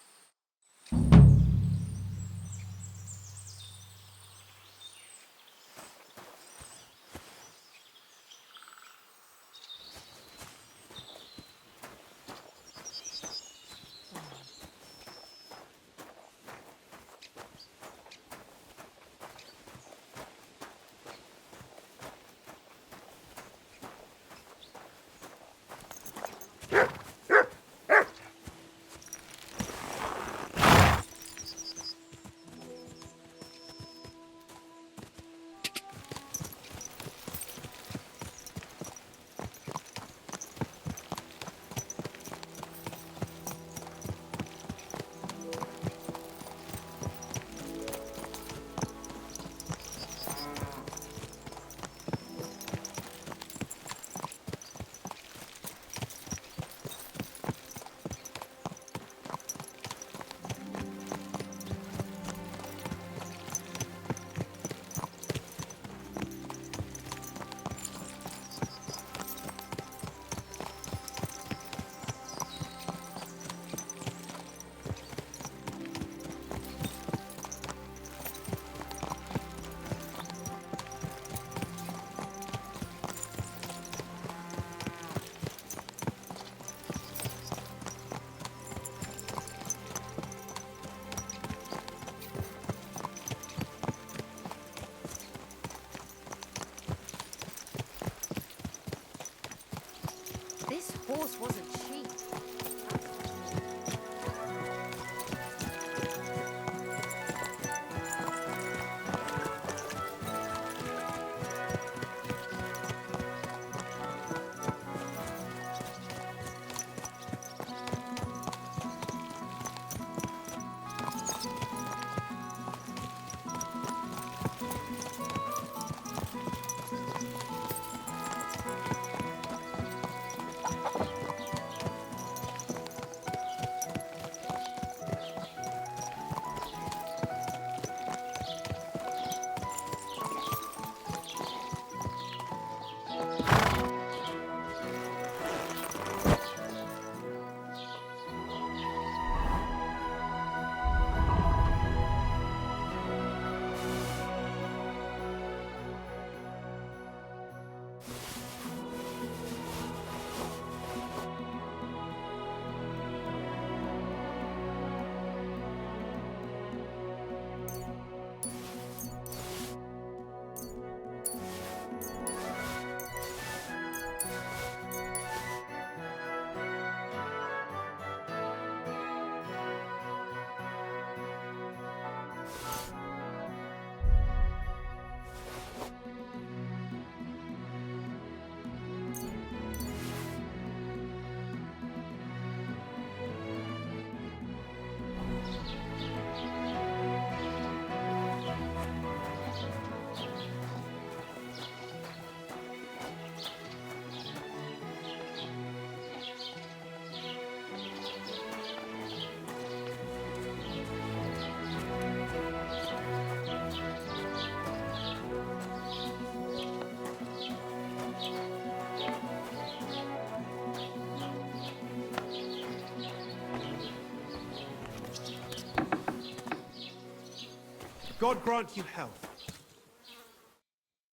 God grant you health.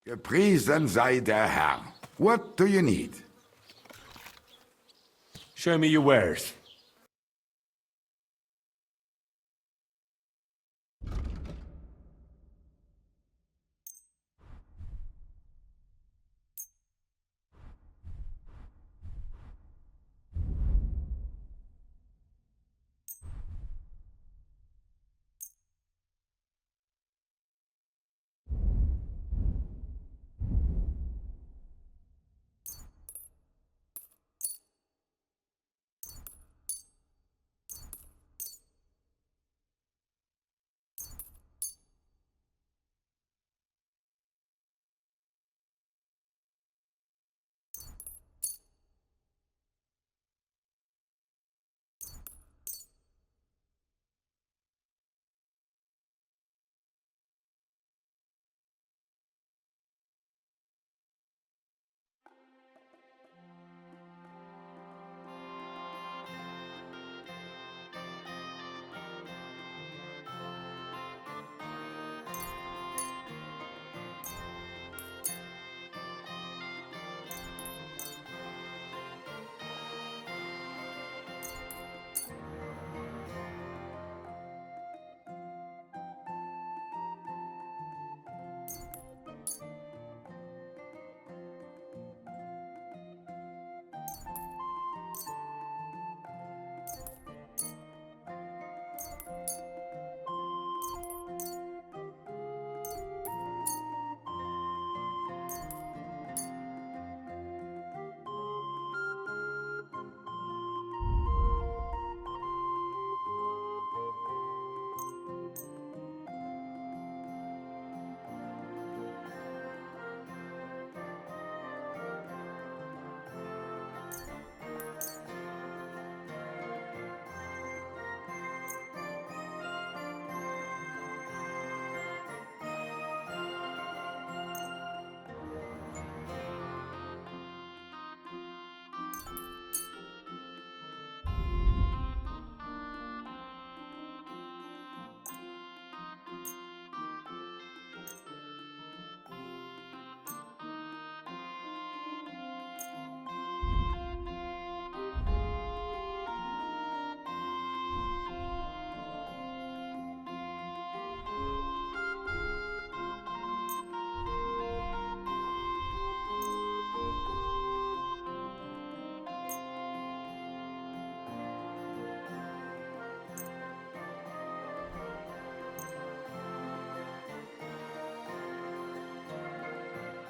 Gepriesen sei der Herr. What do you need? Show me your wares.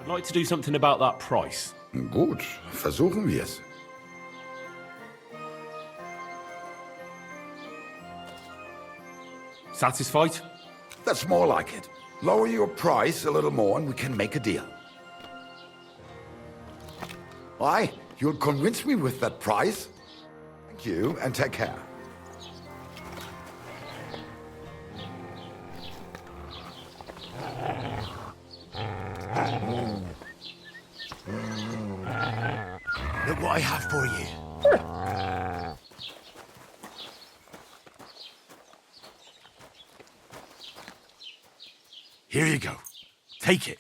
I'd like to do something about that price. Gut, versuchen wir's. Satisfied? That's more like it. Lower your price a little more and we can make a deal. Why? You'll convince me with that price? Thank you, and take care. Look what I have for you. Here you go. Take it.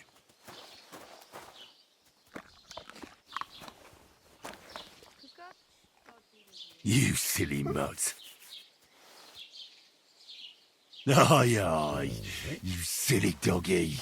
You silly mutt. Aye, aye, you silly doggy.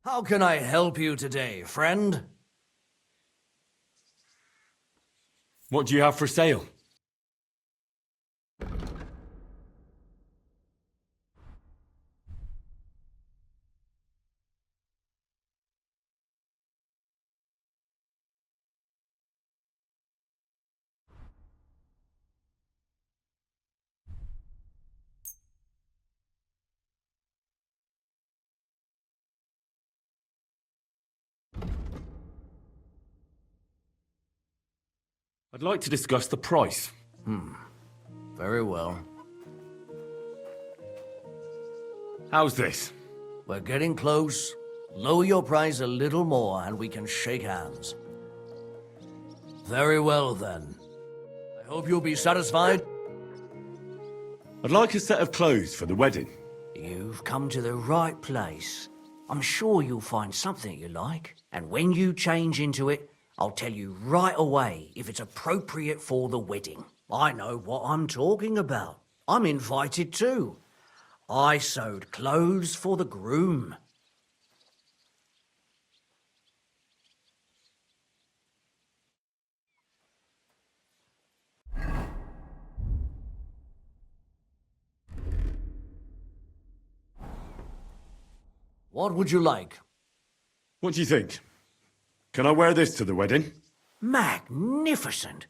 How can I help you today, friend? What do you have for sale? I'd like to discuss the price. Very well. How's this? We're getting close. Lower your price a little more and we can shake hands. Very well, then. I hope you'll be satisfied. I'd like a set of clothes for the wedding. You've come to the right place. I'm sure you'll find something you like. And when you change into it, I'll tell you right away if it's appropriate for the wedding. I know what I'm talking about. I'm invited too. I sewed clothes for the groom. What would you like? What do you think? Can I wear this to the wedding? Magnificent.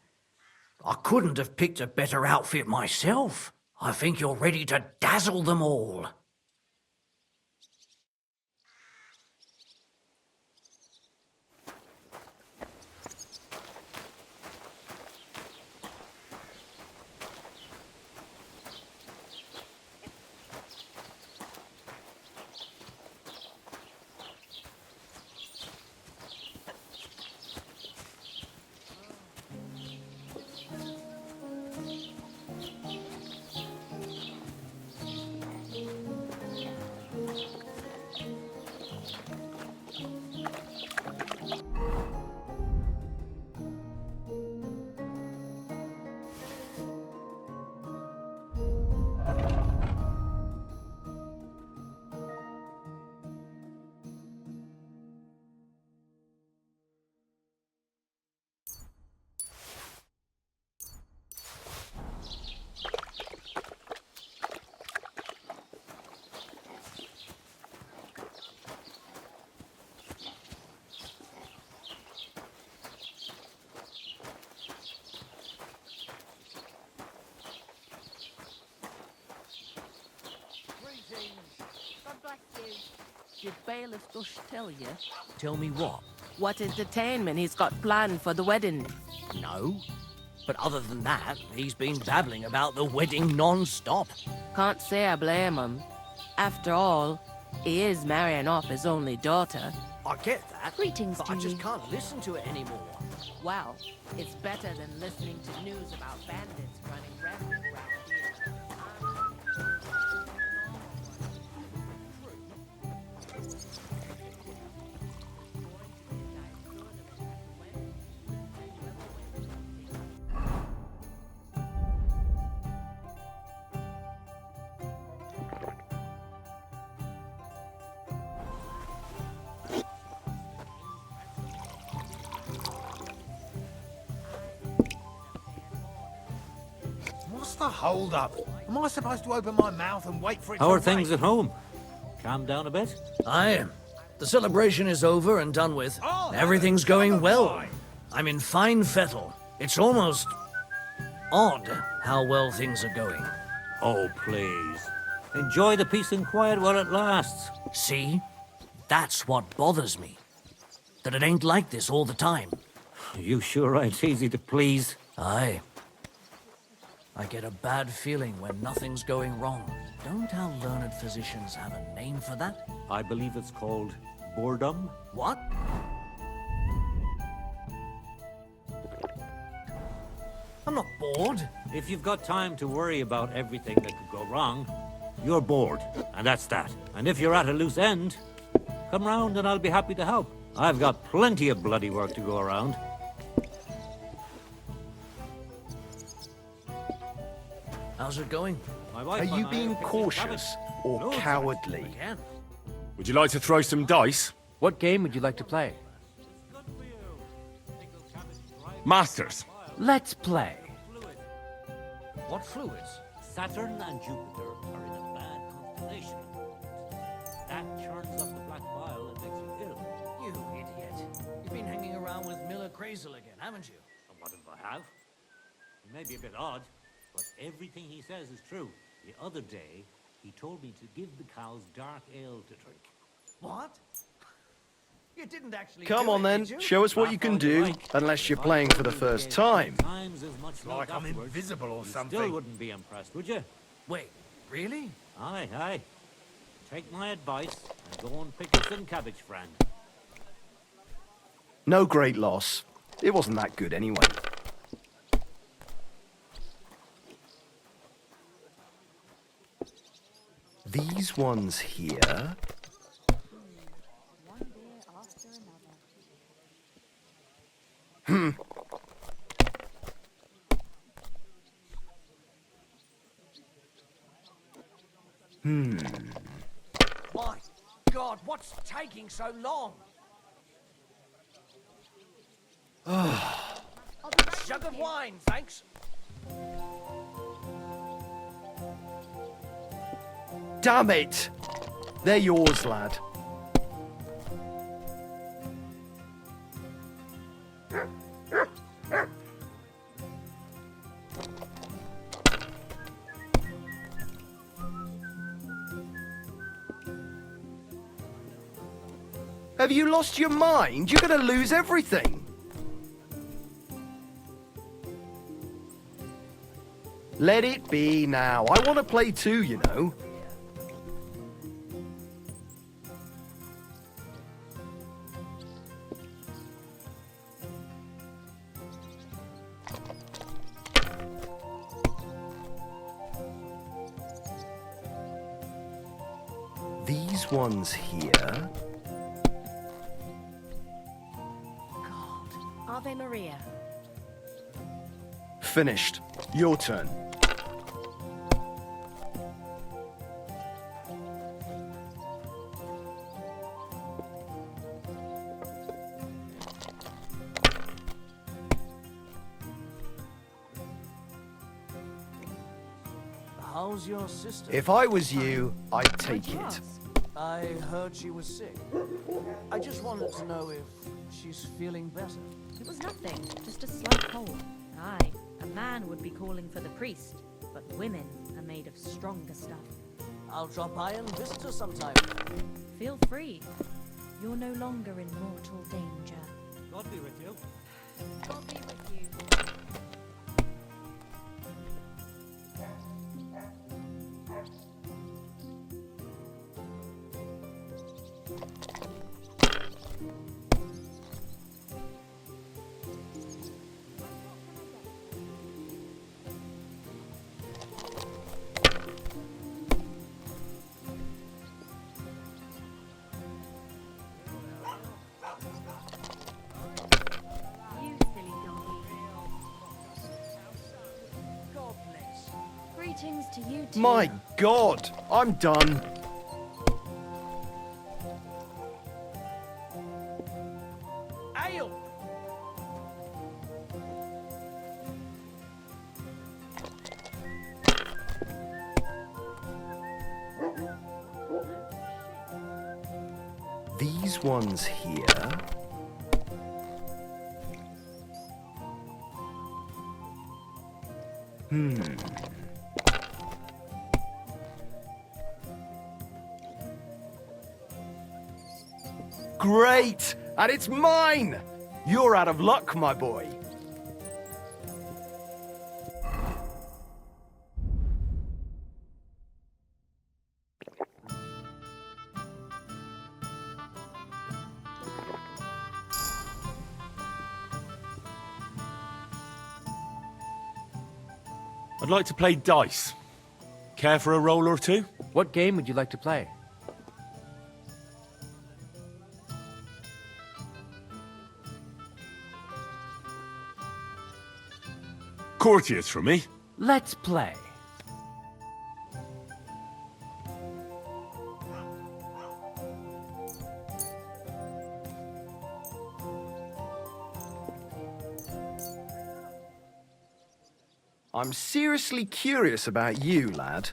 I couldn't have picked a better outfit myself. I think you're ready to dazzle them all. God bless you. Did Bailiff Dush tell you? Tell me what? What entertainment he's got planned for the wedding? No. But other than that, he's been babbling about the wedding non-stop. Can't say I blame him. After all, he is marrying off his only daughter. I get that. Greetings but to I just you. can't listen to it anymore. Well, it's better than listening to news about bandits running rampant around here. What's the hold up? Am I supposed to open my mouth and wait for it How to are things rain? at home? Calm down a bit? Aye. The celebration is over and done with. Everything's going well. I'm in fine fettle. It's almost odd how well things are going. Oh, please. Enjoy the peace and quiet while it lasts. See? That's what bothers me. That it ain't like this all the time. You sure ain't easy to please. Aye. I get a bad feeling when nothing's going wrong. Don't our learned physicians have a name for that? I believe it's called boredom. What? I'm not bored. If you've got time to worry about everything that could go wrong, you're bored, and that's that. And if you're at a loose end, come round and I'll be happy to help. I've got plenty of bloody work to go around. How's it going? My Are wife and you I being picked this cautious or rabbit. cowardly? Again? Would you like to throw some dice? What game would you like to play? Masters. Let's play. What fluids? Saturn and Jupiter are in a bad constellation. That churns up the black bile and makes you ill. You idiot. You've been hanging around with Miller Crazel again, haven't you? And what if I have? It may be a bit odd, but everything he says is true. The other day, he told me to give the cows dark ale to drink. What? You didn't actually Come do on it, then, did you? show us what you can do, unless you're playing for the first time. Times as much Like I'm afterwards, invisible or you something. still wouldn't be impressed, would you? Wait, really? Aye, aye. Take my advice and go and pick us some cabbage, friend. No great loss. It wasn't that good anyway. These ones here. Hmm. My God, what's taking so long? Jug of wine, thanks. Damn it! They're yours, lad. Have you lost your mind? You're gonna lose everything. Let it be now. I want to play too, you know. These ones here. Ave Maria. Finished. Your turn. How's your sister? If I was you, I'd take it. I heard she was sick. I just wanted to know if she's feeling better. It was nothing, just a slight cold. Aye, a man would be calling for the priest, but women are made of stronger stuff. I'll drop by and visit her sometime. Feel free. You're no longer in mortal danger. God be with you. God be with you. Greetings to you too. My God, I'm done. Ale! These ones here. Great! And it's mine! You're out of luck, my boy. I'd like to play dice. Care for a roll or two? What game would you like to play? Courtiers for me. Let's play. I'm seriously curious about you, lad.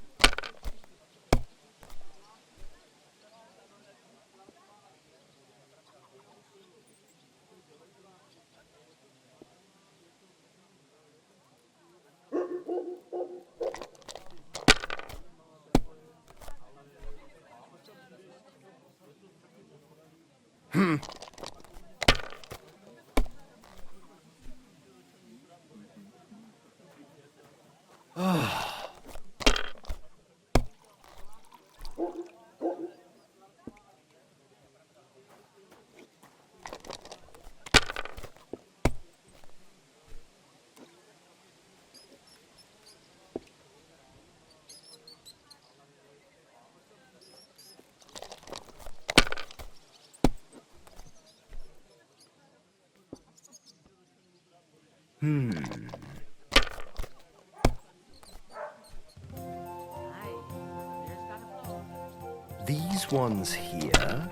These ones here.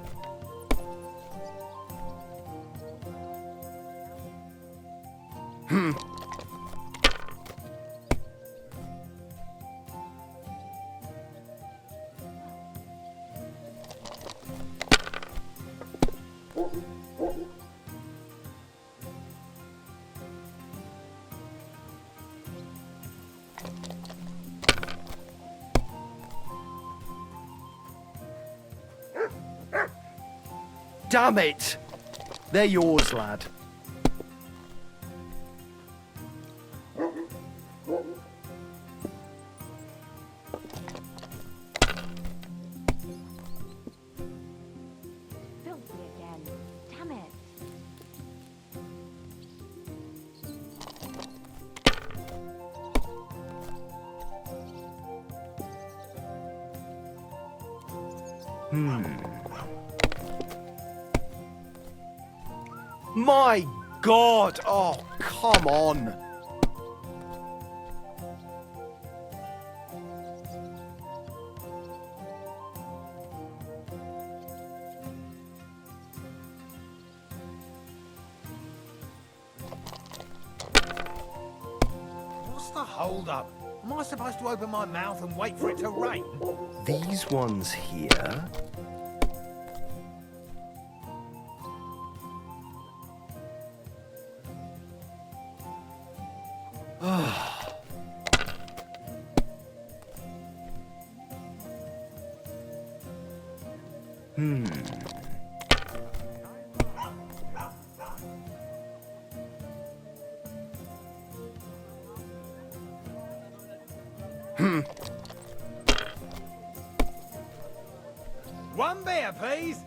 Damn it! They're yours, lad. Filthy again. Damn it. My God! Oh, come on! What's the hold up? Am I supposed to open my mouth and wait for it to rain? These ones here. One beer, please.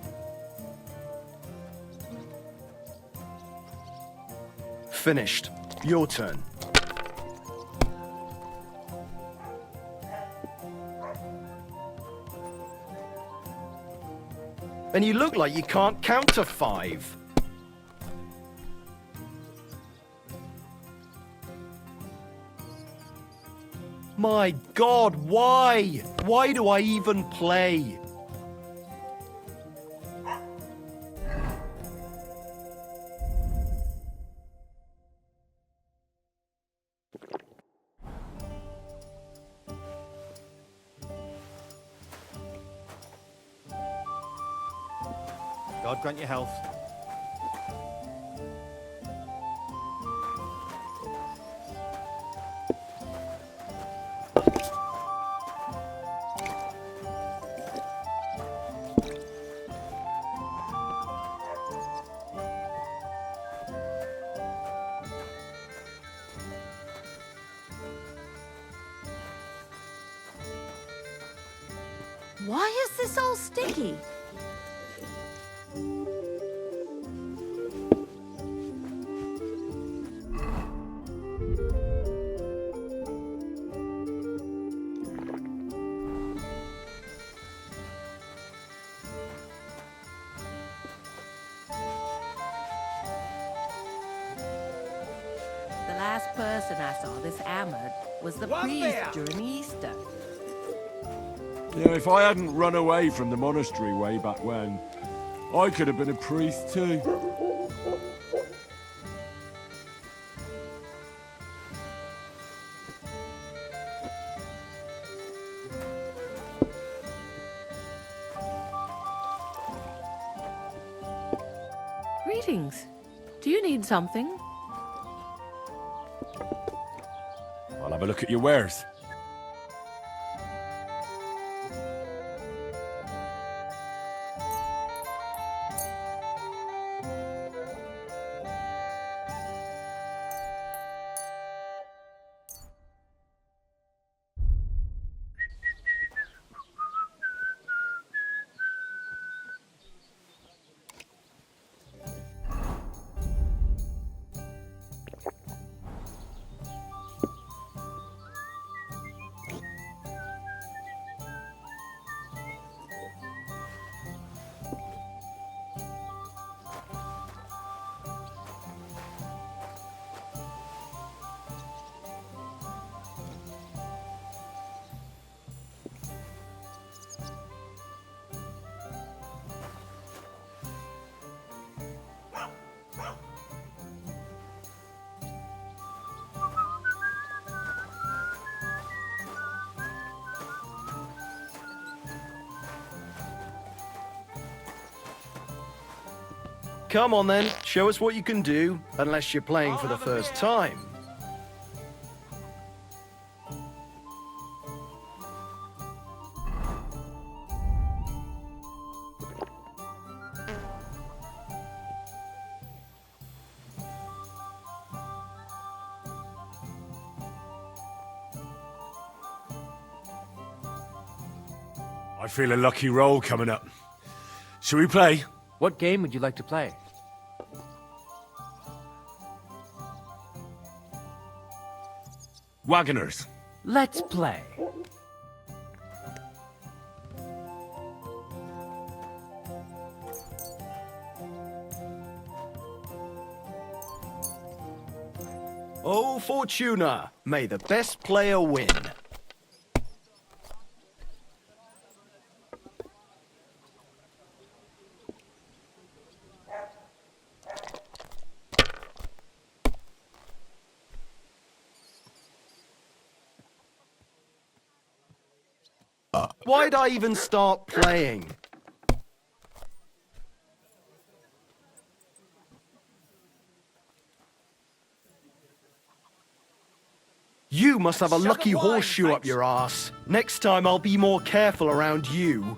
Finished. Your turn. And you look like you can't count to 5. My God, why? Why do I even play? God grant you health. Why is this all sticky? The last person I saw this hammered was the priest during Easter. Yeah, if I hadn't run away from the monastery way back when, I could have been a priest too. Greetings. Do you need something? I'll have a look at your wares. Come on then, show us what you can do, unless you're playing for the first time. I feel a lucky roll coming up. Shall we play? What game would you like to play? Wagoners. Let's play. Oh, Fortuna, may the best player win. Why'd I even start playing? You must have a lucky horseshoe up your ass. Next time I'll be more careful around you.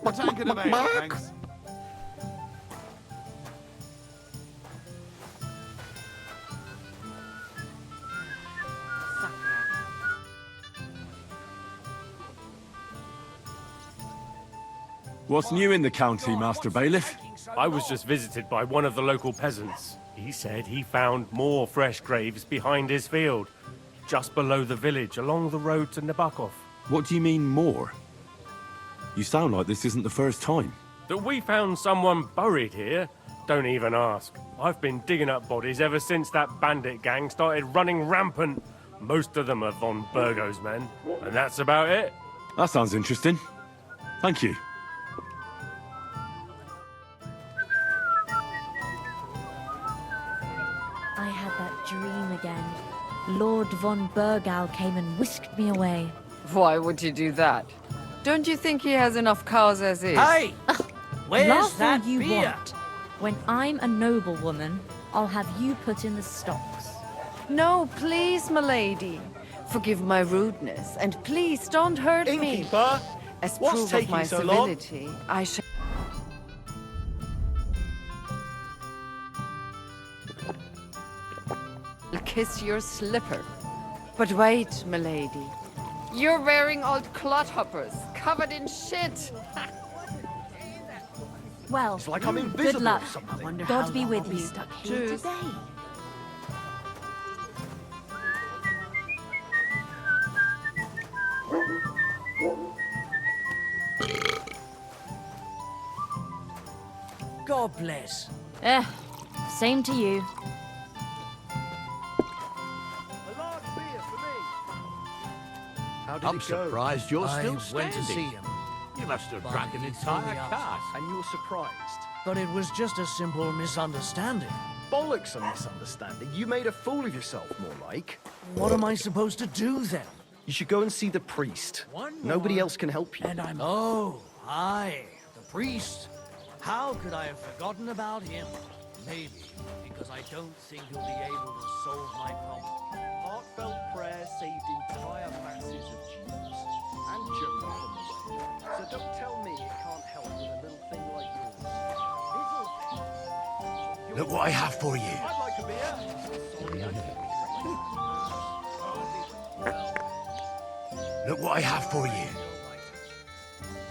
What anchor of ale, thanks? What's new in the county, Master Bailiff? I was just visited by one of the local peasants. He said he found more fresh graves behind his field, just below the village, along the road to Nabokov. What do you mean, more? You sound like this isn't the first time. That we found someone buried here? Don't even ask. I've been digging up bodies ever since that bandit gang started running rampant. Most of them are von Burgo's men, and that's about it. That sounds interesting. Thank you. I had that dream again. Lord von Burgal came and whisked me away. Why would you do that? Don't you think he has enough cows as is? Hey! Where's Laugh that all you beer? want. When I'm a noblewoman, I'll have you put in the stocks. No, please, milady. Forgive my rudeness, and please don't hurt me. Innkeeper, As what's proof of taking my so long? civility, I shall kiss your slipper. But wait, milady. You're wearing old clodhoppers, covered in shit. Well, It's like I'm good invisible luck. or something. God be with you. Stuck here Cheers. today. God bless. Same to you. How did I'm it go? surprised you're I still went standing. to see him. You must have But drunk an he entire threw me out. cask. And you were surprised. But it was just a simple misunderstanding. bollocks a misunderstanding. You made a fool of yourself, more like. What am I supposed to do then? You should go and see the priest. Nobody else can help you. And I'm... Oh, aye, the priest. How could I have forgotten about him? Maybe because I don't think he'll be able to solve my problem. Heartfelt prayer saved entire masses of Jews. And Jonah from the way. So don't tell me it can't help with a little thing like yours. Look what I have for you. I'd like a beer. Sorry, I Look what I have for you.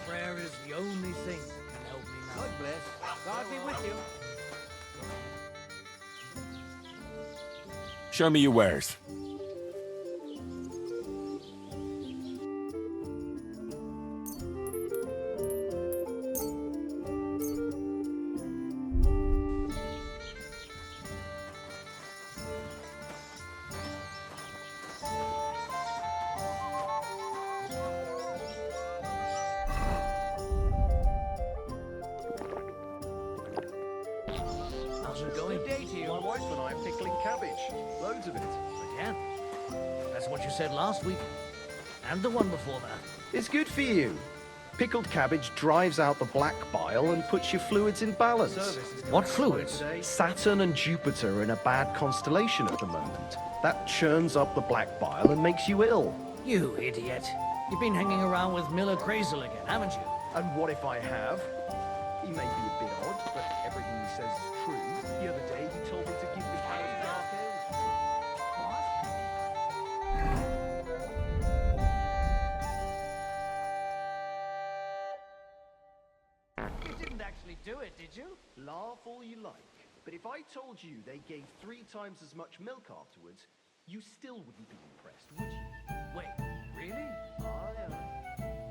Prayer is the only thing that can help me now. God bless. God be with you. Show me your wares. How's it going? Good day to you. My wife and I are pickling cabbage. Loads of it. Again? That's what you said last week. And the one before that. It's good for you. Pickled cabbage drives out the black bile and puts your fluids in balance. What fluids? Saturn and Jupiter are in a bad constellation at the moment. That churns up the black bile and makes you ill. You idiot. You've been hanging around with Miller Crazel again, haven't you? And what if I have? He may be a bit odd, but everything he says is true. The other day he told me to give the cows dark ale. You didn't actually do it, did you? Laugh all you like, but if I told you they gave 3 times as much milk afterwards, you still wouldn't be impressed, would you? Wait, really?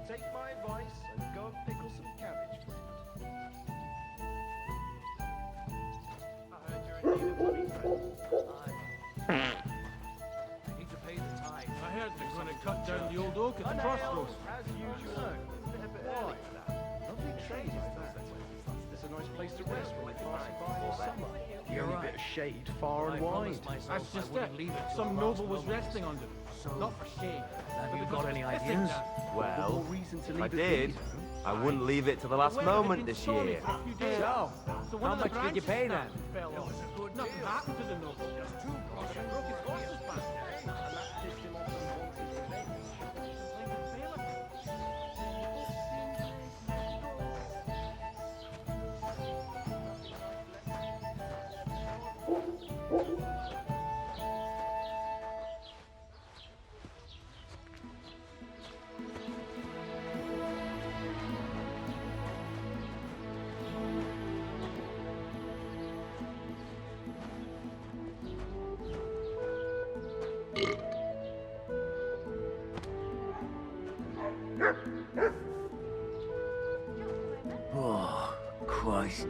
Take my advice and go and pickle some cabbage, friend. I heard you're in need of money, friend. I need to pay the tithe. I heard they're going to cut down the old oak at the Troskowicz. As usual. Why? Lovely trade, is that? It's a nice place to rest when you're passing by in summer. The only bit of shade far and wide. That's just it. Some noble was resting under it. Not for shade. Have you got any ideas? Well, reason to if I leave it did, be, I wouldn't leave it to the last moment this year. So, how much did you pay then? Nothing happened to the noble. Just 2 gross and broke his horse's back. and that pissed him off and wanted revenge. Oh, Christ.